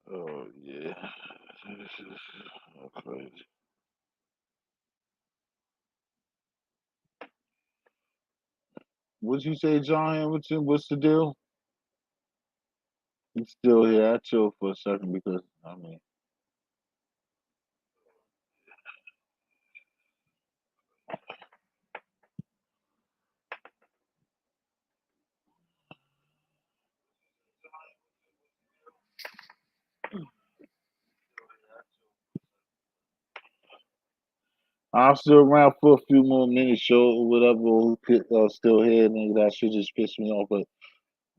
Oh, yeah. This is crazy. What'd you say, John Hamilton? What's the deal? He's still here. I chill for a second because, I mean, I'm still around for a few more minutes, show or whatever. Who still here? Nigga, that shit just pissed me off, but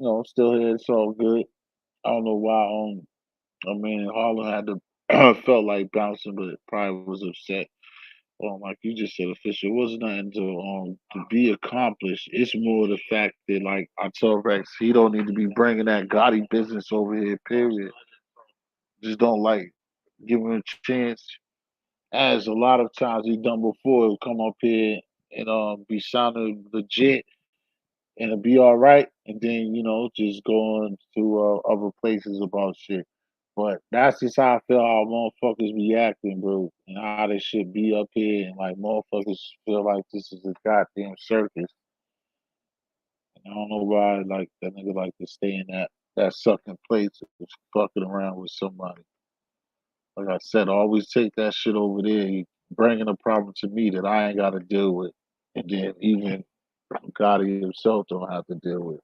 I'm still here. It's all good. I don't know why. I mean, Harlem had to felt like bouncing, but probably was upset. Like you just said, official. It wasn't nothing to be accomplished. It's more the fact that, like I told Rex, he don't need to be bringing that Gotti business over here. Period. Just don't like give him a chance. as a lot of times he done before. He'll come up here and be sounding legit and it'll be all right, and then just going to other places about shit. But that's just how I feel how motherfuckers be acting, bro, and how they should be up here, and like motherfuckers feel like this is a goddamn circus. And I don't know why like that nigga like to stay in that sucking place of fucking around with somebody. Like I said, always take that shit over there. You bringing a problem to me that I ain't got to deal with, and then even Gotti himself don't have to deal with.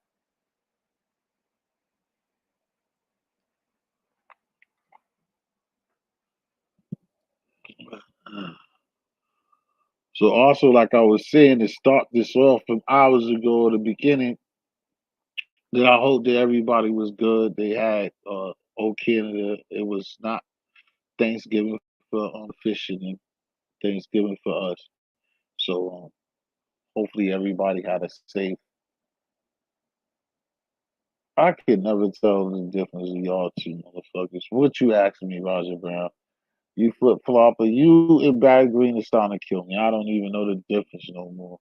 So also, like I was saying, to start this off from hours ago, the beginning, that I hope that everybody was good. They had old Canada. It was not Thanksgiving for fishing and Thanksgiving for us. So hopefully everybody had a safe. I can never tell the difference of y'all two motherfuckers. What you asking me, Roger Brown? You flip flopper. You and Barry Green is starting to kill me. I don't even know the difference no more.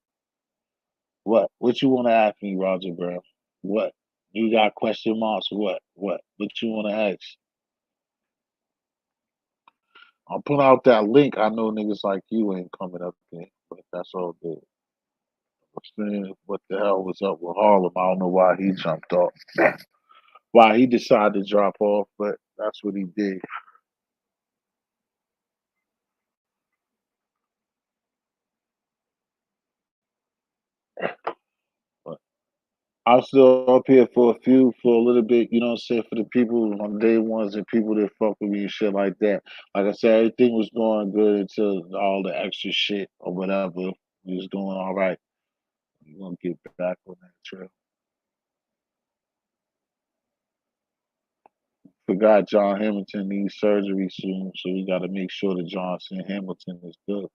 What? What you want to ask me, Roger Brown? What? You got question marks? What? What? What you want to ask? I'll put out that link. I know niggas like you ain't coming up there, but that's all good. I'm saying, what the hell was up with Harlem? I don't know why he jumped off. Why he decided to drop off, but that's what he did. But I'm still up here for a little bit, you know what I'm saying, for the people on day ones and people that fuck with me and shit like that. Like I said, everything was going good until all the extra shit or whatever. We was doing all right. We're gonna get back on that trail. Forgot John Hamilton needs surgery soon, so we gotta make sure that Johnson Hamilton is good.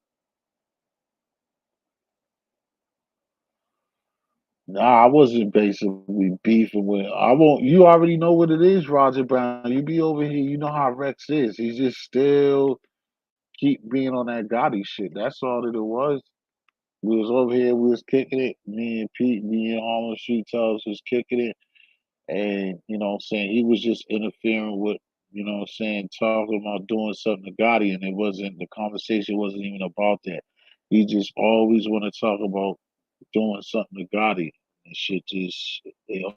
Nah, I wasn't basically beefing with. I won't. You already know what it is, Roger Brown. You be over here. You know how Rex is. He's just still keep being on that Gotti shit. That's all that it was. We was over here. We was kicking it. Me and Pete, me and Harlem Street Tells was kicking it. And, what I'm saying, he was just interfering with, what I'm saying, talking about doing something to Gotti, and the conversation wasn't even about that. He just always want to talk about doing something to Gotti. And shit just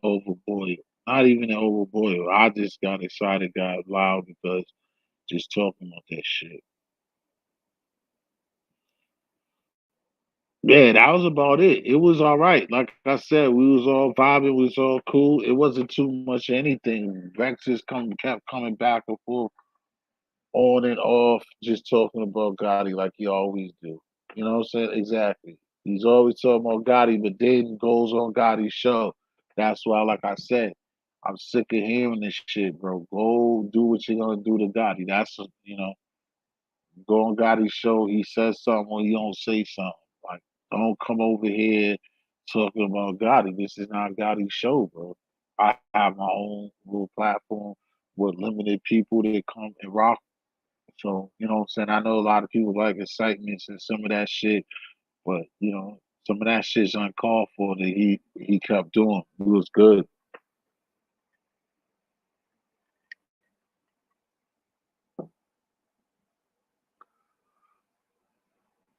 overboard. Not even overboard. I just got excited, got loud because just talking about that shit. Yeah, that was about it. It was all right. Like I said, we was all vibing, we was all cool. It wasn't too much of anything. Vex just kept coming back and forth, on and off, just talking about Gotti like he always do. You know what I'm saying? Exactly. He's always talking about Gotti, but then goes on Gotti's show. That's why, like I said, I'm sick of hearing this shit, bro. Go do what you're gonna do to Gotti. Go on Gotti's show. He says something or he don't say something. Like, don't come over here talking about Gotti. This is not Gotti's show, bro. I have my own little platform with limited people that come and rock. So, you know what I'm saying? I know a lot of people like excitements and some of that shit, but some of that shit's uncalled for that he kept doing. It was good.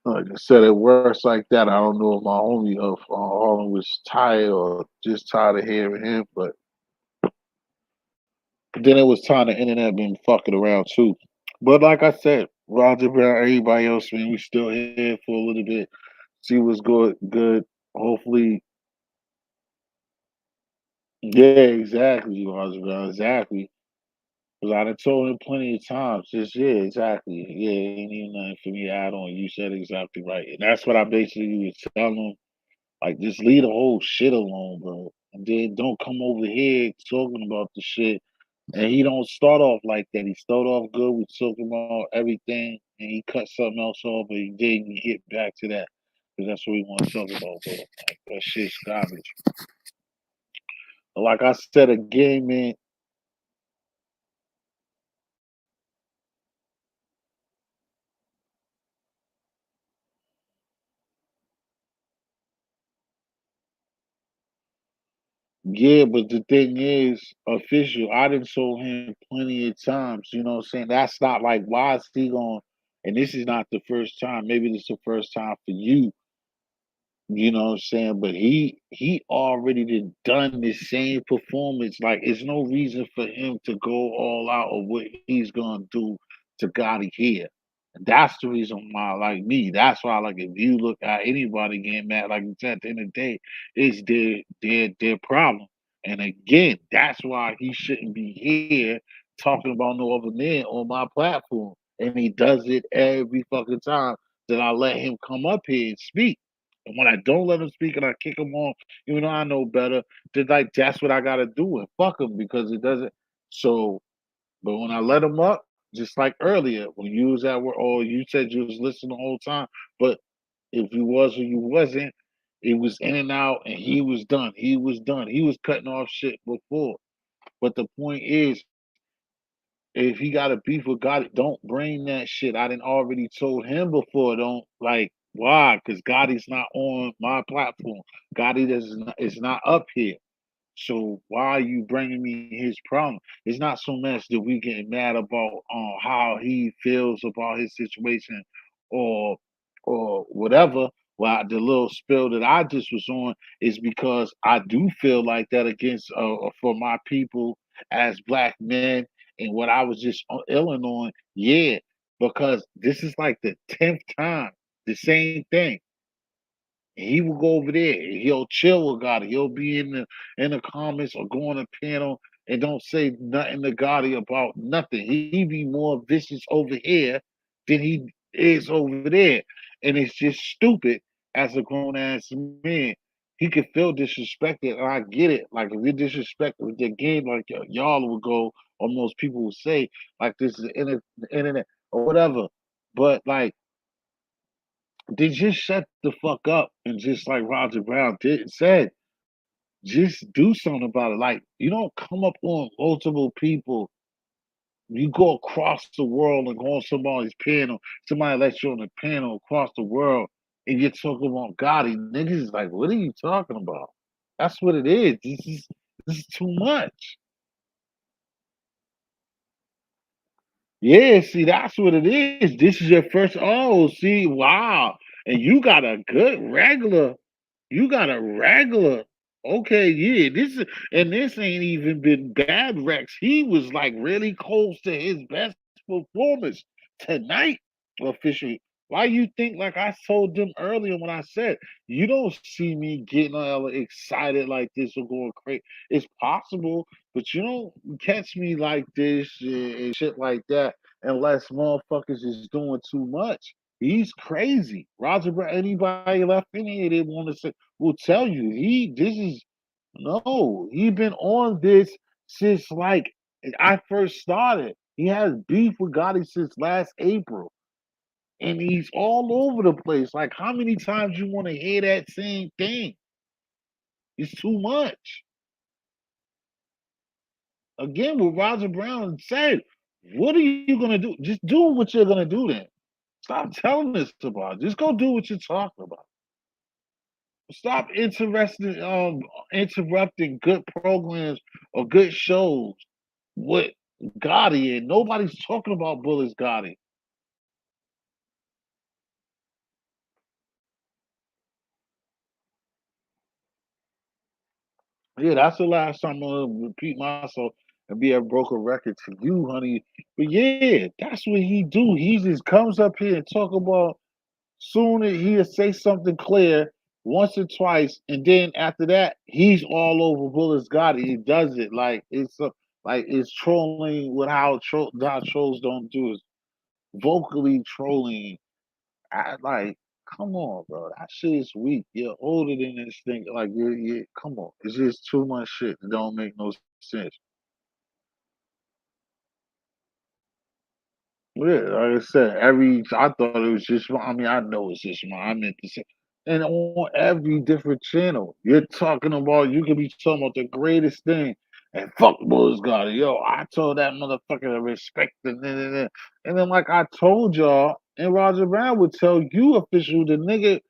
Like I said, it works like that. I don't know if my homie of Harlem was tired or just tired of hearing him, but then it was time the internet been fucking around too. But like I said, Roger Brown, everybody else, man, we still here for a little bit. See what's good. Hopefully, yeah, exactly, Roger Brown, exactly. Because I done told him plenty of times, just yeah, exactly. Yeah, ain't even nothing for me to add on. You said exactly right. And that's what I basically was telling him. Like, just leave the whole shit alone, bro. And then don't come over here talking about the shit. And he don't start off like that. He start off good with talking about everything, and he cut something else off, but he didn't get back to that. Because that's what we want to talk about, bro. Like, that shit's garbage. But like I said again, man, Yeah, but the thing is, official, I done told him plenty of times, you know what I'm saying? That's not like, why is he going, and this is not the first time, maybe this is the first time for you, you know what I'm saying? But he already done the same performance. Like, it's no reason for him to go all out of what he's gonna do to Gotti here. And that's the reason why, like me, that's why, like, if you look at anybody getting mad, like you said, at the end of the day, it's their problem. And again, that's why he shouldn't be here talking about no other man on my platform. And he does it every fucking time that I let him come up here and speak. And when I don't let him speak and I kick him off, even though I know better, then like that's what I gotta do and fuck him because it doesn't. So, but when I let him up, just like earlier, when you was at work, oh, you said you was listening the whole time, but if you was or you wasn't, it was in and out, and he was done. He was done. He was cutting off shit before. But the point is, if he got a beef with God, don't bring that shit. I didn't already told him before. Don't like why? Because Gotti's not on my platform. Is not up here. So why are you bringing me his problem? It's not so much that we getting mad about how he feels about his situation or whatever. Well, the little spill that I just was on is because I do feel like that against for my people as black men and what I was just illing on. Yeah, because this is like the 10th time the same thing. He will go over there. He'll chill with Gotti. He'll be in the comments or go on a panel and don't say nothing to Gotti about nothing. He be more vicious over here than he is over there, and it's just stupid. As a grown ass man, he could feel disrespected, and I get it. Like if you're disrespected with the game, like y'all would go, or most people would say, like this is the internet or whatever. But like they just shut the fuck up and just like Roger Brown did said, just do something about it. Like you don't come up on multiple people. You go across the world and go on somebody's panel. Somebody lets you on the panel across the world, and you're talking about Gotti. Niggas is like, what are you talking about? That's what it is. This is too much. Yeah, see, that's what it is. This is your first. Oh, see, wow, and you got a good regular. You got a regular. Okay, yeah. This ain't even been bad Rex. He was like really close to his best performance tonight, officially. Why you think like I told them earlier when I said you don't see me getting all excited like this or going crazy. It's possible, but you don't catch me like this and shit like that unless motherfuckers is doing too much. He's crazy. Roger Brown, anybody left in here they want to say will tell you this is no, he been on this since like I first started. He has beef with Gotti since last April. And he's all over the place. Like how many times you want to hear that same thing? It's too much. Again, what Roger Brown said, what are you gonna do? Just do what you're gonna do then. Stop telling us about it. Just go do what you're talking about. Stop interrupting good programs or good shows with Gotti, and nobody's talking about Bullis Gotti. Yeah, that's the last time I'm gonna repeat myself and be a broken record to you, honey. But yeah, that's what he do. He just comes up here and talk about soon as he'll say something clear once or twice, and then after that, he's all over Bullis Gotti. He does it like it's trolling with how trolls don't do is vocally trolling. I like, come on, bro. That shit is weak. You're older than this thing. Like, you come on. It's just too much shit that don't make no sense. Yeah, like I said, I thought it was just. I mean, I know it's just mine. I meant to say, and on every different channel, you're talking about. You could be talking about the greatest thing, and fuck boys got it. Yo, I told that motherfucker to respect the and then like I told y'all, and Roger Brown would tell you official the nigga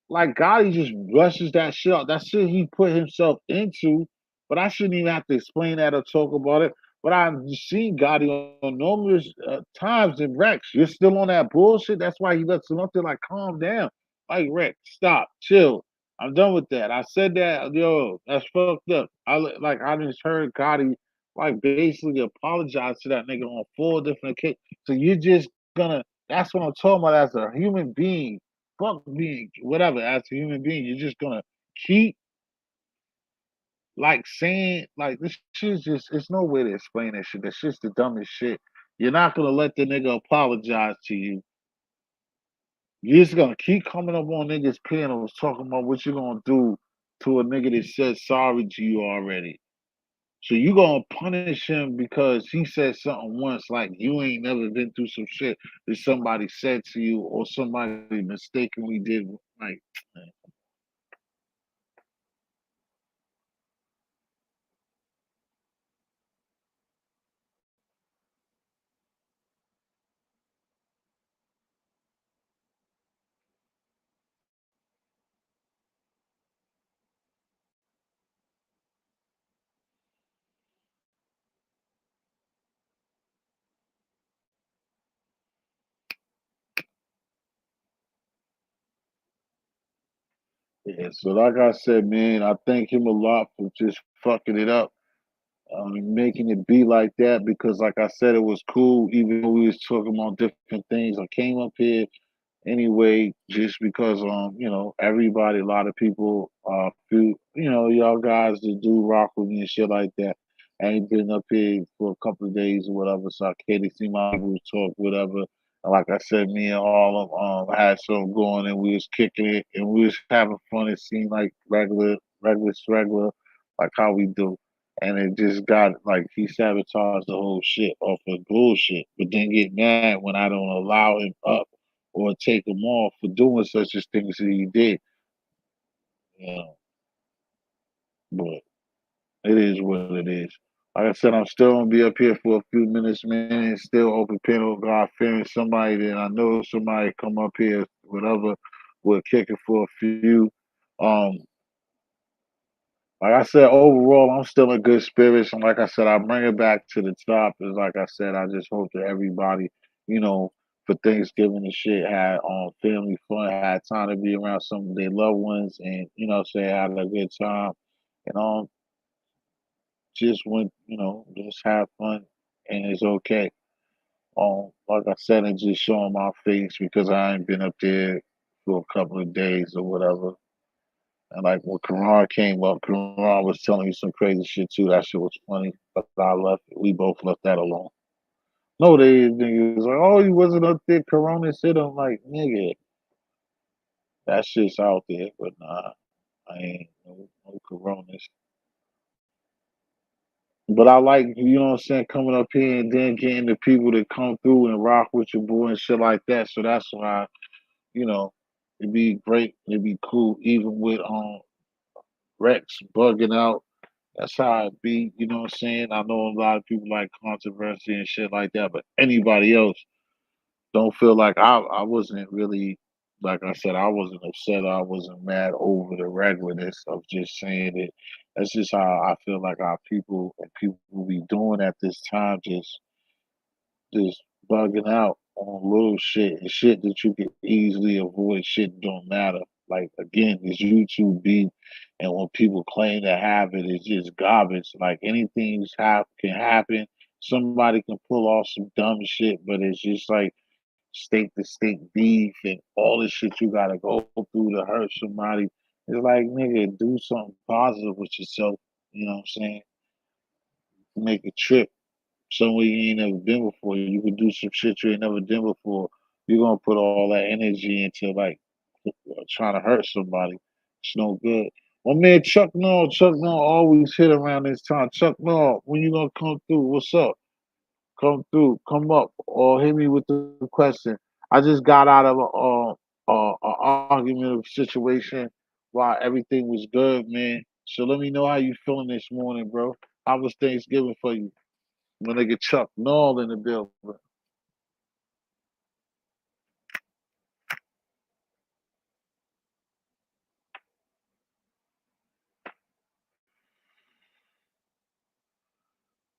like Gotti just rushes that shit out. That shit he put himself into. But I shouldn't even have to explain that or talk about it. But I've seen Gotti on numerous times in Rex. You're still on that bullshit. That's why he lets him up there like, calm down. Like, Rex, stop, chill. I'm done with that. I said that, yo, that's fucked up. I just heard Gotti like basically apologize to that nigga on 4 different occasions. So you're just gonna, that's what I'm talking about as a human being, fuck being, whatever, as a human being, you're just gonna keep like saying, like, this shit's just, it's no way to explain that shit. That shit's the dumbest shit. You're not gonna let the nigga apologize to you. You're just gonna keep coming up on niggas' panels talking about what you're gonna do to a nigga that said sorry to you already. So you gonna punish him because he said something once, like you ain't never been through some shit that somebody said to you or somebody mistakenly did. Like, yeah. So like I said, man, I thank him a lot for just fucking it up, making it be like that. Because like I said, it was cool, even though we was talking about different things. I came up here anyway, just because everybody, a lot of people, feel, y'all guys that do rock with me and shit like that. I ain't been up here for a couple of days or whatever, so I came to see my people talk, whatever. And like I said, me and all of had something going and we was kicking it and we was having fun. It seemed like regular, like how we do. And it just got like he sabotaged the whole shit off of bullshit, but then get mad when I don't allow him up or take him off for doing such as things that he did. You know, but it is what it is. Like I said, I'm still gonna be up here for a few minutes, man, and still open panel. God fearing somebody that I know somebody come up here, whatever, we're kicking for a few. Um, like I said, overall, I'm still in good spirits, and like I said, I bring it back to the top. Is like I said, I just hope that everybody, you know, for Thanksgiving and shit, had family fun, had time to be around some of their loved ones, and say had a good time, and just went, just have fun, and it's okay. Like I said, and just showing my face because I ain't been up there for a couple of days or whatever. And like when Karan came up, Karan was telling me some crazy shit too. That shit was funny, but I left it. We both left that alone. No, they niggas like, oh, he wasn't up there. Corona said, I'm like, nigga, that shit's out there, but nah, I ain't no Coronas. But I like, what I'm saying, coming up here and then getting the people that come through and rock with your boy and shit like that. So that's why, you know, it'd be great, it'd be cool, even with Rex bugging out. That's how it be, you know what I'm saying? I know a lot of people like controversy and shit like that, but anybody else don't feel like I wasn't really, like I said, I wasn't upset, I wasn't mad over the regularness of just saying it. That's just how I feel like our people and people be doing at this time, just bugging out on little shit and shit that you can easily avoid. Shit don't matter. Like again, this YouTube beat, and when people claim to have it, it's just garbage. Like can happen. Somebody can pull off some dumb shit, but it's just like state to state beef and all this shit you gotta go through to hurt somebody. It's like nigga, do something positive with yourself. You know what I'm saying? Make a trip somewhere you ain't never been before. You can do some shit you ain't never done before. You're gonna put all that energy into like trying to hurt somebody. It's no good. My man Chuck Noll always hit around this time. Chuck Noll, when you gonna come through? What's up? Come through, come up, or hit me with the question. I just got out of a argumentative situation while everything was good, man. So let me know how you feeling this morning, bro. How was Thanksgiving for you? My nigga Chuck Noll in the building.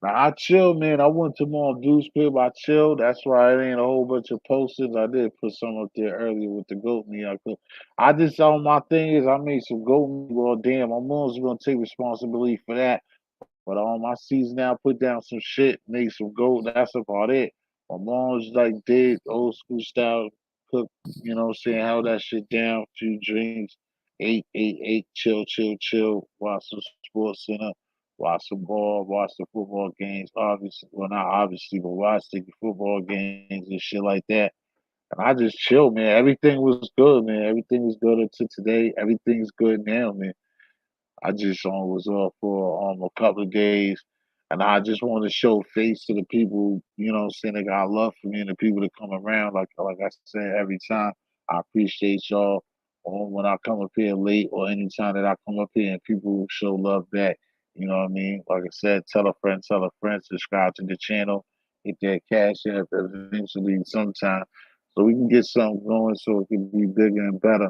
Now I chill, man. I went to more Deuce Pip. I chilled. That's why it ain't a whole bunch of posters. I did put some up there earlier with the goat meat. I just all my thing is I made some goat meat. Well, damn, my mom's gonna take responsibility for that. But on my season now, put down some shit, make some gold. That's about it. My mom's like did old school style cook, you know what I'm saying? Held that shit down, few drinks, ate, chill, chill, chill, watch some sports center, watch some ball, watch the football games, obviously well not obviously, but watch the football games and shit like that. And I just chill, man. Everything was good, man. Everything was good until today. Everything's good now, man. I just was off for a couple of days, and I just want to show face to the people. You know, what I'm saying they got love for me and the people that come around. Like I said every time, I appreciate y'all. Or when I come up here late, or anytime that I come up here and people show love back. You know what I mean? Like I said, tell a friend, subscribe to the channel, hit that cash app eventually sometime, so we can get something going, so it can be bigger and better.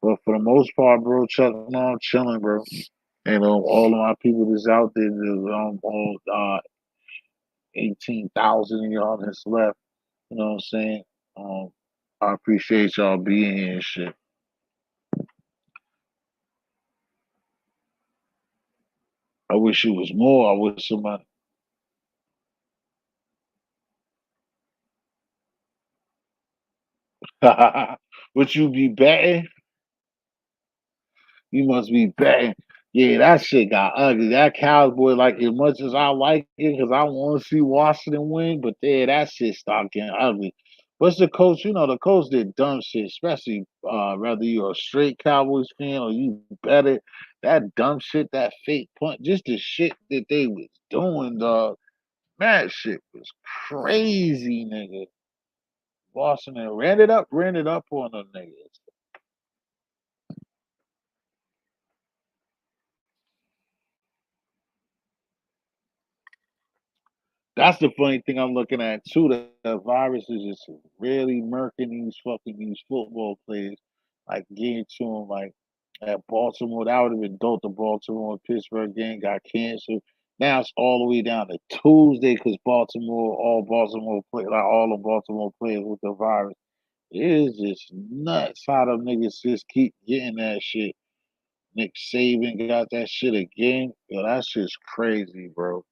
But for the most part, bro, Chuck, no, I'm chilling, bro. And all of my people that's out there, there's all 18,000 of y'all that's left. You know what I'm saying? Um, I appreciate y'all being here and shit. I wish it was more. I wish somebody. Would you be betting? You must be betting. Yeah, that shit got ugly. That Cowboy, like as much as I like it, because I want to see Washington win, but yeah, that shit started getting ugly. What's the coach? You know, the coach did dumb shit, especially whether you're a straight Cowboys fan or you bet it. That dumb shit, that fake punt, just the shit that they was doing, dog. That shit was crazy, nigga. Washington ran it up on them niggas. That's the funny thing I'm looking at too. The virus is just really murking these football players, like getting to them. Like at Baltimore, that would have been dope. The Baltimore and Pittsburgh game got canceled. Now it's all the way down to Tuesday because all the Baltimore players with the virus. It is just nuts how them niggas just keep getting that shit. Nick Saban got that shit again. Yo, that shit's crazy, bro.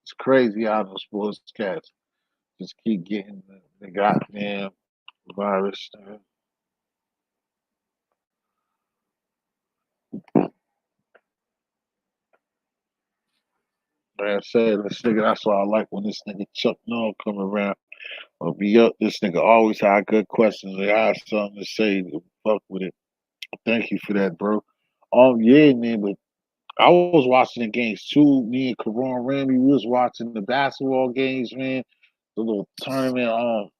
It's crazy how the sports cats just keep getting the goddamn virus. Like I said, this nigga, that's why I like when this nigga Chuck Norris come around or be up. This nigga always had good questions. They have something to say to fuck with it. Thank you for that, bro. Yeah, man, but I was watching the games too. Me and Karan Ramey, we was watching the basketball games, man. The little tournament.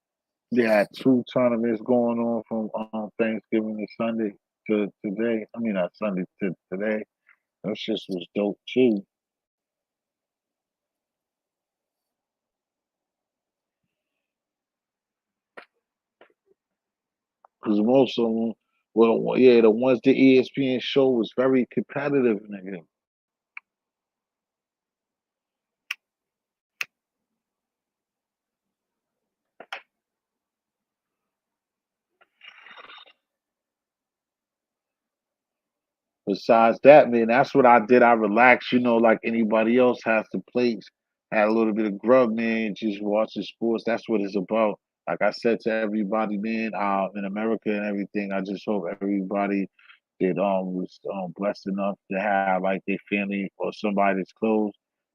They had two tournaments going on from Thanksgiving to Sunday to today. I mean, not Sunday to today. That shit was dope too. Because most of them, well, yeah, the ones the ESPN show was very competitive, nigga. Besides that, man, that's what I did. I relaxed, like anybody else has to place. Had a little bit of grub, man, just watching sports. That's what it's about. Like I said to everybody, man, in America and everything, I just hope everybody that was blessed enough to have like their family or somebody that's close.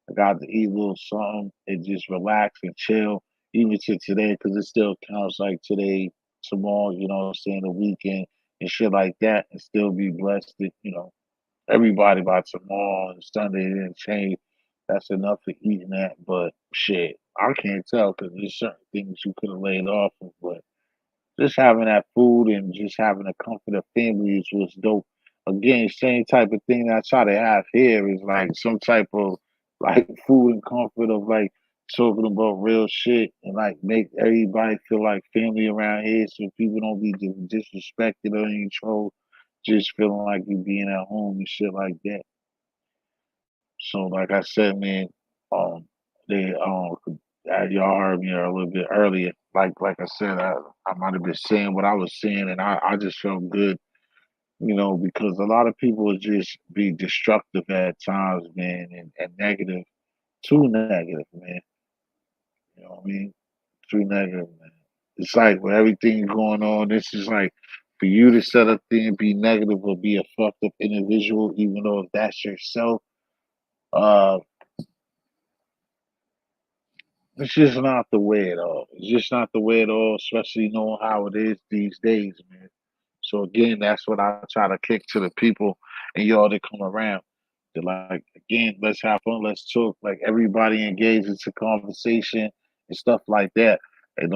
I got to eat a little something and just relax and chill, even to today, because it still counts like today, tomorrow, you know what I'm saying, the weekend and shit like that, and still be blessed that, everybody by tomorrow and Sunday didn't change. That's enough for eating that. But shit, I can't tell because there's certain things you could have laid off of. But just having that food and just having the comfort of family is what's dope. Again, same type of thing that I try to have here is like some type of like food and comfort of like talking about real shit and like make everybody feel like family around here so people don't be disrespected or in control, just feeling like you being at home and shit like that. So like I said, man, um, they y'all heard me a little bit earlier. Like I said, I might have been saying what I was saying, and I just felt good, because a lot of people just be destructive at times, man, and negative, too negative, man. You know what I mean? Too negative, man. It's like with everything going on, this is like for you to set up there and be negative or be a fucked up individual, even though if that's yourself, uh, it's just not the way at all. It's just not the way at all, especially knowing how it is these days, man. So again, that's what I try to kick to the people and y'all that come around. They're like, again, let's have fun, let's talk. Like everybody engage into conversation and stuff like that. And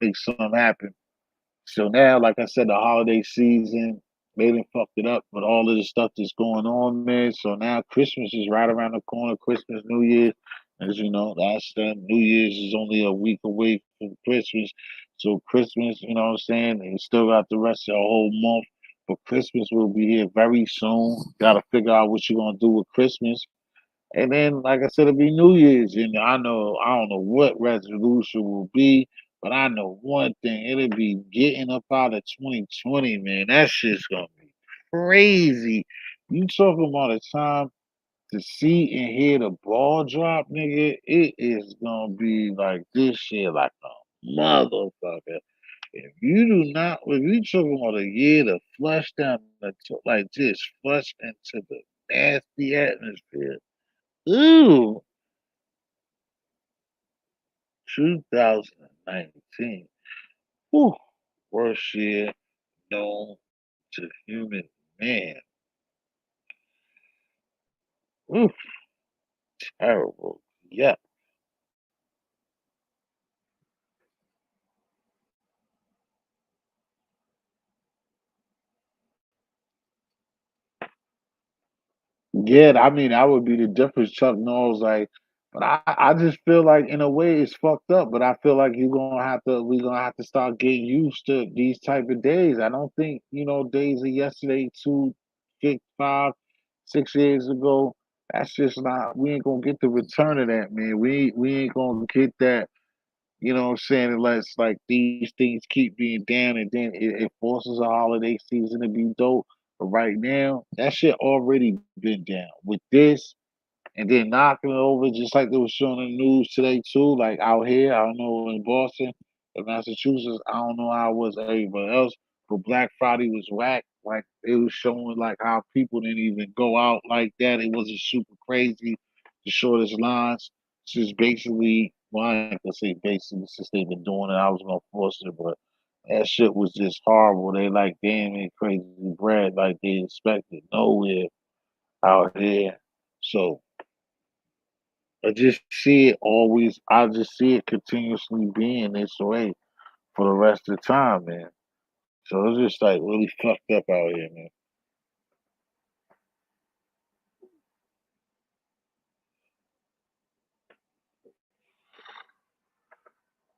make something happen. So now, like I said, the holiday season, they done fucked it up with all of the stuff that's going on, man. So now Christmas is right around the corner. Christmas, New Year's, as you know, that's New Year's is only a week away from Christmas. So Christmas, you know what I'm saying? And you still got the rest of the whole month. But Christmas will be here very soon. Got to figure out what you're gonna do with Christmas. And then, like I said, it'll be New Year's, and I don't know what resolution will be, but I know one thing: it'll be getting up out of 2020, man. That shit's gonna be crazy. You talking about a time to see and hear the ball drop, nigga? It is gonna be like this shit, like a motherfucker. If you talking about a year to flush down like just flush into the nasty atmosphere. Ooh, 2019. Whew, worst year known to human man. Ooh, terrible. Yeah. Yeah, I mean, that would be the difference. Chuck Norris, like, but I just feel like in a way it's fucked up. But I feel like we're gonna have to start getting used to these type of days. I don't think days of yesterday, 5, 6 years ago. That's just not. We ain't gonna get the return of that, man. We ain't gonna get that. You know what I'm saying? Unless like these things keep being down, and then it forces a holiday season to be dope. But right now, that shit already been down. With this, and then knocking it over just like they was showing in the news today too. Like out here, I don't know in Boston, in Massachusetts, I don't know how it was everywhere else, but Black Friday was whack. Like it was showing like how people didn't even go out like that. It wasn't super crazy. The shortest lines. It's just basically, well, I ain't gonna say basically since they've been doing it. I was gonna force it, but that shit was just horrible. They like damn it crazy bread like they expected nowhere out here. So I just see it continuously being this way for the rest of the time, man. So it's just like really fucked up out here, man.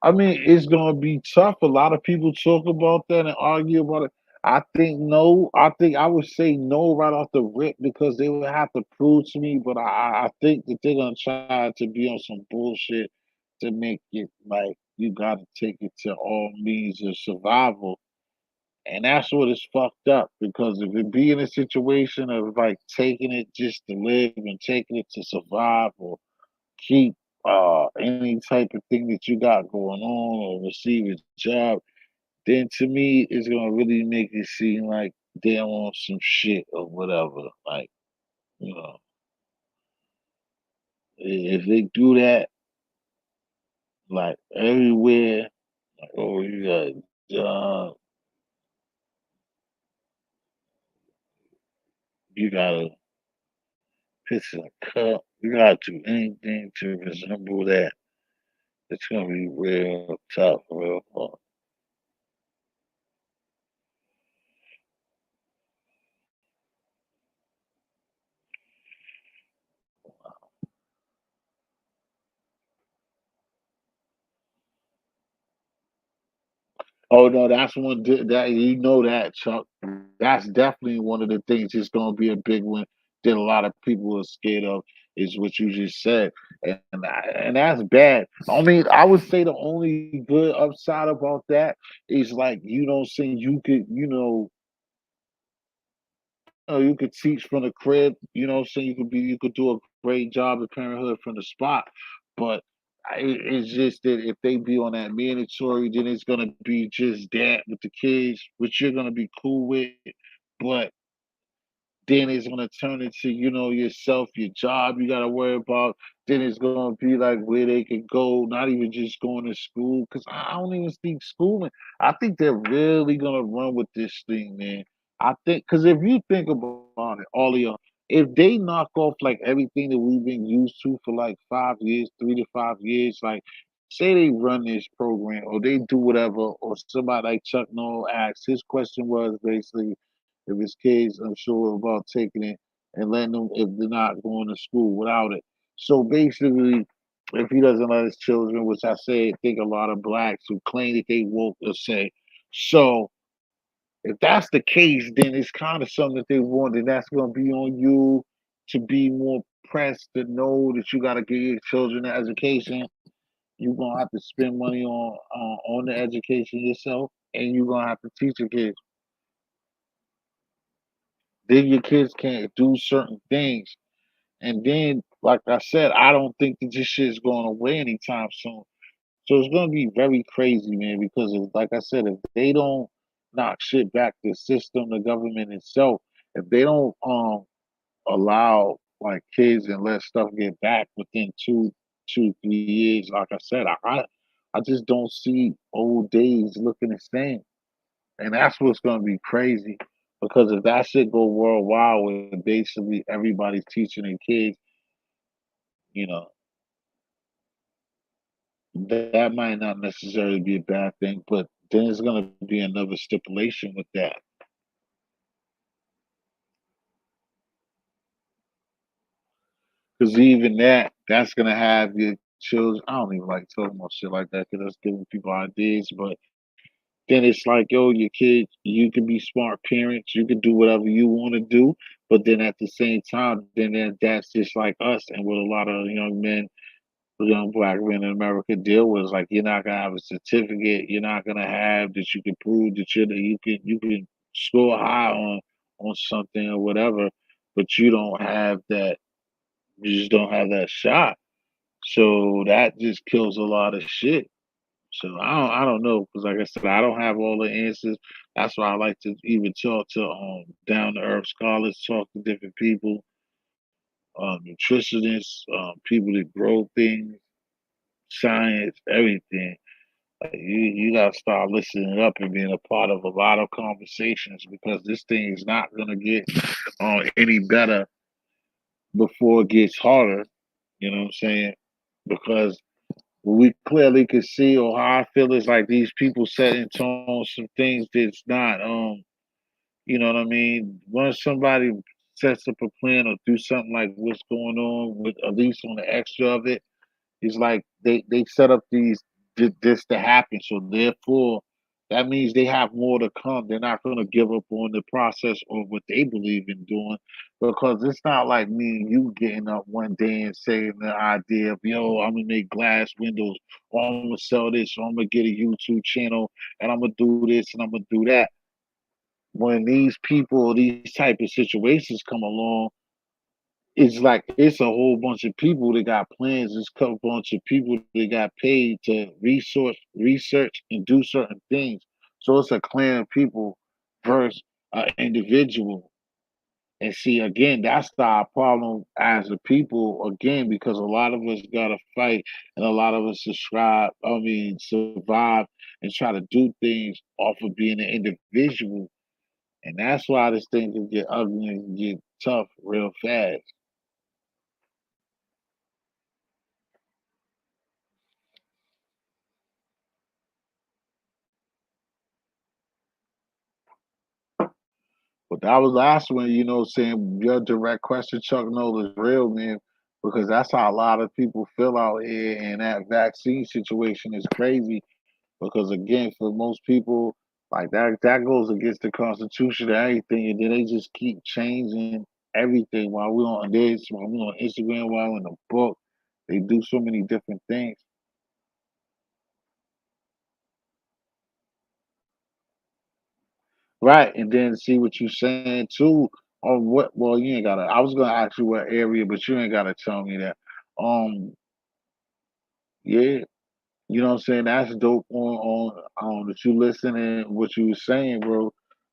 I mean, it's gonna be tough. A lot of people talk about that and argue about it. I think no. I think I would say no right off the rip because they would have to prove to me. But I think that they're gonna try to be on some bullshit to make it like you gotta take it to all means of survival. And that's what is fucked up because if it be in a situation of like taking it just to live and taking it to survive or keep any type of thing that you got going on or receive a job, then to me it's gonna really make it seem like they're on some shit or whatever. Like, you know, if they do that like everywhere, like oh you got a job, you gotta piss in a cup, you gotta do anything to resemble that. It's gonna be real tough, real hard. Oh no, that's that that Chuck. That's definitely one of the things. It's gonna be a big one. that a lot of people are scared of is what you just said, and that's bad. I mean, I would say the only good upside about that is like saying you could you could teach from the crib. Saying you could do a great job of parenthood from the spot, but it's just that if they be on that mandatory, then it's gonna be just that with the kids, which you're gonna be cool with, but then it's gonna turn into yourself, your job you gotta worry about. Then it's gonna be like where they could go, not even just going to school. Cause I don't even think schooling. I think they're really gonna run with this thing, man. I think because if you think about it, all of y'all, if they knock off like everything that we've been used to for like 5 years, 3 to 5 years, like say they run this program or they do whatever, or somebody like Chuck Noll asked, his question was basically if his kids unsure about taking it and letting them if they're not going to school without it. So basically, if he doesn't let his children, which I say I think a lot of blacks who claim that they woke will say, so if that's the case, then it's kind of something that they want, and that's going to be on you to be more pressed to know that you got to give your children an education. You're gonna have to spend money on the education yourself, and you're gonna have to teach your kids. Then your kids can't do certain things. And then, like I said, I don't think that this shit is going away anytime soon. So it's going to be very crazy, man, because like I said, if they don't knock shit back, the system, the government itself, if they don't allow like kids and let stuff get back within 2, 3 years, like I said, I just don't see old days looking the same. And that's what's going to be crazy. Because if that shit go worldwide, where basically everybody's teaching their kids, you know, that might not necessarily be a bad thing, but then there's going to be another stipulation with that. Because even that's going to have your children. I don't even like talking about shit like that because that's giving people ideas. But then it's like, yo, your kids, you can be smart parents, you can do whatever you want to do. But then at the same time, that's just like us and what a lot of young men young black men in America deal with is like you're not gonna have a certificate, you're not gonna have that you can prove that you can score high on something or whatever, but you don't have that you just don't have that shot. So that just kills a lot of shit. So I don't know because like I said I don't have all the answers. That's why I like to even talk to down to earth scholars, talk to different people, nutritionists, people that grow things, science, everything. Like you gotta start listening up and being a part of a lot of conversations because this thing is not gonna get any better before it gets harder. You know what I'm saying? Because what we clearly can see, or how I feel, is like these people set in tone some things that's not you know what I mean. Once somebody sets up a plan or do something like what's going on with at least on the extra of it, it's like they set up this to happen. So therefore, that means they have more to come. They're not going to give up on the process or what they believe in doing, because it's not like me and you getting up one day and saying the idea of yo, I'm gonna make glass windows, or I'm gonna sell this, or I'm gonna get a YouTube channel, and I'm gonna do this and I'm gonna do that. When these people, these type of situations come along, it's like it's a whole bunch of people that got plans. It's a bunch of people that got paid to research, and do certain things. So it's a clan of people versus an individual. And see, again, that's our problem as a people. Again, because a lot of us got to fight, and a lot of us subscribe. I mean, survive and try to do things off of being an individual. And that's why this thing can get ugly and get tough real fast. But that was last one, saying your direct question, Chuck Noll, is real, man, because that's how a lot of people feel out here. And that vaccine situation is crazy because, again, for most people, like that goes against the Constitution and everything. And then they just keep changing everything while we're on this, while we're on Instagram, while in the book. They do so many different things. Right. And then see what you're saying too. On what well you ain't gotta I was gonna ask you what area, but you ain't gotta tell me that. Um yeah, you know what I'm saying? That's dope on that you listening what you was saying, bro.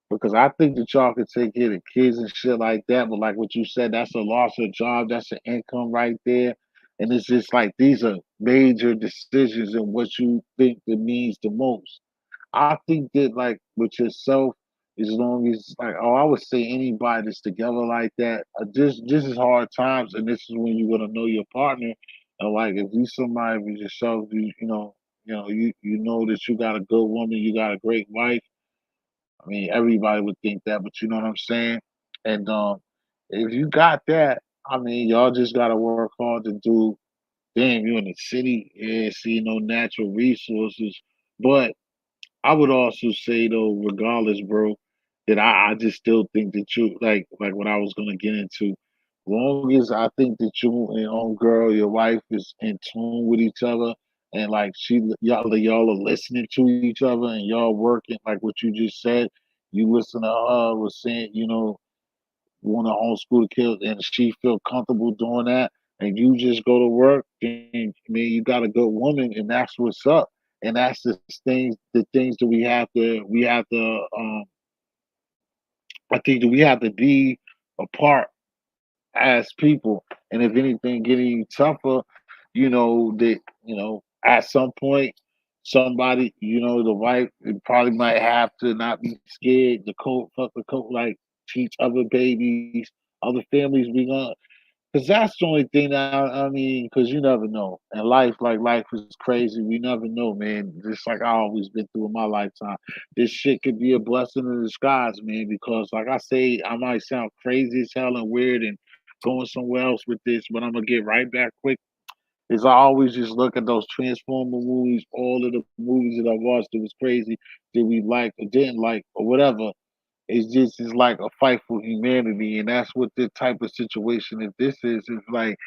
Because I think that y'all could take care of the kids and shit like that, but like what you said, that's a loss of job, that's an income right there. And it's just like these are major decisions in what you think that means the most. I think that like with yourself, as long as like I would say anybody that's together like that, this is hard times, and this is when you're gonna know your partner. And like if you somebody with yourself, you know that you got a good woman, you got a great wife. I mean, everybody would think that, but you know what I'm saying. And if you got that, I mean, y'all just gotta work hard to do. Damn, you in the city, yeah, see no natural resources, but I would also say though, regardless, bro, that I just still think that you like what I was gonna get into. Long as I think that you and girl, your wife is in tune with each other, and like y'all are listening to each other, and y'all working like what you just said. You listen to her was saying, want to homeschool the kids, and she feel comfortable doing that, and you just go to work, then man, you got a good woman, and that's what's up. And that's the things that we have to I think that we have to be apart as people. And if anything getting tougher, that at some point somebody, the wife probably might have to not be scared. The coat, fuck the coat, like teach other babies, other families we gonna. Cause that's the only thing that I mean, cause you never know. And life is crazy. We never know, man. Just like I always been through in my lifetime. This shit could be a blessing in disguise, man. Because like I say, I might sound crazy as hell and weird and going somewhere else with this, but I'm gonna get right back quick. Is I always just look at those Transformer movies, all of the movies that I watched that was crazy, that we liked or didn't like or whatever. It's just is like a fight for humanity, and that's what this type of situation. If this is like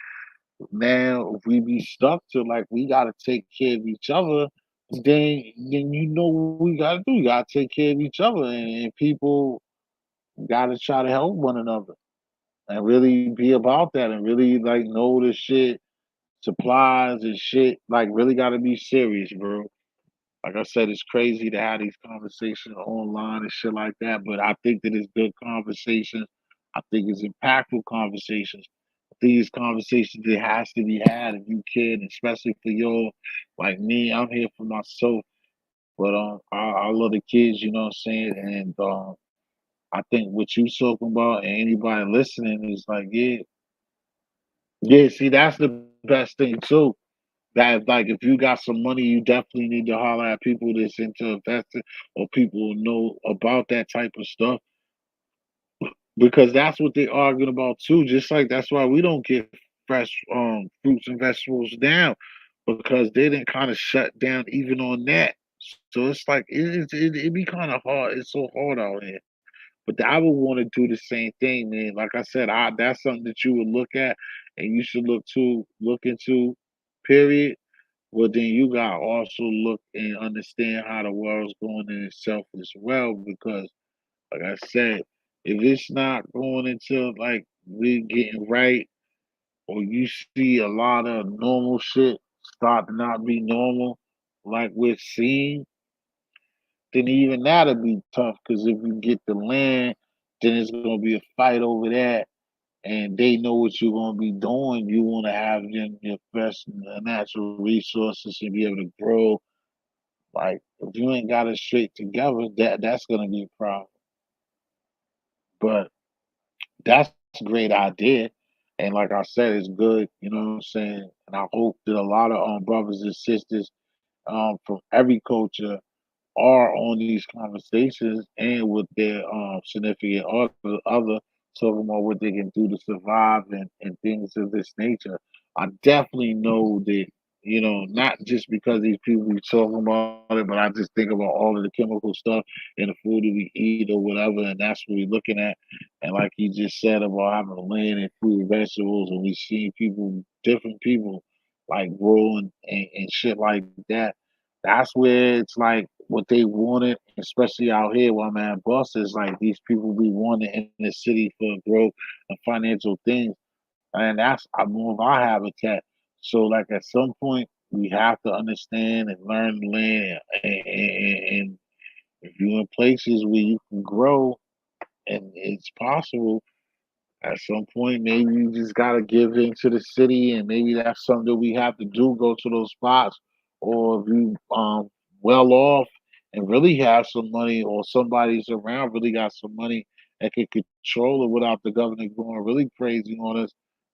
now, if we be stuck to like we gotta take care of each other, then you know what we gotta do. We gotta take care of each other, and people gotta try to help one another and really be about that, and really like know the shit supplies and shit. Like really gotta be serious, bro. Like I said, it's crazy to have these conversations online and shit like that, but I think that it's good conversations. I think it's impactful conversations. I think it's conversations that has to be had if you can, especially for y'all. Like me, I'm here for myself, but I love the kids, you know what I'm saying? And I think what you talking about and anybody listening is like, yeah, yeah. See, that's the best thing too. That like if you got some money, you definitely need to holler at people that's into investing or people who know about that type of stuff because that's what they're arguing about too. Just like that's why we don't get fresh fruits and vegetables down because they didn't kind of shut down even on that. So it's like it be kind of hard. It's so hard out here. But I would want to do the same thing, man. Like I said, that's something that you would look at and you should look into. Period. Well, then you gotta also look and understand how the world's going in itself as well, because, like I said, if it's not going into like we getting right, or you see a lot of normal shit start to not be normal, like we're seeing, then even that'll be tough. Because if you get the land, then it's gonna be a fight over that, and they know what you're gonna be doing. You want to have them your best natural resources and be able to grow. Like if you ain't got it straight together, that's gonna be a problem. But that's a great idea. And like I said, it's good, you know what I'm saying? And I hope that a lot of brothers and sisters from every culture are on these conversations and with their significant other talking about what they can do to survive and things of this nature. I definitely know that Not just because these people be talking about it, but I just think about all of the chemical stuff in the food that we eat or whatever, and that's what we're looking at. And like you just said about having land and fruit and vegetables, and we see people, different people, like growing and shit like that. That's where it's like what they wanted, especially out here where I'm at Boston, is like these people be wanting in the city for growth and financial things. And that's more of our habitat. So, like at some point, we have to understand and learn the land, and if you're in places where you can grow and it's possible, at some point, maybe you just gotta give in to the city, and maybe that's something that we have to do. Go to those spots, or if you well off and really have some money, or somebody's around really got some money and can control it without the government going really crazy on us.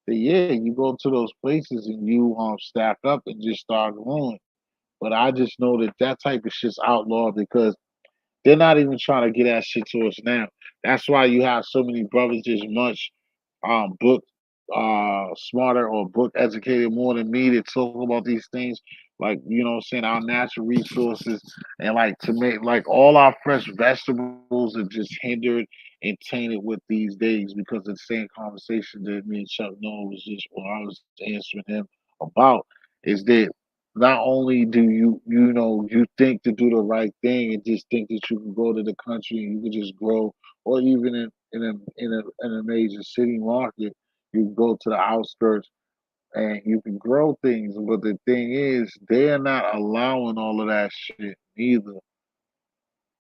Then yeah, you go to those places and you stack up and just start growing. But I just know that that type of shit's outlawed because they're not even trying to get that shit to us now. That's why you have so many brothers as much book smarter or book educated more than me to talk about these things. Like, what I'm saying, our natural resources and like to make like all our fresh vegetables are just hindered and tainted with these days because of the same conversation that me and Chuck Noah was just or I was answering him about is that not only do you think to do the right thing and just think that you can go to the country and you can just grow, or even in a major city market, you can go to the outskirts and you can grow things. But the thing is, they're not allowing all of that shit neither.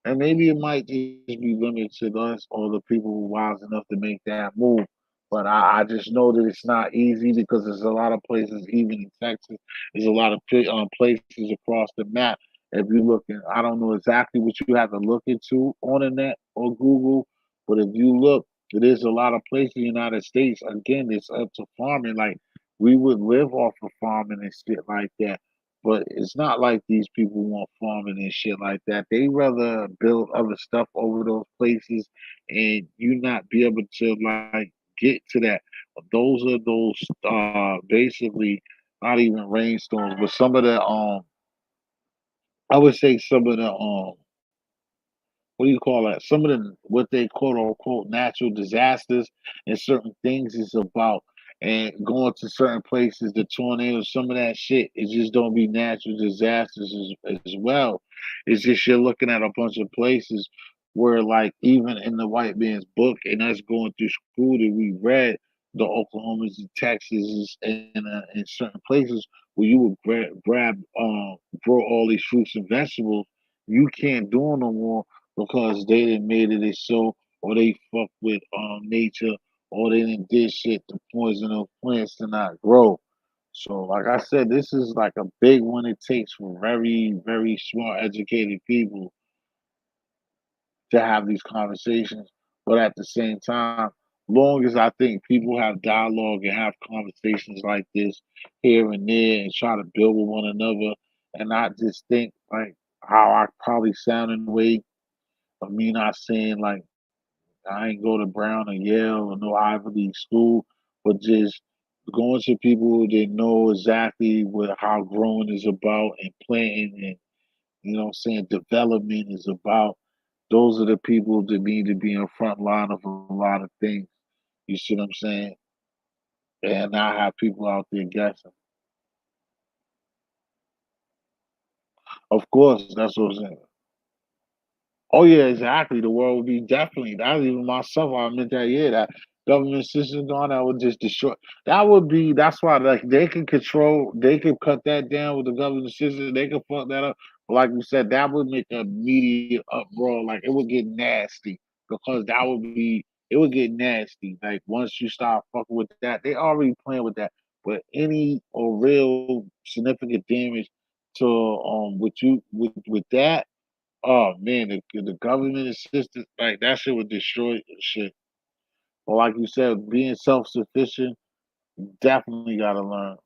And maybe it might just be limited to us or the people who wise enough to make that move. But I just know that it's not easy because there's a lot of places, even in Texas, there's a lot of places across the map. If you look in, I don't know exactly what you have to look into on the net or Google, but if you look, there's a lot of places in the United States. Again, it's up to farming. Like we would live off of farming and shit like that. But it's not like these people want farming and shit like that. They rather build other stuff over those places and you not be able to like get to that. Those are those basically not even rainstorms, but some of the I would say some of the what do you call that? Some of the what they quote unquote natural disasters and certain things is about and going to certain places, the tornadoes, some of that shit, it just don't be natural disasters as well. It's just you're looking at a bunch of places where like even in the white man's book and us going through school that we read the Oklahomas and Texas and certain places where you would grab grow all these fruits and vegetables, you can't do it no more because they didn't made it so, or they fuck with nature, or they didn't did shit to poison those plants to not grow. So, like I said, this is like a big one. It takes for very, very smart, educated people to have these conversations. But at the same time, long as I think people have dialogue and have conversations like this here and there and try to build with one another and not just think like how I probably sound in the way of me not saying like I ain't go to Brown or Yale or no Ivy League school, but just going to people that know exactly what how growing is about and planting and what I'm saying development is about. Those are the people that need to be in front line of a lot of things. You see what I'm saying? And not have people out there guessing. Of course, that's what I'm saying. Oh yeah, exactly. The world would be definitely. That's even myself. I meant that. Yeah, that government system on that would just destroy. That would be. That's why like they can control. They can cut that down with the government system. They can fuck that up. But like you said, that would make an immediate uproar. Like it would get nasty because that would be. It would get nasty. Like once you start fucking with that, they already playing with that. But any or real significant damage to with that. Oh man, the government assistance like that shit would destroy shit. But like you said, being self sufficient, definitely gotta learn.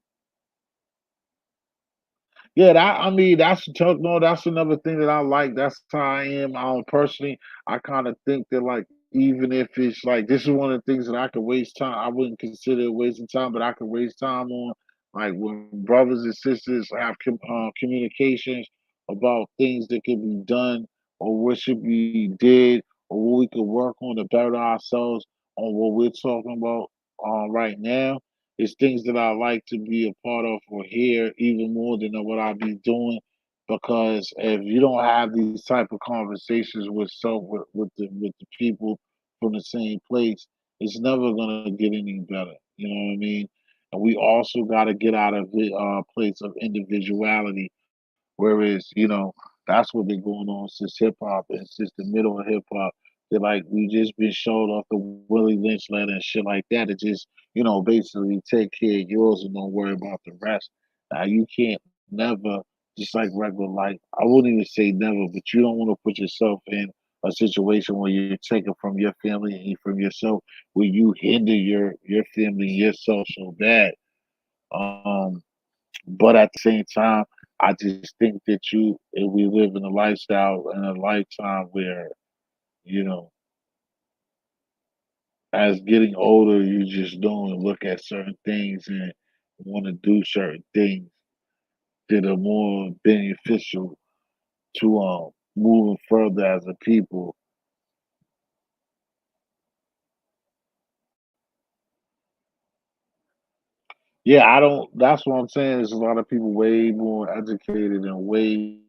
Yeah, that I mean no, that's another thing that I like. That's how I am. Personally, I kind of think that like even if it's like this is one of the things that I could waste time. I wouldn't consider it wasting time, but I could waste time on. Like when brothers and sisters have communications about things that can be done or what should be did or what we could work on to better ourselves on what we're talking about right now, it's things that I like to be a part of or hear even more than what I be doing. Because if you don't have these type of conversations with the people from the same place, it's never gonna get any better. You know what I mean? And we also got to get out of the place of individuality. Whereas, that's what been going on since hip hop and since the middle of hip hop. That like we just been showed off the Willie Lynch letter and shit like that. To just, basically take care of yours and don't worry about the rest. Now you can't never, just like regular life. I wouldn't even say never, but you don't want to put yourself in a situation where you're taken from your family and from yourself, where you hinder your family, yourself so bad. Um, but at the same time, I just think that if we live in a lifestyle and a lifetime where, you know, as getting older, you just don't look at certain things and want to do certain things that are more beneficial to moving further as a people. Yeah, I don't. That's what I'm saying. There's a lot of people way more educated and way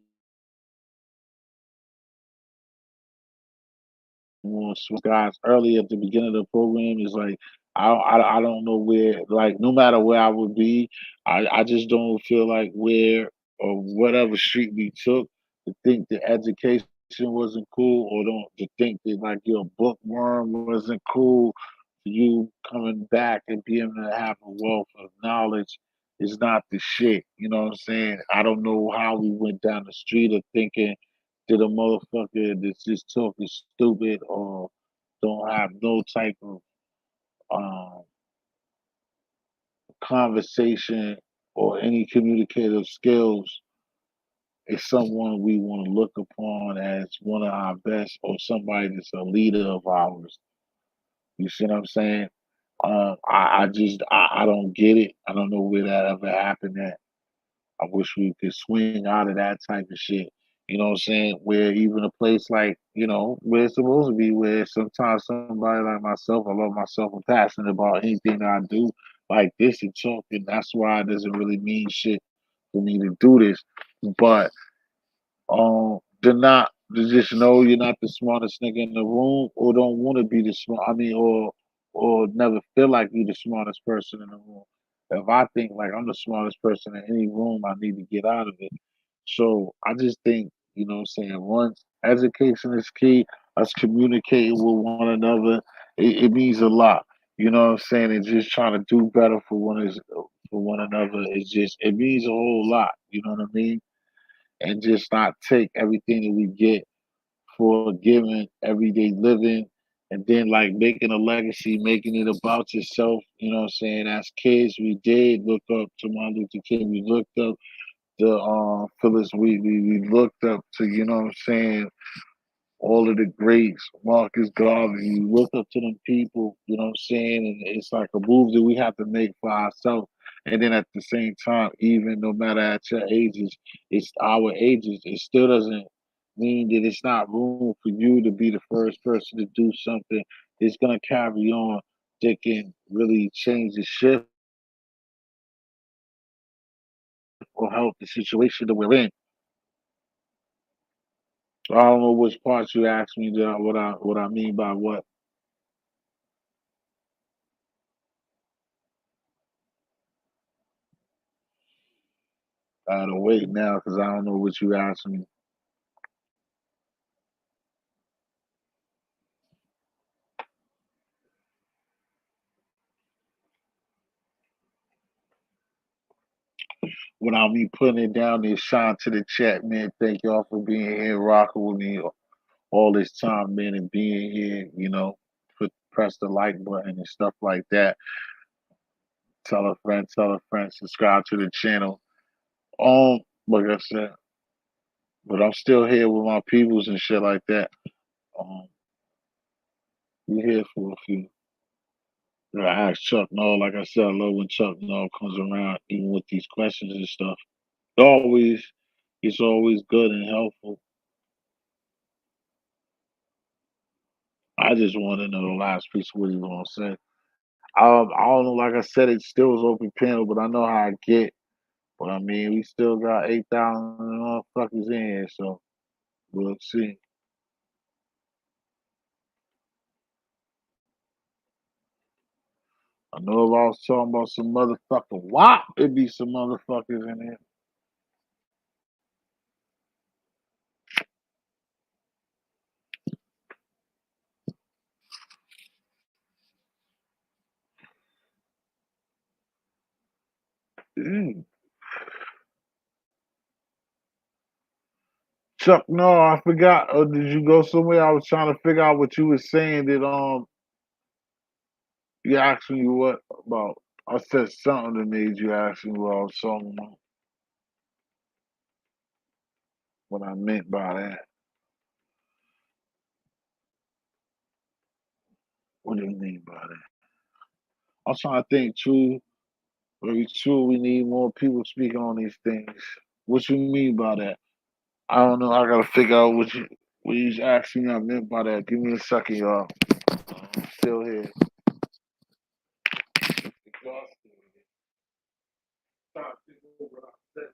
more guys early at the beginning of the program is like I don't know where, like, no matter where I would be, I just don't feel like where or whatever street we took, to think that education wasn't cool, or don't to think that like you're a bookworm wasn't cool, you coming back and being able to have a wealth of knowledge is not the shit. You know what I'm saying? I don't know how we went down the street of thinking that a motherfucker that's just talking stupid or don't have no type of um, conversation or any communicative skills is someone we want to look upon as one of our best or somebody that's a leader of ours. You see what I'm saying? I don't get it. I don't know where that ever happened at. I wish we could swing out of that type of shit. You know what I'm saying? Where even a place like, where it's supposed to be, where sometimes somebody like myself, I love myself, I'm passionate about anything that I do like this and talk, and that's why it doesn't really mean shit for me to do this. But to not to just know you're not the smartest nigga in the room, or don't want to be the smart. I mean, or never feel like you're the smartest person in the room. If I think like I'm the smartest person in any room, I need to get out of it. So I just think, what I'm saying, once education is key, us communicating with one another, it means a lot. You know what I'm saying? And just trying to do better for one another is just, it means a whole lot. You know what I mean? And just not take everything that we get for giving everyday living, and then like making a legacy, making it about yourself. You know what I'm saying? As kids, we did look up to Martin Luther King. We looked up to Phyllis. We looked up to, what I'm saying, all of the greats, Marcus Garvey. You look up to them people, you know what I'm saying? And it's like a move that we have to make for ourselves. And then at the same time, even no matter at your ages, it's our ages, it still doesn't mean that it's not room for you to be the first person to do something that's gonna carry on, that can really change the shift or help the situation that we're in. So I don't know which parts you asked me that what I mean by what. I gotta wait now because I don't know what you asked me. Without me putting it down there, shine to the chat, man. Thank y'all for being here, rocking with me all this time, man, and being here. Press the like button and stuff like that. Tell a friend, subscribe to the channel. Like I said, but I'm still here with my peoples and shit like that. Um, we here for a few. I ask Chuck No, like I said, I love when Chuck No comes around, even with these questions and stuff. Always, it's always good and helpful. I just want to know the last piece of what he's gonna say. I don't know. Like I said, it still is open panel, but I know how I get. But I mean, we still got 8,000 motherfuckers in here, so we'll see. I know if I was talking about some motherfucking WAP, it'd be some motherfuckers in here. Mm. Chuck, no, I forgot. Or did you go somewhere? I was trying to figure out what you were saying. That you asked me what about? I said something that made you ask me what I was talking about. What I meant by that. What do you mean by that? I'm trying to think. True, very true. We need more people speaking on these things. What you mean by that? I don't know. I gotta figure out what you asking me. I meant by that. Give me a second, y'all. I'm still here. Exhausted. Trying to think over what I said.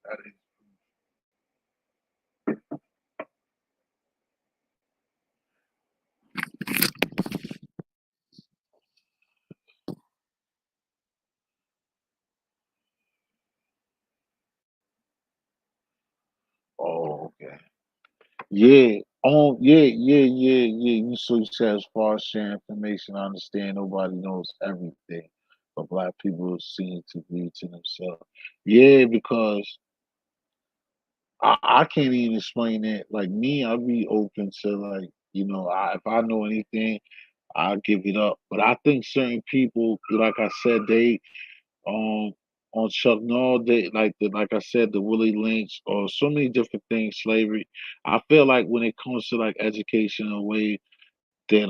That is- Oh, okay. Yeah. Yeah. You so you said as far as sharing information, I understand nobody knows everything, but black people seem to be to themselves. Yeah, because I can't even explain it. Like me, I'd be open to like if I know anything, I'll give it up. But I think certain people, like I said, they um on Chuck Norris, they like I said, the Willie Lynch or so many different things, slavery. I feel like when it comes to like education in a way that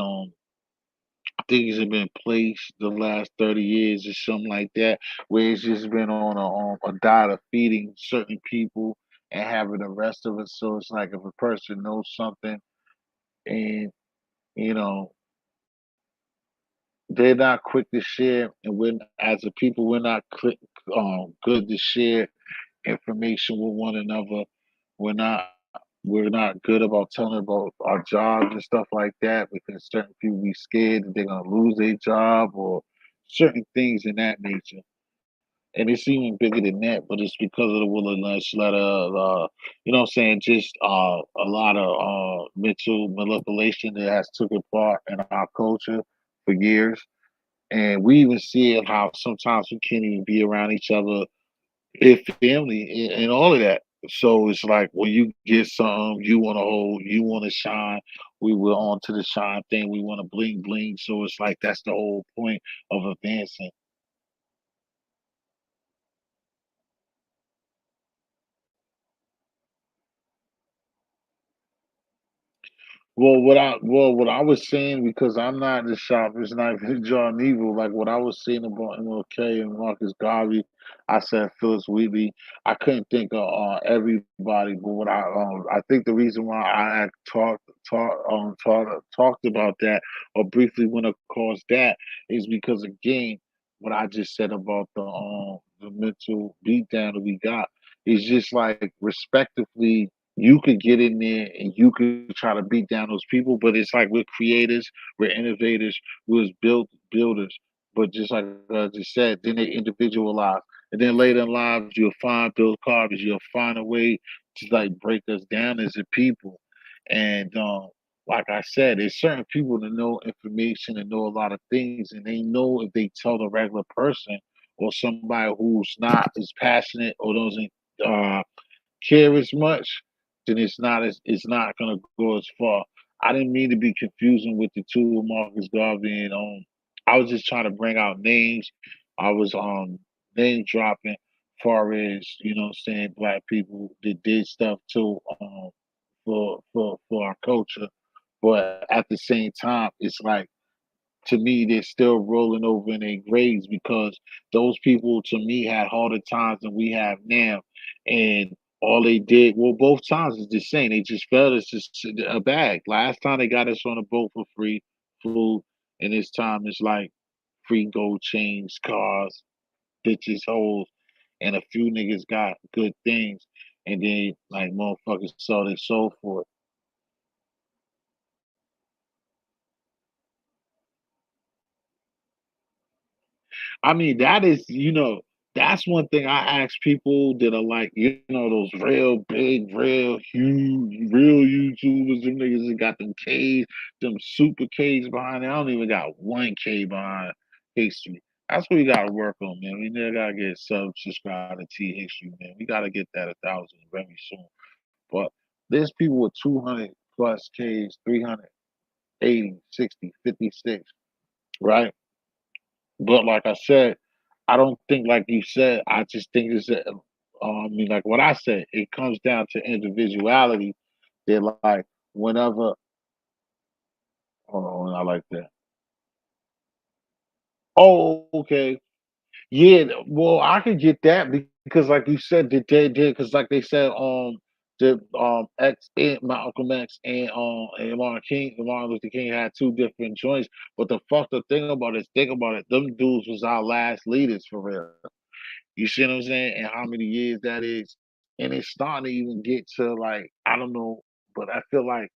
things have been placed the last 30 years or something like that, where it's just been on a diet of feeding certain people and having the rest of it. So it's like if a person knows something and you know they're not quick to share, and we're as a people we're not good to share information with one another. We're not we're not good about telling about our jobs and stuff like that because certain people be scared that they're gonna lose their job or certain things in that nature. And it's even bigger than that, but it's because of the willingness, you know what I'm saying, just a lot of mental manipulation that has taken part in our culture for years. And we even see it how sometimes we can't even be around each other, if family, and all of that. So it's like when you get something, you want to hold, you want to shine. We were on to the shine thing. We want to bling bling. So it's like that's the whole point of advancing. What I was saying, because I'm not the sharpest knife in John Evil. Like what I was saying about MLK and Marcus Garvey, I said Phyllis Wheatley. I couldn't think of everybody, but I think the reason why I had talked about that or briefly went across that is because again, what I just said about the mental beatdown that we got is just like respectively you could get in there and you could try to beat down those people, but it's like we're creators, we're innovators, we're builders. But just like I just said, then they individualize. And then later in lives, you'll find Bill Carvers, you'll find a way to like break us down as a people. And like I said, there's certain people that know information and know a lot of things, and they know if they tell the regular person or somebody who's not as passionate or doesn't uh, care as much, then it's not gonna go as far. I didn't mean to be confusing with the two of Marcus Garvey and I was just trying to bring out names. I was name dropping far as, you know what I'm saying, black people that did stuff too for our culture. But at the same time, it's like to me, they're still rolling over in their graves because those people, to me, had harder times than we have now. And all they did, well, both times is the same. They just fed us just a bag. Last time they got us on a boat for free food, and this time it's like free gold chains, cars, bitches, hoes, and a few niggas got good things. And then, like, motherfuckers sell their soul for it. I mean, that is, that's one thing I ask people that are like, those real big, real huge, real YouTubers, them niggas that got them K's, them super K's behind it. I don't even got 1K behind history. That's what we gotta work on, man. We never gotta get subscribed to T history, man. We gotta get that 1,000 very soon. But there's people with 200 plus K's, 380, 60, 56, right? But like I said, I don't think like you said. I just think it's I mean, like what I said, it comes down to individuality. They're like whenever. Hold on, I like that. Oh, okay. Yeah, well, I could get that because, like you said, that they did because, like they said, the X and Malcolm X and Martin Luther King had two different joints. But the fucked up thing about it, think about it, them dudes was our last leaders for real. You see what I'm saying? And how many years that is. And it's starting to even get to like, I don't know, but I feel like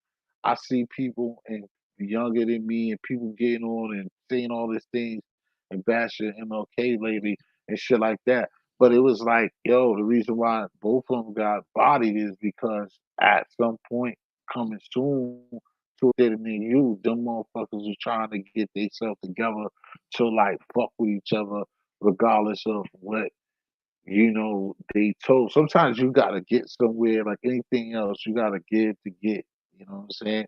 I see people and younger than me and people getting on and saying all these things and bashing MLK lately and shit like that. But it was like, yo, the reason why both of them got bodied is because at some point coming soon to it than you, them motherfuckers are trying to get themselves together to like fuck with each other regardless of what they told. Sometimes you gotta get somewhere like anything else. You gotta give to get. You know what I'm saying?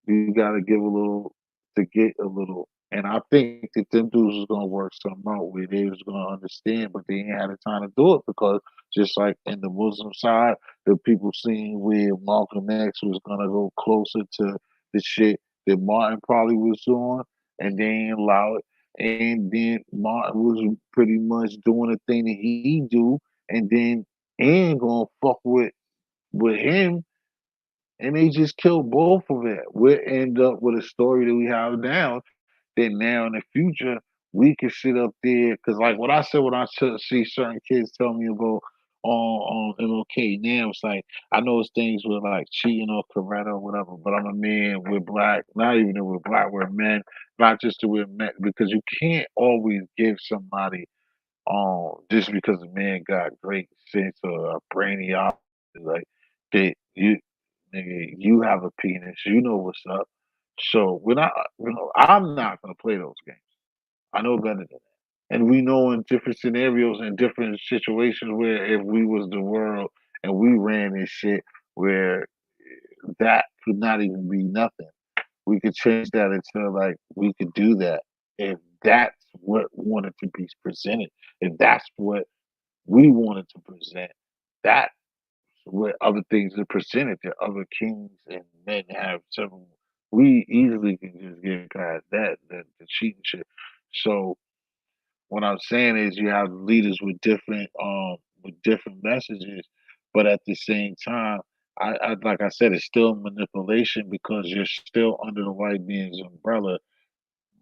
You gotta give a little to get a little. And I think that them dudes was gonna work something out where they was gonna understand, but they ain't had the time to do it because just like in the Muslim side, the people seen where Malcolm X was gonna go closer to the shit that Martin probably was doing, and they ain't allow it. And then Martin was pretty much doing the thing that he do, and then ain't gonna fuck with him and they just killed both of it. We'll end up with a story that we have now. That now in the future we can sit up there because, like what I said, when I see certain kids tell me about on MLK now, it's like I know it's things with like cheating or Coretta or whatever, but I'm a man. We're black. Not even that we're black. We're men. Not just that we're men because you can't always give somebody just because a man got great sense or a brainy eye, like that nigga, you have a penis, you know what's up. So we're not, I'm not gonna play those games. I know better than that. And we know in different scenarios and different situations where if we was the world and we ran this shit where that could not even be nothing. We could change that into like we could do that if that's what wanted to be presented. If that's what we wanted to present, that's what other things are presented that other kings and men have several. We easily can just get past that, the cheating shit. So what I'm saying is you have leaders with different messages, but at the same time, I like I said, it's still manipulation because you're still under the white man's umbrella,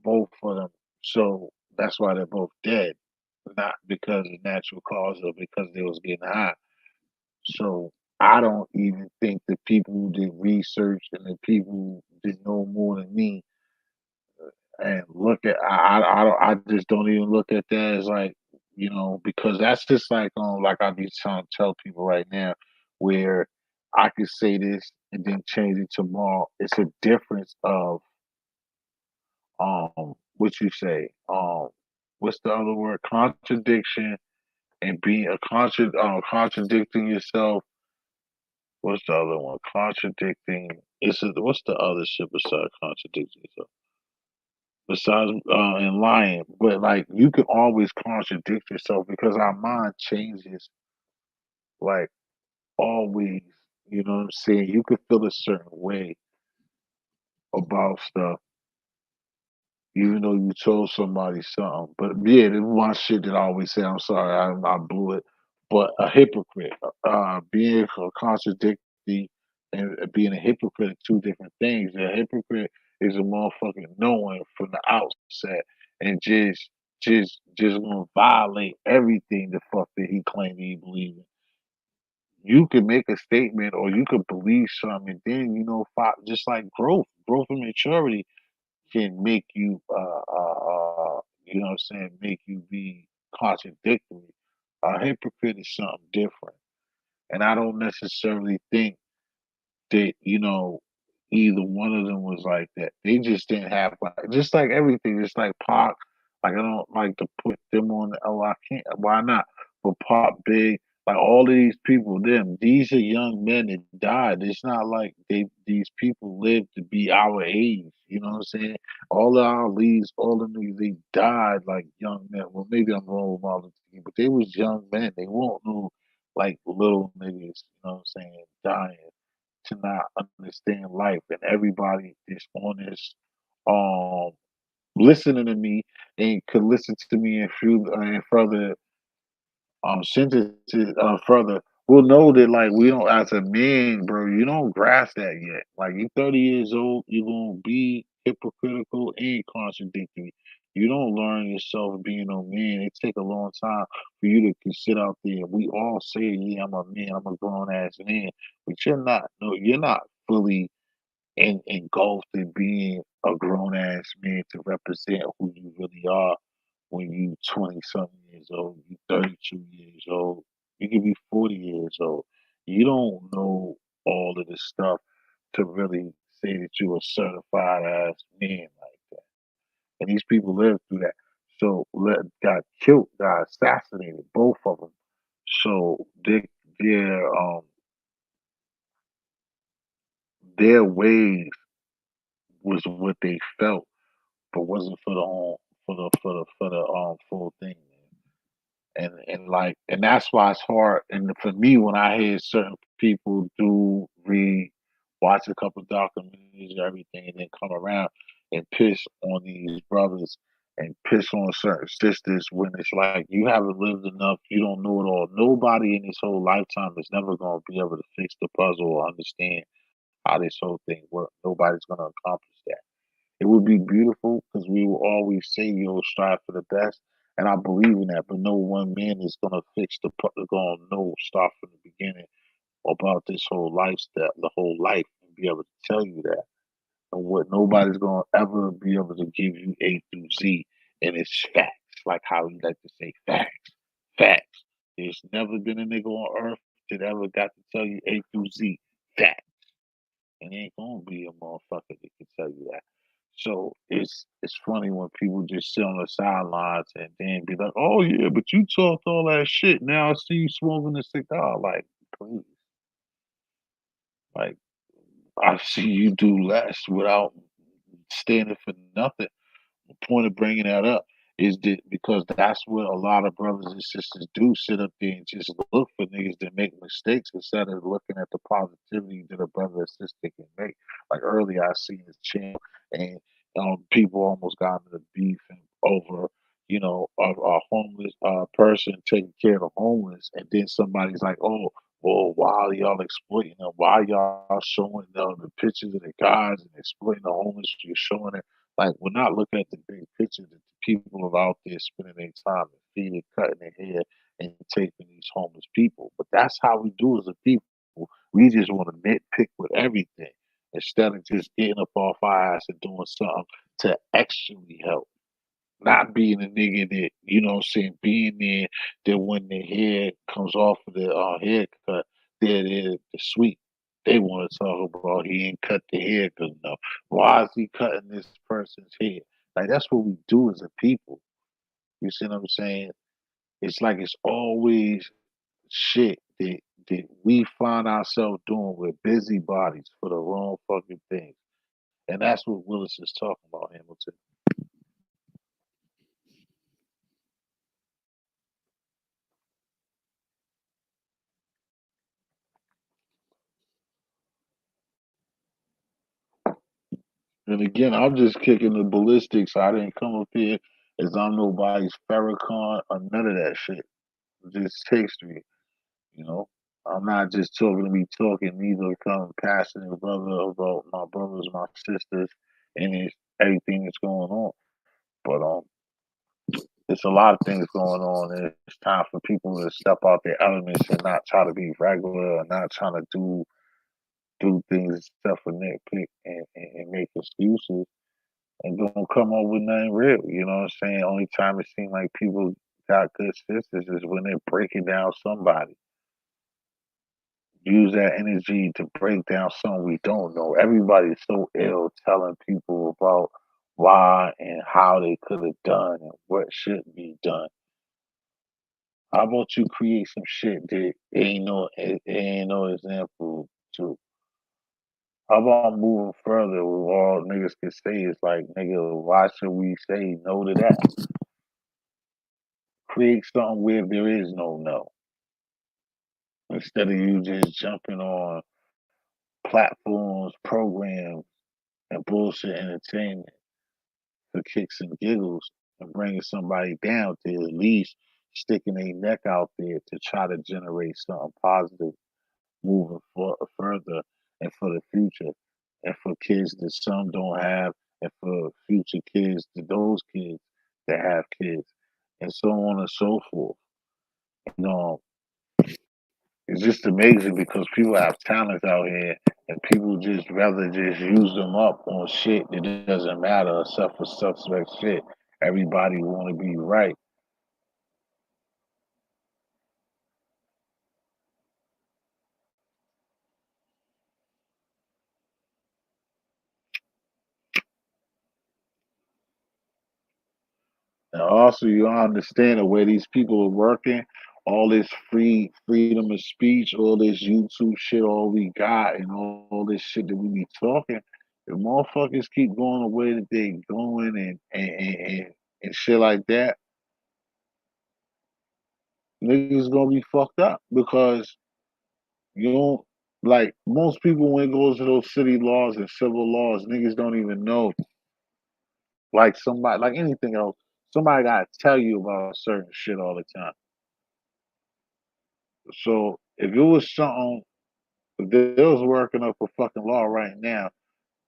both of them. So that's why they're both dead, not because of natural cause or because they was getting high. So I don't even think the people who did research and the people who did know more than me and look at I don't I just don't even look at that as like because that's just like I be trying to tell people right now where I could say this and then change it tomorrow. It's a difference of what you say what's the other word, contradiction, and being a contradicting yourself. What's the other one? Contradicting. What's the other shit besides contradicting yourself? Besides and lying, but like you can always contradict yourself because our mind changes like always. You know what I'm saying? You could feel a certain way about stuff, even though you told somebody something. But yeah, there's one shit that I always say. I'm sorry, I blew it. But a hypocrite, being a contradicting and being a hypocrite are two different things. A hypocrite is a motherfucker knowing from the outset and just gonna violate everything the fuck that he claimed he believed in. You can make a statement or you could believe something, and then just like growth and maturity can make you, you know what I'm saying, make you be contradictory. A hypocrite is something different. And I don't necessarily think that, either one of them was like that. They just didn't have, like, just like everything, just like Pac. Like, I don't like to put them on the, oh, I can't, why not? But Pac, Big, like all of these people, these are young men that died. It's not like these people lived to be our age. You know what I'm saying? All of our leads, all of them, they died like young men. Well, maybe I'm wrong with all of them, but they was young men. They won't know like little niggas, you know what I'm saying, dying to not understand life. And everybody is on this, um, listening to me and could listen to me and further synthesis further, we'll know that like we don't as a man, bro, you don't grasp that yet. Like you 30 years old, you're gonna be hypocritical and contradictory. You don't learn yourself being a man. It take a long time for you to sit out there. We all say, yeah, I'm a man, I'm a grown ass man, but you're not. No, you're not fully engulfed in being a grown ass man to represent who you really are when you 20 something years old, you 32 years old, you can be 40 years old. You don't know all of this stuff to really say that you're a certified ass man like that. And these people lived through that. So got killed, got assassinated, both of them. So their ways was what they felt, but wasn't for the full thing. And that's why it's hard. And for me, when I hear certain people do read, watch a couple documentaries and everything, and then come around and piss on these brothers and piss on certain sisters when it's like you haven't lived enough, you don't know it all. Nobody in this whole lifetime is never going to be able to fix the puzzle or understand how this whole thing works. Nobody's going to accomplish that. It would be beautiful because we will always say you'll strive for the best, and I believe in that. But no one man is gonna fix gonna know start from the beginning about this whole lifestyle, the whole life, and be able to tell you that. And what nobody's gonna ever be able to give you A through Z, and it's facts, like how we like to say facts, facts. There's never been a nigga on earth that ever got to tell you A through Z, facts. And ain't gonna be a motherfucker that can tell you that. So it's funny when people just sit on the sidelines and then be like, "Oh yeah, but you talked all that shit. Now I see you smoking a cigar." Like, praise. Like I see you do less without standing for nothing. The point of bringing that up is that because that's what a lot of brothers and sisters do, sit up there and just look for niggas that make mistakes instead of looking at the positivity that a brother or sister can make. Like earlier, I seen this channel and people almost got into beef and over, a homeless person taking care of the homeless, and then somebody's like, oh, well, why are y'all exploiting them? Why y'all showing the pictures of the guys and exploiting the homeless? You're showing it like we're not looking at the big picture that the people are out there spending their time and feeding, cutting their hair, and taking these homeless people. But that's how we do as a people. We just want to nitpick with everything instead of just getting up off our ass and doing something to actually help. Not being a nigga that, being there that when the hair comes off of the haircut, they're the sweet. They want to talk about he ain't cut the hair good enough. Why is he cutting this person's hair? Like that's what we do as a people. You see what I'm saying? It's like it's always shit that we find ourselves doing with busybodies for the wrong fucking things. And that's what Willis is talking about, Hamilton. And again, I'm just kicking the ballistics. I didn't come up here as I'm nobody's Farrakhan or none of that shit. Just history, you know. I'm not just talking to be talking, neither come passionate brother about my brothers, my sisters, and everything that's going on. But it's a lot of things going on, and it's time for people to step out their elements and not try to be regular, or not trying to do things except for nitpick and make excuses and don't come up with nothing real. You know what I'm saying? Only time it seems like people got good sisters is when they're breaking down somebody. Use that energy to break down something we don't know. Everybody's so ill telling people about why and how they could have done and what should be done. How about you create some shit that ain't no example to? How about moving further with all niggas can say is like, nigga, why should we say no to that? Create something where there is no no. Instead of you just jumping on platforms, programs, and bullshit entertainment for kicks and giggles and bringing somebody down to at least sticking their neck out there to try to generate something positive moving further and for the future and for kids that some don't have and for future kids to those kids that have kids and so on and so forth. You know, it's just amazing because people have talents out here and people just rather just use them up on shit that doesn't matter except for suspect shit. Everybody want to be right. And also, you understand the way these people are working, all this freedom of speech, all this YouTube shit, all we got, and all this shit that we be talking. If motherfuckers keep going the way that they going and shit like that, niggas gonna be fucked up because you don't like most people when it goes to those city laws and civil laws, niggas don't even know like somebody like anything else. Somebody gotta tell you about certain shit all the time. So if it was something, if they was working up a fucking law right now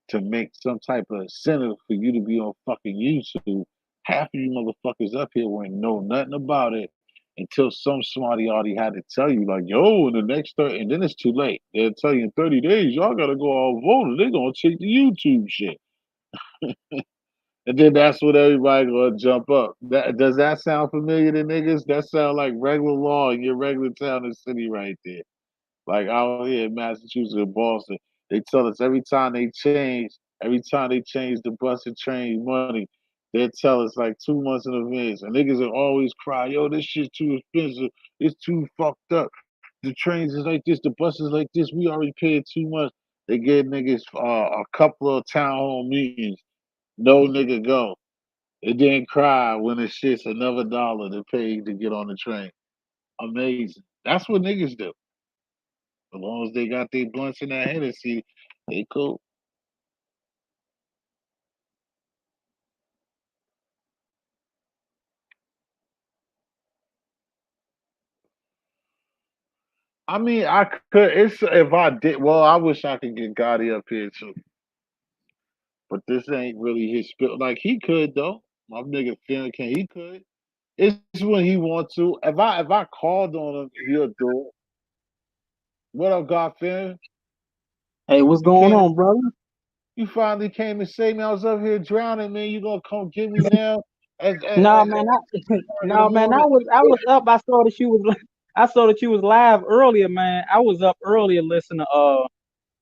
to make some type of incentive for you to be on fucking YouTube, half of you motherfuckers up here wouldn't know nothing about it until some smarty already had to tell you, like, yo, in the next 30, and then it's too late. They'll tell you in 30 days, y'all gotta go all vote, and they're gonna take the YouTube shit. And then that's what everybody gonna jump up. Does that sound familiar to niggas? That sound like regular law in your regular town and city right there. Like out here in Massachusetts and Boston, they tell us every time they change the bus and train money, they tell us like 2 months in advance. And niggas will always cry, yo, this shit's too expensive. It's too fucked up. the trains is like this, the buses like this. We already paid too much. They gave niggas a couple of town hall meetings. No nigga go. It didn't cry when it shit's another dollar to pay to get on the train. Amazing. That's what niggas do. As long as they got their blunts in that Hennessy, they cool. I mean, I could. It's if I did. Well, I wish I could get Gotti up here too, but this ain't really his spill. Like he could though. My nigga Finn can. He could. It's when he want to. If I called on him, he'll do it. What up, God Finn? Hey, what's You going came. on, brother? You finally came and saved me. I was up here drowning, man. You gonna come get me now? No, At man, in the no, man, morning? I was up. I saw that you was I saw that you was live earlier, man. I was up earlier listening to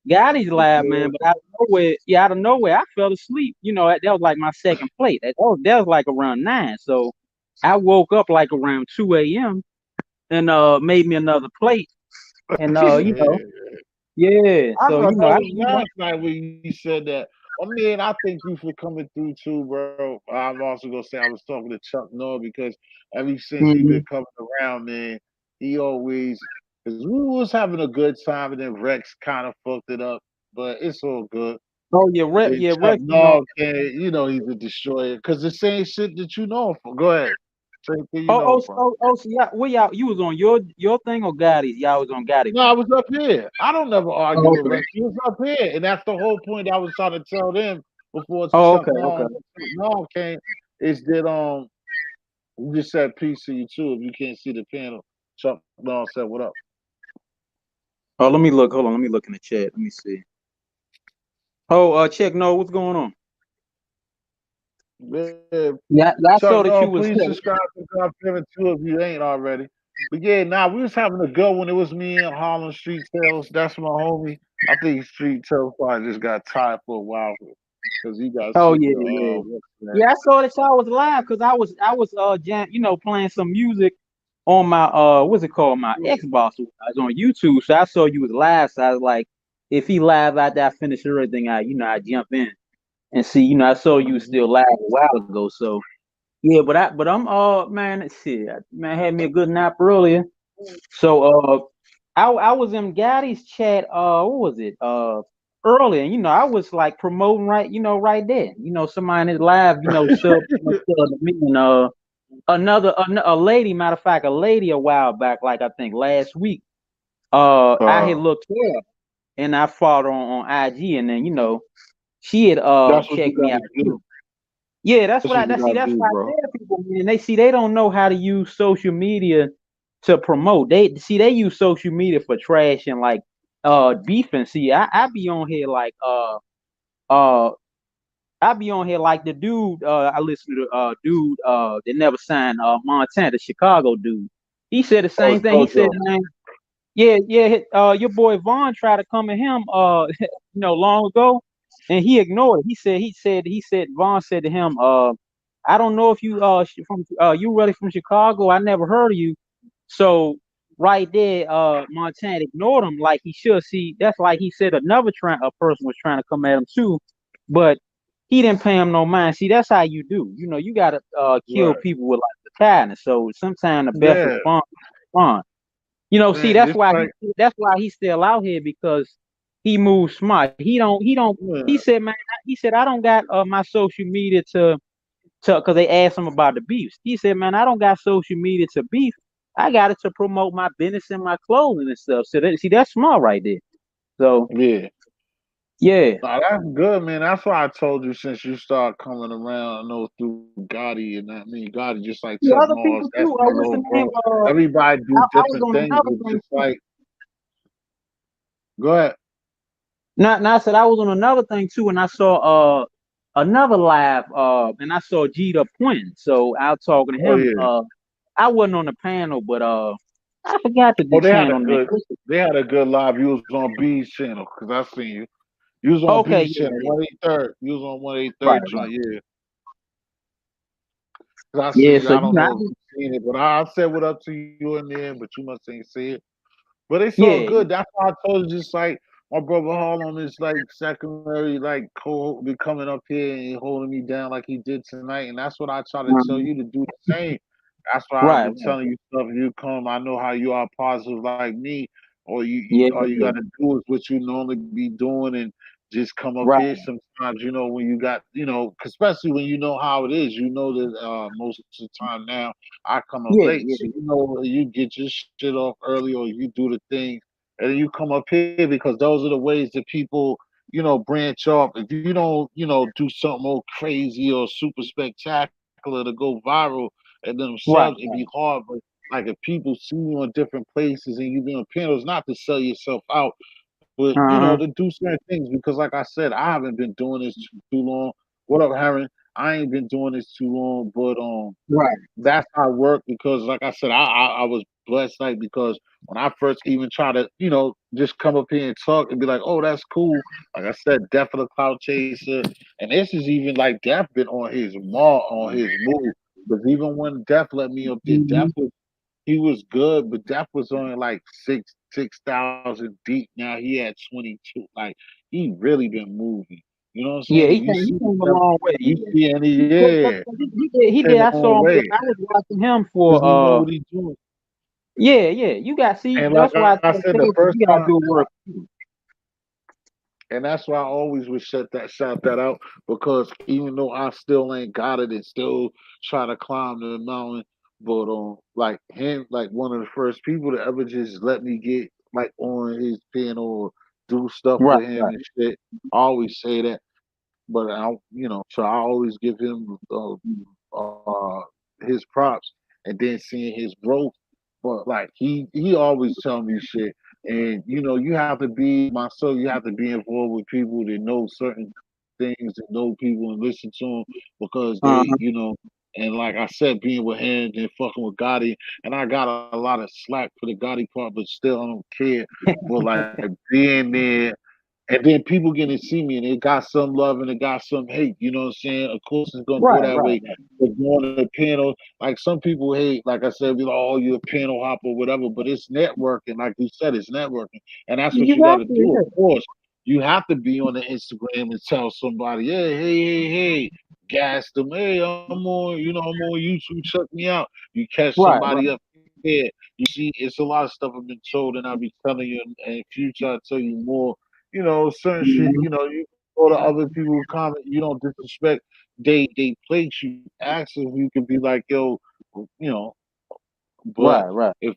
Gotti's live, man. Yeah. But out of nowhere, yeah, out of nowhere, I fell asleep. That was like my second plate. That was like around 9. So I woke up like around 2 a.m. and made me another plate. And yeah. I So thought that I was last night when you said that. I mean, I thank you for coming through too, bro. I'm also gonna say I was talking to Chuck Norr because ever since he been Mhm. coming around, man, he always because we was having a good time and then Rex kind of fucked it up, but it's all good. Oh And then yeah, Chuck Rex. Norr came, he's a destroyer because the same shit that you know him for. Go ahead, same thing you know him from. So yeah, where y'all? You was on your thing or Gotti's? Y'all was on Gotti No, I thing. was up here. I don't never argue Oh, with okay. Rex. He was up here, and that's the whole point I was trying to tell them before Oh, Chuck okay, Norm okay. Chuck Norm came. Is that we just said peace to you too. If you can't see the panel, Chuck Norm said what up. Oh, let me look. Hold on. Let me look in the chat. Let me see. Oh, check. No, what's going on? Yeah, Yeah, I Chuck saw that you Norm, was. please subscribe to God Feeling too if you ain't already. But yeah, we was having a good one. It was me and Harlem Street Tales. That's my homie. I think Street Tales probably just got tired for a while because he got Oh sick yeah, of yeah, what's that? yeah. I saw that y'all was live because I was playing some music on my what's it called, my Xbox. I was on YouTube, so I saw you was live. So I was like, if he live after I finish everything, I jump in and see. I saw you was still live a while ago. So yeah, but I'm man, shit, man, had me a good nap earlier. So I was in Gotti's chat, what was it? Earlier, and I was like promoting right, right there. Somebody in his live, sub to me, and a lady, matter of fact, a lady a while back, like I think last week, I had Uh, looked her up and I followed her on IG, and then she had that's what you checked me out gotta too. do. Yeah, that's That's what what I you that, see. gotta That's do, what I bro. tell people, man. They don't know how to use social media to promote. They use social media for trash and like beefing. See, I be on here like uh I be on here like the dude I listen to dude that never signed Montana, the Chicago dude. He said the Oh, same thing. He said, JoJo. man, yeah, your boy Vaughn tried to come at him long ago, and he ignored it. He said Vaughn said to him, I don't know if you from you really from Chicago. I never heard of you. So right there, Montana ignored him like he should. See, that's like he said another a person was trying to come at him too, but he didn't pay him no mind. See, that's how you do. You gotta kill Right. people with like the kindness. So sometimes the best Yeah, response is respond. See, man. This like that's why he's still out here because he moves smart. He don't he yeah, said, man, he said, I don't got my social media to because they asked him about the beefs. He said, man, I don't got social media to beef. I got it to promote my business and my clothing and stuff. So see, that's smart right there. So yeah. yeah. Nah, that's good, man. That's why I told you since you start coming around. I know through Gotti and I mean Gotti, just like See, Chuck other Norris. people That's too. my What's little the name? bro. Everybody do I was different on things, another but thing just too. like go ahead. Not I said I was on another thing too, and I saw another live and I saw Gita Point. So I was talking to Oh him. yeah. I wasn't on the panel, but I forgot the Oh, channel name. they had a good live. You was on B's channel because I seen you. You was on Okay, B's yeah, channel, yeah. 183rd. You was on one eighty Right, third right. joint, yeah. 'Cause I Yeah, seen. so I don't know if you seen it, but I said what up to you in there, but you must ain't see it. But it's all Yeah, good. That's why I told you, just like my brother Harlem is like secondary, like co be coming up here and holding me down like he did tonight. And that's what I try to tell mhm. you to do the same. That's why I've Right, been right. telling you stuff. You come, I know how you are positive like me, or Yeah, all you yeah. gotta do is what you normally be doing and just come up Right. here sometimes, when you got, 'cause especially when you know how it is, you know that most of the time now I come up Yeah, late. yeah. So you get your shit off early or you do the thing and then you come up here because those are the ways that people, branch off. If you don't, do something all crazy or super spectacular to go viral and themselves, Right, it'd be right. hard. But like if people see you in different places and you doing panels, not to sell yourself out, but to Uh-huh. do certain things because like I said, I haven't been doing this too long. What up, Harry? I ain't been doing this too long, but Right. that's how I work because, like I said, I was blessed, like because when I first even try to, just come up here and talk and be like, oh, that's cool. Like I said, Death of the Cloud Chaser, and this is even like Death been on his move. Because even when Death let me up there, Hmm. he was good, but Death was only like 6,000 deep. Now he had 22. Like he really been moving. You know what I'm Yeah, saying? And you he see came a them, long way. you Yeah. see any But yeah, he came did. a I long saw him. way I was watching him because for he know what he doing. yeah, yeah. You got see. And like That's why I I try said, to the tell you, first you gotta time, do work. and that's why I always would shout that out because even though I still ain't got it and still try to climb the mountain, but like him, like one of the first people to ever just let me get like on his piano or do stuff Right, with him right. and shit. I always say that, but so I always give him uh his props, and then seeing his growth. But like he always tell me shit, and you have to be myself. You have to be involved with people that know certain things, that know people and listen to them because they, Uh-huh. And like I said, being with him and fucking with Gotti, and I got a lot of slack for the Gotti part, but still I don't care. But like being there and then people getting to see me and it got some love and it got some hate. You know what I'm saying? Of course it's gonna go Right, that right, way. right. But going to the panel, like some people hate, like I said, be like, oh, you're a panel hopper or whatever, but it's networking, like you said, it's networking. And that's what You you got gotta to. do, of Yeah. course. You have to be on the Instagram and tell somebody, yeah, hey, gas them, hey, I'm on YouTube, check me out. You catch Right, somebody right. up here. You see, it's a lot of stuff I've been told, and I'll be telling you in future. I'll tell you more certain shit, Mhm. you go to other people who comment, you don't disrespect they place you, ask if you could be like, yo, you know, but Right, right. if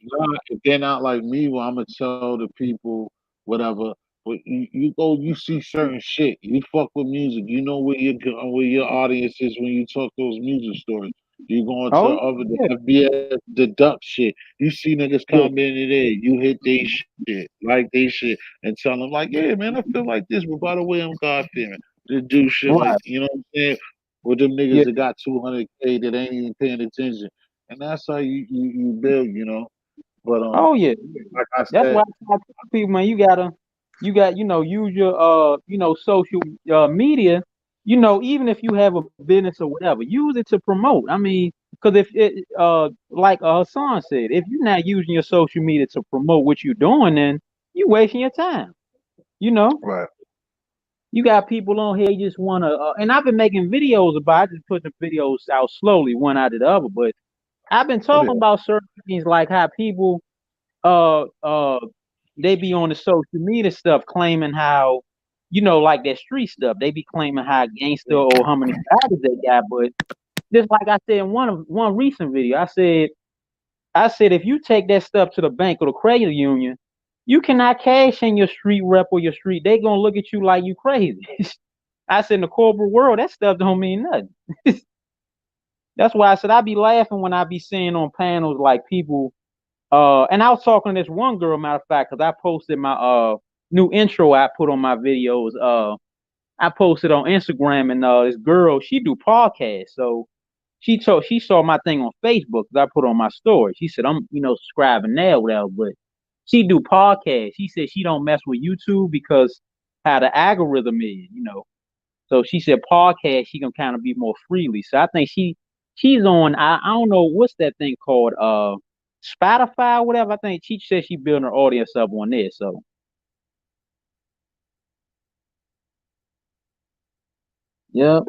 they're not like me, well, I'm gonna tell the people whatever. But you go, you see certain shit. You fuck with music. You know where your audience is when you talk those music stories. You go into Oh other the yeah, FBS, the duck shit. You see niggas yeah, commenting there. You hit they shit, like they shit, and tell them like, yeah, man, I feel like this, but by the way, I'm God fearing. To do shit like, right. you know what I'm saying? With them niggas Yeah. that got 200K that ain't even paying attention, and that's how you build, But Oh yeah. like I That's said, why I tell people, man, use your social media, even if you have a business or whatever, use it to promote. I mean, because if it like Hassan said, if you're not using your social media to promote what you're doing, then you wasting your time. You know, right. you got people on here just wanna, and I've been making videos about. I just put the videos out slowly, one out of the other, but I've been Oh talking yeah, about certain things like how people uh uh they be on the social media stuff claiming how like that street stuff they be claiming how gangster or how many bodies they got, but just like I said in one recent video, I said if you take that stuff to the bank or the credit union, you cannot cash in your street rep or your street, they gonna look at you like you crazy. I said in the corporate world that stuff don't mean nothing. That's why I said I be laughing when I be seeing on panels like people. And I was talking to this one girl, matter of fact, because I posted my new intro I put on my videos. I posted on Instagram, and this girl, she do podcasts. So she saw my thing on Facebook because I put on my story. She said I'm subscribing there, whatever. But she do podcasts. She said she don't mess with YouTube because how the algorithm is. So she said podcast she can kind of be more freely. So I think she's on. I don't know what's that thing called. Spotify, whatever. I think she said she building her audience up on this. So yeah,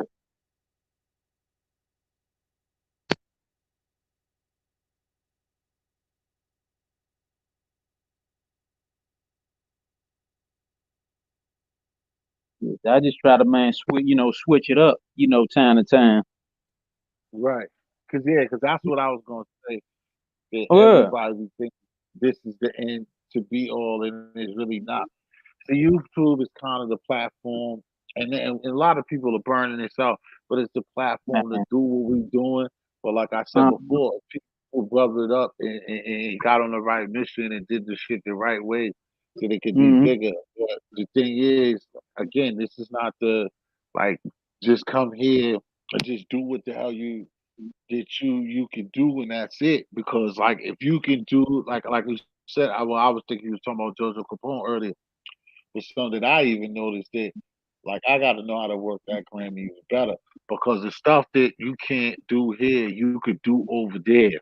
I just try to man switch it up, time to time. Right. Cause that's what I was gonna say. That Yeah, everybody be thinking this is the end to be all, and it's really not. So YouTube is kind of the platform, and a lot of people are burning this out, but it's the platform to man. do what we're doing. But like I said Uh, before, people brothered up and got on the right mission and did the shit the right way so they could be mm, bigger. But the thing is, again, this is not the like just come here and just do what the hell you can do and that's it. Because like if you can do like you said, I was thinking you was talking about Jojo Capone earlier. It's something that I even noticed that like I got to know how to work that Grammy even better because the stuff that you can't do here, you could do over there.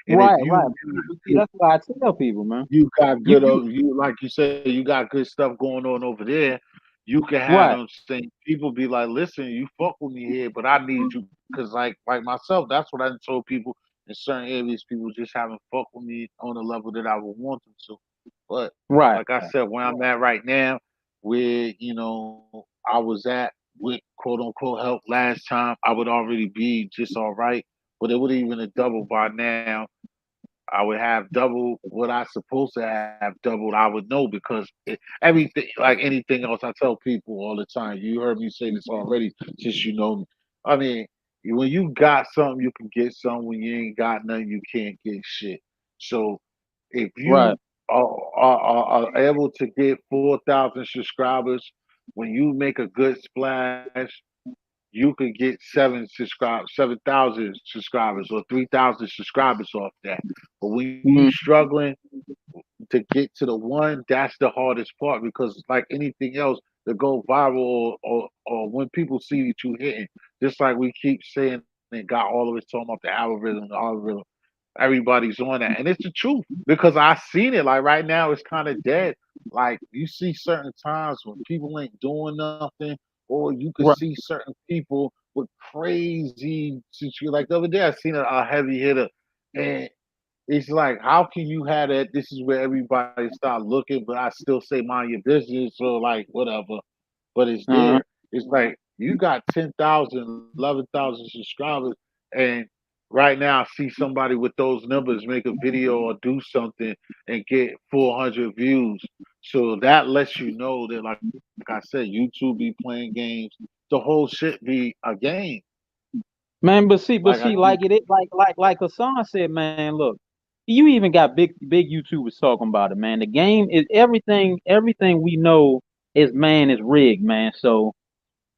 And if right. But see, that's why I tell people, man. you got You, good you you like you said, you got good stuff going on over there, you can have right, them saying people be like, listen, you fuck with me here, but I need you because like myself, that's what I told people in certain areas. People just haven't fuck with me on the level that I would want them to. But right, like I said, where I'm at right now, where I was at with quote unquote help last time, I would already be just all right. But it would even a double by now. I would have double what I supposed to have doubled. I would know because everything, like anything else, I tell people all the time. You heard me say this already, since you know me. I mean, when you got something, you can get something. When you ain't got nothing, you can't get shit. So if you right. are able to get 4,000 subscribers, when you make a good splash, you could get 7,000 subscribers or 3,000 subscribers off that. But when you Mm, struggling to get to the one, that's the hardest part because like anything else, to go viral or when people see that you hitting, just like we keep saying and got all of us talking about the algorithm, everybody's on that. And it's the truth because I seen it. Like right now, it's kind of dead. Like you see certain times when people ain't doing nothing, or you could right, see certain people with crazy situation. Like the other day, I seen a heavy hitter, and it's like, how can you have that? This is where everybody start looking, but I still say mind your business or like whatever. But it's uh, there. It's like you got 10,000, 11,000 subscribers, and right now I see somebody with those numbers make a video or do something and get 400 views. So that lets you know that, like I said, YouTube be playing games. The whole shit be a game. man. But Like I see, keep, like Hassan said, man. Look, you even got big YouTubers talking about it, man. The game is everything. Everything we know is rigged, man. So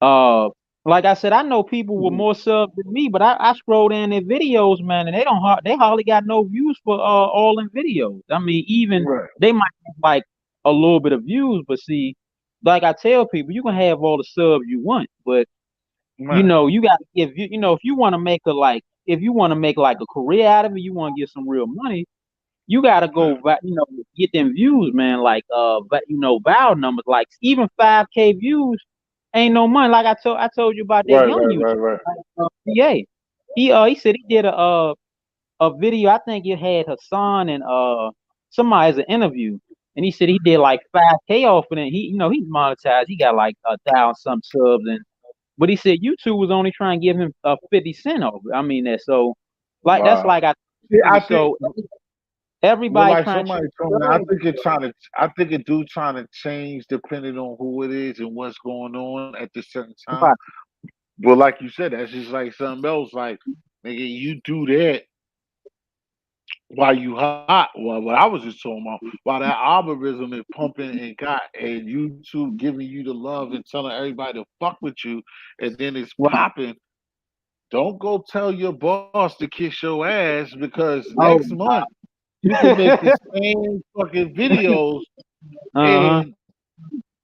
Uh, like I said, I know people with more subs than me, but I scroll down their videos, man, and they hardly got no views for all in videos. I mean, even right, they might have like a little bit of views, but see, like I tell people, you can have all the subs you want, but man, you got to give if you want to make if you want to make like a career out of it, you want to get some real money, you got to man. get them views, man. Like but viral numbers, like even 5K views ain't no money. Like I told you about that Right, young right, YouTube right, right. PA. He said he did a video. I think it had Hassan and somebody as an interview, and he said he did like 5K off of it. And he's monetized. He got like 1,000 some subs, and but he said YouTube was only trying to give him 50 cent off it. I mean that so like that's Wow. like I See, I think so well, everybody like trying to somebody told me, I think it do trying to change depending on who it is and what's going on at the certain time. right, But like you said, that's just like something else. Like, nigga, you do that while you hot. Well, what I was just talking about, while that algorithm is pumping and got and YouTube giving you the love and telling everybody to fuck with you, and then it's right. popping. Don't go tell your boss to kiss your ass because next Oh, month you can make the same fucking videos uh-huh. and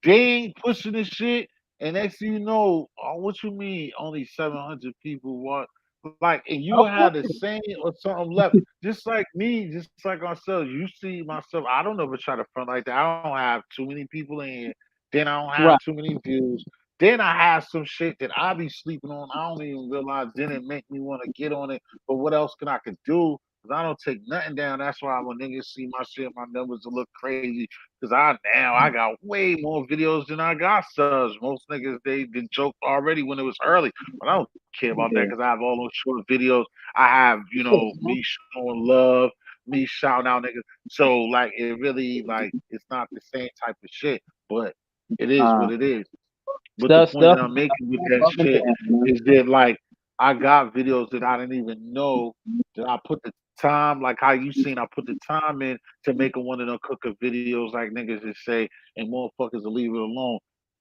they ain't pushing the shit. And next thing you know, oh, what you mean only 700 people watch? Like, and you have the same or something left. Just like me, just like myself. You see myself. I don't ever try to front like that. I don't have too many people in here. Then I don't have Right. too many views. Then I have some shit that I be sleeping on. I don't even realize didn't make me want to get on it. But what else can I could do? Cause I don't take nothing down. That's why when niggas see my shit, my numbers will look crazy. Cause I got way more videos than I got subs. Most niggas they joke already when it was early, but I don't care about that Yeah. because I have all those short videos. I have me showing love, me shouting out niggas. So like it really like it's not the same type of shit, but it is Uh, what it is. But the stuff, point stuff. that I'm making with that Up and shit down, man. is that like I got videos that I didn't even know that I put the time, like how you seen I put the time in to make a one of them cooker videos like niggas just say and motherfuckers will leave it alone.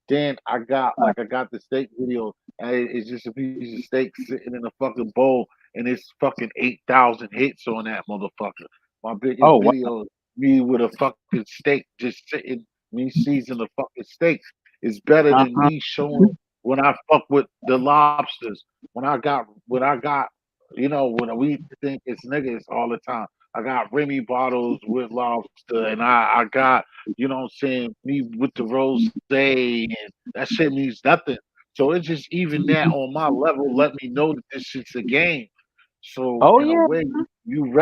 Then Right. I got the steak video and it's just a piece of steak sitting in a fucking bowl and it's fucking 8,000 hits on that motherfucker. My biggest Oh, wow. video is me with a fucking steak just sitting me seasoning the fucking steak is better than Uh-huh. me showing when I fuck with the lobsters. When I got when we think it's niggas all the time. I got Remy bottles with lobster and I got, you know what I'm saying, me with the rose and that shit means nothing. So it's just even that on my level let me know that this shit's a game. So Oh, in a yeah. way, you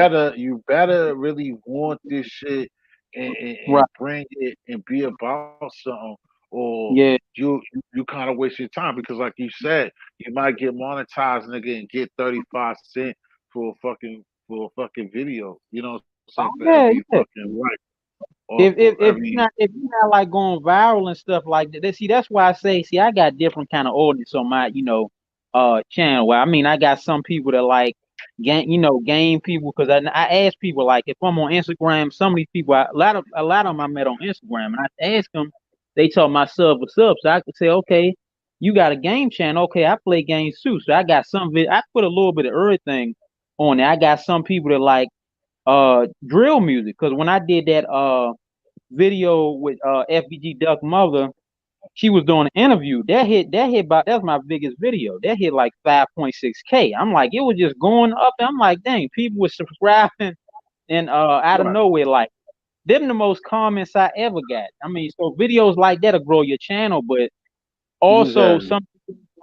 better really want this shit Right. and bring it and be about something, or Yeah. you kind of waste your time because, like you said, you might get monetized, nigga, and get 35 cent for a fucking video. You know what I'm saying? Oh, For yeah, every yeah. fucking like or every If you're not like going viral and stuff like that, see that's why I say, see, I got different kind of audience on my channel. Where I mean, I got some people that like game people because I ask people like if I'm on Instagram, some of these people a lot of them I met on Instagram, and I ask them, they tell my sub what's up, so I could say, okay, you got a game channel, okay, I play games too, so I got I put a little bit of everything on there. I got some people that like drill music because when I did that video with FBG Duck Mother. She was doing an interview. That hit about that's my biggest video. That hit like 5.6K. I'm like, it was just going up. I'm like, dang, people were subscribing and out of right. nowhere, like them the most comments I ever got. I mean, so videos like that'll grow your channel, but also Exactly. something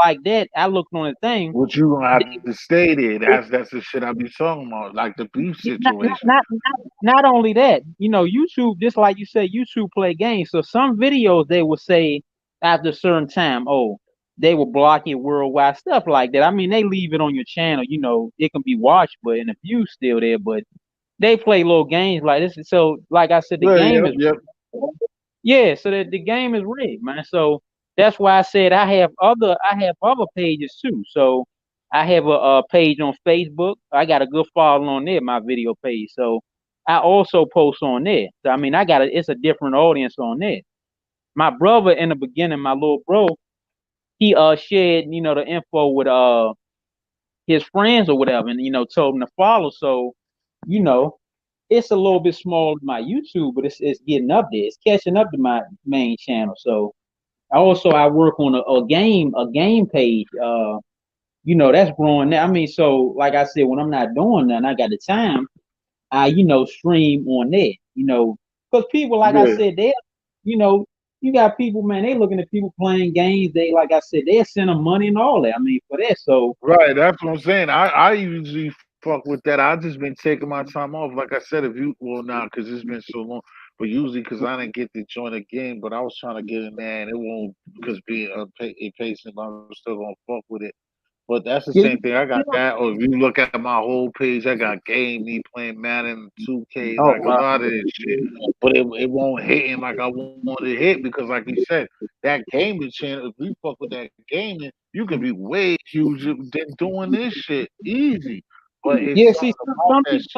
like that, I looked on the thing. What you gonna have they- to stay there. they- That's the shit I be talking about, like the beef not, not, situation. not, not not only that, YouTube, just like you said, YouTube play games. So some videos they will say after a certain time, oh, they will block it worldwide, stuff like that. I mean, they leave it on your channel, it can be watched, but and the view's still there, but they play little games like this. So, like I said, the Yeah, game yep, is yep. yeah, so the game is rigged, man. So that's why I said I have other pages too. So I have a page on Facebook. I got a good following on there, my video page. So I also post on there. So I mean, it's a different audience on there. My brother in the beginning, my little bro, he shared the info with his friends or whatever, and told him to follow. So you know it's a little bit smaller than my YouTube, but it's getting up there. It's catching up to my main channel. So I work on a game page. That's growing now. I mean, so like I said, when I'm not doing nothing, I got the time. I stream on there. Because people, like I Yeah. said, you know, you got people, man. They looking at people playing games. They, like I said, they send them money and all that. I mean, for that. So Right, that's what I'm saying. I usually fuck with that. I just been taking my time off. Like I said, if you well now because it's been so long, but usually because I didn't get to join a game, but I was trying to get in there and it won't because being impatient, but I'm still gonna fuck with it. But that's the yeah, same thing. I got yeah. that. Or if you look at my whole page, I got game me playing Madden 2K, Oh, like a lot of this shit. But it won't hit in like I want it to hit because, like you said, that gaming channel. If we fuck with that gaming, you can be way huger than doing this shit easy. But it's yeah. See, something about that shit.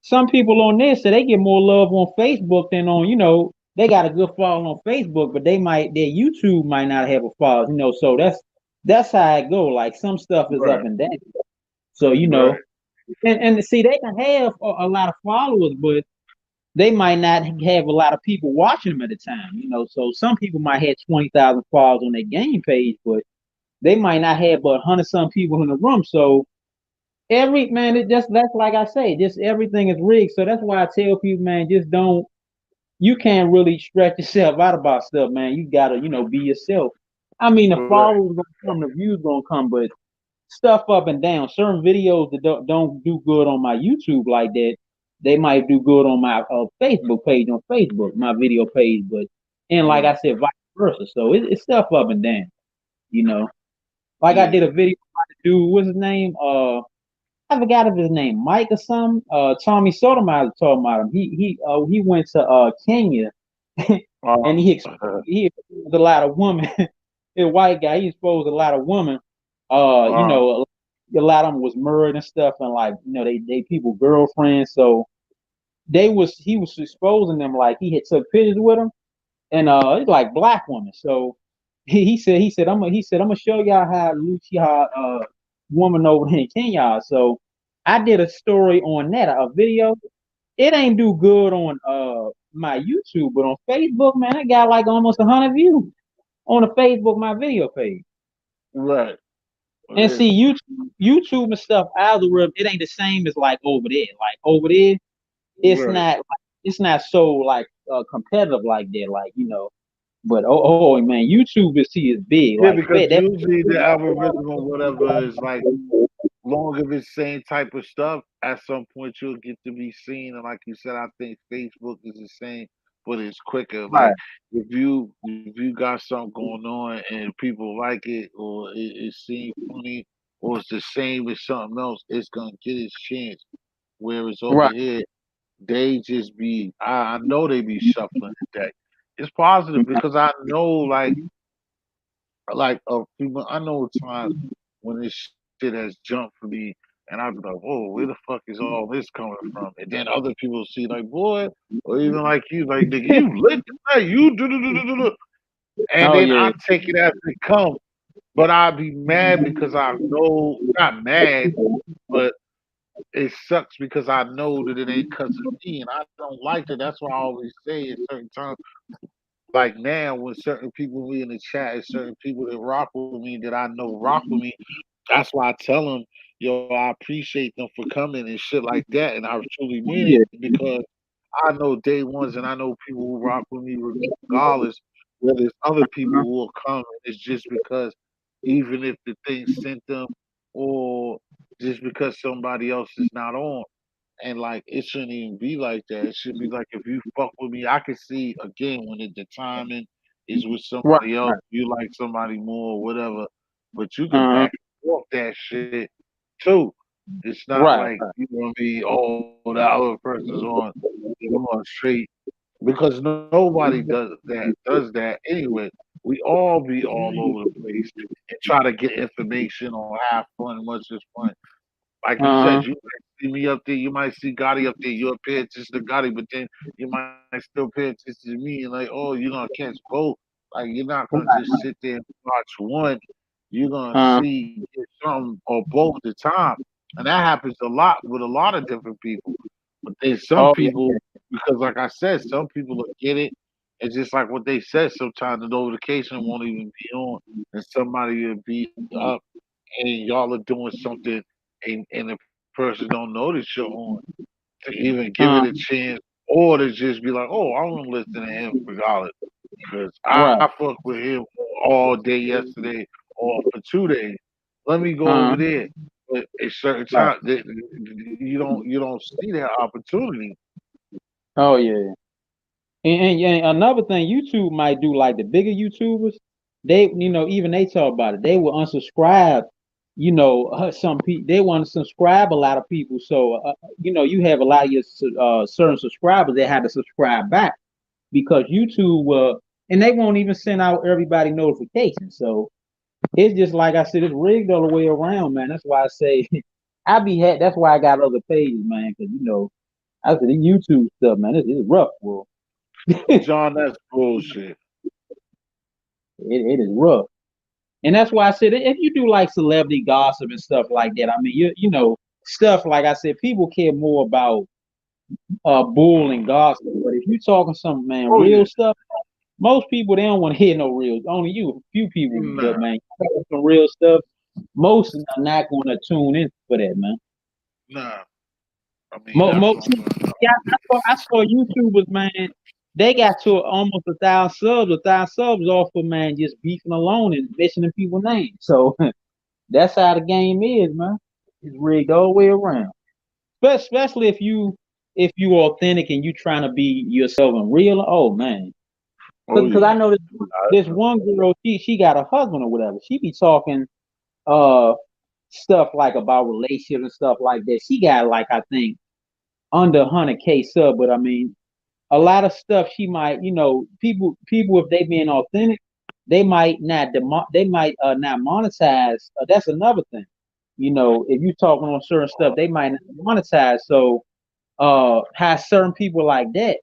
some people on this, so they get more love on Facebook than on. They got a good following on Facebook, but their YouTube might not have a follow. So that's how it go. Like some stuff is up Right, and down. So right, and see, they can have a lot of followers, but they might not have a lot of people watching them at the time. So some people might have 20,000 followers on their game page, but they might not have but 100 some people in the room. So every man, that's like I say, just everything is rigged. So that's why I tell people, man, just don't. You can't really stretch yourself out about stuff, man. You gotta, be yourself. I mean, the Correct. followers gonna come, the views gonna come, but stuff up and down. Certain videos that don't do good on my YouTube like that, they might do good on my Facebook page on Facebook, my video page. But and like Right. I said, vice versa. So it's stuff up and down. You know, like I Yeah. did a video about a dude. What's his name? I forgot of his name, Mike or something. Tommy Sotomayor talking about him. He went to Kenya and he exposed, Uh, he exposed a lot of women. A white guy, he exposed a lot of women. uh, A lot of them was murdered and stuff, and like they people girlfriends. So he was exposing them like he had took pictures with them, and it's like black women. So I'm gonna show y'all how Lucia woman over here in Kenya. So I did a story on that, a video. It ain't do good on my YouTube, but on Facebook, man, I got like almost 100 views on the Facebook my video page. right. And Yeah. see, YouTube and stuff algorithm, it ain't the same as like over there. Like over there, Right. it's not so like competitive like that. Like but man, YouTube is big. Yeah, Like because that. usually the algorithm or whatever is like long as it's same type of stuff, at some point you'll get to be seen. And like you said, I think Facebook is the same, but it's quicker. Like Right. if you got something going on and people like it or it seems funny or it's the same as something else, it's gonna get its chance. Whereas over Right. here, they just be I know they be shuffling the deck. It's positive because I know people I know times when this shit has jumped for me and I'd be like, whoa, where the fuck is all this coming from? And then other people see like, boy, or even like you, like nigga, you lit tonight, you do. And Oh then yeah. I take it as it comes. But I'd be mad because I know not mad, but it sucks because I know that it ain't cause of me and I don't like that. That's why I always say at certain times like now when certain people be in the chat and certain people that rock with me that I know rock with me, that's why I tell them, yo, I appreciate them for coming and shit like that, and I truly mean it Yeah. because I know day ones and I know people who rock with me regardless. Where there's other people Uh-huh. who will come, and it's just because even if the thing sent them, or just because somebody else is not on. And like it shouldn't even be like that. It should be like if you fuck with me, I can see again when the timing is with Right. somebody else, Right. you like somebody more or whatever. But you can Uh-huh. back and forth that shit too. It's not Right. like you know what I mean. Oh, the other person's on, you're on straight because nobody does that anyway. We all be all over the place and try to get information or have fun. Much as fun. Like you said, Uh-huh. you might see me up there, you might see Gotti up there, you'll pay attention to Gotti, but then you might still pay attention to me and like, oh, you're gonna catch both. Like you're not gonna just sit there and watch one. You're gonna Uh, see get some or both at the time. And that happens a lot with a lot of different people. But there's some oh yeah. people because like I said, some people will get it. It's just like what they said, sometimes the notification won't even be on and somebody will be up and y'all are doing something and the person don't notice you're on to even give it a Uh, chance or to just be like, oh, I want to listen to him regardless because I right. fuck with him all day yesterday or for 2 days. Let me go over Uh, there. But at certain right. times, you don't see that opportunity. Oh yeah. And another thing YouTube might do, like the bigger YouTubers, they even they talk about it. They will unsubscribe. Some people they want to subscribe a lot of people. So you have a lot of your certain subscribers that had to subscribe back because YouTube will, and they won't even send out everybody notifications. So it's just like I said, it's rigged all the way around, man. That's why I say That's why I got other pages, man, because I said the YouTube stuff, man. It's rough, bro. John, that's bullshit. It is rough. And that's why I said if you do like celebrity gossip and stuff like that, I mean stuff like I said, people care more about bull and gossip. But if you talking some man Oh yeah. real stuff, most people they don't want to hear no real. Only you, a few people, Nah. but man, you talking some real stuff. Most are not going to tune in for that, man. Nah, I mean Mo, that's mo, what I'm doing. yeah, I saw YouTubers, man. They got to almost 1,000 subs. 1,000 subs off of man just beefing alone and mentioning people's names. So that's how the game is, man. It's rigged all the way around. Especially if you authentic and you trying to be yourself and real. Oh man, Oh because I yeah. know this one girl, she got a husband or whatever. She be talking uh stuff like about relationships and stuff like that. She got like I think under 100K sub, but I mean a lot of stuff she might, people if they being authentic, they might not monetize. That's another thing. If you talking on certain stuff, they might not monetize. So have certain people like that,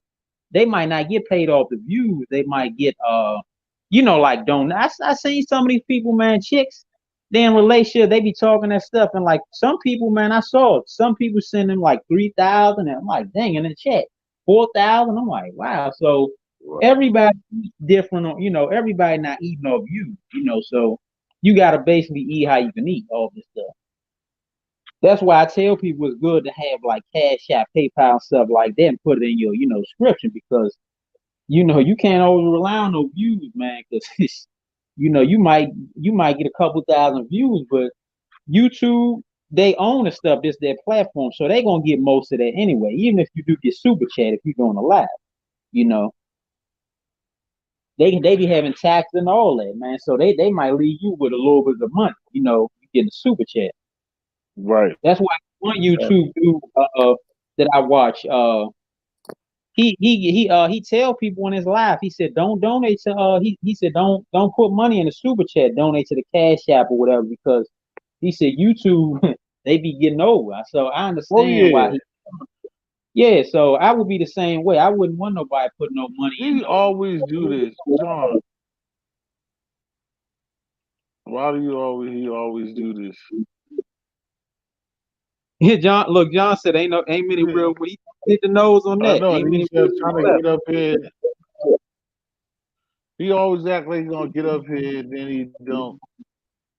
they might not get paid off the views. They might get like don't. I seen some of these people, man, chicks. They in relationship, they be talking that stuff, and like some people, man, I saw it. Some people send them like 3,000, and I'm like, dang, in the chat, 4,000. I'm like, wow. So Right. everybody different. Everybody not eating off you. So you got to basically eat how you can eat all this stuff. That's why I tell people it's good to have like Cash App, PayPal, stuff like that, and put it in your, description because you can't always rely on those views, man. Because you might get a couple thousand views, but YouTube they own the stuff. This their platform, so they gonna get most of that anyway. Even if you do get super chat, if you're doing a live, you know they be having tax and all that, man. So they might leave you with a little bit of money. You getting a super chat. Right. That's why one YouTube dude that I watch he tell people in his live, he said don't donate to he said don't put money in the super chat, donate to the Cash App or whatever because he said YouTube they be getting over. So I Oh understand why yeah. he yeah, so I would be the same way. I wouldn't want nobody put no money in He always do this, John. Why do you always he always do this? yeah, John look, John said ain't many Yeah, real he hit the nose on I that. know, Ain't and many he's real just trying to left. get up here. He always act like he gonna get up here, and then he don't.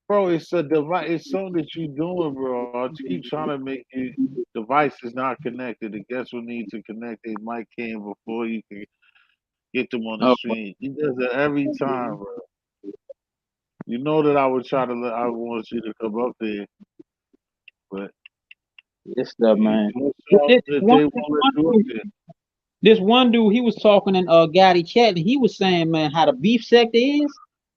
Bro, it's a device. It's something that you doing, bro. I keep trying to make you device is not connected. The guest will need to connect their mic in before you can get them on the Oh, stream. He does it every time, bro. You know that I would try to I want you to come up there, but this stuff, you man. do This, something this that one, they this want to one do up dude, there. this one dude, he was talking in Gotti chat, and he was saying, man, how the beef sector is.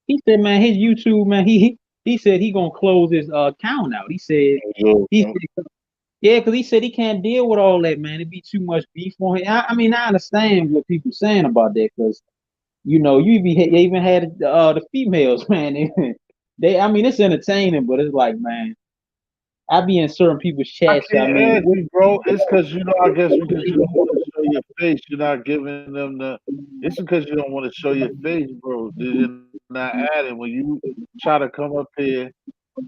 He said, man, his YouTube, man, he said he gonna close his account out. He Yo, said, yeah, because he said he can't deal with all that, man. It'd be too much beef for him. I mean, I understand what people saying about that, because you even had the females, man. I mean, it's entertaining, but it's like, man, I be in certain people's I chats. I can't mean, ask you, bro. It's because I guess because you don't want to show your face. You're not giving them the. It's because you don't want to show your face, bro. You're not adding when you try to come up here,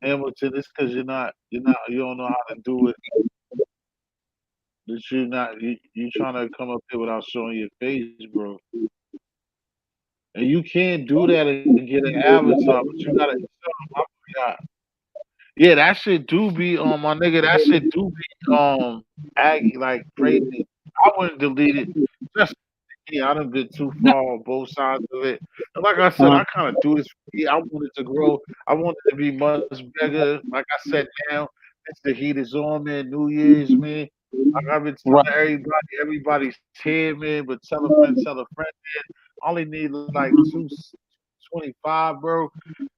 Hamilton. It's because you don't know how to do it. That you not you trying to come up here without showing your face, bro. And you can't do that and get an avatar, but you gotta. I forgot. Yeah, that shit do be my nigga. That shit do be aggy like crazy. I wouldn't delete it. Just yeah, I done been too no, far on both sides of it. And like I said, uh, I kind of do this. I want it to grow. I want it to be much bigger. Like I said, now it's the heat is on, man. New Year's, man. Like I've been right. telling everybody's here, man. But tell a friend, man. I only need like 225, bro.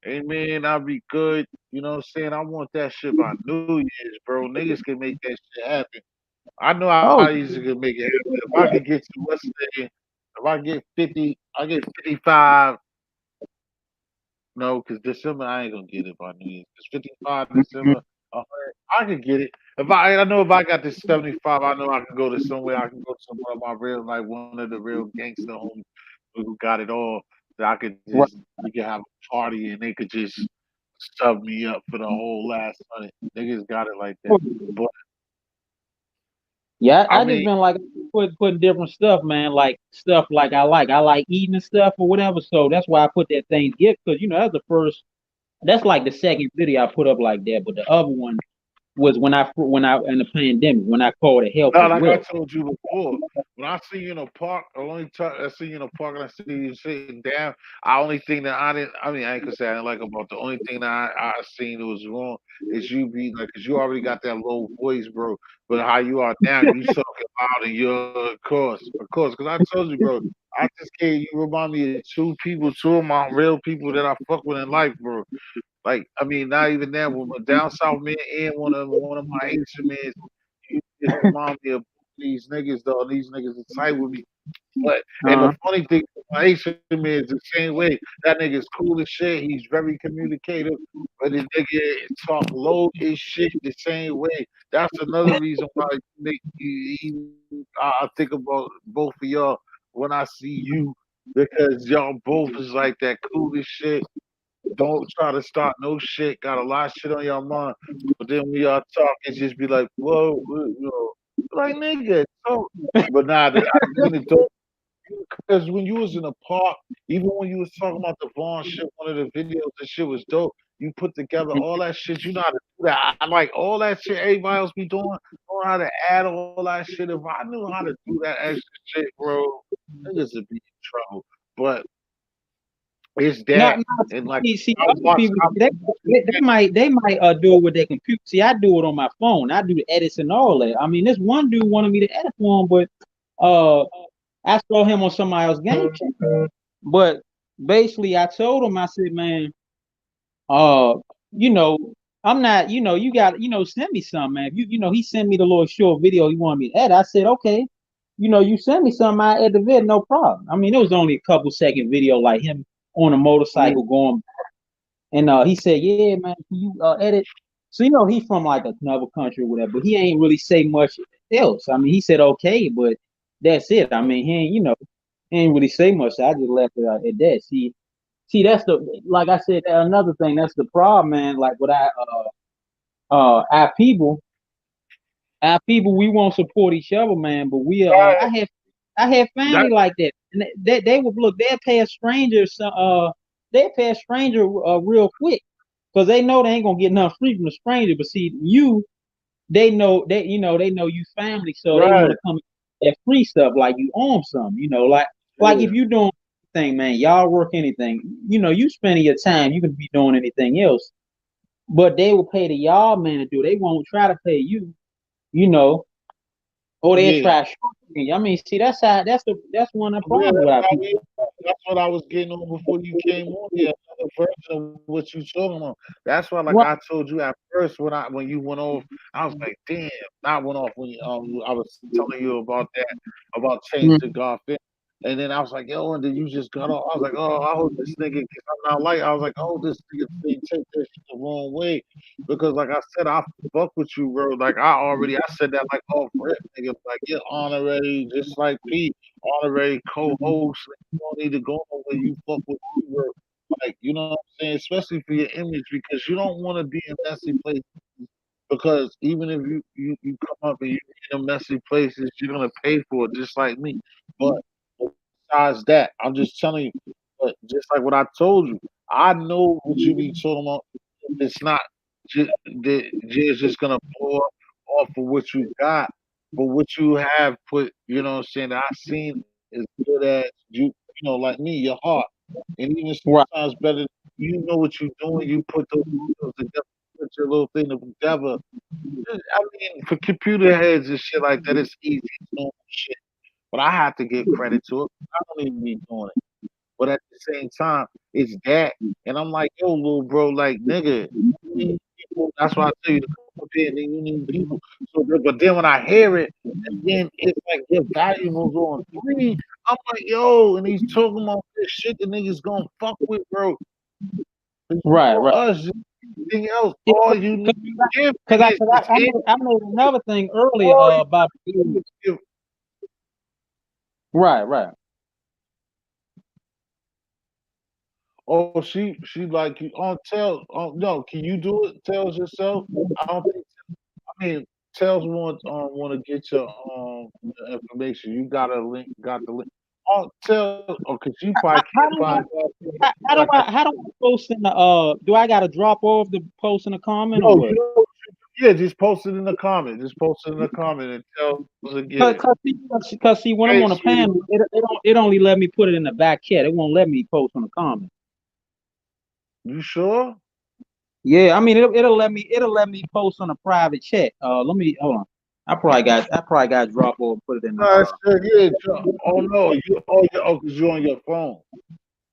And man, I'll be good. You know what I'm saying? I want that shit by New Year's, bro. Niggas can make that shit happen. I know how Oh, easy to make it happen. If I could get to what's the if I get 50, I get 55. No, because December I ain't gonna get it by New Year's. Cause 55 mhm, December, 100, I could get it. I know if I got this 75, I know I can go to somewhere. I can go to one of my real like one of the real gangster homies who got it all. That I could right. just we could have a party and they could just sub me up for the whole last 100. Niggas got it like that. But Yeah, I I just mean, been like putting different stuff, man. Like stuff like I like. I like eating and stuff or whatever. So that's why I put that Thanksgiving because that's the first. That's like the second video I put up like that. But the other one, was when I in the pandemic when I called it health Now, is like I wealth. told you before, when I see you in a park, the only time I see you in a park and I see you sitting down, I only thing that I didn't, I mean, I ain't gonna say I didn't like about the only thing that I seen that was wrong is you be like, cause you already got that low voice, bro. But how you are now, you talking loud and you're, of course, cause I told you, bro, I just can't, you remind me of two people, two of my real people that I fuck with in life, bro. Like, I mean, not even that, but my down south man and one of my Asian men, you just remind me of these niggas though. These niggas are tight with me. But and the Uh, funny thing, my Asian man is the same way. That nigga's cool as shit. He's very communicative, but the nigga talk low as shit the same way. That's another reason why you make I think about both of y'all when I see you because y'all both is like that cool as shit. Don't try to start no shit. Got a lot of shit on your mind. But then when y'all talk, it just be like, whoa, you know, like nigga, so. But nah, I mean it though. Because when you was in the park, even when you was talking about the Vaughn shit, one of the videos, the shit was dope. You put together all that shit. You know how to do that. I like all that shit everybody else be doing. Know how to add all that shit. If I knew how to do that extra shit, bro, niggas would be in trouble. But it's not, that, not and like see I other watch, people they might do it with their computer. See, I do it on my phone. I do the edits and all that. I mean, this one dude wanted me to edit for him, but uh, I saw him on somebody else's game channel. But basically, I told him, I said, man, uh, you know, I'm not, you got, send me some, man. He sent me the little short video he wanted me to edit. I said, okay, you send me something, I edit the video, no problem. I mean, it was only a couple second video, like him on a yeah, motorcycle going, and he said, yeah, man, can you edit? So he's from like another country or whatever, but he ain't really say much else. I mean, he said okay, but that's it. I mean, he ain't really say much. So I just left it at that. See, that's like I said, another thing. That's the problem, man. Like with our people, we won't support each other, man. But we right. I have That family like that, and they would look. They'll pay a stranger, they pay a stranger real quick, because they know they ain't gonna get nothing free from the stranger. But see, they know you family, so they want right. to come that free stuff like you own some. Like if Yeah, you doing anything, man, y'all work anything. You spending your time, you can be doing anything else. But they will pay the y'all man to do. They won't try to pay you. You know, or they yeah. try to short you. I mean, see, that's one of the Yeah, problems with that's our how people. we are. That's what I was getting on before you came on here. Another version of what you talking about. That's why, like I Right. told you at first when you went off, I was like, damn, not went off when I was telling you about that about change to Mhm. God. And then I was like, yo, and then you just got off. I was like, oh, I hope this nigga, cause I'm not like, I was like, oh, this nigga didn't take this shit the wrong way. Because like I said, I fuck with you, bro. Like I said that like off rip, nigga. Like you're honorary, just like Pete, honorary co-host. Like, you don't need to go nowhere. You fuck with me, bro. Like, you know what I'm saying? Especially for your image, because you don't want to be in messy places. Because even if you come up and you in a messy places, you're gonna pay for it just like me. But besides that, I'm just telling you, but just like what I told you, I know what you be talking about. It's not just gonna blow up off of what you got, but what you have put, you know what I'm saying, that I seen is good as you know, like me, your heart. And even Right. sometimes better, you know what you're doing, you put those videos together, put your little thing together. I mean, for computer heads and shit like that, it's easy. It's normal shit. But I have to give credit to it. I don't even be doing it. But at the same time, it's that. And I'm like, yo, little bro, like, nigga, you need people. That's why I tell you to come up here and then you need people. But then when I hear it, and then it's like your volume was on three. I'm like, yo, and he's talking about this shit the niggas gonna fuck with, bro. 'Cause you Right. know Right. us, anything else, all you need to give Because I, niggas cause is I, I, in. made, I made another thing earlier All you about. do is give. Right. Right. Oh, she like you on tell. No, can you do it? Tells yourself. I don't think. I mean, tells want to get your information. You got a link. Got the link. Oh, tell. Oh, cause you probably How, can't how do find I it. how Like do I post in the do I gotta drop off the post in the comment or no, what? Yeah, just post it in the comment. Just post it in the comment and tell us again. Cause see, when I'm Hey, on a sweetie, panel, it only let me put it in the back chat. It won't let me post on the comment. you sure? Yeah, I mean it'll let me post on a private chat. Let me hold on. I probably got to drop or put it in the No, it's yeah. Oh no, cause you're on your phone.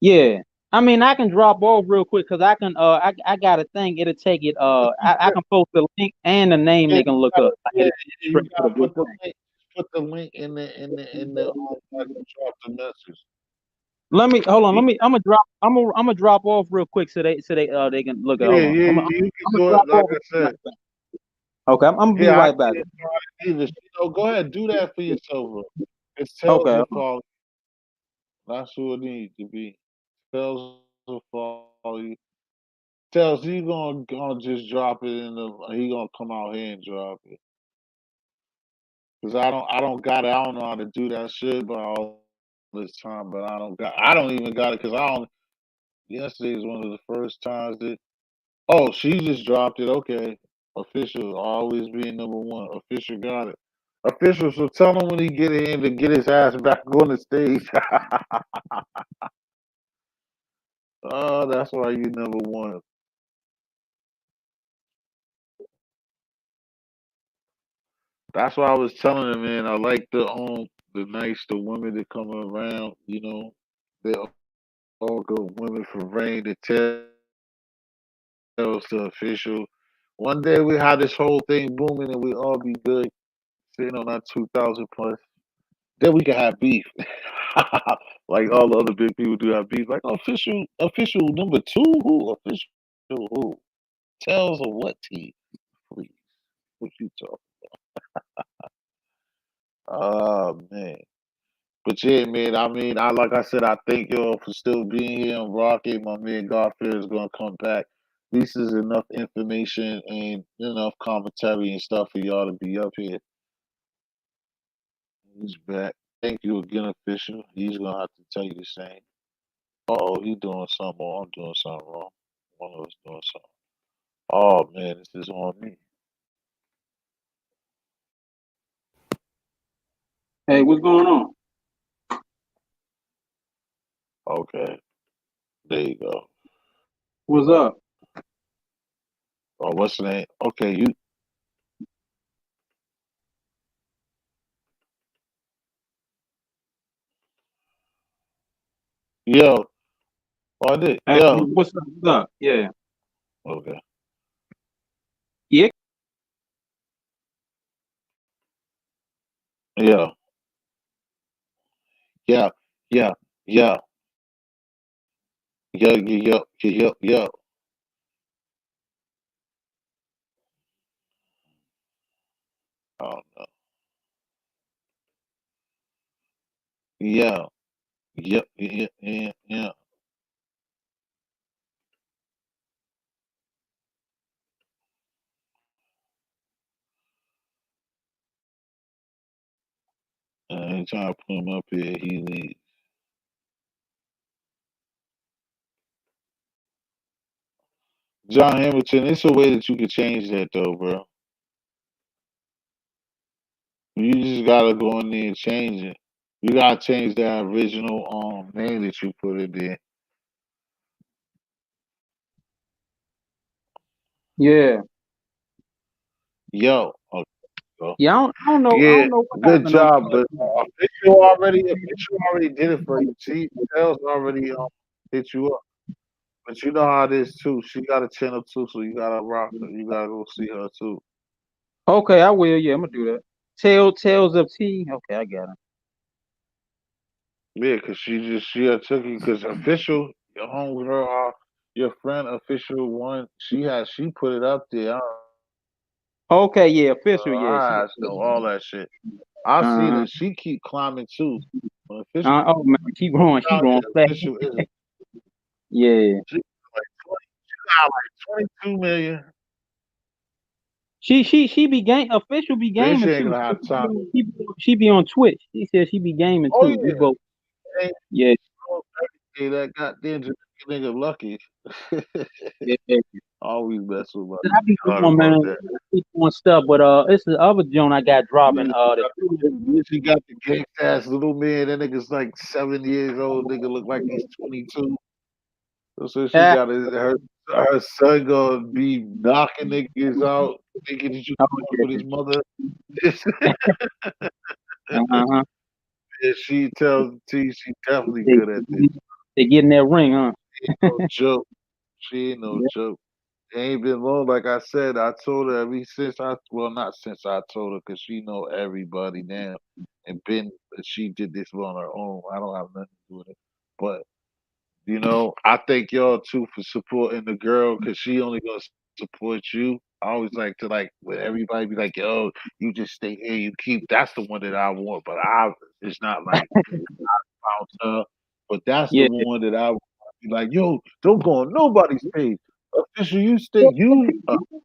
yeah. I mean I can drop off real quick because I can I got a thing. It'll take it I can post the link and the name Yeah, they can look up. I yeah, get it you straight to the gotta book put the thing. link. Put the link in the like you drop the message. Let me hold on. Yeah, I'm gonna drop off real quick so they can look at. yeah, Hold on. you can I'm gonna do it. drop Like off. I said, Okay, I'm gonna be here I right back. can't find either. Go ahead, do that for yourself. Bro. It's tells Okay. will follow. That's who it needs to be. Tells will follow you. Tells he gonna just drop it in the. He gonna come out here and drop it. Cause I don't got it. I don't know how to do that shit, but all this time, but I don't even got it. Cause I don't. Yesterday is one of the first times that. Oh, she just dropped it. Okay, official always being number one. Official got it. Official, so tell him when he get in to get his ass back on the stage. Oh, that's why you number one. That's why I was telling him, man. I like the women that come around. They all good women from Rain to Tails to Official. One day we have this whole thing booming and we all be good, sitting on our 2,000 plus. Then we can have beef, like all the other big people do have beef. Like official number two, who official who? Tails or what team? Please, what you talking? Oh man. But yeah, man, I mean, like I said, I thank y'all for still being here and rocking. My man Garfield is gonna come back. At least there's enough information and enough commentary and stuff for y'all to be up here. He's back. Thank you again, official. He's gonna have to tell you the same. Oh, he doing something wrong. I'm doing something wrong. One of us doing something. Oh man, this is on me. Hey, what's going on? Okay, there you go. What's up? Oh, what's the name? Okay, yo. Oh, I did. Hey, Yo. what's up? What's up? Yeah. Okay. Yeah. Yeah. Yeah. Yeah. Yeah. Yo. Yo. Yo. Yo. Yo. Oh no. Yeah. Yep. Yeah. Yeah. Yeah. I ain't trying to put him up here. He leaves. John Hamilton. It's a way that you can change that though, bro. You just gotta go in there and change it. You gotta change that original name that you put in there. Yeah. Yo. Okay. Go. Yeah. I Yeah. don't know what Good happened on job, but Clubhouse. official already did it for you. See, Tails already hit you up. But you know how it is too. She got a channel too, so you gotta rock her. You gotta go see her too. Okay, I will. Yeah, I'm gonna do that. Tales of T. Okay, I got it. Yeah, cause she had took you cause official, your homegirl, your friend official one, she put it up there. Okay, yeah, official. Yeah, she. I know all that shit. I seen Uh, her. She keep climbing too. But official oh man, keep going. She down going there. fast. Official isn't. Yeah. She got like 22 million. She be game official be Then she gaming ain't too. gonna have time. She be on Twitch. She said she be gaming Oh too. We yeah. both. Ain't Yeah. no Hey, that goddamn Jamaican nigga Lucky. Yeah, Always mess with my I be heart doing, man. about that. I be doing stuff, but it's the other joint I got dropping. She got the gangsta ass little man. That nigga's like 7 years old. Nigga look like he's 22. So she Uh, got her son gonna be knocking niggas out, thinking that you oh, fuck with his mother. uh-huh. And she tells T she definitely They, good at this. they get in that ring, huh? She ain't no joke. She ain't no Yeah. joke. It ain't been long. Like I said, I told her ever since not since I told her, cause she know everybody now, and been she did this on her own. I don't have nothing to do with it, but I thank y'all too for supporting the girl, cause she only gonna support you. I always like to when everybody be like, "Yo, you just stay here, you keep." That's the one that I want, but it's not like about her, but that's the Yeah. one that I would be like, "Yo, don't go on nobody's page. Official, you stay, Yeah, you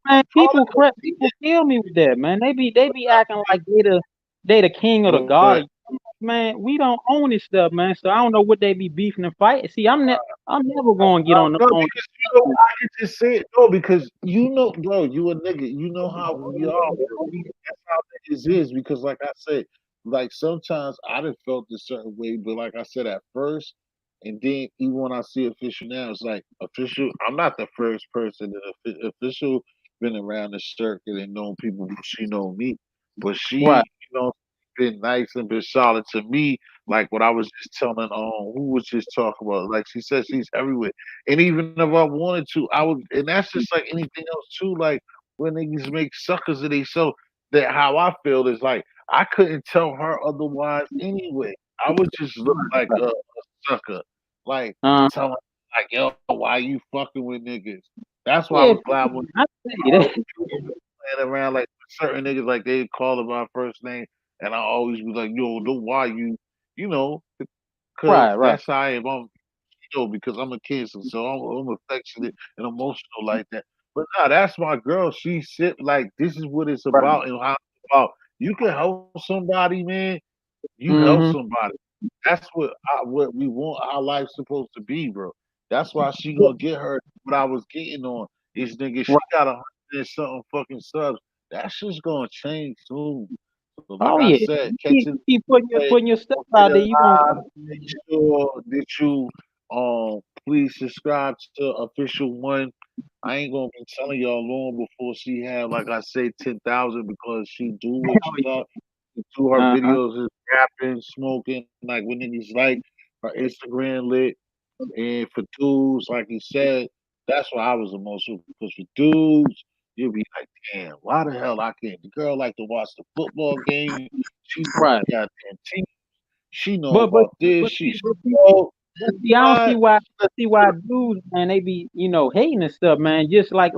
man, all people kill me with that, man. They be acting like they the king of the the god. right. Man, we don't own this stuff, man. So I don't know what they be beefing and fighting. See, I'm never gonna get on the No, on. because I can just say it. No, because bro, you a nigga. You know how we are, bro. That's how niggas is. Because, like I said, like sometimes I done felt a certain way, but like I said at first, and then even when I see official now, it's like official. I'm not the first person that official been around the circuit and known people. She know me, but Right. been nice and been solid to me. Like what I was just telling who was just talking about. Like she said, she's everywhere. And even if I wanted to, I would. And that's just like anything else too. Like when niggas make suckers of themselves. That how I feel is like I couldn't tell her otherwise anyway. I would just look like a sucker, like Uh, telling like, yo, why you fucking with niggas? That's why I yeah, was glad when I say that. playing around like certain niggas like they call it my first name, and I always be like, yo, no, why you know, because Right, right, that's how I am. Because I'm a Cancer, so I'm affectionate and emotional like that. But nah, that's my girl. She sit like this is what it's right. about and how it's about. You can help somebody, man. You help Mm-hmm. somebody. That's what we want our life's supposed to be, bro. That's why she gonna get her what I was getting on. Is nigga, she Right. got 100 and something fucking subs. That shit's gonna change soon. So like Oh I yeah. said, catch Keep, it keep putting your replay, putting your stuff get out it there. You gonna live. Make sure that you please subscribe to Official One. I ain't gonna be telling y'all long before she have, like I say, 10,000 because she do what oh you yeah. thought. She do her Uh-huh. videos is rapping, smoking, like what niggas like. Her Instagram lit. And for dudes, like you said, that's why I was emotional. Because for dudes, you'll be like, damn, why the hell I can't? The girl like to watch the football game. She know Right. the goddamn team. She know But but about this. but She see, but see, oh but see, I don't what? see why dudes, man, they be hating and stuff, man. Just like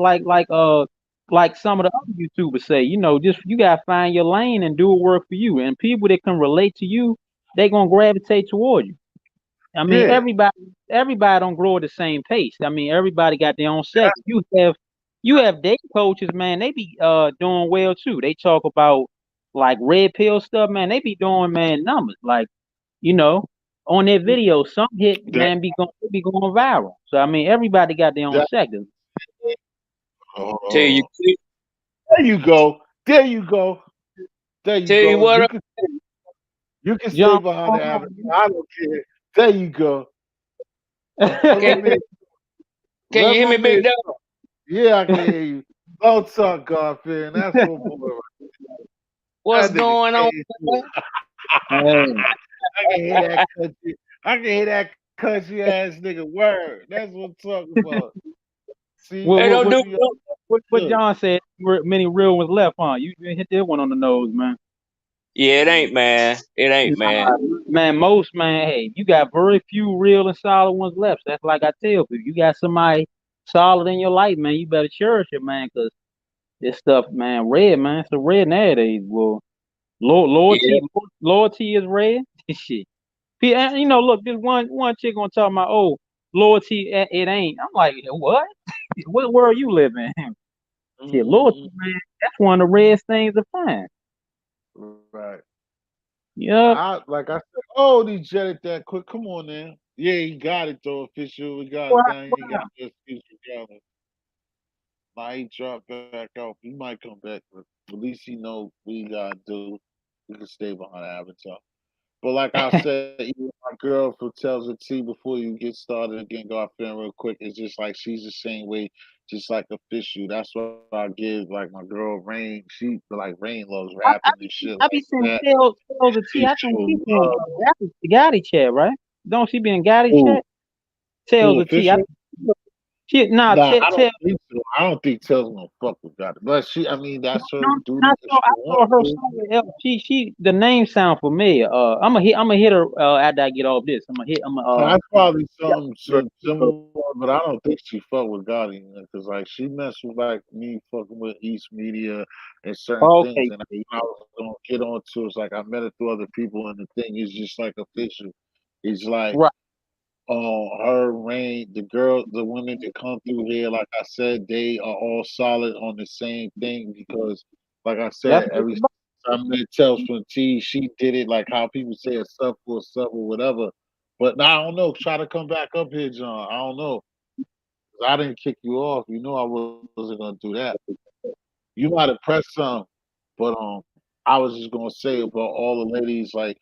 some of the other YouTubers say, just you gotta find your lane and do what work for you. And people that can relate to you, they gonna gravitate toward you. I mean, Yeah. everybody don't grow at the same pace. I mean, everybody got their own sector. You have day coaches, man. They be doing well too. They talk about like red pill stuff, man. They be doing man numbers like you know on their videos. Some hit That man be going viral. So I mean, everybody got their own that sector. Tell you, oh there you go. There you go. There you tell you go. what. You can stay John, behind the avatar. I don't care. There you go. Let Can my man Can you let hear my me, man big dog? yeah, I can hear you. Don't talk God fan. That's my boy. What's That nigga going on, crazy. man? hey, I can hear that country. I can hear that country ass nigga word. That's what I'm talking about. See, what Hey, what don't what do. see, what look, John said? Many real ones left, huh? You hit that one on the nose, man. Yeah, it ain't, man. It ain't, man. Nah, man, hey, you got very few real and solid ones left. That's like I tell people, you got somebody solid in your life, man. You better cherish it, man, because this stuff, man, red, man. It's a red nowadays. Well, Yeah, loyalty is red. Shit. And, look, this one chick gonna talk about, oh, loyalty, it ain't. I'm like, what? What world you live in? Shit, loyalty, mm, man. That's one of the rarest things to find. right. Yep. I like I said, oh, these jetted that quick. Come on, man. Yeah, he got it though. Official, we got What it hap- down. what He got happened? the official got it. Now he dropped back out. He might come back, but at least he know what he gotta do. He can stay behind the avatar. But like I said, even my girl from tells the T before you get started again, go off in real quick. It's just like she's the same way, just like official. That's what I give like my girl Rain. She like Rain loves I rapping and be shit I like be seeing that. Tell the She T. I think show she's in love. Gotti chat, right? Don't she be in Gotti Who? chat? Tells Who the T. I official? she nah Nah, I don't tell think so. I don't think Tell's gonna fuck with God. But she, I mean, that's her I duty if saw she I wants saw her to. somewhere else. She the name sound familiar. I'm gonna hit her after I get off this. I'm gonna That's probably yeah. some similar, but I don't think she fuck with Gotti because like she messed with like me fucking with East Media and certain things, Okay. and I was gonna get onto it's like I met her through other people, and the thing is just like official. It's like Right. her Rain, the girl, the women that come through here, like I said, they are all solid on the same thing because, like I That's said, what every it's about. time it tells from T, she did it like how people say a sub or whatever. But now I don't know. Try to come back up here, John. I don't know. 'Cause I didn't kick you off. You know I wasn't gonna do that. You might have pressed some, but I was just gonna say about all the ladies like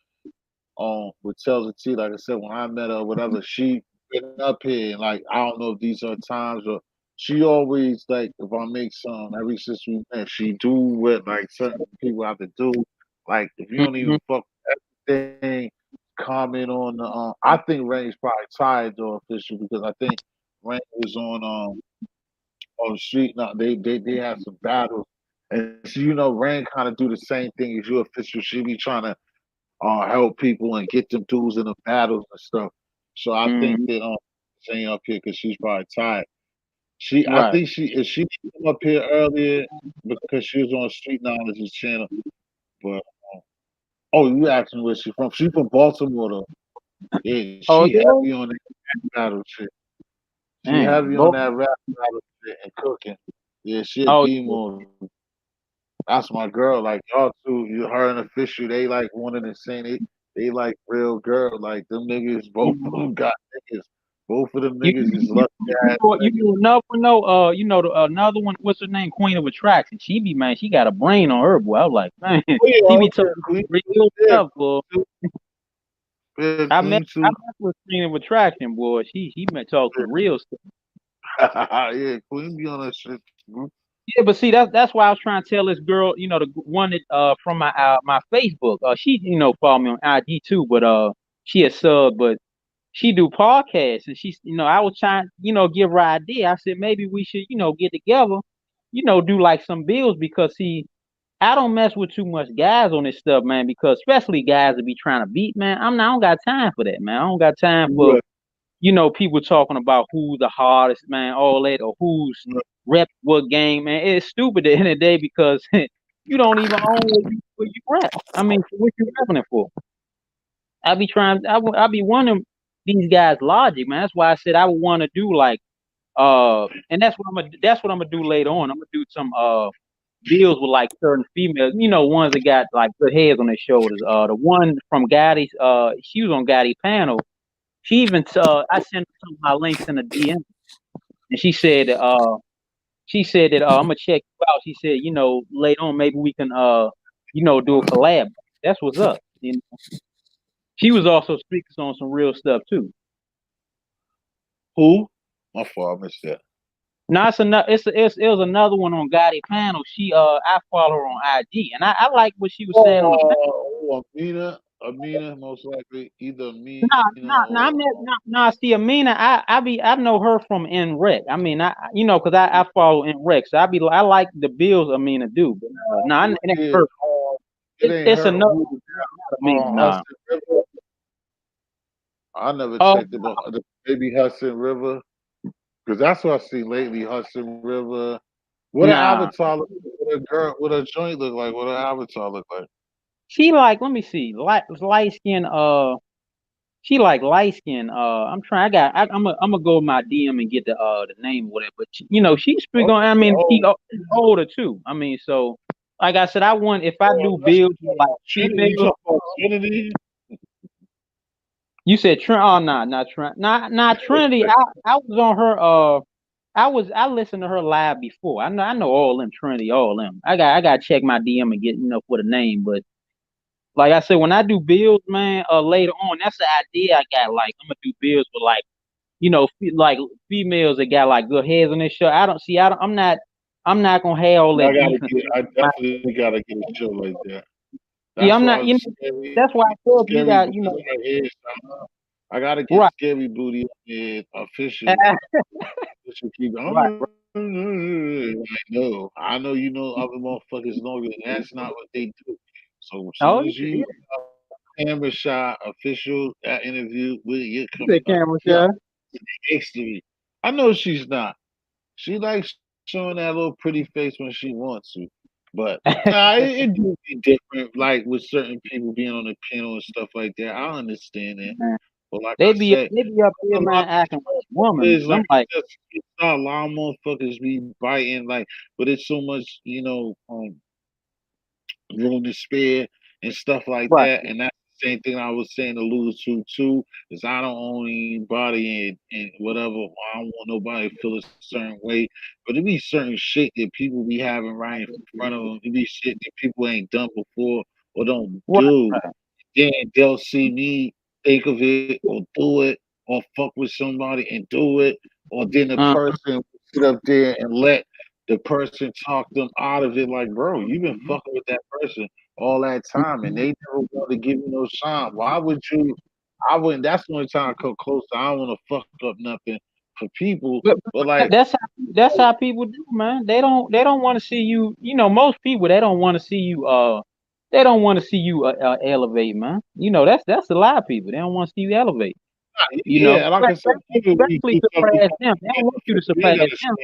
with Tells the T, like I said, when I met her or whatever, she been up here and like I don't know if these are times or she always like if I make some every since we met, she do what like certain people have to do. Like if you don't Mm-hmm. even fuck with everything, comment on the I think Rain's probably tired though official because I think Rain was on the street now they had some battles. And so, you know, Rain kind of do the same thing as you official. She be trying to help people and get them dudes in the battles and stuff. So I think Mm-hmm. that Jane up here because she's probably tired. I Right. think she came up here earlier because she was on Street Knowledge's channel. But oh, you asking where she from? She from Baltimore though. Yeah, Oh she yeah. heavy on that battle shit. She Damn. heavy on that rap battle shit and cooking. Yeah, she a Oh B yeah. movie. That's my girl. Like y'all two, you her and official, they like one of the same. They like real girl. Like them niggas, both of them got niggas. Both of them niggas is lucky ass You niggas. know another one though. Another one. What's her name? Queen of Attraction. She be man. She got a brain on her boy. I was like, man, she Oh be yeah, talking Queen. real Yeah, stuff, boy. Queen too. Yeah, I Queen too. met with Queen of Attraction, boy. She met talk some real stuff. Yeah, Queen be on that shit. Bro. Yeah, but see that's why I was trying to tell this girl, the one that from my Facebook. She follow me on IG too, but she a sub, but she do podcasts and she's I was trying give her an idea. I said maybe we should get together, do like some bills because see I don't mess with too much guys on this stuff, man, because especially guys that be trying to beat, man. I don't got time for that, man. I don't got time for Right, people talking about who's the hardest, man, all that, or who's right. rep what game, man. It's stupid at the end of the day because you don't even own what you rep. I mean, what you repping it for? I be wondering these guys' logic, man. That's why I said I would want to do like, and that's what I'm gonna do later on. I'm gonna do some deals with like certain females, ones that got like good heads on their shoulders. The one from Gotti's, she was on Gotti panel. She even I sent her some of my links in the DM, and she said that I'm gonna check you out. She said, later on maybe we can do a collab. That's what's up. She was also speaking on some real stuff too. Who? My fault, I missed that. Now it was another one on Gotti panel. She I follow her on IG, and I like what she was saying on the panel. Amina, most likely either Nah, Amina nah, nah, I or meant, nah, see, Amina, I know her from NREC. I mean, cause I follow NREC, so I like the bills Amina do, but nah, it ain't yeah, her. it ain't It's her another who one, not Amina, nah. Hudson River. I never Oh, checked it, but maybe Hudson River because that's what I see lately. Hudson River. What an nah, avatar look like? What a girl, what a joint look like? What an avatar look like? she like, let me see, light skin, she like light skin. I'm trying. I'm gonna go with my DM and get the name of it. But she's speak Oh, on. I mean, oh, she's older too. I mean, so like I said, I want if I oh, do that's builds with like Trinity. You females. talking about Trinity? You said Trent? Oh, nah, not Trent. Not Trinity. I was on her. I listened to her live before. I know all them Trinity, all them. I got to check my DM and get for the name. But like I said, when I do builds, man, later on, that's the idea I got. Like I'm gonna do builds with like like females that got like good heads on their show. I don't see. I'm not gonna have all that beef and I stuff. definitely gotta get a show like that. Yeah, That's I'm why not. That's why I said you scary got. booty right here. I gotta get Right, scary booty and official. Official keep. right, Oh, like, no, I know you know other motherfuckers know that that's not what they do. So as Oh, soon as yeah. you camera shot official that interview, you're You coming said up. camera Yeah, shy. next to me. I know she's not. She likes showing that little pretty face when she wants to. But nah, it do be different, like with certain people being on the panel and stuff like that. I understand that. Man, But like they I be said, they be up there, a lot man, acting like woman. is I'm like like, it's not a lot of motherfuckers be biting like, but it's so much room to spare and stuff like right, that. And that's the same thing I was saying to lose to too, is I don't own anybody and whatever. I don't want nobody to feel a certain way. But it be certain shit that people be having right in front of them. It be shit that people ain't done before or don't right, do. right. Then they'll see me think of it or do it or fuck with somebody and do it. Or then the Uh, person will sit up there and let the person talk them out of it like, bro, you've been fucking with that person all that time and they never want to give you no shine. Why would you? I wouldn't. That's the only time I come close. I don't want to fuck up nothing for people. But like, that's how people do, man. They don't want to see you. Most people they don't want to see you. They don't want to see you elevate, man. That's a lot of people. They don't want to see you elevate. yeah, like I said, Especially we talking surpass about them. They don't want you to you ain't surpass gotta them.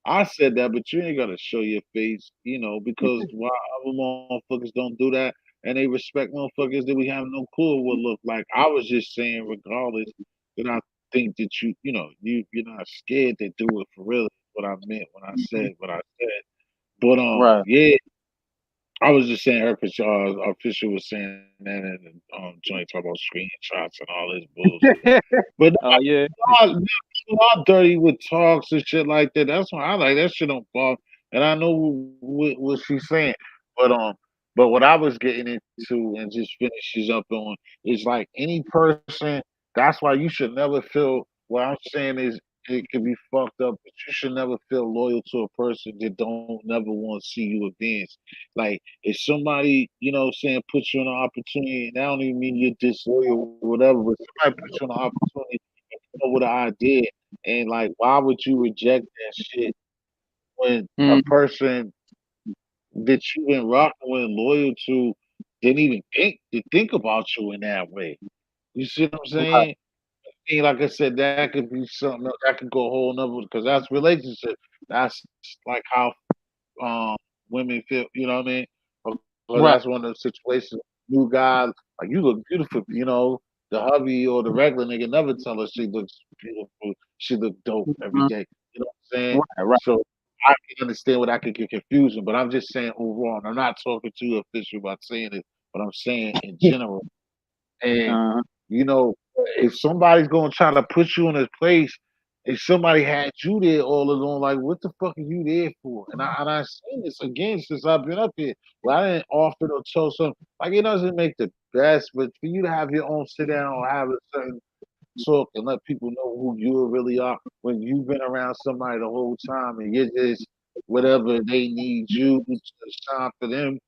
I said that, but you ain't gotta show your face, because why other motherfuckers don't do that, and they respect motherfuckers that we have no clue what look like. I was just saying, regardless, that I think that you're not scared to do it for real. Is what I meant when I said what I said. But Right. yeah, I was just saying her because official was saying that and joint talk about screenshots and all this bullshit. But Oh yeah. people are dirty with talks and shit like that. That's why I like that shit on ball. And I know what she's saying, but what I was getting into and just finishes up on is like any person. That's why you should never feel. What I'm saying is it can be fucked up, but you should never feel loyal to a person that don't never want to see you advance. Like if somebody, what I'm saying, puts you on an opportunity, and I don't even mean you're disloyal or whatever, but somebody puts you on an opportunity with an idea, and like, why would you reject that shit when a Mm, person that you've been rocking with and loyal to didn't even think about you in that way? You see what I'm right. saying? I mean, like I said, that could be something else. That could go a whole nother because that's relationship. That's like how um women feel, you know what I mean? Because Right. that's one of the situations. New guy, like you look beautiful, the hubby or the regular nigga never tell her she looks beautiful, she look dope every Mhm. day. You know what I'm saying? Right. Right. So I can understand where that could get confusing, but I'm just saying overall, and I'm not talking to you official about saying it, but I'm saying in general. And Uh, you know, if somebody's gonna try to put you in a place, if somebody had you there all along, like what the fuck are you there for? And I seen this again since I've been up here. Well, I didn't offer or tell something like it doesn't make the best, but for you to have your own sit down or have a certain talk and let people know who you really are when you've been around somebody the whole time and you're just whatever they need you to shine for them.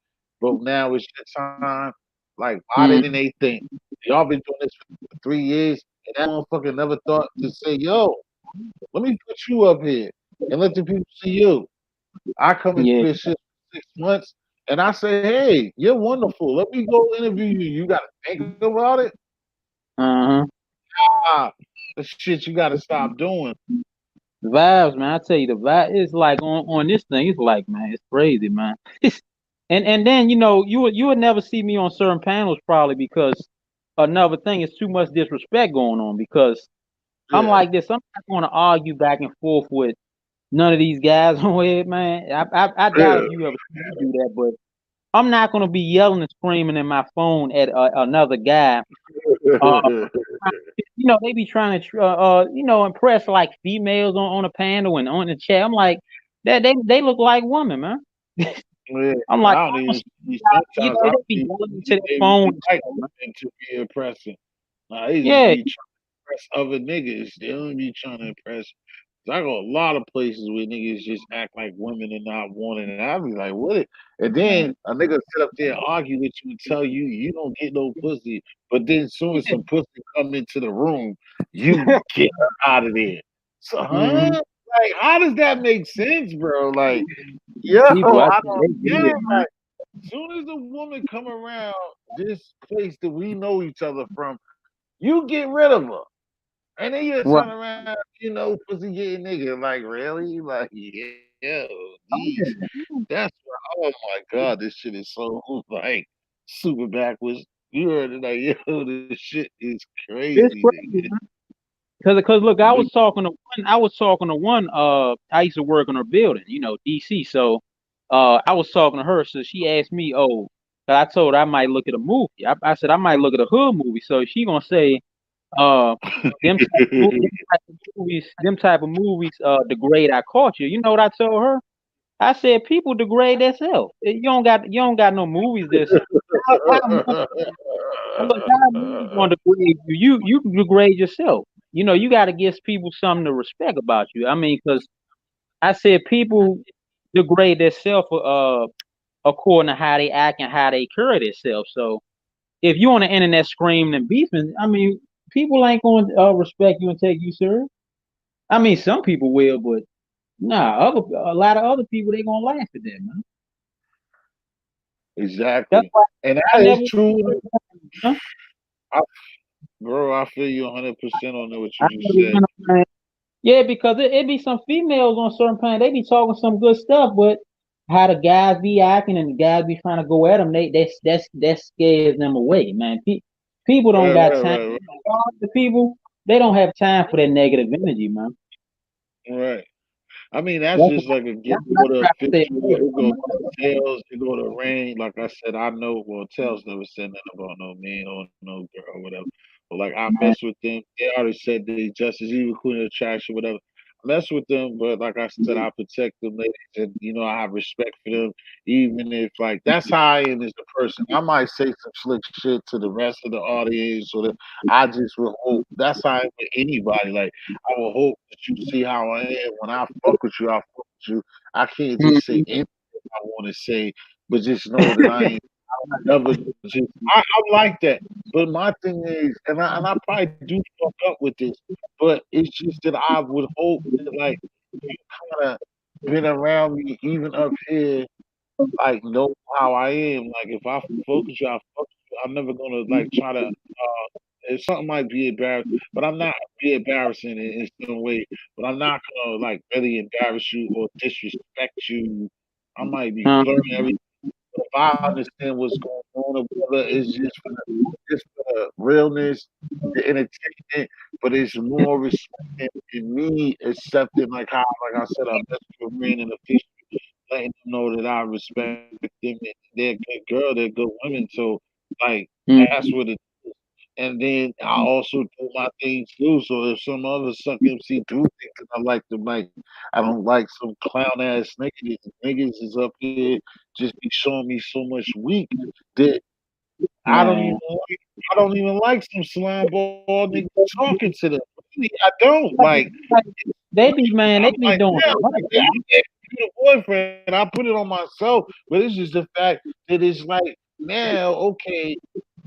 But now it's your time. Like, why didn't mm, they think? Y'all been doing this for 3 years and that motherfucker never thought to say, yo, let me put you up here and let the people see you. I come and yeah. spend shit for 6 months and I say, hey, you're wonderful. Let me go interview you. You got to think about it. Uh-huh. Ah, the shit you got to stop doing. The vibes, man. I tell you, the vibe is like on this thing. It's like, man, it's crazy, man. And then you would never see me on certain panels probably because another thing is too much disrespect going on because I'm Yeah. like this. I'm not going to argue back and forth with none of these guys on here, man. I doubt Yeah. if you ever see me do that, but I'm not going to be yelling and screaming in my phone at another guy Uh, they be trying to impress like females on the panel and on the chat. I'm like, that they look like women, man. Yeah, I'm like, I I don't don't even see see. y'all, Sometimes I they be see going into their they phone really and like stuff, man. women to be impressing. Nah, they just Yeah, be trying to impress other niggas. They don't be trying to impress. 'Cause I go a lot of places where niggas just act like women and not wanting, and I be like, what? And then a nigga sit up there and argue with you and tell you you don't get no pussy, but then as soon as some pussy come into the room, you get her out of there. So, hmm huh? Like, how does that make sense, bro? Like, yo, people, I I think don't they get weird, it. man. Like, soon as a woman come around this place that we know each other from, you get rid of her. And then you Right. turn around, pussy getting nigga. Like, really? Like, yeah, Oh, these. yeah. That's why, oh my God, this shit is so, like, super backwards. You heard it, like, yo, this shit is It's crazy, crazy, nigga. man. Cause look, I was talking to one. I used to work in her building, DC. So, I was talking to her. So she asked me, oh, 'cause I told her I might look at a movie. I said I might look at a hood movie. So she gonna say, uh, them type of movies, degrade our culture. You know what I told her? I said people degrade themselves. You don't got no movies that's how movies gonna degrade you. You can degrade yourself. You got to give people something to respect about you. I mean, because I said people degrade themselves according to how they act and how they carry themselves. So if you on the internet screaming and beefing, I mean, people ain't going to respect you and take you serious. I mean, some people will, but nah, a lot of other people they gonna laugh at that, man. That's Exactly. why And I that is never. true. Huh? I, bro, I feel you 100% on what I you just never said. went around. Yeah, because it be some females on certain planet. They be talking some good stuff, but how the guys be acting and the guys be trying to go at them, that scares them away, man. People don't Right, got right, time. right, The people they don't have time for that negative energy, man. right. I mean, that's That's just what, like a get that's what water I try to stay official. away It from, go man. to tails, it go to rain. Like I said, I know. Well, tails never said nothing about no man or no girl or whatever. But like I Man, mess with them. They already said they just as evil, queen of the trash or whatever. I mess with them, but like I said, I protect them, ladies, and I have respect for them. Even if like that's how I am as a person. I might say some slick shit to the rest of the audience, or I just will hope. That's how I am with anybody. Like I will hope that you see how I am when I fuck with you. I fuck with you. I can't just say mhm, anything I want to say, but just know that I ain't never just. I'm like that. But my thing is, and I probably do fuck up with this, but it's just that I would hope that like you kind of been around me even up here, like know how I am. Like if I focus you, I focus you. I'm never gonna like try to. If something might be embarrassed, but I'm not be embarrassing in some way. But I'm not gonna like really embarrass you or disrespect you. I might be uh, flirting everything. But if I understand what's going on, or whether it's just for the realness, the entertainment, but it's more respect in me accepting like how, like I said, I mess with men in the future, letting them know that I respect them. And they're a good girl, they're good women. So, like, that's mhm, what it is. And then I also do my thing too. So if some other suck MC do think that I like them, like I don't like some clown ass niggas is up here just be showing me so much weak that man. I don't even like some slime ball niggas talking to them. Really, I don't like. Like, they I'm be like, doing yeah, a lot. like, yeah, I'm asking you a boyfriend. I put it on myself, but it's just the fact that it's like now, okay,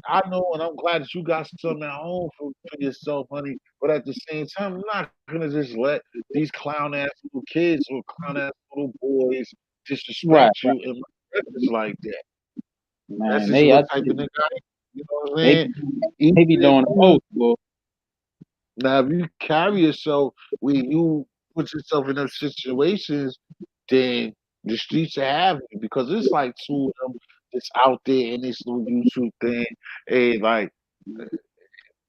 I know, and I'm glad that you got something at home for yourself, honey. But at the same time, I'm not gonna just let these clown ass little kids or clown ass little boys Right, disrespect right, you in my presence like that. That's man. just what type of nigga I am. You know what I'm They saying? they Even be if doing the you most, boy. now, if you carry yourself where you put yourself in those situations, then the streets will have you because it's like two of them that's out there in this little YouTube thing. And like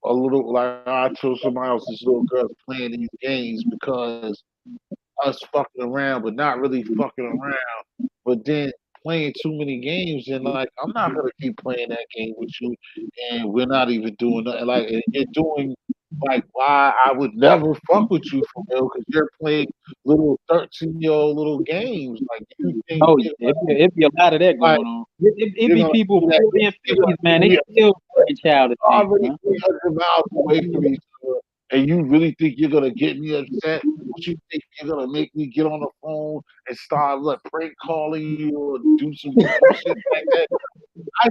a little like I told somebody else, this little girl's playing these games because us fucking around, but not really fucking around. But then playing too many games, and like I'm not gonna keep playing that game with you, and we're not even doing nothing. Like and you're doing like why I would never fuck with you for real because you're playing little 13-year-old little games. Like you think Oh you're yeah, it be a lot of that like going on. It you're be gonna people do that. 40 and You're gonna 50s, man. give They me still playing childish we're games, already man. 300 miles away from each other, and you really think you're gonna get me upset? What you think you're gonna make me get on the phone and start like prank calling you or do some dumb shit like that? I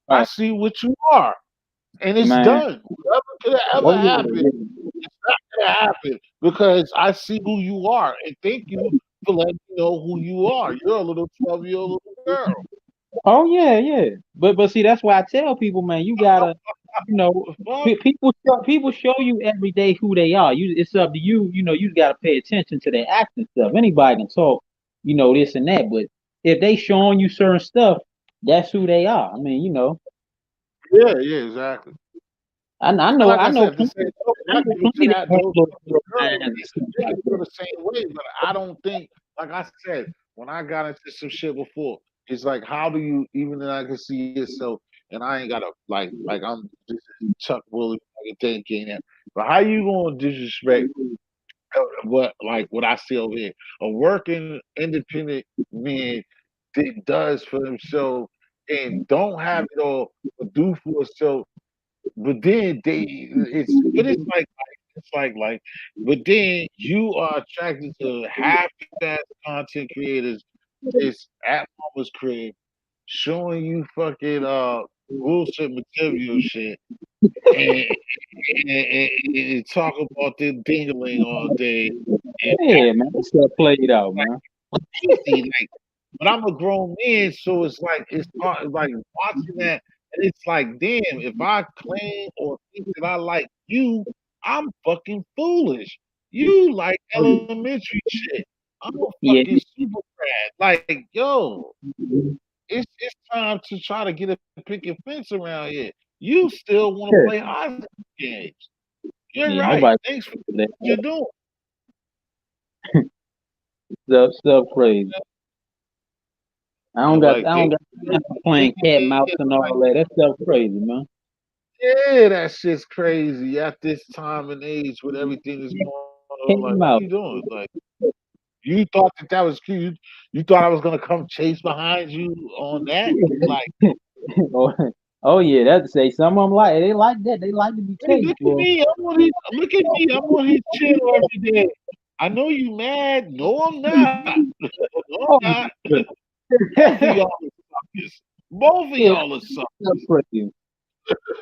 Right, see what you are, and it's man. done. Whatever could have ever Oh yeah, happened, yeah. it's not gonna happen because I see who you are, and thank you for letting me know who you are. You're a little 12-year-old little girl. Oh yeah, yeah. But see, that's why I tell people, man, you gotta, you know, Fuck. people show you every day who they are. It's up to you. You gotta pay attention to their acting stuff. Anybody can talk, this and that, but if they showing you certain stuff, that's who they are. I mean, Yeah, yeah, exactly. I And know, like I I know said, the plenty, same token, I I know give it to plenty that that hurt those little other minds girls. and stuff They like feel that. the same way, but I don't think, like I said, when I got into some shit before, it's like, how do you even then I can see yourself, and I ain't gotta like I'm just Chuck Willie like thinking that, but how you gonna disrespect what I see over here? A working independent man that does for himself and don't have it all, but do for himself but then it's like but then you are attracted to half-ass content creators that's at mama's crib showing you fucking bullshit material shit and and talk about this dingling all day and Yeah, man, that stuff played out, like man. easy like but I'm a grown man, so it's like it's hard, like watching that, and it's like, damn, if I claim or think that I like you, I'm fucking foolish. You like elementary shit. I'm a Yeah, fucking super grad. Like, yo, it's time to try to get a picket fence around here. You still want to yeah, play high school games. You're yeah. right. Nobody Thanks for that what you're doing. stuff crazy. And like I they don't got time for playing cat and mouse yeah, and all that. That stuff crazy, man. yeah, that shit's crazy at this time and age with everything that's going on. Like, Cat what are and you mouse. doing? Like, you thought that was cute. You thought I was gonna come chase behind you on that? Like, oh, oh yeah, that's say some of them they like that. They like to be hey, chased, look at boy. me. Look at me. I'm on his channel every day. I know you mad. No, I'm not. No, I'm Oh, not. yeah, Both of y'all are suckers. Both of yeah, y'all are suckers. that's crazy.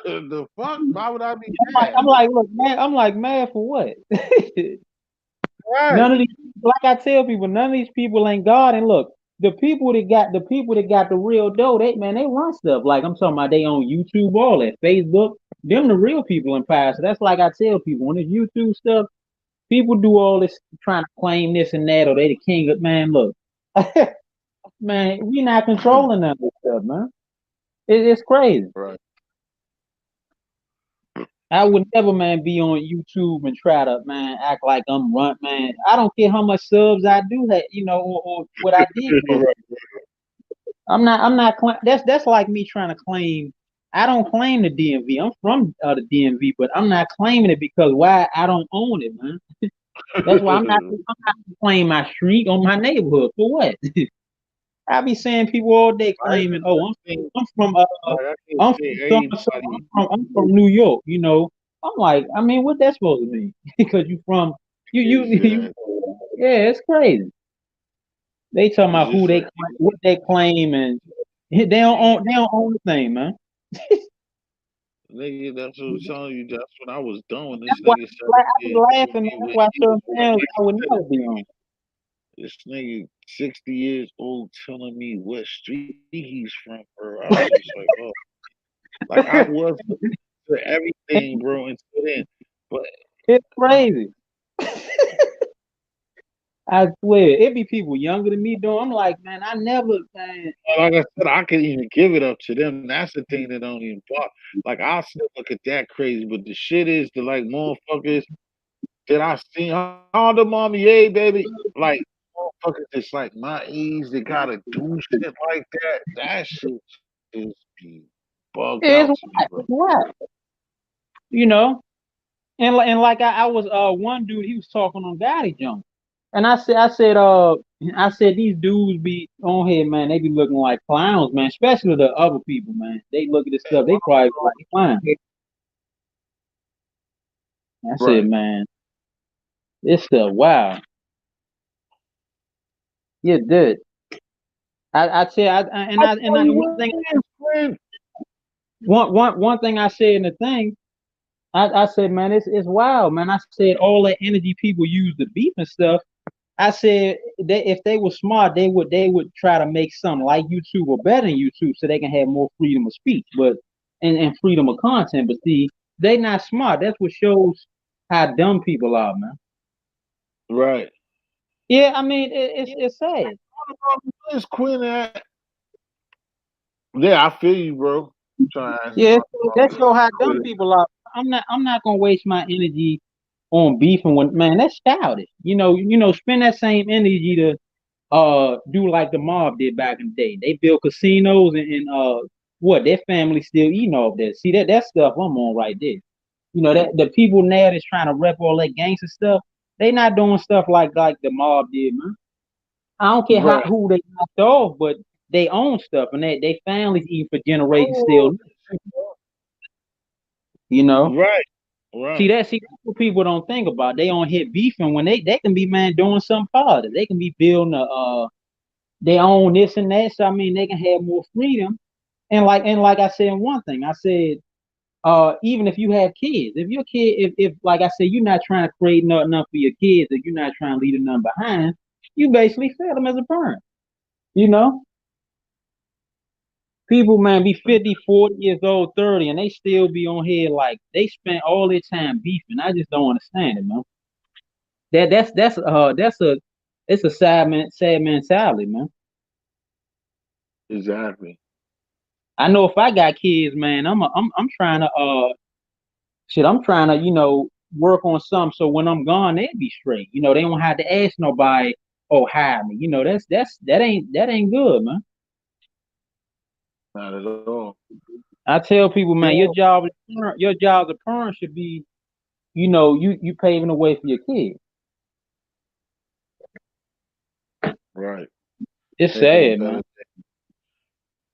The fuck? Why would I be mad? I'm like, look, man, I'm like, mad for what? None Right. of these, like I tell people, none of these people ain't God. And look, the people that got the real dough, they run stuff. Like I'm talking about, they on YouTube, all that, Facebook. Them the real people in power. So that's like I tell people when it's YouTube stuff, people do all this trying to claim this and that, or they the king of man. Look, man, we not controlling none of this stuff, man. It's crazy. Right. I would never, man, be on YouTube and try to, man, act like I'm run, man. I don't care how much subs I do have, or what I did grow. Right. That's like me trying to claim. I don't claim the DMV. I'm from the DMV, but I'm not claiming it because why? I don't own it, man. That's why I'm not claiming my street or my neighborhood for what? I be seeing people all day I claiming, "Oh, think I'm from like I can't I'm say from so and so. anybody. I'm from New York." I'm like, I mean, what that's supposed to mean? Because you from you. Exactly. Yeah, it's crazy. They talking It's about just like what they claim, and they don't own the thing, man. nigga, that's what I'm telling you. That's when I was done when That's this why nigga said I yeah, was telling laughing, man. me That's what why he was certain doing. channels Like I would I said, never be on. this nigga 60 years old telling me what street he's from, bro. I was just like, oh, like I was for everything, bro, until then. But It's uh, crazy. I swear, it be people younger than me doing. I'm like, man, I never, man. like I said, I could even give it up to them. That's the thing that don't even bother. Like I still look at that crazy, but the shit is the motherfuckers that I seen. How the mommy, yeah, baby. Like motherfuckers that's like my age that gotta do shit like that. That shit just be bugged It's out to me, wild. bro. It's wild. You know, and like I was one dude, he was talking on Gotti Jump. And I said these dudes be on here, man, they be looking like clowns, man, especially the other people, man. They look at this stuff, they probably look like clowns. I said, Right. man, this stuff, wow. You did. I tell and one thing one thing I said in the thing, I said, man, it's wild, man. I said all that energy people use to beef and stuff. I said if they were smart, they would try to make something like YouTube or better than YouTube so they can have more freedom of speech, but and freedom of content. But see, they not smart. That's what shows how dumb people are, man. Right. Yeah, I mean it's sad. Where's Quinn at? Yeah, I feel you, bro. I'm trying to ask Yeah, that my show how dumb Quinn. people are. I'm not gonna waste my energy on beefing with man. That's childish. Spend that same energy to do like the mob did back in the day. They built casinos and what their family still eating off that. See that stuff I'm on right there. That the people now that's trying to rep all that gangster stuff, they not doing stuff like the mob did, man. I don't care Right. who they knocked off, but they own stuff and they families eating for generations Oh, still. You know. right. See Right. that's what people don't think about. They on here beefing when they can be man doing something positive. They can be building they own this and that. So I mean they can have more freedom. And like I said one thing, I said even if you have kids, if your kid if like I said, you're not trying to create nothing for your kids, if you're not trying to leave them behind, you basically fail them as a parent. You know? People, man, be 50, 40 years old, 30, and they still be on here like they spent all their time beefing. I just don't understand it, man. That's a it's a sad mentality, man. Exactly. I know if I got kids, man, I'm trying to I'm trying to, work on something so when I'm gone, they'll be straight. They don't have to ask nobody, oh, hire me. That ain't good, man. Not at all. I tell people, man, Yeah. your job as a parent should be, you paving the way for your kids. Right. It's Make them sad, better. man.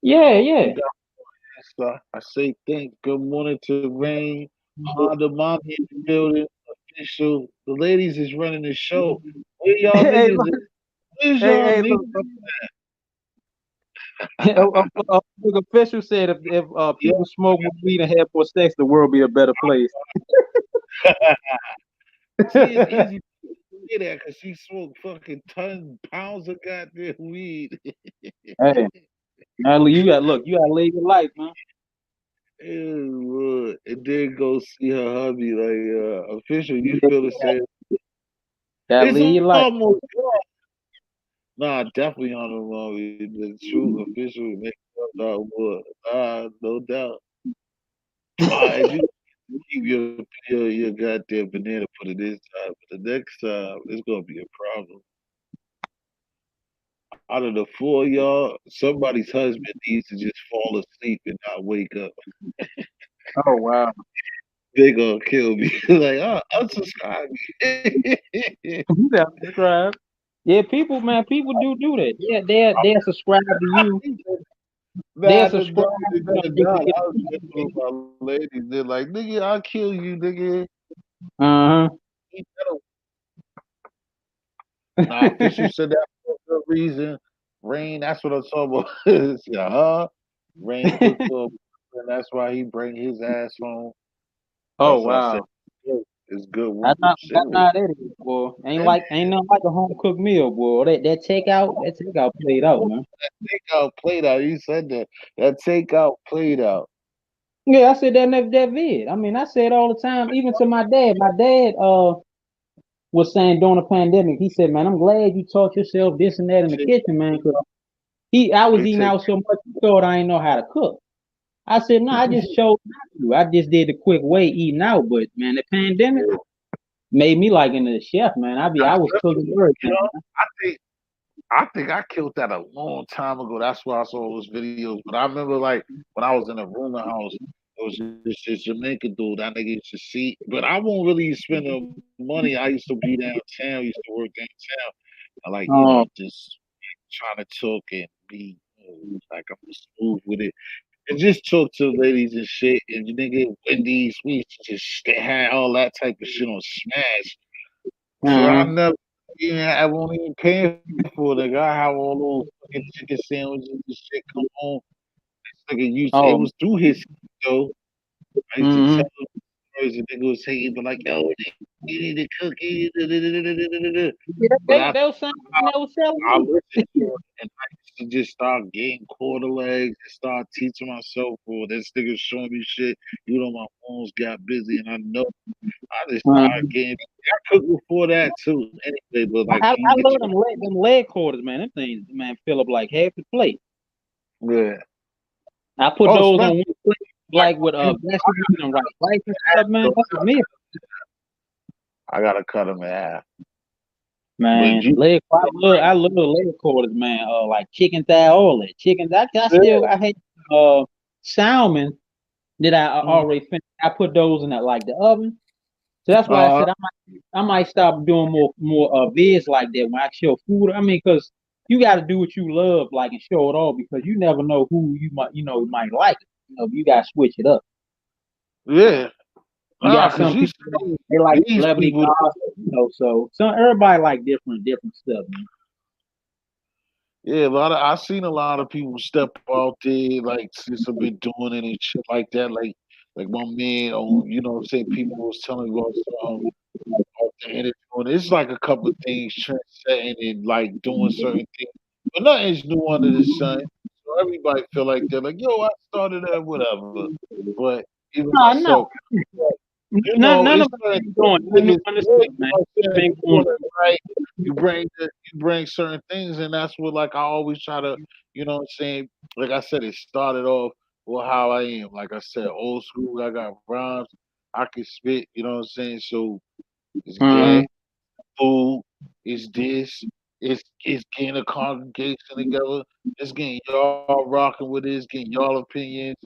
Yeah, Oh, yeah. we got sir. I say thanks. Good morning to Rain. Honda Mommy in the building. Official. The ladies is running the show. Where y'all Hey, niggas look, at? Where's hey, y'all hey, niggas? look. A official said if Yeah. people smoke more weed and have more sex, the world be a better place. See, it's easy to say that because she smoked fucking tons, pounds of goddamn weed. Hey, now you gotta live your life, man. Ew, Lord. And then go see her hubby. Like, official, you Yeah, feel the same? gotta It's live your life. almost nah, definitely on the wrong. The true official make out what? No doubt. And you keep your goddamn banana for the this time. But the next time, it's gonna be a problem. Out of the four of y'all, somebody's husband needs to just fall asleep and not wake up. Oh wow. They gonna kill me. Like, unsubscribe me. Yeah, that's right. Yeah, people do that. They'll subscribe to you. They'll Nah, the subscribe, dog is you know, gonna just to die. get I was messing with my ladies. They're like, nigga, I'll kill you, nigga. uh-huh. Nah, official said that for a good reason. Rain, that's what I'm talking about. Yeah, Rain look for and that's why he bring his ass home. Oh That's why I said wow. it's good I with not that's cinnamon. not it, boy. Ain't nothing like a home cooked meal, boy. That takeout played out, man. Takeout played out. You said that. That takeout played out. Yeah, I said that never that vid. I mean, I said all the time, even to my dad. My dad was saying during the pandemic, he said, man, I'm glad you taught yourself this and that in the Take, kitchen, man, because I was they eating take out so much he thought I didn't know how to cook. I said, no, I just chose not to. I just did the quick way eating out, but man, the pandemic made me like into the chef, man. I was cooking you everything. know, I think I think I killed that a long time ago. That's why I saw those videos. But I remember like when I was in a rooming house, it was this Jamaican dude. That nigga used to see, but I won't really spend the money. I used to be downtown, used to work downtown. I like, Oh, just trying to talk and be like I'm smooth with it. And just talk to ladies and shit. And the nigga Wendy's, we used to just had all that type of shit on Smash. So I uh-huh. never, I won't even pay for it. Nigga, I have all those fucking chicken sandwiches and shit come home. This nigga used to, it Oh, was through his though. I used to mm-hmm. tell him stories and nigga was hating, but like, yo, you need to cook it. Da, da, da, da, da, da, da, da. Yeah, But I, they was saying they was selling I me. listened to it and I used to just start getting quarter legs and start teaching myself. For this nigga showing me shit. My phones got busy and I know I just started Uh-huh. getting. I cooked before that too. Anyway, but like I when you get love your them leg quarters, man. Them things, man, fill up like half the plate. yeah. I put Oh, those on especially one plate, like like with you, vegetables and rice and stuff, man. though, That's a meal, I gotta cut them in half. But man. you, I love leg quarters, man. Like chicken thigh, all that chicken. yeah. I hate salmon that I Mm. already finished. I put those in the oven. So that's why I Uh, said I might stop doing more vids like that when I show food. I mean, because you got to do what you love, like and show it all, because you never know who might like it. You got to switch it up. yeah. You got Cause some you people see they like these celebrity people. gossip, so some everybody like different stuff, man. Yeah, I seen a lot of people step out there like since I've been doing it and shit like that. Like my man on, say people was telling me about off the internet. It's like a couple of things trendsetting and like doing certain things, but nothing's new under the sun. So everybody feel like they're like, yo, I started that, whatever. But even No, myself, no, none it's of us certain been doing nothing new niggas, on the yeah, sun, man. I'm We've saying, been doing going. it right. You bring certain things, and that's what like I always try to, what I'm saying. Like I said, it started off with how I am. Like I said, old school. I got rhymes. I can spit. You know what I'm saying. So it's Uh-huh. that food. It's this. It's getting a congregation together. It's getting y'all rocking with it. It's getting y'all opinions.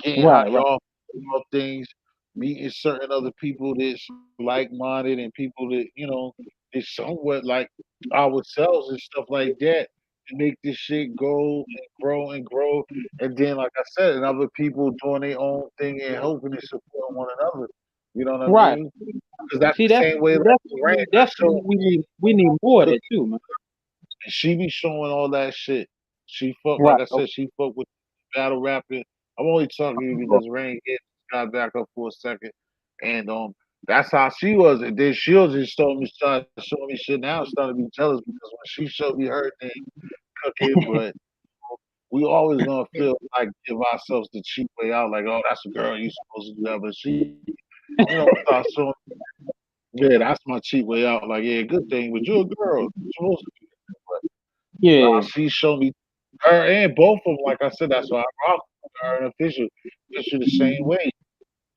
Getting how Right, right, y'all feel about things. Meeting certain other people that's like minded and people that is somewhat like ourselves and stuff like that to make this shit go and grow and grow. And then, like I said, and other people doing their own thing and helping and supporting one another. You know what I right. mean? Because that's See, the same way like Lorraine, I that's show what we need more of cook that too, man. and she be showing all that shit. She fuck like Right. I said, she fuck with battle rapping. I'm only talking to you because Rain got back up for a second. And that's how she was. And then she'll just start showing me shit now. I'm starting to be jealous because when she showed me her thing cooking, but we always gonna feel like give ourselves the cheap way out, like, oh, that's a girl, you supposed to do that. But she, start showing, yeah, that's my cheap way out. Like, yeah, good thing, but you're a girl. You're supposed to do that. But Yeah. she showed me her and both of them, like I said, that's why I rock with her and official. Official the same way.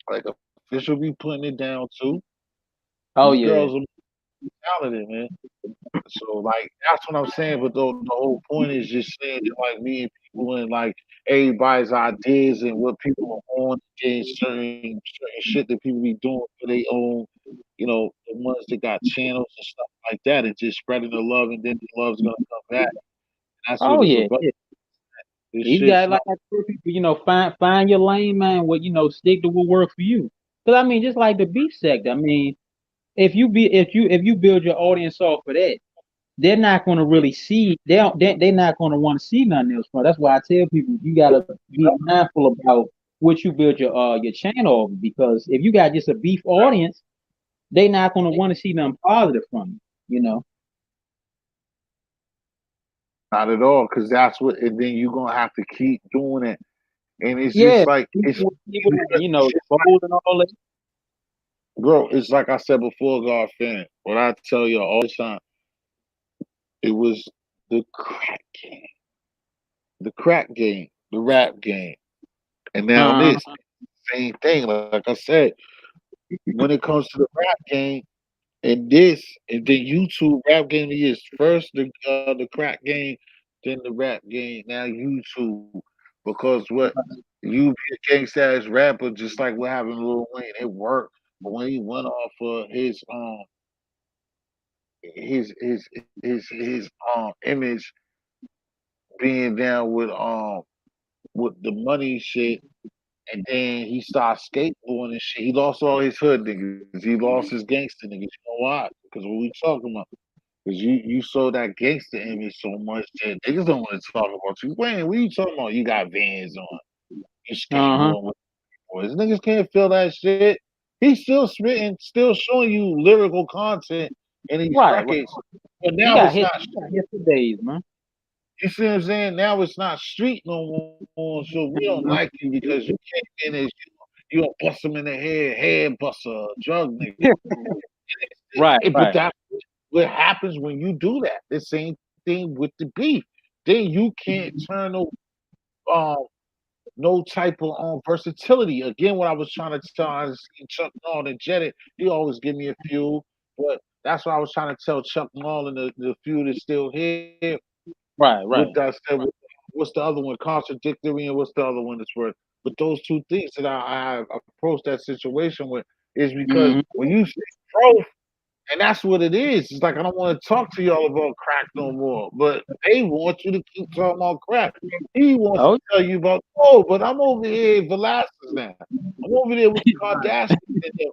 Like official be putting it down too. These Oh girls yeah. are talented, man. So like that's what I'm saying. But the whole point is just saying that like me and people and like everybody's ideas and what people are on and certain shit that people be doing for their own, the ones that got channels and stuff like that, and just spreading the love, and then the love's gonna come back. That's what Oh it's yeah. about. Yeah. This You shit's got not like I tell people, find your lane, man. What stick to what works for you. Because I mean, just like the beef sector. I mean, if you build your audience off of that, they're not going to really see. They're not going to want to see nothing else. That's why I tell people you got to be mindful about what you build your channel over. Because if you got just a beef audience, they're not going to want to see nothing positive from you. You know. not at all, because that's what, and then you're gonna have to keep doing it, and it's just Yeah. like People, exposed and all that. bro. It's like I said before, God fan. What I tell you all the time, it was the crack game, the rap game, and now Uh, this same thing. Like I said, when it comes to the rap game, and then YouTube rap game of the year is first the crack game, then the rap game, now YouTube. Because what you be a gangsta ass rapper, just like what happened to Lil Wayne, it worked. But when he went off of his image being down with the money shit, and then he started skateboarding and shit. He lost all his hood niggas. He lost his gangster niggas. You know why? Because what we talking about? Because you sold that gangster image so much that niggas don't want to talk about you. Wayne, what you talking about? You got Vans on. You Uh-huh. skateboarding with boys. Niggas can't feel that shit. He's still spitting, still showing you lyrical content in these Right, right. records. But He now got it's hit. not. He got hit for days, man. You see what I'm saying? Now it's not street no more. So we don't like Mhm. you because you came in as you a bust them in the head buster, drug nigga. Right, But right. that's what happens when you do that. The same thing with the beef. Then you can't turn um no type of versatility. Again, what I was trying to tell, I see Chuck Noll and Jetted, he always give me a few, but that's what I was trying to tell Chuck Noll and the few that's still here. Right, With right. that said, what's the other one? Contradictory, and what's the other one that's worth? But those two things that I approached that situation with is because Hmm. when you say growth, and that's what it is. It's like I don't want to talk to y'all about crack no more. But they want you to keep talking about crack. He wants to Oh, tell you about oh, but I'm over here in Velasquez now. I'm over there with the Kardashians. And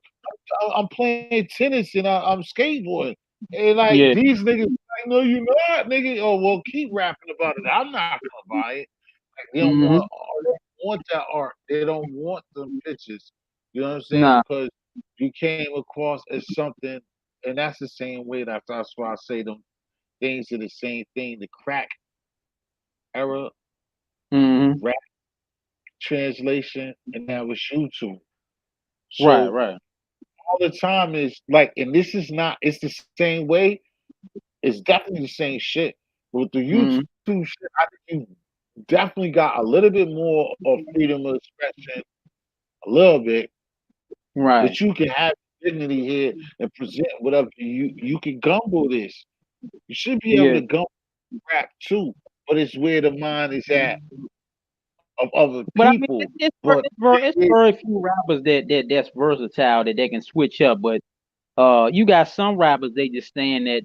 I'm playing tennis and I'm skateboarding. And like yeah. these niggas, like, no, you not, nigga. Oh well, keep rapping about it. I'm not gonna buy it. Like, Hmm. they don't want that art. They don't want them pictures. You know what I'm saying? Nah. Because you came across as something, and that's the same way. That's why I say them things are the same thing. The crack era, Hmm. rap translation, and now it's YouTube. Right, So right. all the time is like, and this is not. It's the same way. It's definitely the same shit. But with the Hmm. YouTube shit, I think you definitely got a little bit more of freedom of expression, a little bit, Right. that you can have dignity here and present whatever you can gumbo this. You should be able Yeah. to gumbo rap too, but it's where the mind is at of other But I mean, people. But it's it, very few rappers that's versatile that they can switch up. But you got some rappers they just saying that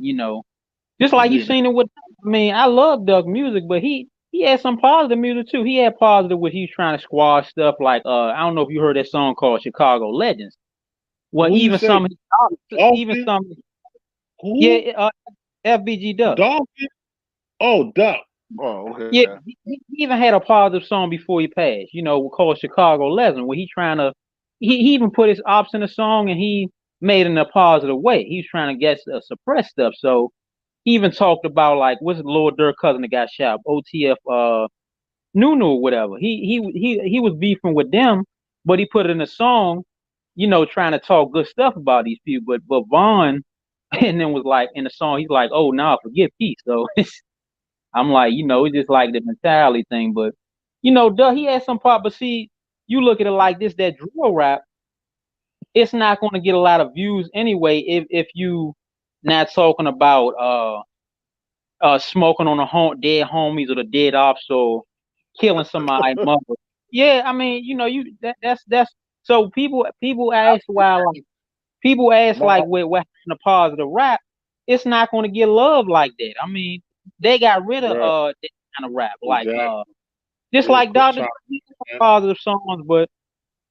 just like you it, seen it with. I mean, I love Doug music, but he had some positive music too. He had positive where he was trying to squash stuff like I don't know if you heard that song called Chicago Legends. Well, who you even say some even dolphin? some Who yeah FBG Duck. dolphin? Oh, duck. Oh, Yeah, okay. he even had a positive song before he passed, called Chicago Legend, where he trying to, he even put his ops in the song and he made it in a positive way. He was trying to get suppress stuff. So he even talked about like, what's the Lord Durk cousin that got shot, OTF, Nunu or whatever. He was beefing with them, but he put it in a song, trying to talk good stuff about these people. But Vaughn, and then was like in the song, he's like, oh, nah, forget peace. So I'm like, it's just like the mentality thing. But duh, he had some part. But see, you look at it like this: that drill rap, it's not going to get a lot of views anyway. If you not talking about smoking on the dead homies or the dead ops or killing somebody mother. Yeah, I mean, that's so people ask why like people ask My like what happened to positive rap. It's not going to get love like that. I mean, they got rid of right, that kind of rap, like exactly. just Yeah, like quit Dr. trying. Dre, Man. positive songs, but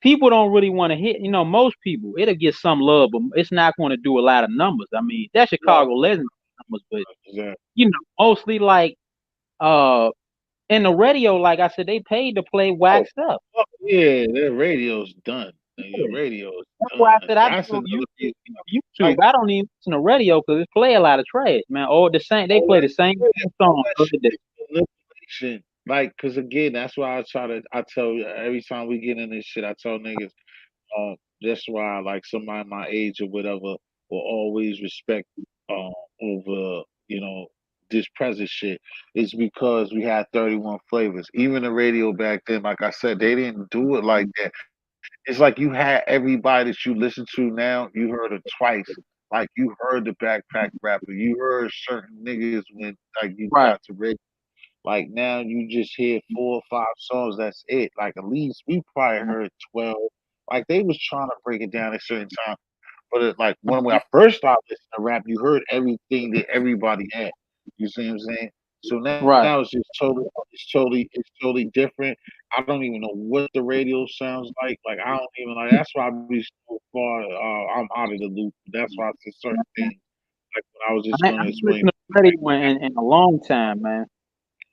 people don't really want to hit. Most people it'll get some love, but it's not going to do a lot of numbers. I mean, that Right, Chicago Legends numbers, but exactly. mostly like uh in the radio, like I said, they paid to play Oh, whack stuff. fuck yeah, that radio's done. Your Yeah. radio's That's why I done. said I That's be on another reason. YouTube. Like, I don't even listen to radio because it play a lot of trash, man. All the same, they all play that the same shit, all song that every shit day. is manipulation. Like, cause again, that's why I tell you every time we get in this shit, I tell niggas, that's why like somebody my age or whatever will always respect over this present shit. It's because we had 31 flavors. Even the radio back then, like I said, they didn't do it like that. It's like you had everybody that you listen to now, you heard it twice like you heard the backpack rapper, you heard certain niggas when like you Right. got to radio. Like now you just hear 4 or 5 songs, that's it. Like at least we probably heard 12. Like they was trying to break it down at certain time. But like when I first started listening to rap, you heard everything that everybody had. You see what I'm saying? So now it's Right. just totally different. I don't even know what the radio sounds like. Like I don't even like. That's why I be so far. I'm out of the loop. That's why I said certain things. Like when I was just I gonna ain't explain listened to radio in a long time, man.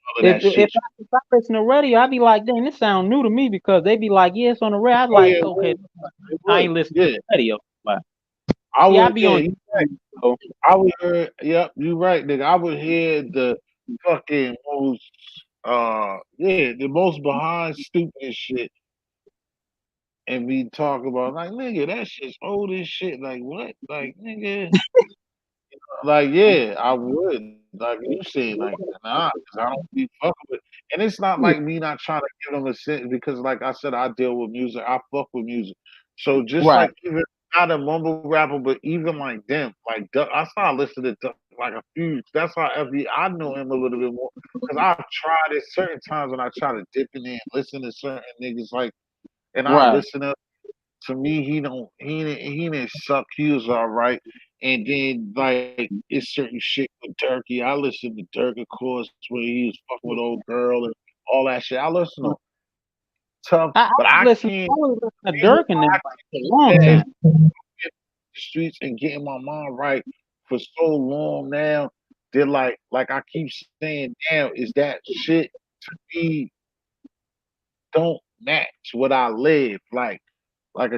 all of that shit. If I listen to radio, I'd be like, dang, this sound new to me because they be like, yeah, it's on the radio. I'd Oh yeah, like, it okay, would. It I would. ain't listening to Yeah, the radio. But I see, I would. be Yeah, on you right. YouTube, so I would hear. Yep, you right, nigga. I would hear the fucking most. Yeah, the most behind stupid shit, and we talk about like, nigga, that shit's old as shit. Like what? Like nigga. Like, yeah, I would. Like you said, like, nah, because I don't be fucking with. And it's not like me not trying to give them a sense because, like I said, I deal with music. I fuck with music. So just right, like even not a mumble rapper, but even like them, like I started listening to Duck like a few. That's why I know him a little bit more because I've tried it certain times when I try to dip in there and listen to certain niggas like, and I right. listen to me, he didn't suck. He was all right. And then like it's certain shit with Turkey. I listened to Dirk, of course, where he was fucking with old girl and all that shit. I listen to tough, but I I can't. was listening to You know, Dirk and them I like, for a long can't time. get the streets and getting my mind right for so long now. That like I keep saying now is that shit me don't match what I live like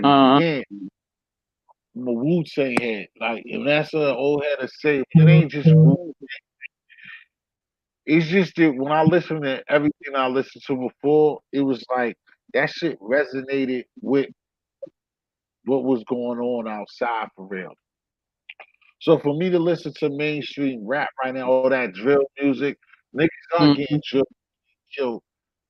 Uh, again. My Wu Tang head. Like, and that's what old head to say. It ain't just Wu. It's just that when I listened to everything I listened to before, it was like that shit resonated with what was going on outside for real. So for me to listen to mainstream rap right now, all that drill music, niggas are getting mhm. drilled killed.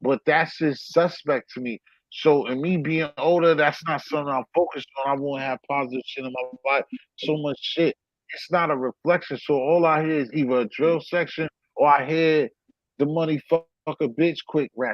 But that's just suspect to me. So, and me being older, that's not something I'm focused on. I want to have positive shit in my life. So much shit. It's not a reflection. So all I hear is either a drill section or I hear the money fuck a bitch quick records.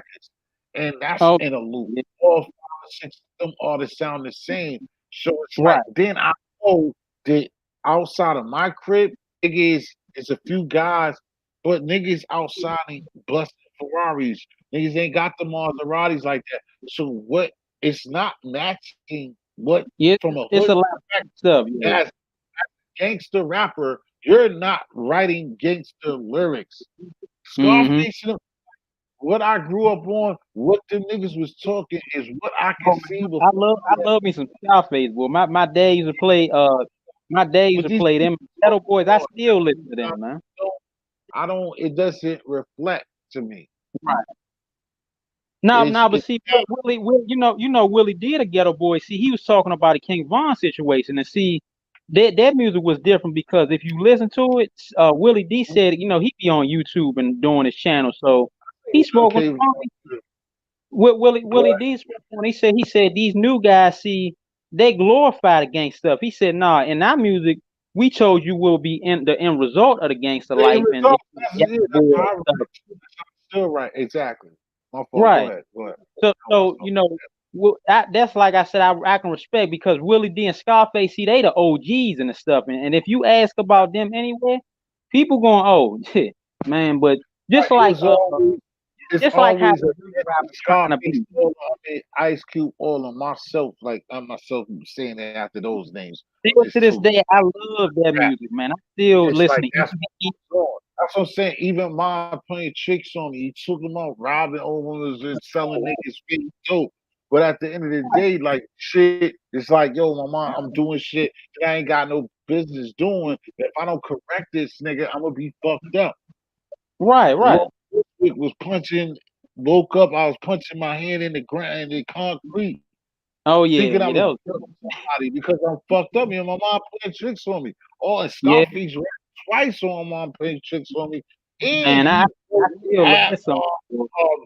And that's in Oh, a loop. yeah, All 5 or 6 of them artists sound the same. So it's like right. then I know that outside of my crib, niggas is a few guys, but niggas outside ain't busting Ferraris. Niggas ain't got the Maseratis like that. So what? It's not matching what Yeah, from a hood it's a lot perspective of stuff. Yeah. as gangster rapper. You're not writing gangster lyrics. Mm-hmm. Scarface, what I grew up on, what the niggas was talking is what I can Oh see man, before. I love me some Scarface, boy. My dad used to play my dad used But to these play people them Ghetto Boys. I on, still listen to I them, man. don't, I don't. It doesn't reflect to me. Right. Now, but It's see, Willie, you know, Willie did a Ghetto Boy. See, he was talking about a King Von situation, and see, that music was different because if you listen to it, Willie D said, you know, he be on YouTube and doing his channel, so he spoke on okay. Willie D spoke on. He said these new guys see they glorify the gang stuff. He said, nah, in our music, we told you will be in the end result of the gangster The end life and result, Ghetto that's Boy how I stuff. still right. Exactly. My fault. Go Right. ahead. Go ahead. So you know, that's like I said, I can respect because Willie D and Scarface, see, they the OGs and the stuff, and if you ask about them anywhere, people going, oh, man, but just It like was always, it's just like how always the a new rappers trying to Scarface, be. all of it, Ice Cube, all of myself. Like I'm myself saying it after those names. Still It's to this two. day, I love that Rap. music, man. I still It's listen like to that's Easy. what's on. That's what I'm saying. Even mom playing tricks on me. He took them out, robbing old ones and selling niggas fake dope. But at the end of the day, like shit, it's like, yo, my mom, I'm doing shit that I ain't got no business doing. If I don't correct this nigga, I'm gonna be fucked up. Right. Lil Quick was punching, woke up, I was punching my hand in the ground in the concrete, Oh thinking I yeah, was that was killing somebody because I'm fucked up. You know, my mom playing tricks on me. Oh, and yeah, Scarface rapped twice on my mom playing tricks on me. And man. he I still love had that song.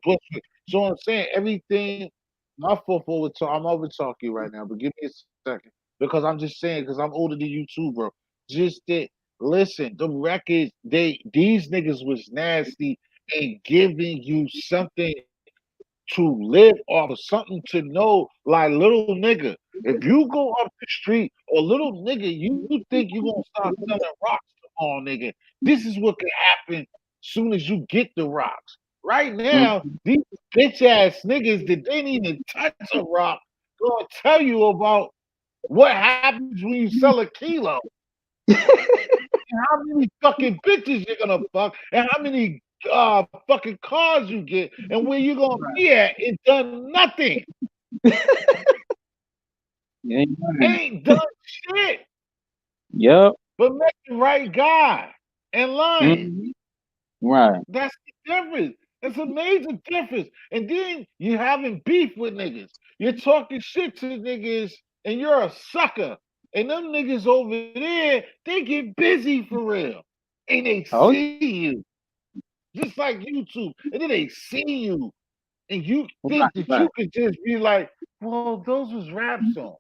Bushwick. So I'm saying everything. My fault for I'm over talking right now, but give me a second because I'm just saying because I'm older than you too, bro. just that. Listen, the records, these niggas was nasty and giving you something to live off of, something to know, like little nigga. If you go up the street or little nigga, you think you gonna start selling rocks tomorrow, nigga. This is what can happen soon as you get the rocks. Right now, Mhm. these bitch ass niggas that didn't even touch a rock gonna tell you about what happens when you sell a kilo, and how many fucking bitches you're gonna fuck, and how many fucking cars you get, and where you gonna Right. be at. It done nothing. Amen. Ain't done shit Yep. but met the right guy and lying. Mhm. Right. That's the difference. That's a major difference. And then you having beef with niggas. You're talking shit to niggas, and you're a sucker. And them niggas over there, they get busy for real. And they Oh, see you. Just like YouTube. And then they see you. And you right, think that right. you could just be like, well, those was rap songs.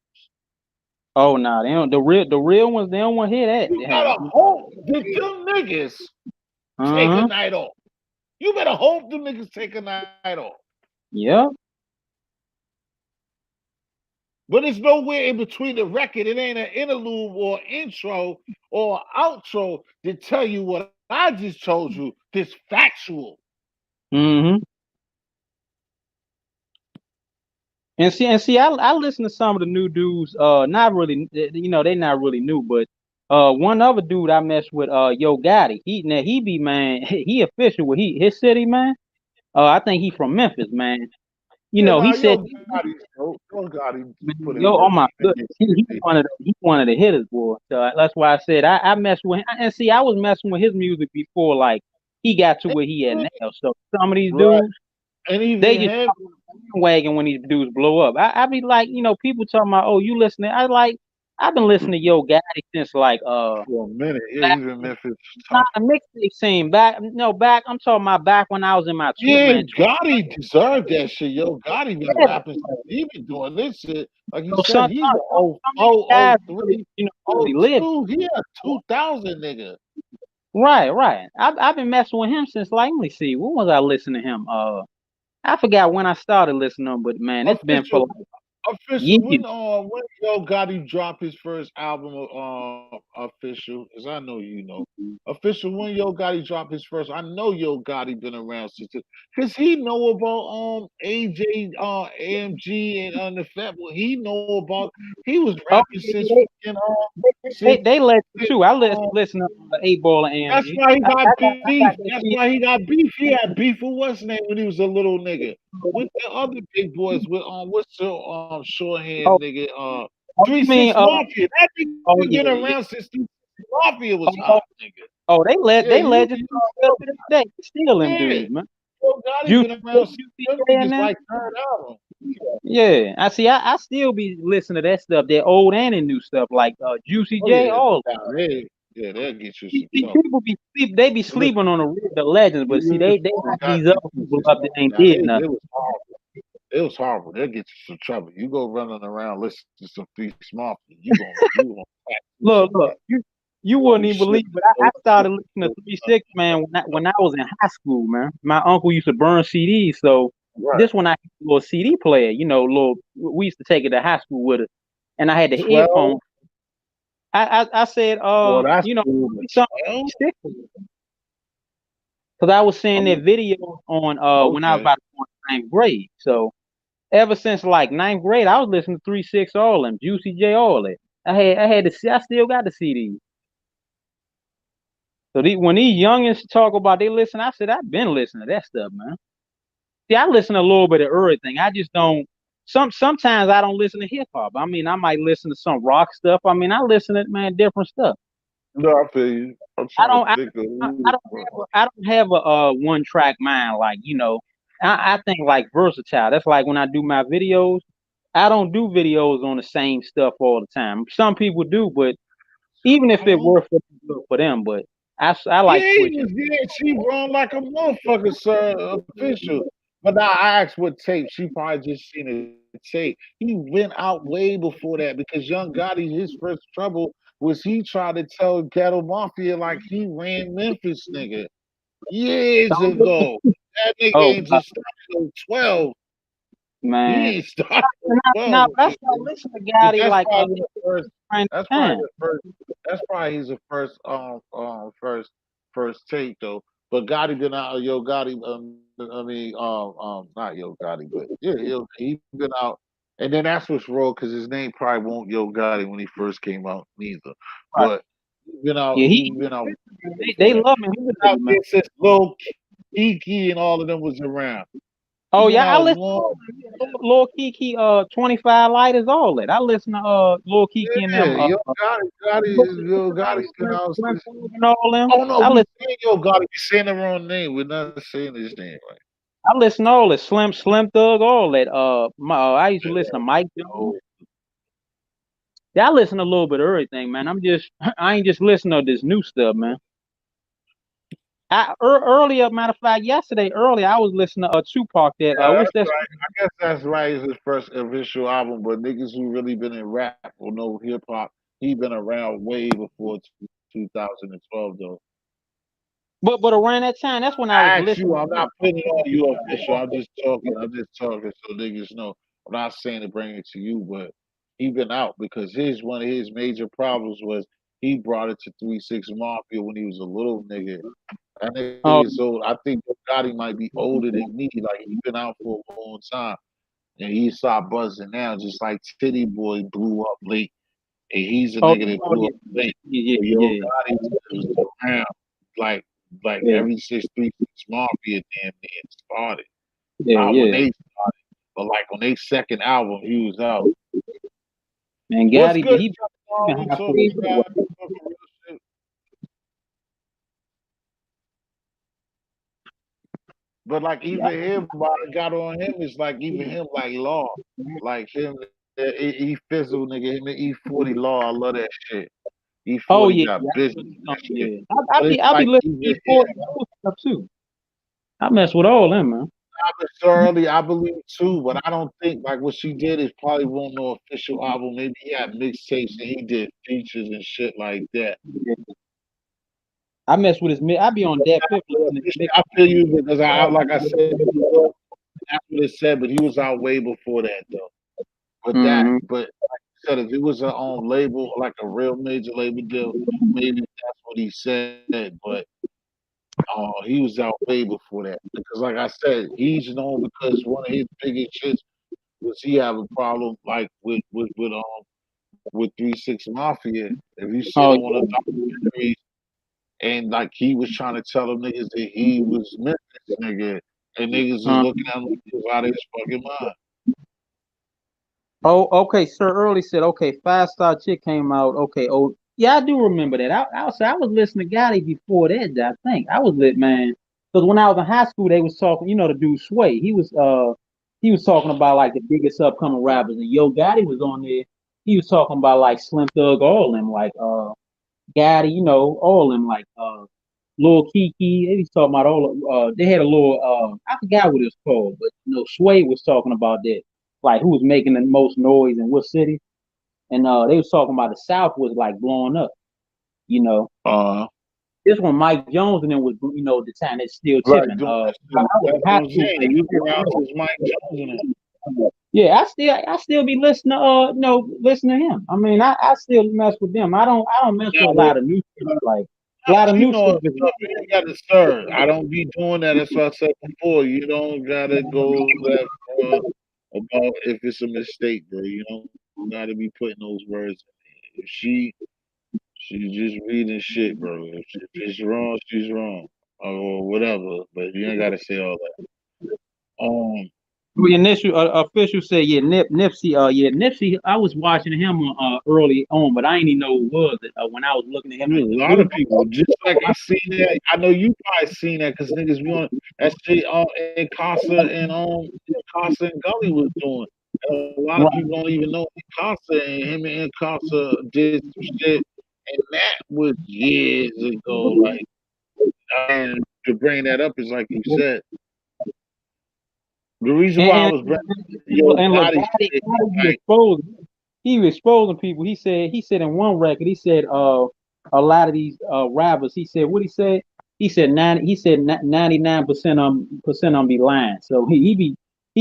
Oh, nah, they don't. The real ones, they don't want to hear that. You Yeah. gotta hope that them niggas take a Uh-huh. night off. You better hope them niggas take a night off. Yep. But it's nowhere in between the record. It ain't an interlude or intro or outro to tell you what I just told you. This factual. Mm-hmm. And see, I listen to some of the new dudes. Not really. They not really new, but one other dude I mess with, Yo Gotti. He be man. He official with his city, man. I think he from Memphis, man. Yeah, He nah, said, yo Gotti, yo Gotti man, put in yo, oh work my and goodness, get he 50. one of the hitters, boy. So that's why I said I mess with him. And see, I was messing with his music before, like he got to where he at now. So some of these Right. dudes, And they even just him, wagon when these dudes blow up. I be like, people talking about, oh, you listening? I've been listening to Yo Gotti since like for a minute, yeah, back even Memphis not tough. the mixtape scene back. No, back. I'm talking about back when I was in my two Yeah, man. Gotti deserved that shit. Yo, Gotti been Yeah. rapping since he been doing this shit. Like you So said, he's a some of these guys really, 03, really live. 02. He a 2000 nigga. Right, right. I've been messing with him since like let me see, when was I listening to him? I forgot when I started listening to him, but man, it's been for Official, like official. years. When Yo Gotti dropped his first album, official, as I know you know, official. When Yo Gotti dropped his first, I know Yo Gotti been around since, cause he know about AJ, AMG and the Fat Boy. He know about. He was Oh rapping yeah, since yeah, fucking since. they let you since, too. I um, listen to 8 Ball and That's AMG. why he got I beef. got that That's shit. why he got beef. He had beef with what's name when he was a little nigga. With the other big boys, with what's the shorthand Oh, nigga, you Three mean Six Mafia. That nigga been oh yeah, around yeah. since 3 6 Mafia was hot, Oh, nigga. oh, Yeah, they you legends too, still know, to this day. Still them yeah. dudes, man. Yo Gotti Juicy, been around since Juicy them J and niggas them. like third album. Yeah, I see. I still be listening to that stuff, that old and the new stuff, like Juicy Oh J. yeah, All nah, yeah, they'll get you see, some tough. people be sleep. They be Listen, sleeping on the legends, but see, you they always have got these the other people juices. up that ain't Now did nothing. they was horrible. It was horrible. They'll get you some trouble. You go running around listening to some Three Small, you gonna crack you Look, somewhere. you You gonna wouldn't be even believe, slipping but I over started slipping listening to over 3 6 man when I was in high school, man. My uncle used to burn CDs, so right. this one I had a little CD player, little. We used to take it to high school with us, and I had the 12? headphones. I said, Well, that's cool, play but something 12? stick because I was seeing their Oh, videos on when I was okay. about to go in ninth grade. So ever since like ninth grade, I was listening to 3 6 all them, Juicy J, all that. I had to see. I still got the CD. So when these youngins talk about they listen, I said I've been listening to that stuff, man. See, I listen to a little bit of everything. I just don't. Sometimes I don't listen to hip hop. I mean, I might listen to some rock stuff. I mean, I listen to man different stuff. No, I feel you. I'm I trying to don't. I, think of I who. don't I don't have a one track mind like I think like versatile. That's like when I do my videos. I don't do videos on the same stuff all the time. Some people do, but even if it Oh, works for them, but I like yeah, he switching. was. Yeah, she run like a motherfucker, sir. Official. But now I asked what tape. She probably just seen a tape. He went out way before that because Young Gotti, his first trouble was he tried to tell Ghetto Mafia like he ran Memphis, nigga, years ago. That nigga Oh, ain't just started on 12. He man. ain't started on Now 12. that's not listen to But Gotti that's like probably the first. trying to That's probably time. the first. That's probably his first take though. But Gotti been out. Yo Gotti. I mean, not Yo Gotti, but yeah, he been out. And then that's what's wrong because his name probably won't Yo Gotti when he first came out neither. Right. But he been out. Yeah, He been out they before that. love him. He been out there since Lil Kiki and all of them was around. He Oh been yeah, I out listen long. to Lil Kiki 25 lighters, all that. I listen to Lil Kiki and them Yeah, Yo Gotti been out Slim since. Thug and all them. Oh no, I we listen saying Yo Gotti. We saying the wrong name. We're not saying his name right. I listen to all that. Slim Thug, all that. I used to listen to Mike Jones. Oh, Yeah, I listen to a little bit of everything, man. I ain't just listening to this new stuff, man. Earlier, matter of fact, yesterday earlier, I was listening to Tupac. That yeah, what's that's that? right. I guess that's right. It's his first official album, but niggas who really been in rap or know hip hop, he been around way before 2012 though. But around that time, that's when I was I asked you, listening. I'm not putting it on you official. I'm just talking. I'm just talking so niggas know. I'm not saying to bring it to you, but he been out because his one of his major problems was he brought it to 3-6 Mafia when he was a little nigga. That Oh, nigga is old. I think Gotti might be older than me. Like he been out for a long time, and he stopped buzzing now. Just like Titty Boy blew up late, and he's a oh, nigga that oh blew yeah, up late. yeah, But Yo yeah, Gotti was around like yeah, every 636 Mafia damn near started. yeah, Not when yeah. they started, but like on their second album, he was out. Man, What's Gotti, good, he been John? We talking halfway. about talking real shit. But like Yeah. even him, what I got on him is like even him like Law, like him, E Fizzle nigga, him and E40 Law. I love that shit. Oh E40 yeah, got yeah. business in that shit. Yeah. But it's I be like listening to even him, 40 stuff too. I mess with all them, man. Shirley, I believe too, but I don't think like what she did is probably won't no official album. Maybe he had mixtapes and he did features and shit like that. Yeah. I mess with his mix. I be on that fifth listening to mix. I feel you because like I said before, that's what it said, but he was out way before that though. Mm-hmm. But like I said, if it was a label, like a real major label deal, maybe that's what he said. But he was out way before that. Because like I said, he's known because one of his biggest shits was he have a problem like with 3-6 Mafia. If you seen Oh on one of the documentaries, and like he was trying to tell them niggas that he was Memphis nigga, and niggas is yeah. looking at him like he was out of his fucking mind. Oh, okay. Sir Early said, okay, Five Star Chick came out. Okay. Oh, yeah, I do remember that. I was listening to Gotti before that. I think I was lit, man. Because when I was in high school, they was talking. You know, the dude Sway. He was talking about like the biggest upcoming rappers, and Yo Gotti was on there. He was talking about like Slim Thug, all them, like Gotti, you know, all them, like Lil Kiki. They was talking about all. They had a little. I forgot what it was called, but you know, Sway was talking about that, like who was making the most noise in what city, and they was talking about the South was like blowing up. You know, Uh, this one Mike Jones and then was the time that's still right, tipping. doing that When stuff. I was That's in high what I'm school, saying. You been around since Mike Jones and them. yeah, I still be listening to listen to him. I mean, I still mess with them. I don't mess with a Now, lot of new stuff. Like a lot of you new know stuff is stuff you ain't got to serve. I don't be doing that. That's what I said before. You don't gotta go that far about if it's a mistake, bro. You don't gotta be putting those words in there. If she's just reading shit, bro. If it's wrong, she's wrong. Or whatever. But you ain't gotta say all that. the initial official said, yeah, Nipsey, Nipsey. I was watching him early on, but I didn't even know who was it when I was looking at him There's at a the lot news. of people. Just like I seen that. I know you probably seen that because niggas be on that shit in Casa and Gully was doing. And a lot of people don't even know Casa and him and Casa did some shit. And that was years ago. Like and to bring that up is like you said. The reason why I And was bringing Yo and Gotti Gotti shit, be like exposed. he was exposing people. He said in one record, he said a lot of these rappers, he said what he said? He said 99% percent be lying. So he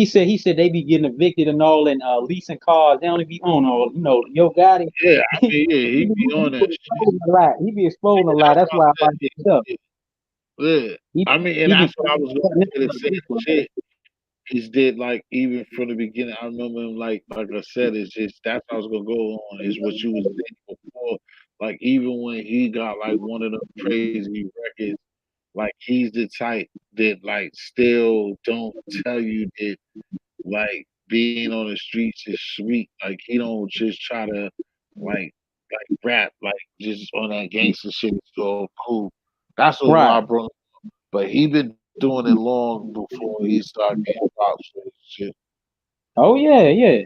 said they be getting evicted and all and leasing cars. They only be on all, Yo Gotti. Yeah, I he, mean, yeah, he he be be on that shit. exposing a lot. He be exposing a lot. That's That's why I why I said, like his stuff. yeah. He I mean, and he be that's what I was cutting gonna this say. The stuff same different. shit is did like even from the beginning. I remember him like I said, it's just that's what I was gonna go on. Is what you was saying before. Like even when he got like one of them crazy records, like he's the type that like still don't tell you that like being on the streets is sweet. Like he don't just try to like rap like just on that gangster shit. It's all cool. That's what why Right. I brought. But he been doing it long before he started getting props for his shit. Oh yeah, yeah.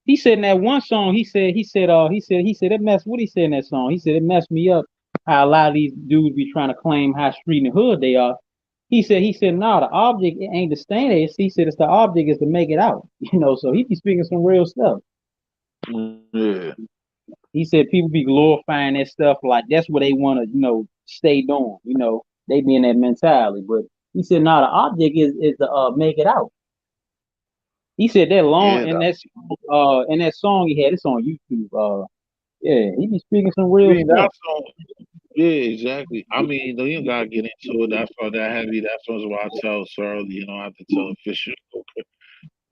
He said in that one song, he said it messed. What he said in that song? He said it messed me up. How a lot of these dudes be trying to claim how street and hood they are. He said, no, the object it ain't the stain. He said it's the object is to make it out. So he be speaking some real stuff. Yeah, He said people be glorifying that stuff like that's what they want to, stay doing. They be in that mentality. But he said, no, the object is to make it out. He said that yeah. long in that song he had. It's on YouTube. Yeah, he be speaking some I real mean, stuff. that's all. Yeah, exactly. I mean, though you don't gotta get into it. That's why that heavy. That's why I tell Shirley. I have to tell Fisher.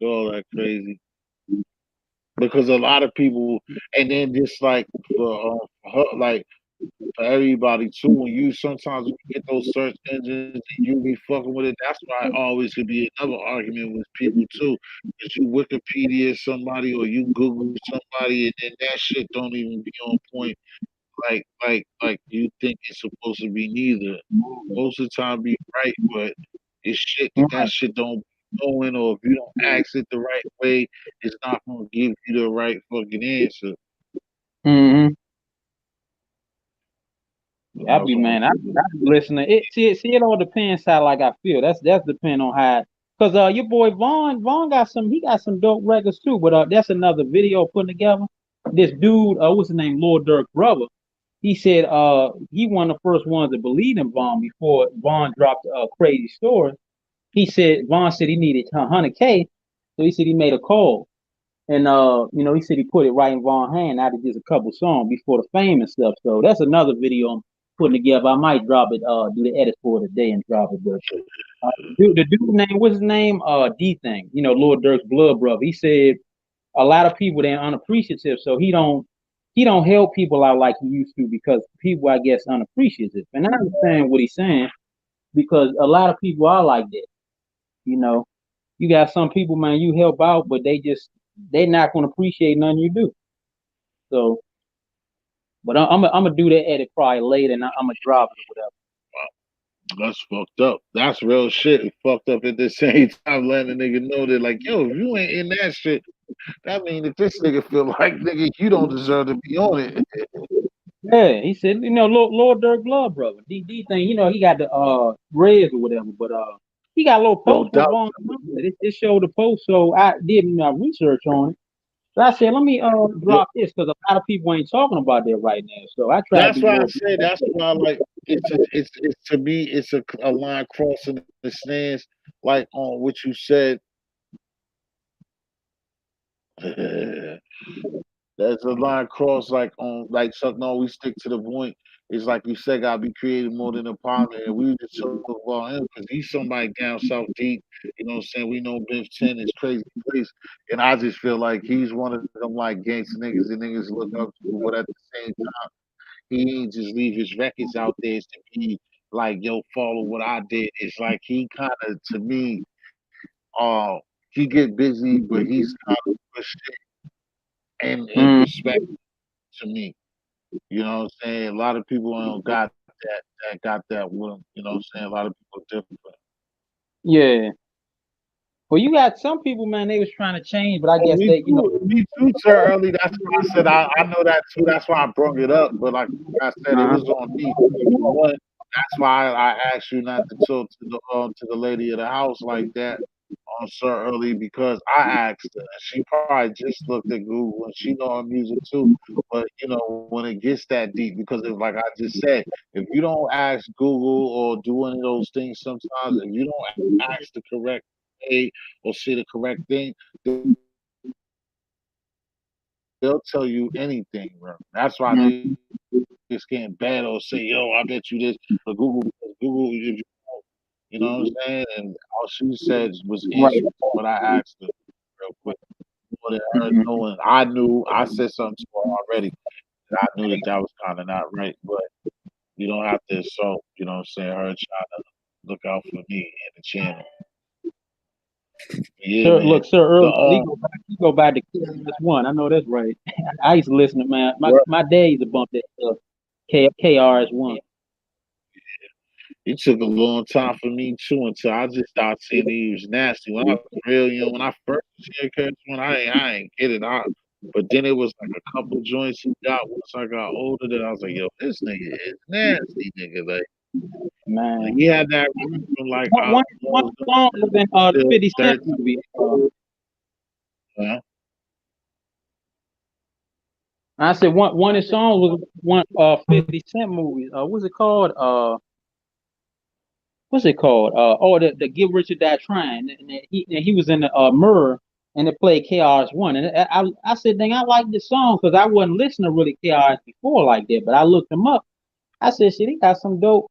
Go all that crazy because a lot of people, and then just like for her, like for everybody too. When you sometimes when you get those search engines and you be fucking with it, that's why always could be another argument with people too. Cause you Wikipedia somebody or you Google somebody and then that shit don't even be on point like you think it's supposed to be neither. Most of the time be right, but it's shit that shit don't be knowing or if you don't ask it the right way, it's not gonna give you the right fucking answer. Mm-hmm. I That's be what man, I be listening. It all depends how like I feel. That's depend on how. Cause your boy Vaughn got some dope records too. But that's another video putting together. This dude, what's his name, Lord Dirk brother. He said he one of the first ones to believe in Vaughn before Vaughn dropped a crazy story. Vaughn said he needed 100K, so he said he made a call. And he said he put it right in Von hand out of just a couple songs before the fame and stuff. So that's another video I'm putting together. I might drop it, do the edit for it today and drop it. But the dude name, what's his name? D thing. Lord Dirk's blood brother. He said a lot of people they're unappreciative, so he don't help people out like he used to because people I guess unappreciative. And I understand what he's saying because a lot of people are like that. You know, you got some people, man, you help out, but they not gonna appreciate nothing you do. So, but I'm gonna do that edit probably later, and I'm gonna drop it or whatever. that's fucked up. That's real shit. It's fucked up at the same time letting a nigga know that like, yo, if you ain't in that shit, that mean that this nigga feel like nigga, you don't deserve to be on it. Yeah, he said, Lord Dirk Blood brother, D thing, he got the Reds or whatever, but he got a little No post with doubt. Vaughn. It showed the post, so I did my research on it. So I said, let me Yeah. drop this because a lot of people ain't talking about that right now. So I try to That's be why I more. say that's why I like it's to me it's a line crossing the stands like on what you said. There's a line cross like on like Chuck no, we stick to the point. It's like you said, gotta be creative more than a partner. And we just talk about him because he's somebody down south deep. You know what I'm saying? We know Biff 10 is crazy place. And I just feel like he's one of them like gangster niggas that niggas look up to, but at the same time, he ain't just leave his records out there to be like, yo, follow what I did. It's like he kinda to me, uh he get busy, but he's kind of pushed and Mm, respect to me. You know what I'm saying? A lot of people don't got that with them. You know what I'm saying? A lot of people different. yeah. Well, you got some people, man. They was trying to change, but I Oh, guess me too, sir. Early. That's why I said I know that too. That's why I brought it up. But like I said, it uh, was on me. For one, that's why I asked you not to talk to the lady of the house like that. on Sir Early because I asked her. And she probably just looked at Google and she know her music too. But when it gets that deep, because it's like I just said, if you don't ask Google or do any of those things, sometimes if you don't ask the correct way or say the correct thing, they'll tell you anything, bro. That's why niggas getting bad or say, yo, I bet you this for Google because Google, if you you know what I'm saying? And all she said was answering to what I asked her real quick. More than her knowing. I said something to her already. That I knew that was kind of not right, but you don't have to insult, her trying to look out for me and the channel. Yeah, man. Sir, look, Sir The Earl, he go by the KRS-One. I know that's right. I used to listen to man. My dad used to bump that stuff. KRS-One. it took a long time for me too until I just started seeing he was nasty. When I was real young, when I first seen Curtis one, I ain't get it out. But then it was like a couple joints he got once I got older that I was like, yo, this nigga is nasty, nigga. Like Man, he had that rhythm from like one I one one was song was in the still 50 Cent 13. movie. Huh? I said one of the songs was one 50 Cent movie. What's it called? What's it called? Oh, the Get Rich or Die Trying. And he was in the Mirror, and it played KRS-One. And I said, dang, I like this song because I wasn't listening to really KRS before like that, but I looked him up. I said, shit, he got some dope.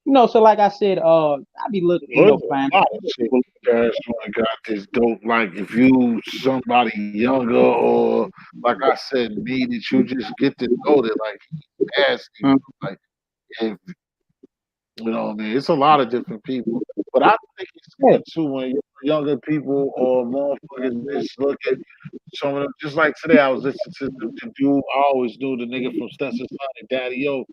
So like I said, I be looking, There's finding a lot of shit Cash Money got this dope. Like if you somebody younger or like I said, me that you just get to know that like he's nasty. mm, Like if what I mean, it's a lot of different people. But I think it's yeah. good too when younger people or motherfuckers just look at some of them. Just like today, I was listening to the dude I always knew, the nigga from Stetson Son, Daddy O.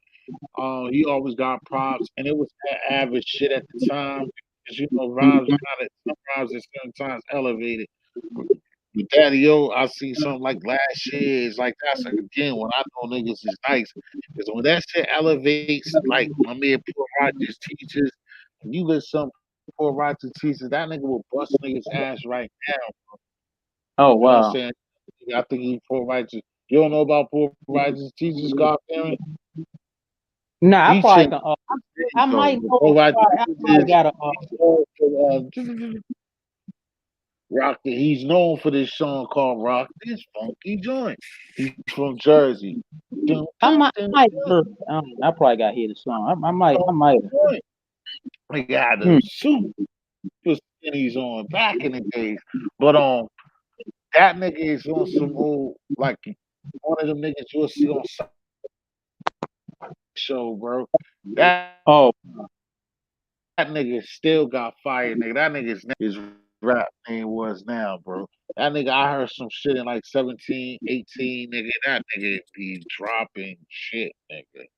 He always got props, and it was average shit at the time because rhymes kind of some rhymes at certain times elevated. With Daddy O, I seen something like last year. It's like that's like again when I know niggas is nice because when that shit elevates, like my man Poor Rogers teaches, when you listen some Poor Rogers teaches, that nigga will bust niggas ass right now. Oh You know what I'm wow. saying? I think he Poor Righteous. You don't know about Poor Righteous teachers, God parent? Nah, I He probably changed can. the game I though. might The know. Poor Righteous I probably teachers, got a. he's known for Rock. He's known for this song called Rock This Funky Joint. He's from Jersey. Dun, I dun, might, dun, I might dun, heard. I probably got hear the song. I funky might. joint. He got Hmm. the super skinnies on back in the days. But that nigga is on some old like one of them niggas you'll see on show, bro. That nigga Oh, still got fired, nigga. That nigga's his rap name was now, bro. That nigga, I heard some shit in like 17, 18, nigga. That nigga be dropping shit, nigga. Like,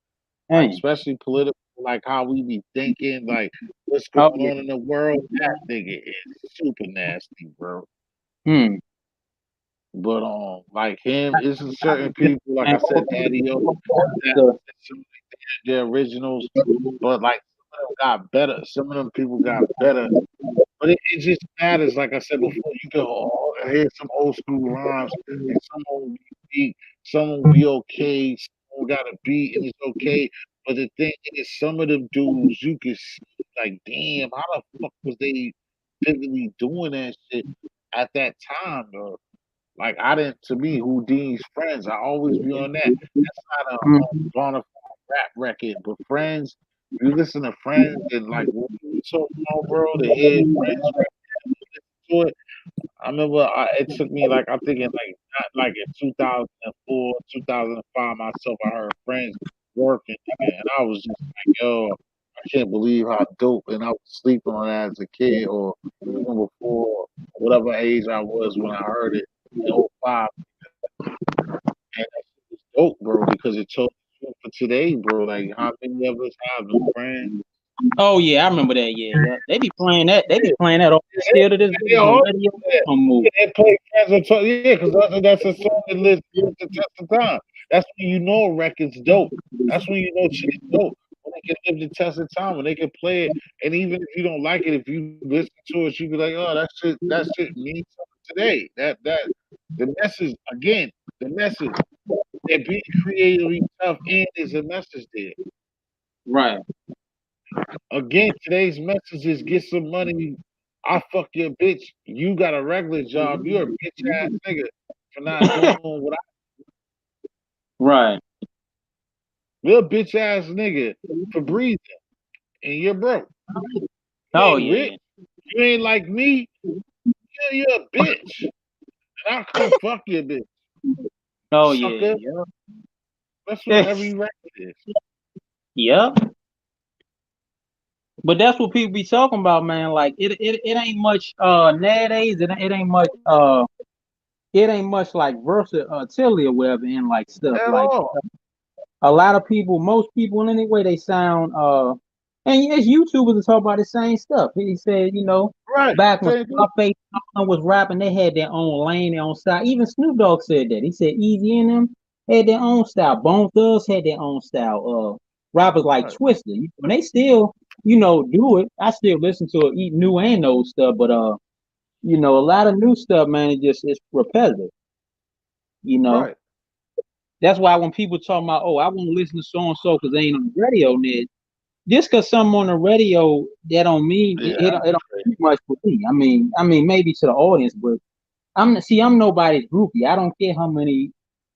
dang. especially political, like how we be thinking, like what's Oh going yeah. on in the world. That nigga is super nasty, bro. Hmm. But like him, it's a certain people, like I And said, Daddy O, that the some of the originals, but like some of them got better. Some of them people got better. But it just matters, like I said before, you can hear some old school rhymes and some will be beat, some will be okay, some will got a beat and it's okay. But the thing is, some of them dudes you can see like, damn, how the fuck was they vividly doing that shit at that time, though? Like I didn't to me, Houdini's Friends, I always be on that. That's not a mm, bona fide rap record, but Friends, if you listen to Friends and like what you talking about, bro, to hear Friends to it. I remember it took me like I think in like not like in 2004, 2005 myself. I heard Friends working, nigga, and I was just like, yo, I can't believe how dope. And I was sleeping on that as a kid, or even before whatever age I was when I heard it in '05. And that shit was dope, bro, because it told the truth for today, bro. Like how many of us have them friends? oh yeah, I remember that. Yeah, yeah. They be playing that. They be Yeah, playing that on yeah, still to this day yeah, on all radio that. on move. Yeah, they play Friends on yeah, because that's a song that lives the test of time. That's when you know a record's dope. That's when you know shit's dope. When can live the test of time and they can play it. And even if you don't like it, if you listen to it, you be like, oh, that shit means something today. That the message again, the message. They're being creatively tough and there's a message there. Right. Again, today's message is get some money. I fuck your bitch. You got a regular job. You're a bitch ass nigga for not doing what I Right. you're a bitch ass nigga for breathing. And you're broke. You Oh ain't rich. yeah. You ain't like me. You're a bitch. And I'll come fuck your bitch. Oh Sucker. yeah. That's what Yeah. every record is. Yep. But that's what people be talking about, man. Like it ain't much nowadays. It ain't much like versatility or whatever in like stuff. At Like all. a lot of people, most people anyway, they sound and yes, YouTubers are talking about the same stuff. He said, Right. back when Same thing. Scarface was rapping, they had their own lane, their own style. Even Snoop Dogg said that. He said Easy and them had their own style. Bone Thugs had their own style. Rappers like Right. Twister, when they still, do it. I still listen to it, eat new and old stuff, but a lot of new stuff, man, it's repetitive. You know, Right. that's why when people talk about, oh, I won't listen to so and so because they ain't on the radio, Ned. Just because something on the radio, that don't mean Yeah, it don't mean much for me. I mean, maybe to the audience, but I'm nobody's groupie. I don't care how many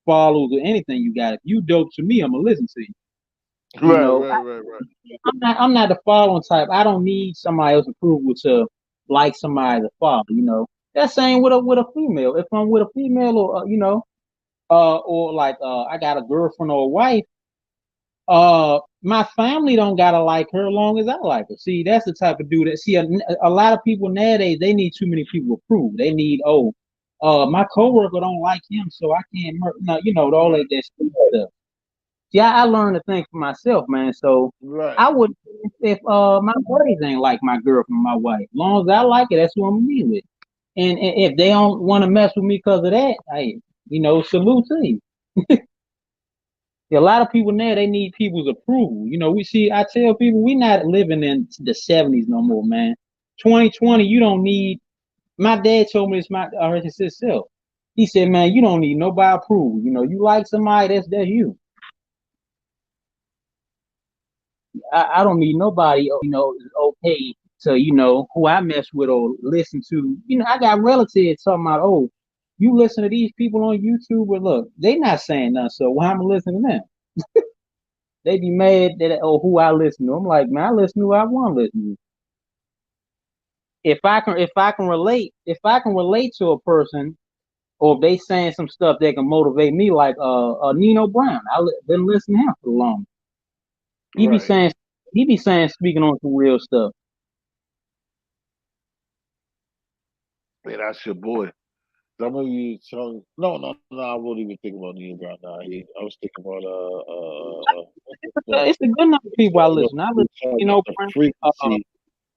follows or anything you got. If you dope to me, I'm gonna listen to you. You right, know, right, right, right. I'm not the following type. I don't need somebody else's approval to like somebody to follow. That same with a female. If I'm with a female, or or like I got a girlfriend or a wife. My family don't gotta like her as long as I like her. See, that's the type of dude that see a lot of people nowadays. They need too many people to approve. They need my coworker don't like him, so I can't. No, all that stupid stuff. Yeah, I learned to think for myself, man. So Right. I would if my buddies ain't like my girlfriend, my wife. As long as I like it, that's who I'm gonna be with. And if they don't want to mess with me because of that, hey, salute to you. A lot of people now they need people's approval. I tell people we not living in the '70s no more, man. 2020, you don't need. My dad told me this. His self. He said, man, you don't need nobody approval. You like somebody, that's you. I don't need nobody. Is okay to who I mess with or listen to. I got relatives talking about, oh, you listen to these people on YouTube, but look, they not saying nothing. So why am I listening to them? They be mad that who I listen to. I'm like, man, I listen to who I want to listen to. If I can relate to a person, or if they saying some stuff that can motivate me, like Nino Brown. Been listening to him for long. He be Right. saying speaking on some real stuff. Yeah, that's your boy. Some of you telling no, I won't even think about Neil Brown. Nah, I was thinking about what the fuck? It's a good number of You people I talking about, listen. I you listen to talking about Nino the Brown, frequency.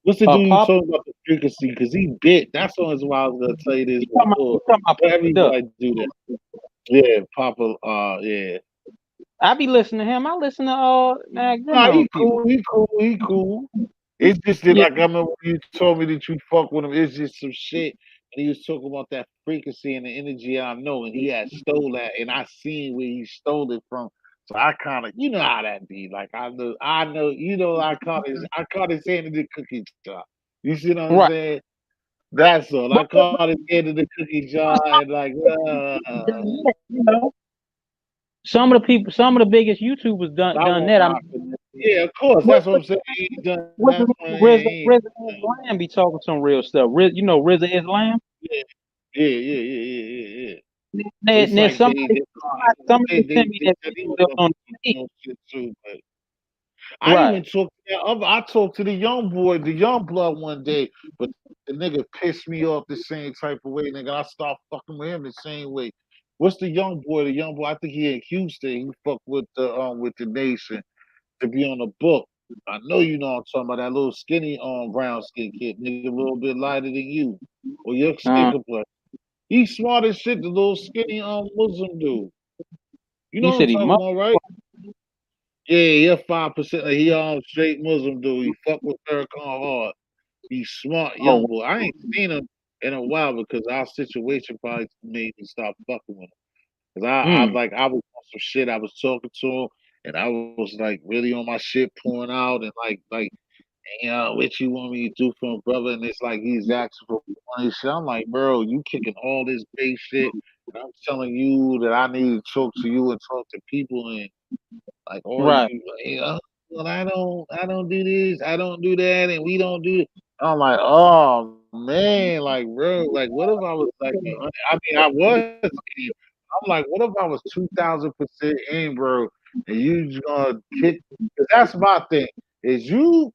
What's the dude you Pop. talking about the frequency? Because he bit. That's the only why I was gonna tell you this You before. talking about But Papa Duck. everybody do that. Yeah, Papa. Yeah. I be listening to him. I listen to man, good Nah, number he of people. cool. He cool. He cool. It's just that, Yeah, like, I remember when you told me that you fuck with him. It's just some shit, and he was talking about that frequency and the energy I know, and he had stole that, and I seen where he stole it from. So I kind of, you know how that be. Like I know, I caught his hand in the cookie jar. You see what I'm right. saying? That's all. I But caught his hand in the cookie jar, and like, you know, some of the biggest YouTubers I done won't that. I rock mean, with it. Yeah, of course. what That's what I'm saying. He ain't done. what's the That's name? why RZA he Islam be talking some real stuff. RZA Islam. ain't. Yeah. It's Now like somebody sent me they that said he video was that up was on to the stage. some shit too. But I Right. even talked to I talked to the young boy, the young blood one day, but the nigga pissed me off the same type of way, nigga. I start fucking with him the same way. What's the young boy? The young boy, I think he in Houston. He fuck with the nation to be on the book. I know you know I'm talking about that little skinny brown skin kid, nigga, a little bit lighter than you. Or your skin Uh, complexion. He's smart as shit, the little skinny Muslim dude. You know you what I'm said he talking must. about, right? Yeah, you're 5%. He straight Muslim dude. He fuck with Farrakhan hard. He's smart, young Oh, boy. I ain't seen him in a while because our situation probably made me stop fucking with him. Cause mm, I was on some shit. I was talking to him, and I was like really on my shit, pouring out, and what you want me to do for him, brother? And it's like he's asking for money. Shit. I'm like, bro, you kicking all this base shit, and I'm telling you that I need to talk to you and talk to people, and like all right. you know, well, I don't do this, I don't do that, and we don't do. I'm like, oh man, like bro, like what if I was like, I mean, I was in. I'm like, what if I was 2,000% in, bro, and you just gonna kick? Cause that's my thing. Is you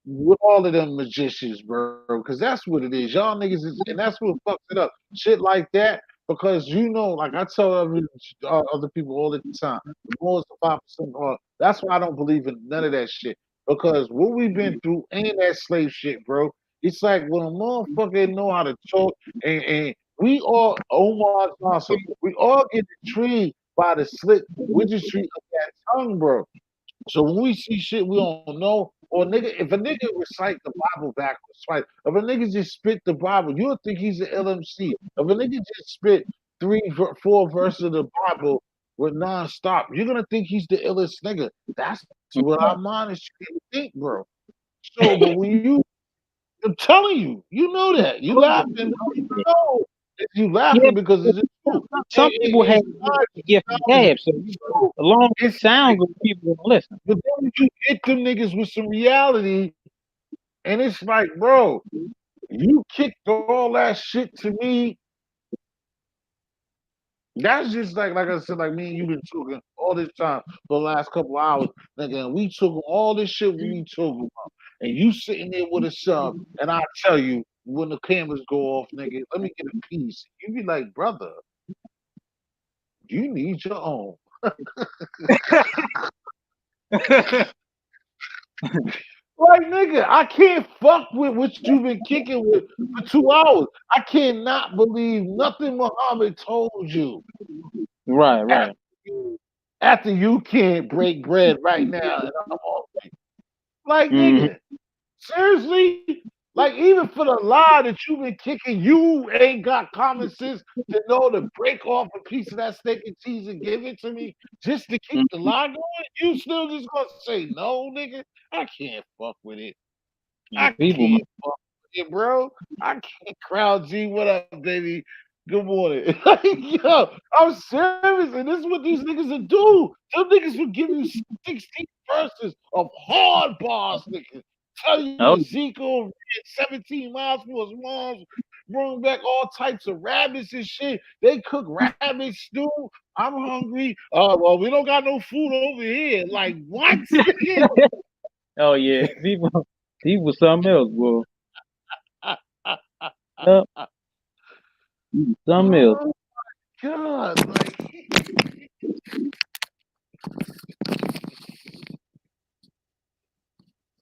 with all of them magicians, bro, because that's what it is. Y'all niggas is, and that's what fucks it up. Shit like that, because like I tell other people all the time, the more is the 5% are. That's why I don't believe in none of that shit. Because what we've been through ain't that slave shit, bro. It's like when a motherfucker know how to talk, and we all, Omar Johnson, we all get treated by the slick wizardry of that tongue, bro. So when we see shit we don't know, or nigga, if a nigga recite the Bible backwards, right? If a nigga just spit the Bible, you'll think he's an LMC. If a nigga just spit four verses of the Bible with nonstop, you're gonna think he's the illest nigga. That's what our mind is trying to think, bro. So, but when I'm telling you, you know that. You Oh, yeah. laughing, Oh, you yeah. know that you Yeah, laughing because it's the truth. some people have the gift of It's gab, so so as long as it it's sounds good, people will listen. but then you hit them niggas with some reality, and it's like, bro, you kicked all that shit to me. That's just like I said, like me and you been talking all this time for the last couple of hours, nigga, and we talking all this shit we talking about, and you sitting there with a sub, and I tell you when the cameras go off, nigga, let me get a piece. You be like, brother, you need your own. Like nigga, I can't fuck with what you've been kicking with for 2 hours. I cannot believe nothing Muhammad told you. Right, After right. you can't break bread right now, and I'm hungry. Like Hmm. nigga, seriously? Like even for the lie that you've been kicking, you ain't got common sense to know to break off a piece of that steak and cheese and give it to me just to keep the lie going. You still just gonna say no, nigga? I can't fuck with it. Yeah, I people, man. can't fuck with it, bro. I can't. Crowd G, what up, baby? Good morning. Like, yo, I'm serious, and this is what these niggas will do. Some niggas will give you 16 verses of hard bars, niggas. Tell you Oh, Ezekiel ran 17 miles from his mom's, bring back all types of rabbits and shit. They cook rabbit stew. I'm hungry. Oh, well, we don't got no food over here. Like, what? oh yeah, people, something else, bro. Yep, something else. Oh, God. Like,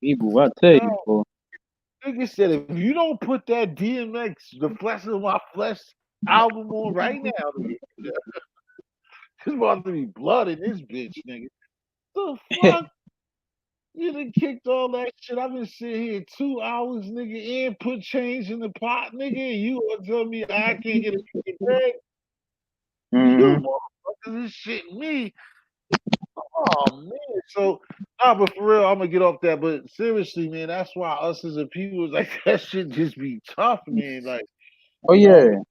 People, I tell you, yo. bro. Nigga said, if you don't put that DMX, the flesh of my flesh album on right now, nigga, there's about to be blood in this bitch, nigga. The fuck? You done kicked all that shit. I've been sitting here 2 hours, nigga, and put change in the pot, nigga, and you gonna tell me I can't get a piece of bread? You Hmm. motherfuckers is shitting me. Oh man. So but for real, I'm gonna get off that. But seriously, man, that's why us as a people like that shit just be tough, man. Like, Oh you know what I mean?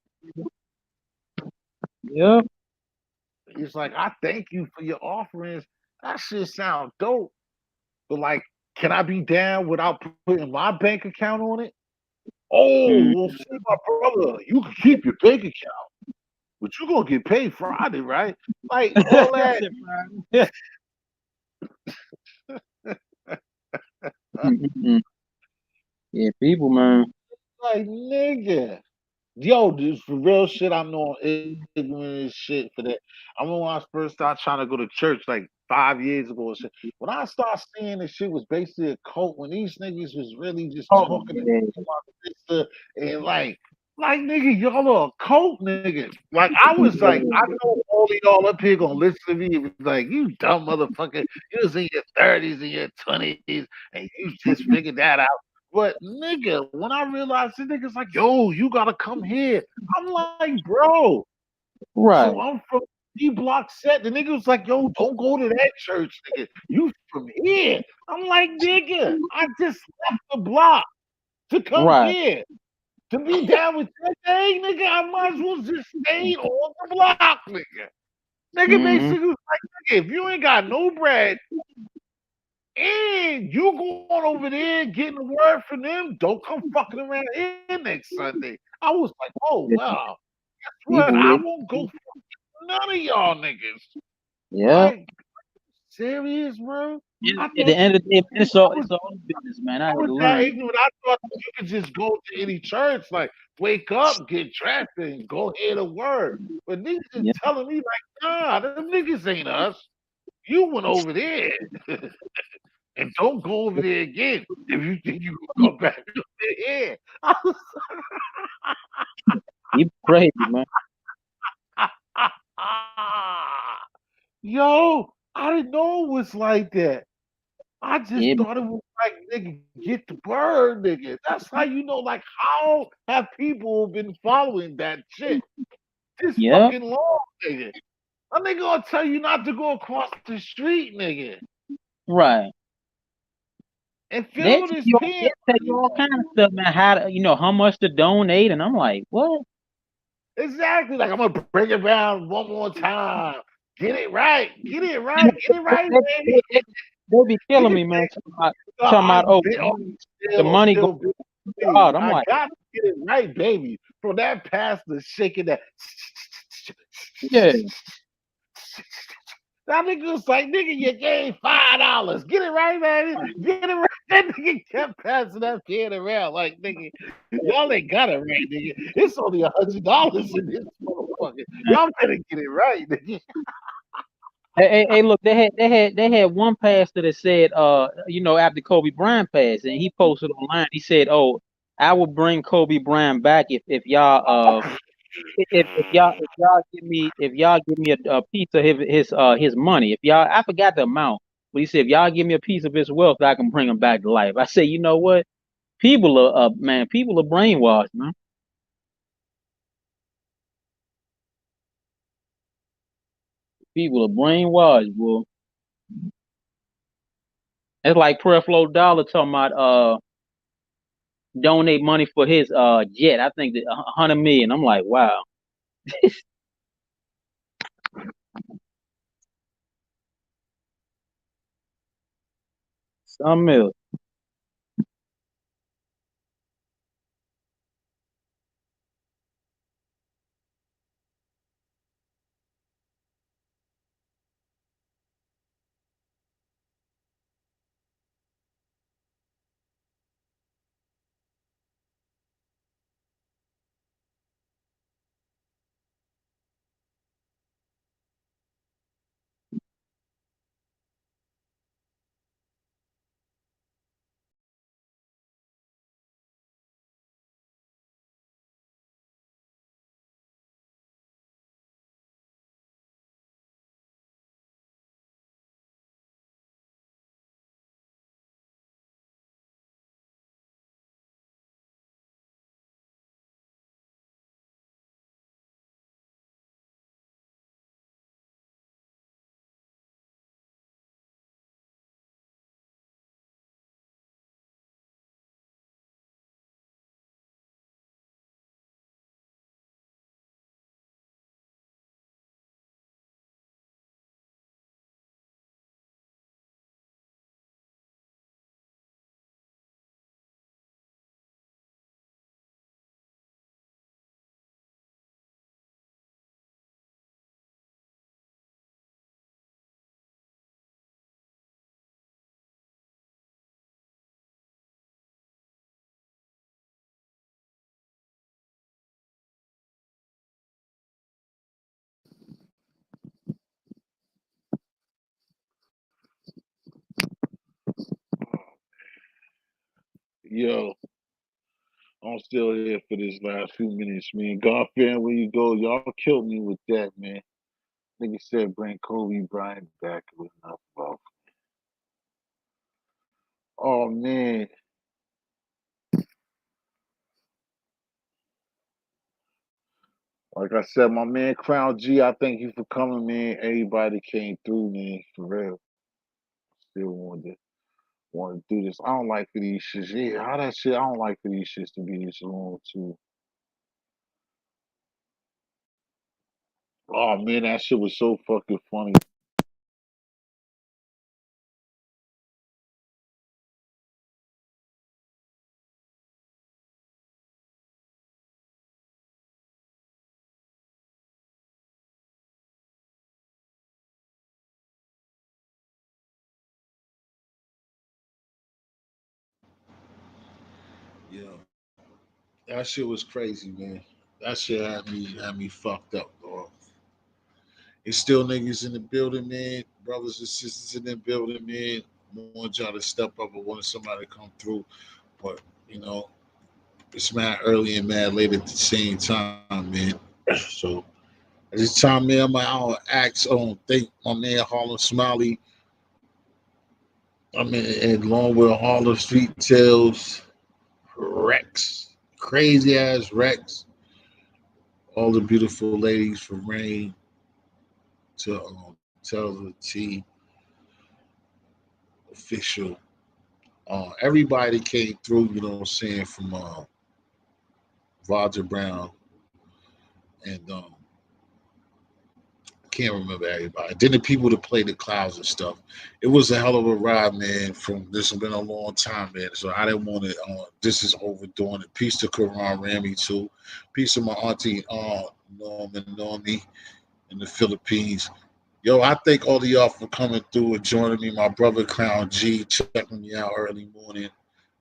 yeah, yep. It's like I thank you for your offerings. That shit sound dope. But like, can I be down without putting my bank account on it? Oh, Mm. well, see, my brother, you can keep your bank account, but you're gonna get paid Friday, right? Like all that. That's it, mm. Yeah, people, man. Like nigga. Yo, this for real shit. I know I'm ignorant as shit for that. I remember when I first started trying to go to church like 5 years ago and shit. When I started seeing this shit was basically a cult, when these niggas was really just Oh talking to me yeah. and my sister and like Like nigga, y'all are a cult niggas. Like I was like, I know all of y'all up here gonna listen to me and be like, you dumb motherfucker. You was in your 30s and your 20s and you just figured that out. But nigga, when I realized the niggas like, yo, you gotta come here. I'm like, bro. So Right, I'm from D Block set. The nigga was like, yo, don't go to that church, nigga. You from here. I'm like, nigga, I just left the block to come right. here. To be down with that thing, nigga, I might as well just stay on the block, nigga. Nigga Mm-hmm. basically was like, nigga, if you ain't got no bread and you going over there getting the word from them, don't come fucking around here next Sunday. I was like, oh wow, guess what? I Yeah, won't go for none of y'all niggas. yeah. Like, serious, bro? I At the thought end of the day, I it's was all business, man. I I had was to that learn. ignorant. I thought that you could just go to any church, like wake up, get dressed, and go hear the word. But niggas is Yeah, telling me like, nah, them niggas ain't us. You went over there, and don't go over there again if you think you can come back over here. I was you crazy, man. Yo, I didn't know it was like that. I just Yeah, thought it was like, nigga, get the bird, nigga. That's how you know, like, how have people been following that shit this yeah. fucking long, nigga? A nigga gonna tell you not to go across the street, nigga, Right. and fill this They pen. tell you all kind of stuff, man. How to, how much to donate, and I'm like, what? Exactly. Like, I'm gonna bring it down one more time. Get it right. Get it They, right. Get it right, they, baby. they, they, they be killing Nigga me, man. think, Talking about, oh, the still, money goes still to baby. God. I'm I like, got to get it right, baby. From that pastor shaking that. yeah, That nigga was like, nigga, you gave $5. Get it right, baby. Get it right. That nigga kept passing that pen around like, nigga, y'all ain't got it right, nigga. It's only $100 in this motherfucker. man. Y'all better get it right, nigga. Hey, look, they had one pastor that said, after Kobe Bryant passed, and he posted online. He said, "Oh, I will bring Kobe Bryant back if y'all give me a piece of his money. If y'all, I forgot the amount, but he said if y'all give me a piece of his wealth, I can bring him back to life." I say, you know what? People are brainwashed, man. People are brainwashed, boy. It's like Prayer Flow Dollar talking about donate money for his jet. I think that 100 million. I'm like, wow, some else. Yo, I'm still here for this last few minutes, man. God fearing where you go. Y'all killed me with that, man. Nigga said bring Kobe Bryant back. It was enough about. Oh man. Like I said, my man Crown G, I thank you for coming, man. Everybody came through, man, for real. Still wanted to do this. I don't like for these shits. Yeah, how that shit, I don't like for these shits to be this long too. Oh man, that shit was so fucking funny. Yeah, that shit was crazy, man. That shit had me fucked up, dog. It's still niggas in the building, man. Brothers and sisters in the building, man. I want y'all to step up. I wanted somebody to come through, but you know, it's mad early and mad late at the same time, man. So at this time, man, I don't ask, I don't think my man Harlem Smiley, I mean, and along with Harlem Street Tales, Rex, crazy ass Rex, all the beautiful ladies from Rain to Tell the T official. Everybody came through, you know what I'm saying, from Roger Brown and I can't remember everybody. Then the people that played the clouds and stuff. It was a hell of a ride, man. From this has been a long time, man. So I didn't want to. This is overdoing it. Peace to Karan Rami too. Peace to my auntie Norman Normie in the Philippines. Yo, I thank all of y'all for coming through and joining me. My brother Crown G checking me out early morning.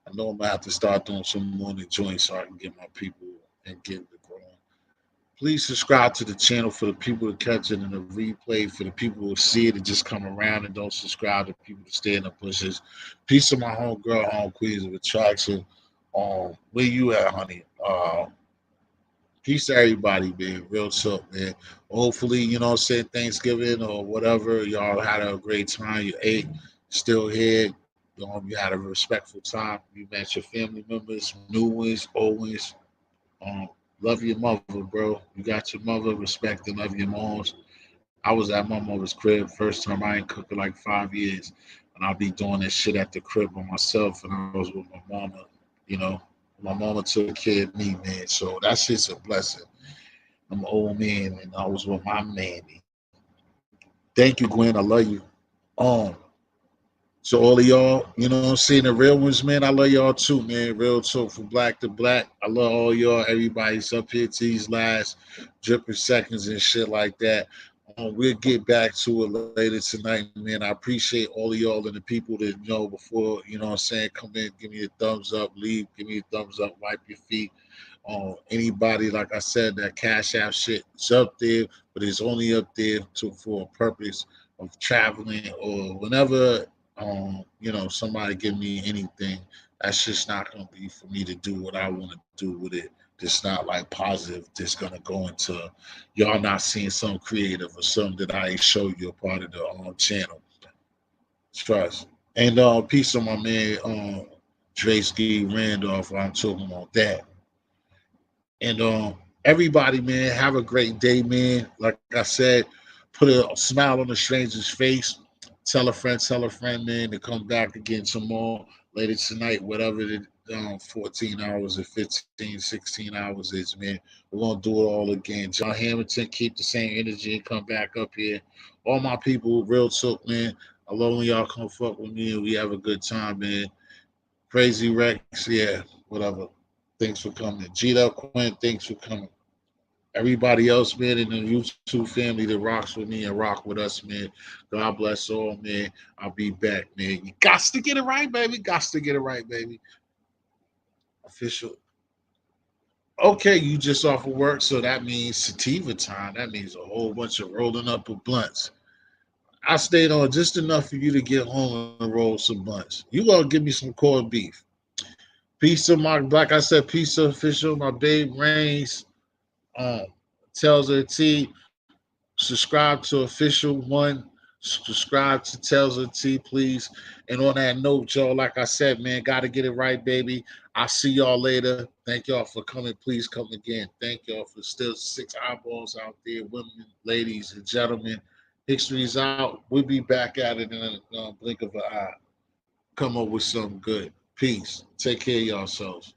I know I'm gonna have to start doing some morning joints so I can get my people and get the growing. Please subscribe to the channel for the people to catch it in the replay, for the people who see it and just come around and don't subscribe, to people to stay in the bushes. Peace to my homegirl, home queens of attraction. Where you at, honey? Peace to everybody, man. Real talk, man. Hopefully, you know, say Thanksgiving or whatever, y'all had a great time. You ate, still here. You had a respectful time. You met your family members, new ones, old ones. Um, love your mother, bro. You got your mother, respect and love your moms. I was at my mother's crib first time. I ain't cooked in like 5 years, and I'll be doing this shit at the crib by myself. And I was with my mama. You know, my mama took care of me, man. So that shit's a blessing. I'm an old man, and I was with my mammy. Thank you, Gwen. I love you. Um, So all of y'all, you know what I'm saying, the real ones, man, I love y'all too, man. Real talk from black to black. I love all y'all. Everybody's up here to these last dripping seconds and shit like that. We'll get back to it later tonight, man. I appreciate all of y'all and the people that know before, you know what I'm saying, come in, give me a thumbs up, leave, give me a thumbs up, wipe your feet. Anybody, like I said, that Cash App shit is up there, but it's only up there for a purpose of traveling or whenever you know, somebody give me anything, that's just not gonna be for me to do what I want to do with it. It's not like positive. Just gonna go into y'all not seeing some creative or something that I ain't show you a part of the channel. Trust. And peace on my man Drakeski Randolph. I'm talking about that. And everybody, man, have a great day, man. Like I said, put a smile on a stranger's face. Tell a friend, man, to come back again some more later tonight, whatever the 14 hours or 15, 16 hours is, man. We're going to do it all again. John Hamilton, keep the same energy and come back up here. All my people, real talk, man. I love when y'all come fuck with me and we have a good time, man. Crazy Rex, yeah, whatever. Thanks for coming. Gita Quinn, thanks for coming. Everybody else, man, in the YouTube family that rocks with me and rock with us, man. God bless all, man. I'll be back, man. You got to get it right, baby. Got to get it right, baby. Official. Okay, you just off of work, so that means sativa time. That means a whole bunch of rolling up of blunts. I stayed on just enough for you to get home and roll some blunts. You gonna give me some corned beef. Peace to my, like I said, peace to official, my babe Reigns, um, tells her T. Subscribe to official one. Subscribe to Tells her T, please. And on that note, y'all, like I said, man, gotta get it right, baby. I'll see y'all later. Thank y'all for coming. Please come again. Thank y'all for still 6 eyeballs out there, women, ladies, and gentlemen. History's out. We'll be back at it in a blink of an eye. Come up with something good. Peace. Take care of yourselves.